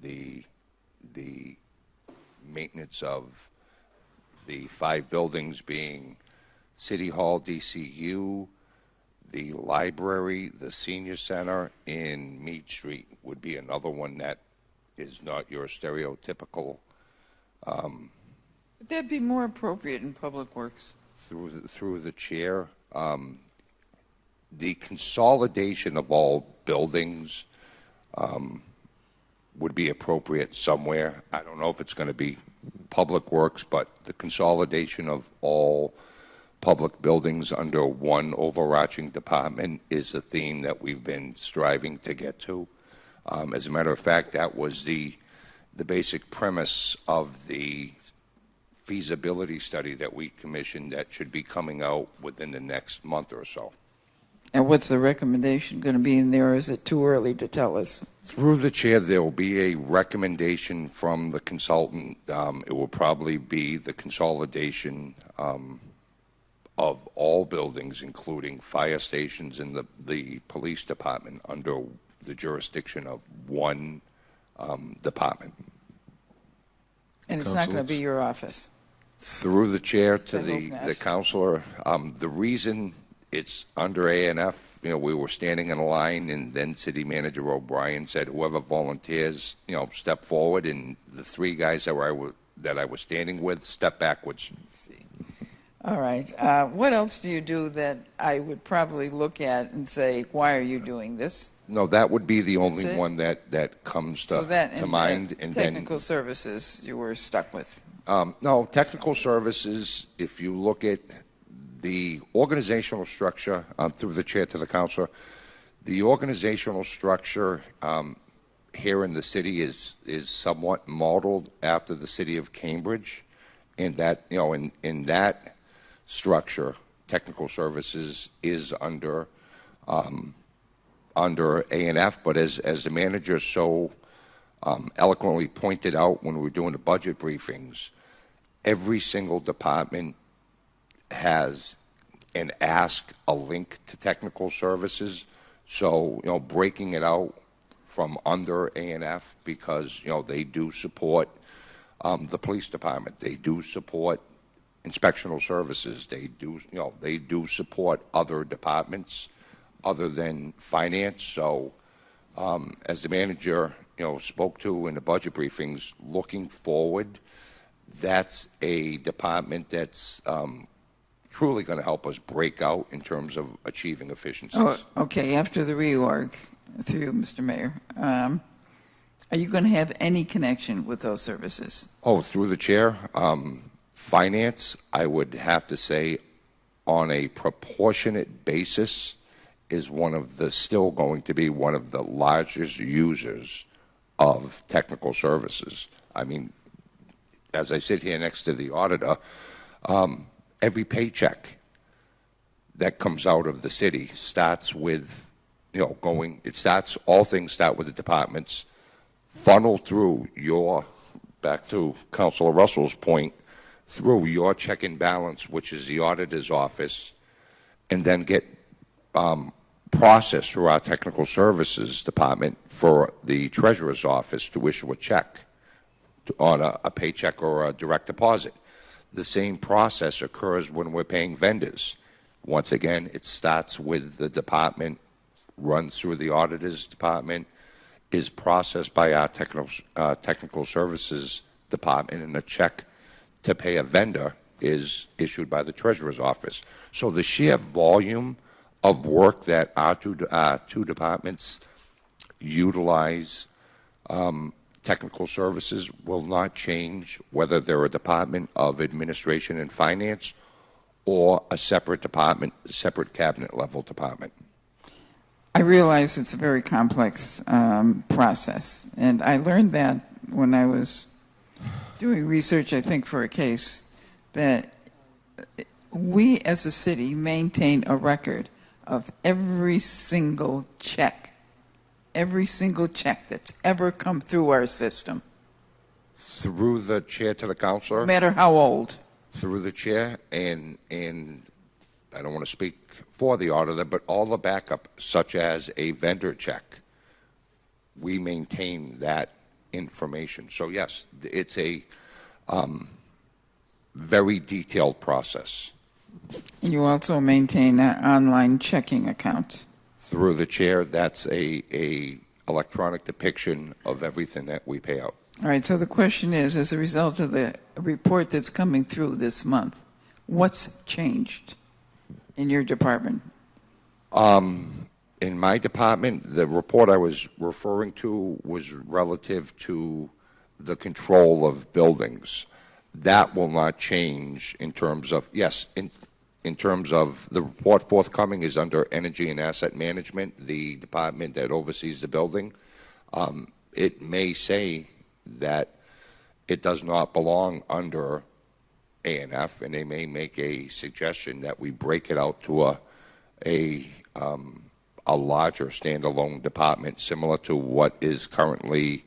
the maintenance of the 5 buildings being City Hall, DCU, the library, the senior center in Mead Street would be another one that is not your stereotypical. Would that be more appropriate in Public Works? Through the chair, the consolidation of all buildings would be appropriate somewhere. I don't know if it's going to be Public Works, but the consolidation of all public buildings under one overarching department is a theme that we've been striving to get to. As a matter of fact, that was the basic premise of the feasibility study that we commissioned that should be coming out within the next month or so. And what's the recommendation going to be in there, or is it too early to tell us? Through the chair, there will be a recommendation from the consultant. It will probably be the consolidation of all buildings, including fire stations and the police department, under the jurisdiction of one department. And it's not going to be your office? Through the chair to the councilor, the reason it's under A&F, we were standing in a line, and then City Manager O'Brien said, whoever volunteers, step forward, and the 3 guys that I was standing with stepped backwards. Let's see. All right. What else do you do that I would probably look at and say, why are you doing this? No, that would be the only one that comes to mind. And technical services you were stuck with. No, technical services, if you look at the organizational structure, through the chair to the councilor, the organizational structure here in the city is somewhat modeled after the city of Cambridge, and that in that structure, technical services is under A&F. But as the manager so eloquently pointed out when we were doing the budget briefings, every single department has and ask a link to technical services. So, breaking it out from under A&F, because, they do support the police department. They do support inspectional services. They do support other departments other than finance. So, as the manager, spoke to in the budget briefings, looking forward, that's a department that's truly going to help us break out in terms of achieving efficiencies. Oh, okay. After the reorg, through you, Mr. Mayor, Are you going to have any connection with those services? Oh, through the chair, finance, I would have to say, on a proportionate basis, is still going to be one of the largest users of technical services. I mean, as I sit here next to the auditor, every paycheck that comes out of the city starts with, all things start with the departments, funnel through back to Councilor Russell's point, through your check and balance, which is the auditor's office, and then get processed through our technical services department for the treasurer's office to issue a check on a paycheck or a direct deposit. The same process occurs when we're paying vendors. Once again, it starts with the department, runs through the auditor's department, is processed by our technical services department, and a check to pay a vendor is issued by the treasurer's office. So the sheer volume of work that our two departments utilize technical services will not change whether they're a department of administration and finance or a separate department, separate cabinet level department. I realize it's a very complex process, and I learned that when I was doing research, I think, for a case, that we as a city maintain a record of every single check that's ever come through our system. Through the chair to the counselor? No matter how old. Through the chair, and I don't want to speak for the auditor, but all the backup, such as a vendor check, we maintain that information. So yes, it's a very detailed process. And you also maintain an online checking account. Through the chair, that's a electronic depiction of everything that we pay out. All right, so the question is, as a result of the report that's coming through this month, what's changed in your department? In my department, the report I was referring to was relative to the control of buildings. That will not change in terms of, yes, in terms of the report forthcoming is under Energy and Asset Management, the department that oversees the building. It may say that it does not belong under A&F, and they may make a suggestion that we break it out to a larger standalone department, similar to what is currently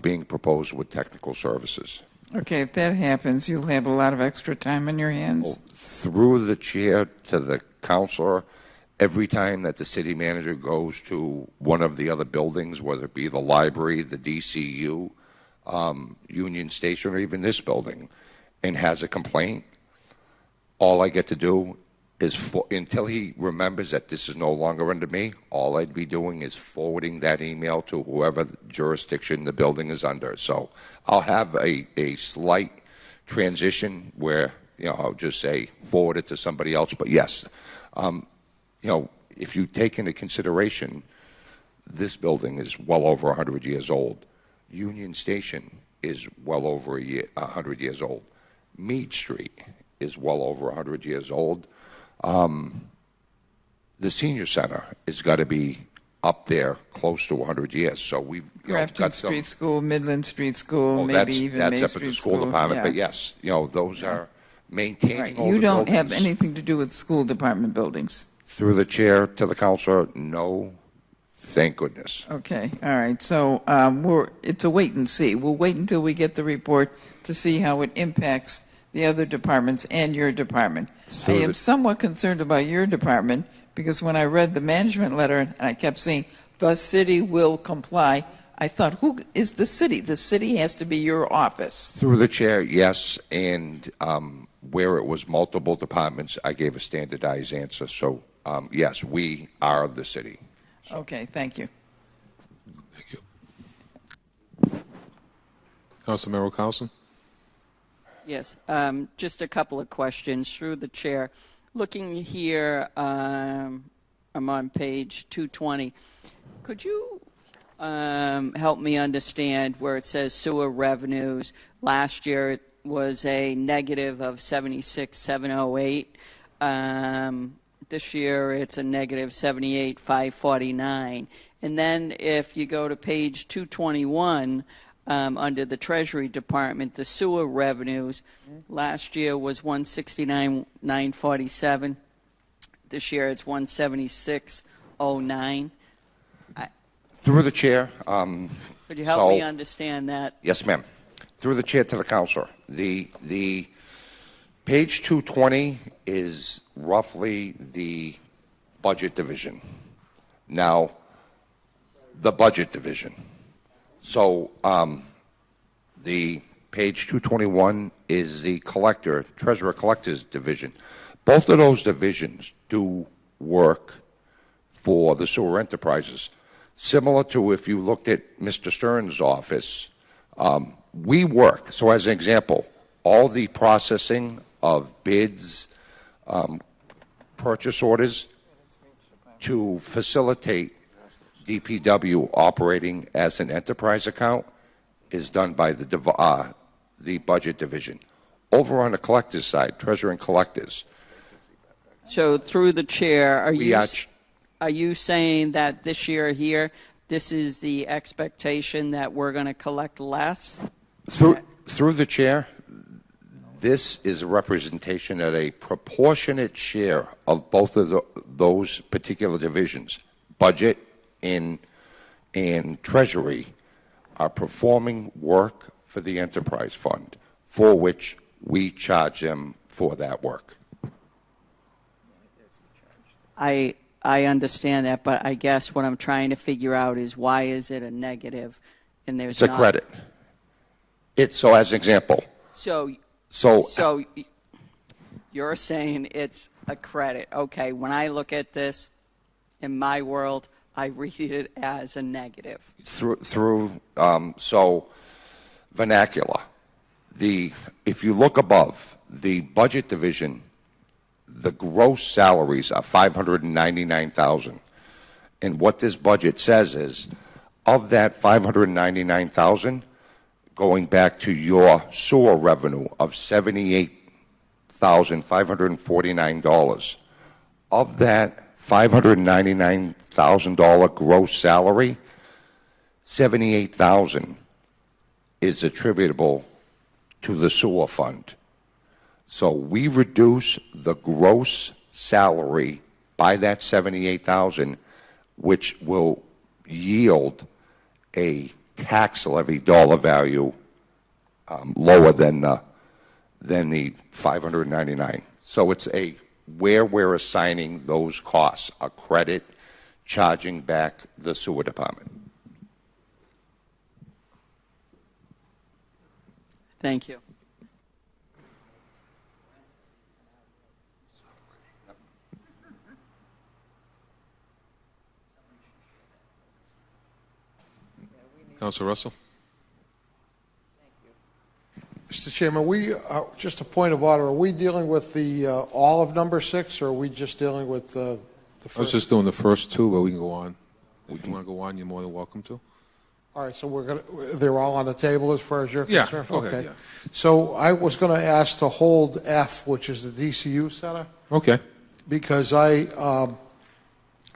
being proposed with technical services. Okay, if that happens, you'll have a lot of extra time on your hands. Through the chair to the counselor, every time that the city manager goes to one of the other buildings, whether it be the library, the DCU, Union Station, or even this building, and has a complaint, all I get to do is, until he remembers that this is no longer under me, all I'd be doing is forwarding that email to whoever jurisdiction the building is under. So I'll have a slight transition where, I'll just say forward it to somebody else. But yes, if you take into consideration, this building is well over 100 years old. Union Station is well over 100 years old. Meade Street is well over 100 years old. The senior center has got to be up there close to 100 years. So we've Grafton Street School, Midland Street School, maybe even May that's up at Street the school department. Yeah. But yes, those are maintaining Right. all You the don't buildings. have anything to do with school department buildings. Through the chair to the counselor, no, thank goodness. Okay, all right. So it's a wait and see. We'll wait until we get the report to see how it impacts the other departments and your department. I am somewhat concerned about your department because when I read the management letter and I kept saying, the city will comply, I thought, who is the city? The city has to be your office. Through the chair, yes, and where it was multiple departments, I gave a standardized answer. So yes, we are the city. Okay, thank you. Councilmember Carlson. Yes, just a couple of questions through the chair. Looking here, I'm on page 220. Could you help me understand where it says sewer revenues. Last year it was a negative of 76,708. This year it's a negative 78,549. And then if you go to page 221, under the Treasury Department, the sewer revenues last year was 169,947. This year it's 176,09. Through the chair. Could you help me understand that? Yes, ma'am. Through the chair to the counselor. The page 220 is roughly the budget division. Now, the budget division. So the page 221 is the treasurer collectors division. Both of those divisions do work for the sewer enterprises. Similar to if you looked at Mr. Stern's office, we work. So as an example, all the processing of bids, purchase orders to facilitate DPW operating as an enterprise account is done by the budget division. Over on the collectors side, treasurer and collectors. So through the chair, are you saying that this year here, this is the expectation that we're going to collect less? Through the chair, this is a representation at a proportionate share of both of those particular divisions. Budget and Treasury are performing work for the enterprise fund, for which we charge them for that work. I understand that, but I guess what I'm trying to figure out is why is it a negative and there's It's a credit. So as an example. So you're saying it's a credit. Okay, when I look at this in my world, I read it as a negative. So vernacular. If you look above the budget division, the gross salaries are $599,000, and what this budget says is, of that $599,000, going back to your sewer revenue of $78,549, of that $599,000 gross salary, $78,000 is attributable to the sewer fund. So we reduce the gross salary by that $78,000, which will yield a tax levy dollar value lower than the $599. So it's where we're assigning those costs, a credit charging back the sewer department. Thank you. Councilor Russell. Mr. Chairman, just a point of order. Are we dealing with the all of number 6, or are we just dealing with the first? I was just doing the first two, but we can go on. If you want to go on, you're more than welcome to. All right, so they're all on the table as far as you're concerned? Go ahead, okay. yeah. So I was going to ask to hold F, which is the DCU Center. Okay. Because I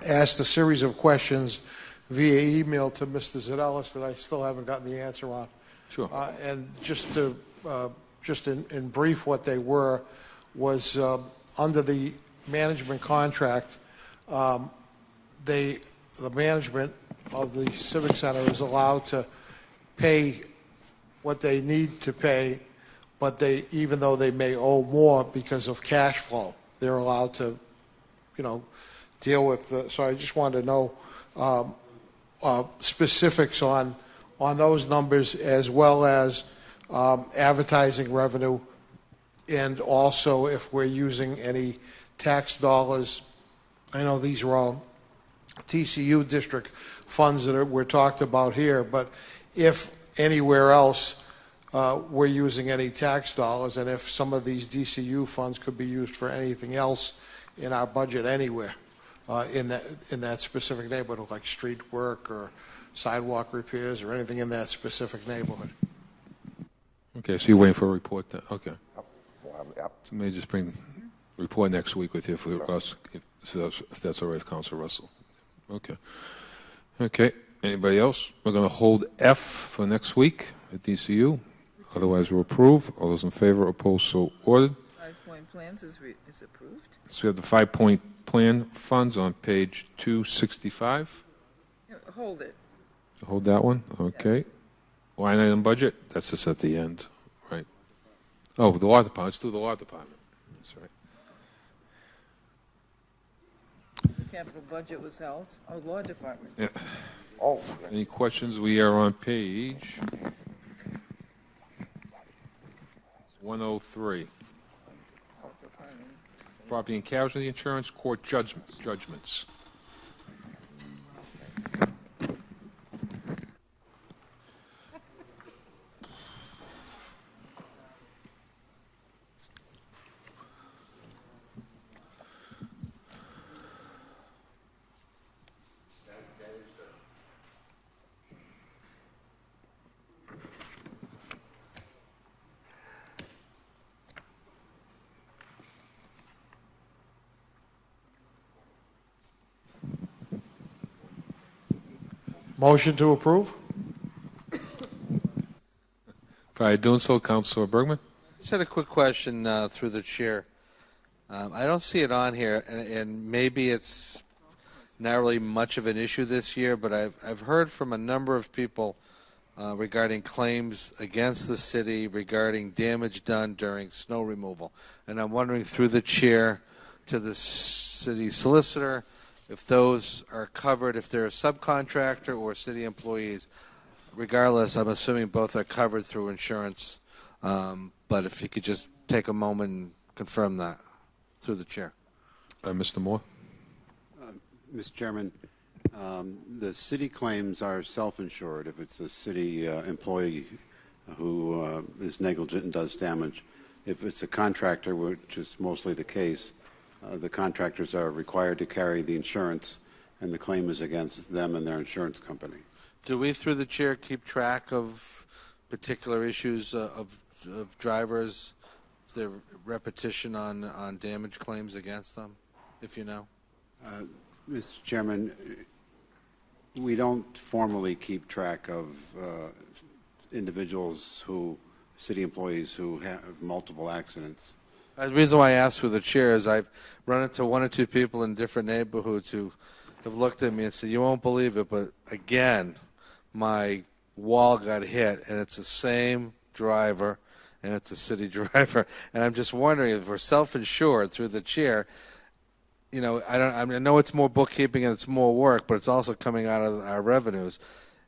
asked a series of questions via email to Mr. Zadelis that I still haven't gotten the answer on. Sure. And just in brief, what they were was under the management contract, the management of the Civic Center is allowed to pay what they need to pay, but even though they may owe more because of cash flow, they're allowed to, deal with so I just wanted to know specifics on those numbers, as well as advertising revenue, and also if we're using any tax dollars. I know these are all TCU district funds that we're talked about here, but if anywhere else we're using any tax dollars, and if some of these DCU funds could be used for anything else in our budget anywhere in that specific neighborhood, like street work or sidewalk repairs or anything in that specific neighborhood. Okay, so you're waiting for a report then? Okay. So maybe just bring a report next week with you for us, if that's all right with Council Russell. Okay. Okay. Anybody else? We're going to hold F for next week at DCU. Otherwise, we'll approve. All those in favor, opposed, so ordered. 5-point plans is approved. So we have the 5-point plan funds on page 265. Hold it. Hold that one. Okay. Yes. Line item budget. That's just at the end, right? Oh, the law department. Let's do the law department. That's right. The capital budget was held. Oh, law department. Yeah. Oh. Any questions? We are on page 103. Property and casualty insurance court judgments. Motion to approve? Prior to doing so, Councilor Bergman. Just had a quick question through the chair. I don't see it on here, and maybe it's not really much of an issue this year, but I've heard from a number of people regarding claims against the city regarding damage done during snow removal. And I'm wondering through the chair to the city solicitor if those are covered, if they're a subcontractor or city employees. Regardless, I'm assuming both are covered through insurance. But if you could just take a moment and confirm that through the chair. Mr. Moore. Mr. Chairman, the city claims are self-insured if it's a city employee who is negligent and does damage. If it's a contractor, which is mostly the case, the contractors are required to carry the insurance, and the claim is against them and their insurance company. Do we, through the chair, keep track of particular issues of drivers, their repetition on damage claims against them, if you know? Mr. Chairman, we don't formally keep track of individuals city employees who have multiple accidents. The reason why I asked through the chair is I've run into one or two people in different neighborhoods who have looked at me and said, "You won't believe it, but again, my wall got hit, and it's the same driver, and it's a city driver." And I'm just wondering if we're self-insured through the chair. You know, I know it's more bookkeeping and it's more work, but it's also coming out of our revenues.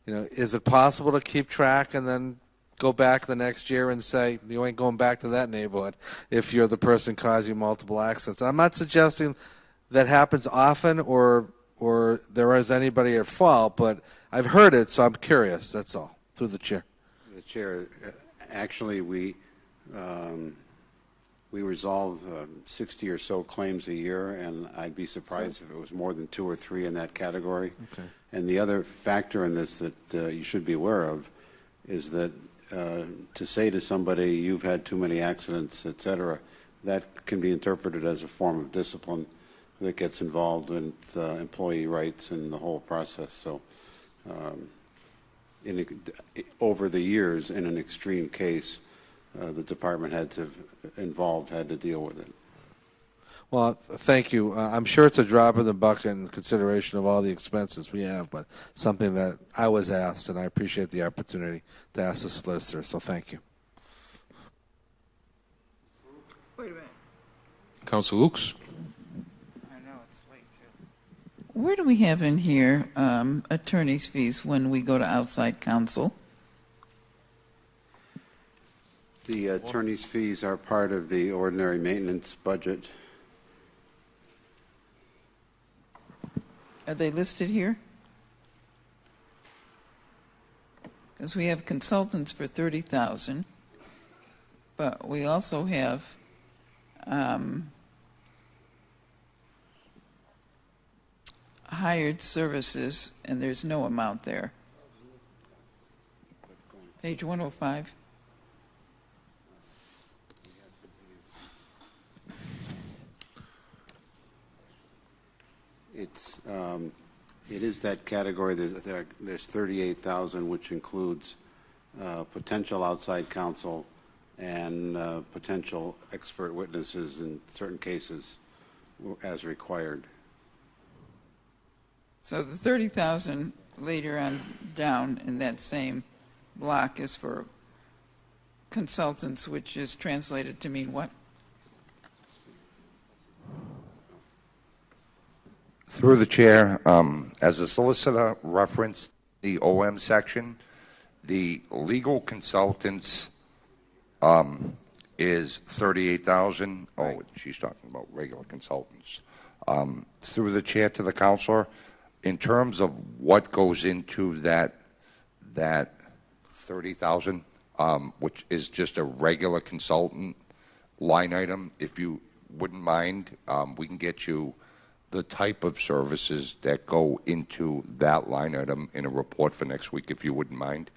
You know, is it possible to keep track and then go back the next year and say you ain't going back to that neighborhood if you're the person causing multiple accidents? And I'm not suggesting that happens often or there is anybody at fault, but I've heard it, so I'm curious. That's all. Through the chair. The chair, actually, we resolve 60 or so claims a year, and I'd be surprised if it was more than 2 or 3 in that category. Okay. And the other factor in this that you should be aware of is that to say to somebody, you've had too many accidents, et cetera, that can be interpreted as a form of discipline that gets involved with employee rights and the whole process. So over the years, in an extreme case, the department had to deal with it. Well, thank you. I'm sure it's a drop in the bucket in consideration of all the expenses we have, but something that I was asked, and I appreciate the opportunity to ask the solicitor, so thank you. Wait a minute. Councilor Lukes. I know it's late, too. Where do we have in here attorney's fees when we go to outside counsel? The attorney's fees are part of the ordinary maintenance budget. Are they listed here? Because we have consultants for $30,000, but we also have hired services, and there's no amount there. Page 105. It is that category. There's 38,000, which includes potential outside counsel and potential expert witnesses in certain cases as required. So the 30,000 later on down in that same block is for consultants, which is translated to mean what? Through the chair, as the solicitor referenced the OM section, the legal consultants is 38,000. Oh, she's talking about regular consultants. Through the chair to the counselor, in terms of what goes into that 30,000, which is just a regular consultant line item, if you wouldn't mind, we can get you the type of services that go into that line item in a report for next week, if you wouldn't mind,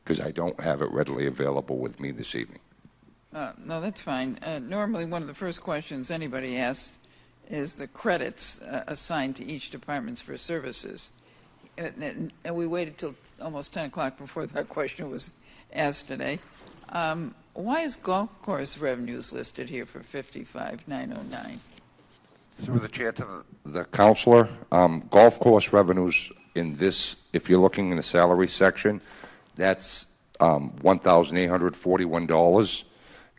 because I don't have it readily available with me this evening. No, that's fine. Normally, one of the first questions anybody asks is the credits assigned to each department for services. And we waited till almost 10 o'clock before that question was asked today. Why is golf course revenues listed here for 55,909? Through the chair to the counselor, golf course revenues in this, if you're looking in the salary section, that's $1,841,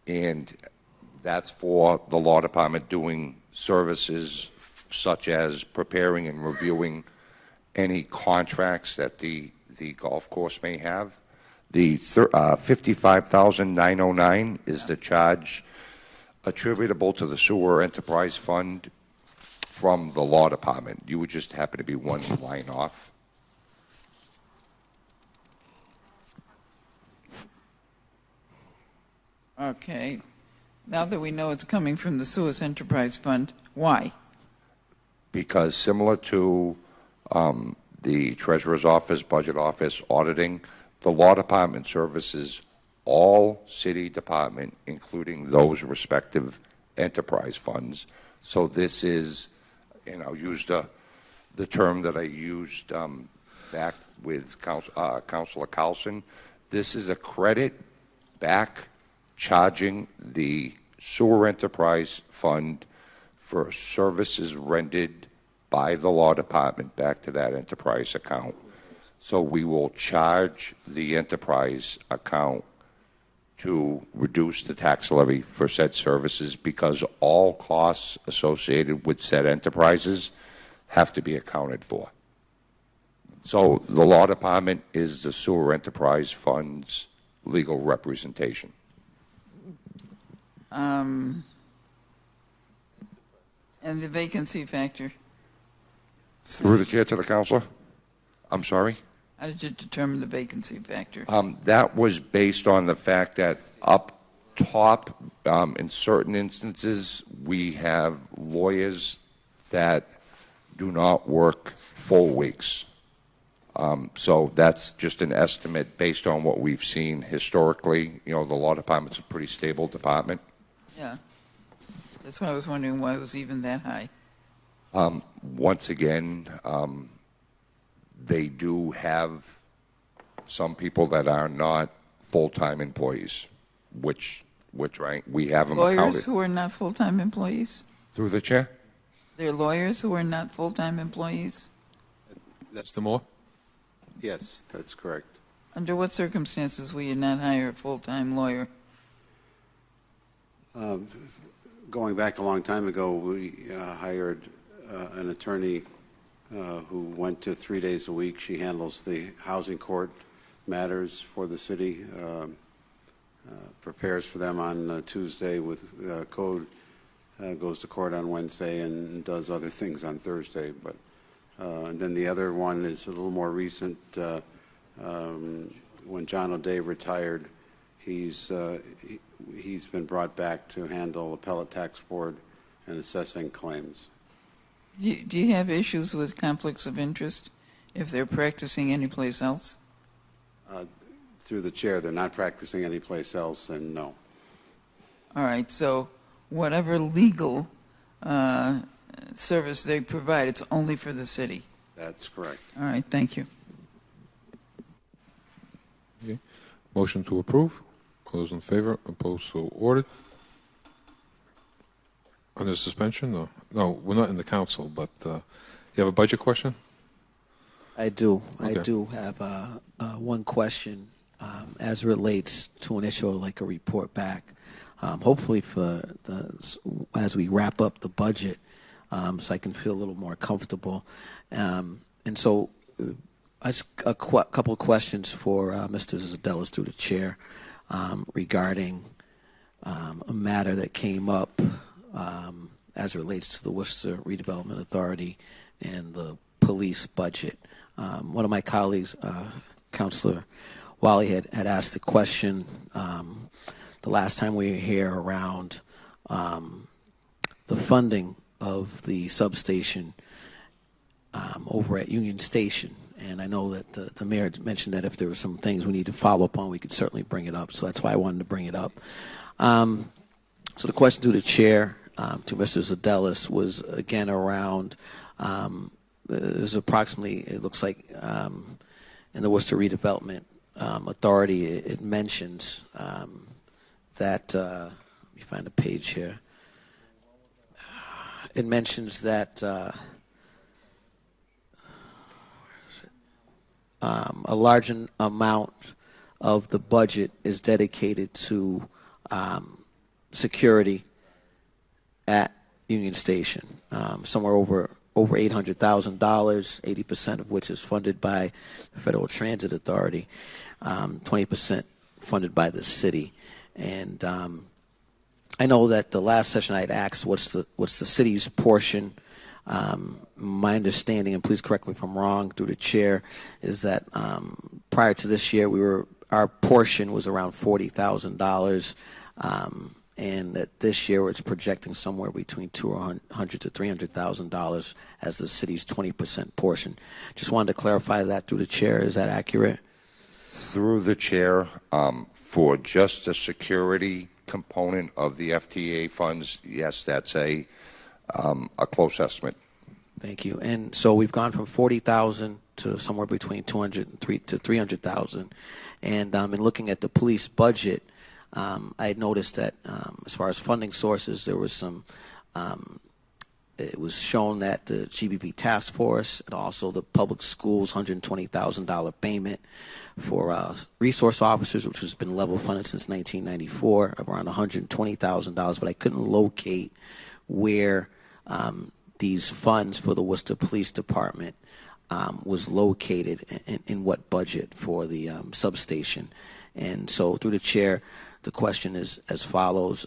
and that's for the law department doing services such as preparing and reviewing any contracts that the golf course may have. The $55,909 is the charge attributable to the sewer enterprise fund from the law department. You would just happen to be one line off. Okay. Now that we know it's coming from the Suez Enterprise Fund, why? Because similar to the Treasurer's Office, Budget Office, auditing, the law department services all city department, including those respective enterprise funds. So this is, and I'll use the term that I used back with Councilor Carlson, this is a credit back charging the sewer enterprise fund for services rendered by the law department back to that enterprise account. So we will charge the enterprise account to reduce the tax levy for said services because all costs associated with said enterprises have to be accounted for. So the law department is the sewer enterprise fund's legal representation. And the vacancy factor? Through the chair to the counselor. I'm sorry? How did you determine the vacancy factor? That was based on the fact that up top, in certain instances, we have lawyers that do not work full weeks. So that's just an estimate based on what we've seen historically. You know, the law department's a pretty stable department. Yeah. That's why I was wondering why it was even that high. Once again, they do have some people that are not full-time employees, which right, we have them Lawyers accounted. who are not full-time employees? Through the chair? They're lawyers who are not full-time employees? Mr. Moore? Yes, that's correct. Under what circumstances will you not hire a full-time lawyer? Going back a long time ago, we hired an attorney who went to 3 days a week. She handles the housing court matters for the city, prepares for them on Tuesday with code, goes to court on Wednesday, and does other things on Thursday. But and then the other one is a little more recent. When John O'Day retired, he's been brought back to handle appellate tax board and assessing claims. Do you have issues with conflicts of interest if they're practicing anyplace else? through the chair, they're not practicing anyplace else, and no. All right, so whatever legal service they provide, it's only for the city. That's correct. All right, thank you. Okay. Motion to approve. All those in favor? Opposed? So ordered. Under suspension? No. No, we're not in the council, but you have a budget question? I do. Okay. I do have one question as relates to an issue like a report back. Hopefully, as we wrap up the budget, so I can feel a little more comfortable. And so, just a couple of questions for Mr. Zadelis through the chair regarding a matter that came up as it relates to the Worcester Redevelopment Authority and the police budget. One of my colleagues, Councilor Wally, had asked a question the last time we were here around the funding of the substation over at Union Station. And I know that the mayor mentioned that if there were some things we need to follow up on, we could certainly bring it up. So that's why I wanted to bring it up. So the question to the chair, to Mr. Zadelis, was again around, there's approximately, it looks like, in the Worcester Redevelopment Authority, it mentions that, let me find a page here. It mentions that a large amount of the budget is dedicated to security at Union Station, somewhere over $800,000, 80% of which is funded by the Federal Transit Authority, 20% funded by the city. And I know that the last session I had asked what's the city's portion. My understanding, and please correct me if I'm wrong through the chair, is that prior to this year our portion was around $40,000. And that this year it's projecting somewhere between $200,000 to $300,000 as the city's 20% portion. Just wanted to clarify that through the chair. Is that accurate? Through the chair, for just the security component of the FTA funds, yes, that's a close estimate. Thank you. And so we've gone from $40,000 to somewhere between $200,000 to $300,000. And in looking at the police budget, I had noticed that as far as funding sources, there was some, it was shown that the GBV task force and also the public schools $120,000 payment for resource officers, which has been level funded since 1994, of around $120,000, but I couldn't locate where these funds for the Worcester Police Department was located in what budget for the substation. And so through the chair, the question is as follows,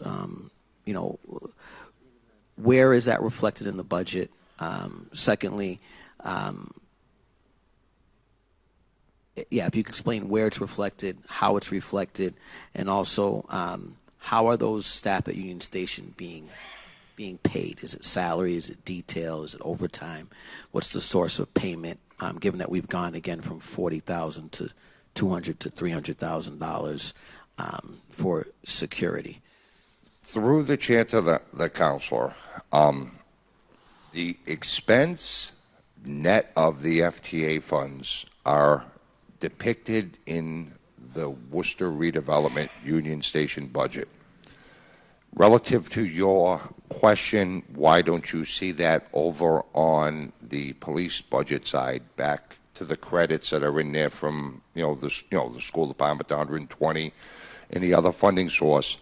where is that reflected in the budget? Secondly, if you could explain where it's reflected, how it's reflected, and also how are those staff at Union Station being paid? Is it salary? Is it detail? Is it overtime? What's the source of payment, given that we've gone again from $40,000 to $200,000 to $300,000 for security? Through the chair to the counselor, the expense net of the FTA funds are depicted in the Worcester Redevelopment Union Station budget. Relative to your question, why don't you see that over on the police budget side, back to the credits that are in there from the school department, the 120, and the other funding source?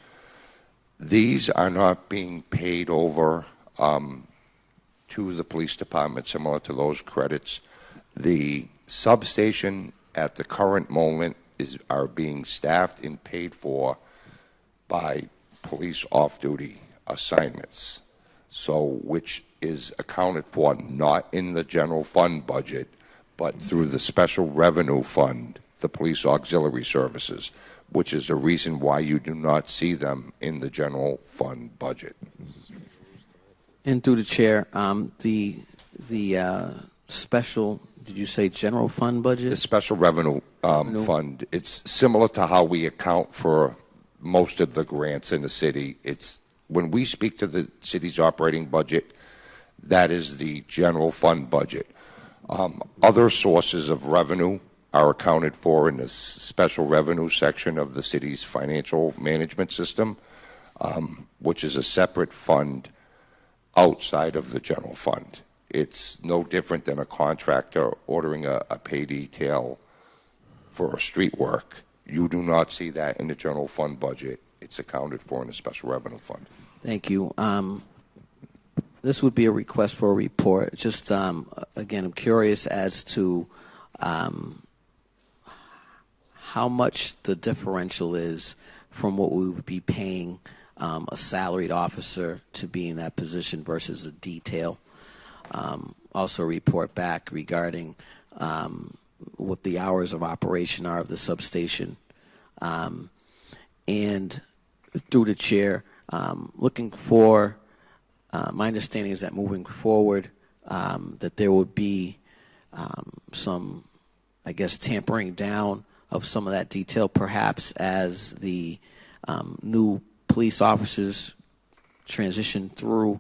These are not being paid over to the police department, similar to those credits. The substation at the current moment are being staffed and paid for by police off-duty assignments, so which is accounted for not in the general fund budget, but through the special revenue fund, the police auxiliary services, which is the reason why you do not see them in the general fund budget. And through the chair, the special did you say general fund budget? The special revenue fund. It's similar to how we account for most of the grants in the city. It's when we speak to the city's operating budget, that is the general fund budget. Other sources of revenue are accounted for in the special revenue section of the city's financial management system, which is a separate fund outside of the general fund. It's no different than a contractor ordering a pay detail for a street work. You do not see that in the general fund budget. It's accounted for in the special revenue fund. Thank you. This would be a request for a report. Just, again, I'm curious as to how much the differential is from what we would be paying a salaried officer to be in that position versus a detail. Also report back regarding what the hours of operation are of the substation. And through the chair, looking for, my understanding is that moving forward, that there would be some, I guess, tampering down of some of that detail, perhaps as the new police officers transition through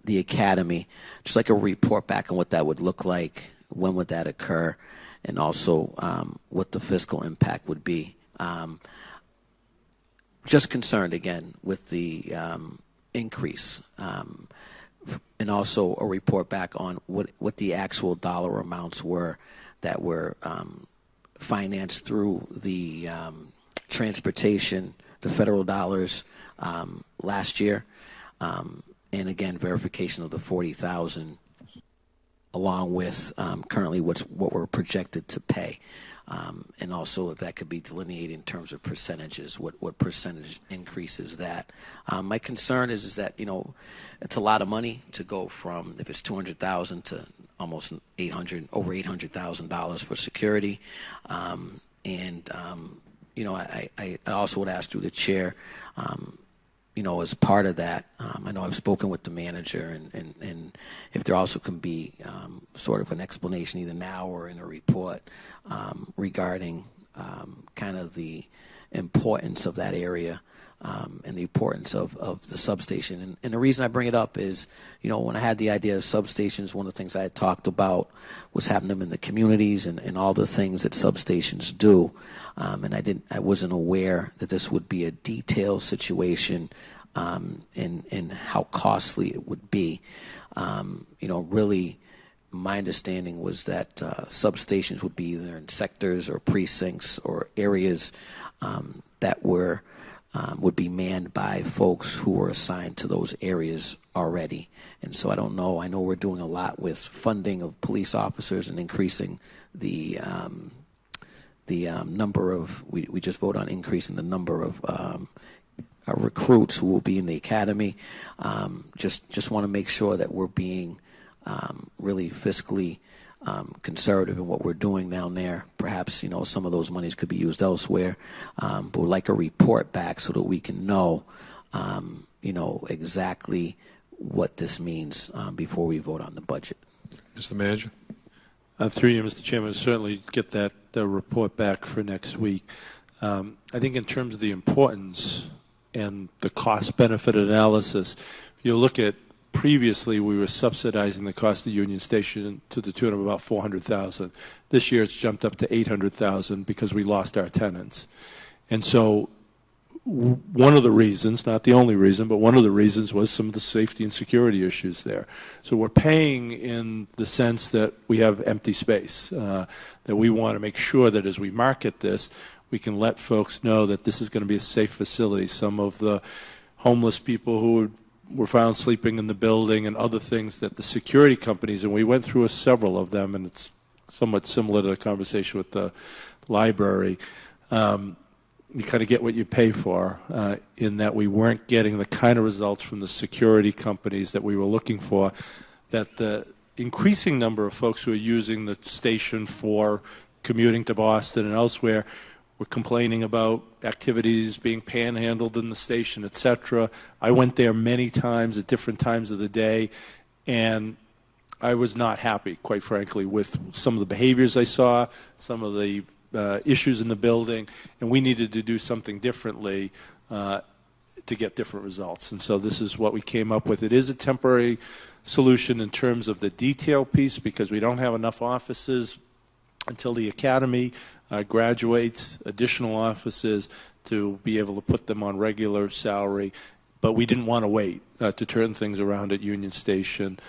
the academy. Just like a report back on what that would look like, when would that occur, and also what the fiscal impact would be. Just concerned, again, with the increase, and also a report back on what the actual dollar amounts were that were financed through the transportation, the federal dollars last year, and again, verification of the 40,000, along with currently what we're projected to pay. And also if that could be delineated in terms of percentages, what percentage increase is that. My concern is that, it's a lot of money to go from, if it's $200,000 to almost over $800,000 for security. I also would ask through the chair, as part of that, I know I've spoken with the manager, and if there also can be sort of an explanation either now or in a report regarding kind of the importance of that area and the importance of the substation. And the reason I bring it up is, when I had the idea of substations, one of the things I had talked about was having them in the communities and all the things that substations do. And I wasn't aware that this would be a detailed situation and how costly it would be. Really, my understanding was that substations would be either in sectors or precincts or areas that would be manned by folks who were assigned to those areas already. And so I don't know. I know we're doing a lot with funding of police officers and increasing the number of, we just voted on increasing the number of recruits who will be in the academy. Just want to make sure that we're being really fiscally conservative in what we're doing down there. Perhaps, some of those monies could be used elsewhere. But we'd like a report back so that we can know, exactly what this means before we vote on the budget. Mr. Manager? Through you, Mr. Chairman, certainly get that report back for next week. I think in terms of the importance and the cost-benefit analysis, if you look at previously we were subsidizing the cost of Union Station to the tune of about $400,000. This year it's jumped up to $800,000 because we lost our tenants. And so one of the reasons, not the only reason, but one of the reasons was some of the safety and security issues there. So we're paying in the sense that we have empty space, that we want to make sure that as we market this, we can let folks know that this is going to be a safe facility. Some of the homeless people who were found sleeping in the building and other things that the security companies, and we went through several of them, and it's somewhat similar to the conversation with the library, you kind of get what you pay for, in that we weren't getting the kind of results from the security companies that we were looking for, that the increasing number of folks who are using the station for commuting to Boston and elsewhere were complaining about activities being panhandled in the station, etc. I went there many times at different times of the day, and I was not happy, quite frankly, with some of the behaviors I saw, some of the issues in the building, and we needed to do something differently to get different results. And so this is what we came up with. It is a temporary solution in terms of the detail piece because we don't have enough offices until the academy graduates, additional offices to be able to put them on regular salary. But we didn't want to wait to turn things around at Union Station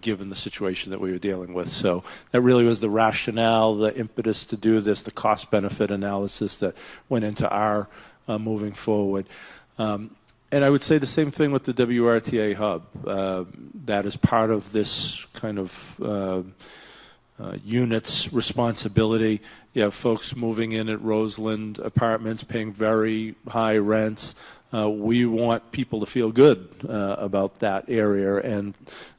given the situation that we were dealing with. So that really was the rationale, the impetus to do this, the cost-benefit analysis that went into our moving forward. And I would say the same thing with the WRTA hub. That is part of this kind of unit's responsibility. You have folks moving in at Roseland Apartments paying very high rents. We want people to feel good about that area and,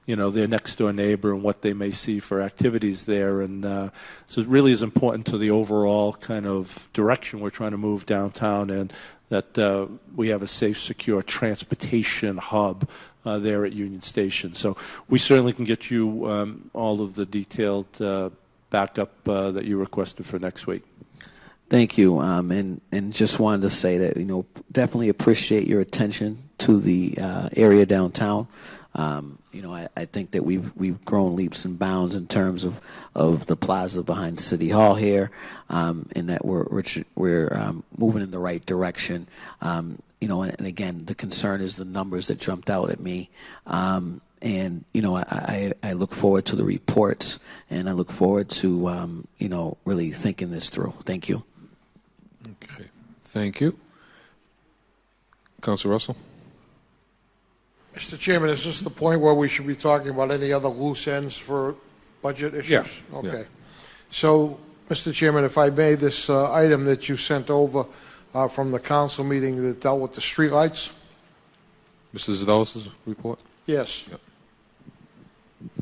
you know, their next door neighbor and what they may see for activities there. And so it really is important to the overall kind of direction we're trying to move downtown and that we have a safe, secure transportation hub there at Union Station. So we certainly can get you all of the detailed backup that you requested for next week. Thank you, and just wanted to say that, you know, definitely appreciate your attention to the area downtown. You know, I think that we've grown leaps and bounds in terms of the plaza behind City Hall here, and that we're moving in the right direction. You know, and again, the concern is the numbers that jumped out at me. And, you know, I look forward to the reports, and I look forward to, you know, really thinking this through. Thank you. Okay. Thank you. Councilor Russell? Mr. Chairman, is this the point where we should be talking about any other loose ends for budget issues? Yeah. Okay. Yeah. So, Mr. Chairman, if I may, this item that you sent over from the council meeting that dealt with the streetlights. Mr. Zadalis' report? Yes. Yep.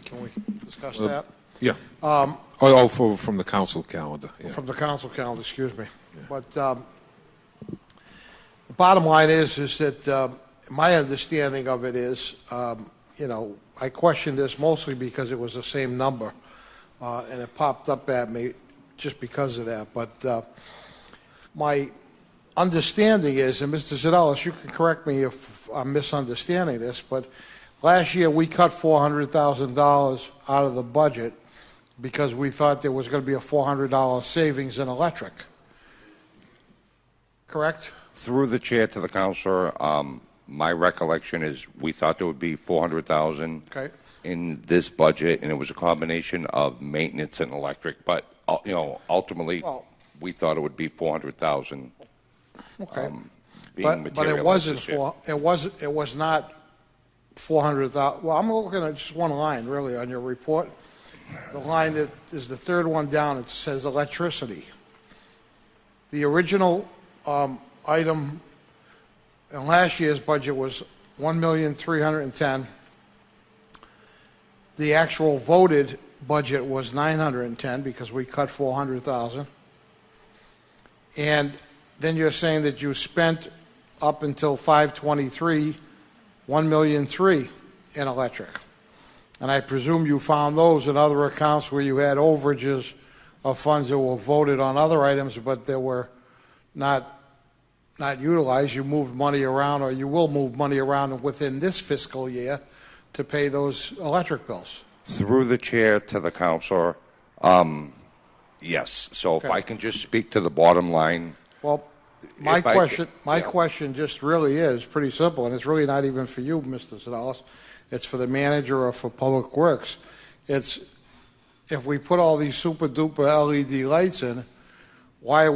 Can we discuss that? Yeah. From the council calendar. Yeah. From the council calendar, excuse me. Yeah. But the bottom line is that my understanding of it is, you know, I questioned this mostly because it was the same number, and it popped up at me just because of that. But my understanding is, and Mr. Zadalis, you can correct me if I'm misunderstanding this, but last year we cut $400,000 out of the budget because we thought there was going to be a $400 savings in electric. Correct? Through the chair to the councilor, my recollection is we thought there would be $400,000 in this budget, and it was a combination of maintenance and electric. But you know, ultimately, we thought it would be $400,000. Okay. But it wasn't it was not 400,000. Well, I'm looking at just one line really on your report. The line that is the third one down. It says electricity. The original item in last year's budget was $1,310,000. The actual voted budget was $910,000 because we cut $400,000. And then you're saying that you spent up until 5/23 $1,003,000 in electric. And I presume you found those in other accounts where you had overages of funds that were voted on other items, but they were not utilized. You moved money around, or you will move money around within this fiscal year to pay those electric bills. Through the chair to the councilor, yes. So if I can just speak to the bottom line. Well, my question just really is pretty simple, and it's really not even for you, Mr. Zadalis. It's for the manager or for Public Works. It's if we put all these super duper LED lights in, why are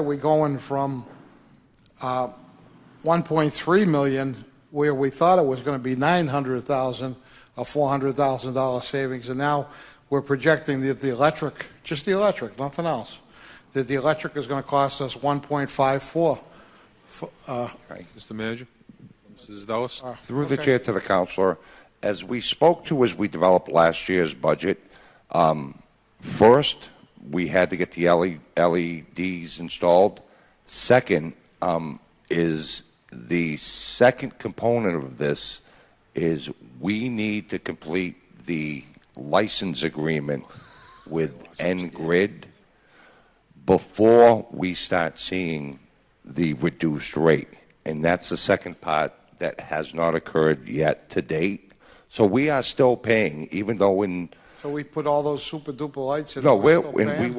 we going from 1.3 million where we thought it was going to be 900,000, a $400,000 savings, and now we're projecting that the electric, just the electric, nothing else, that the electric is going to cost us 1.54. Mr. Manager, Mrs. Dallas. Through the chair to the councilor, as we spoke to as we developed last year's budget, first we had to get the LEDs installed. Second is the second component of this is we need to complete the license agreement with N-Grid before we start seeing the reduced rate. And that's the second part that has not occurred yet to date. So we are still paying, even though in So we put all those super duper lights in. no, we're still and paying?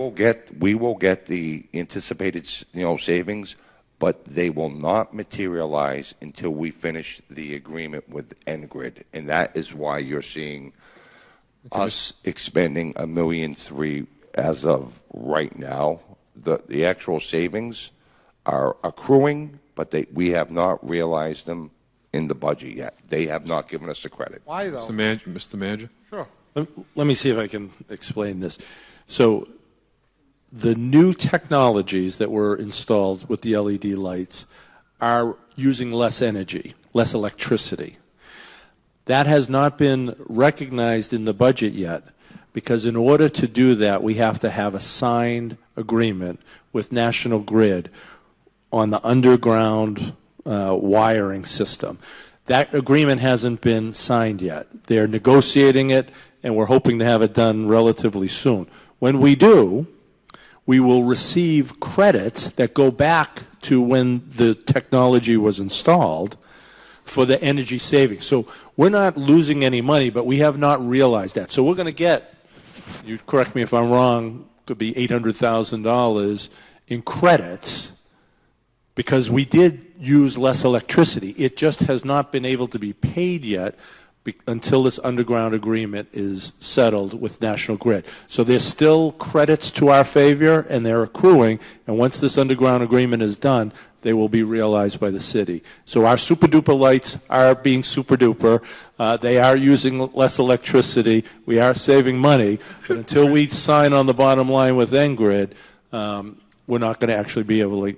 we will get the anticipated savings, but they will not materialize until we finish the agreement with N-Grid, and that is why you're seeing us expending $1.3 million as of right now. The actual savings are accruing, but we have not realized them in the budget yet. They have not given us the credit. Why though? Mr. Manager? Sure. Let me see if I can explain this. So the new technologies that were installed with the LED lights are using less energy, less electricity. That has not been recognized in the budget yet, because in order to do that, we have to have a signed agreement with National Grid on the underground wiring system. That agreement hasn't been signed yet. They're negotiating it, and we're hoping to have it done relatively soon. When we do, we will receive credits that go back to when the technology was installed for the energy savings. So we're not losing any money, but we have not realized that. So we're going to get, you correct me if I'm wrong, could be $800,000 in credits because we did use less electricity. It just has not been able to be paid yet until this underground agreement is settled with National Grid. So there's still credits to our favor, and they're accruing, and once this underground agreement is done, they will be realized by the city. So our super-duper lights are being super-duper. They are using less electricity. We are saving money, but until we sign on the bottom line with N-Grid, we're not going to actually be able to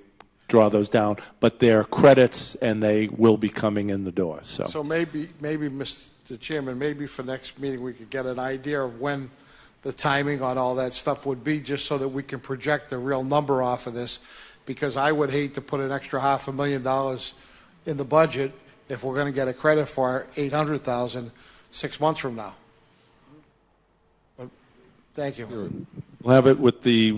draw those down, but they're credits, and they will be coming in the door. So maybe, Mr. Chairman, maybe for next meeting we could get an idea of when the timing on all that stuff would be, just so that we can project a real number off of this, because I would hate to put an extra $500,000 in the budget if we're going to get a credit for $800,000 6 months from now. But thank you. We'll have it with the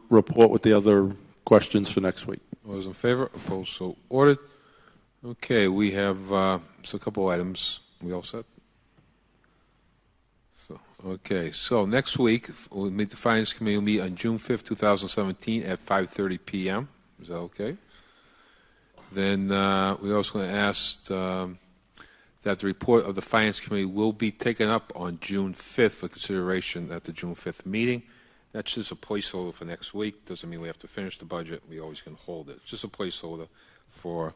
report with the other questions for next week. All those in favor? Opposed? So ordered. Okay, we have just a couple items. We all set? So next week, we'll meet the Finance Committee. Will meet on June 5th, 2017 at 5:30 p.m. Is that okay? Then we're also going to ask that the report of the Finance Committee will be taken up on June 5th for consideration at the June 5th meeting. That's just a placeholder for next week. Doesn't mean we have to finish the budget. We always can hold it. It's just a placeholder for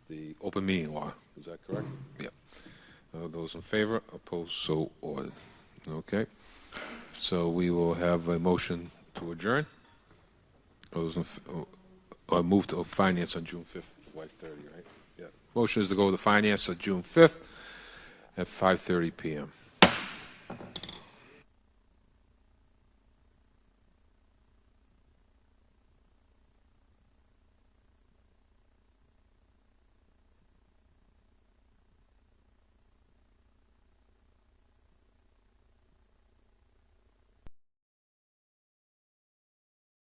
the open meeting law. Is that correct? Yep. Those in favor? Opposed? So ordered. Okay. So we will have a motion to adjourn. Those or move to Finance on June 5th, 5:30, right? Yeah. Motion is to go to Finance on June 5th at 5:30 p.m.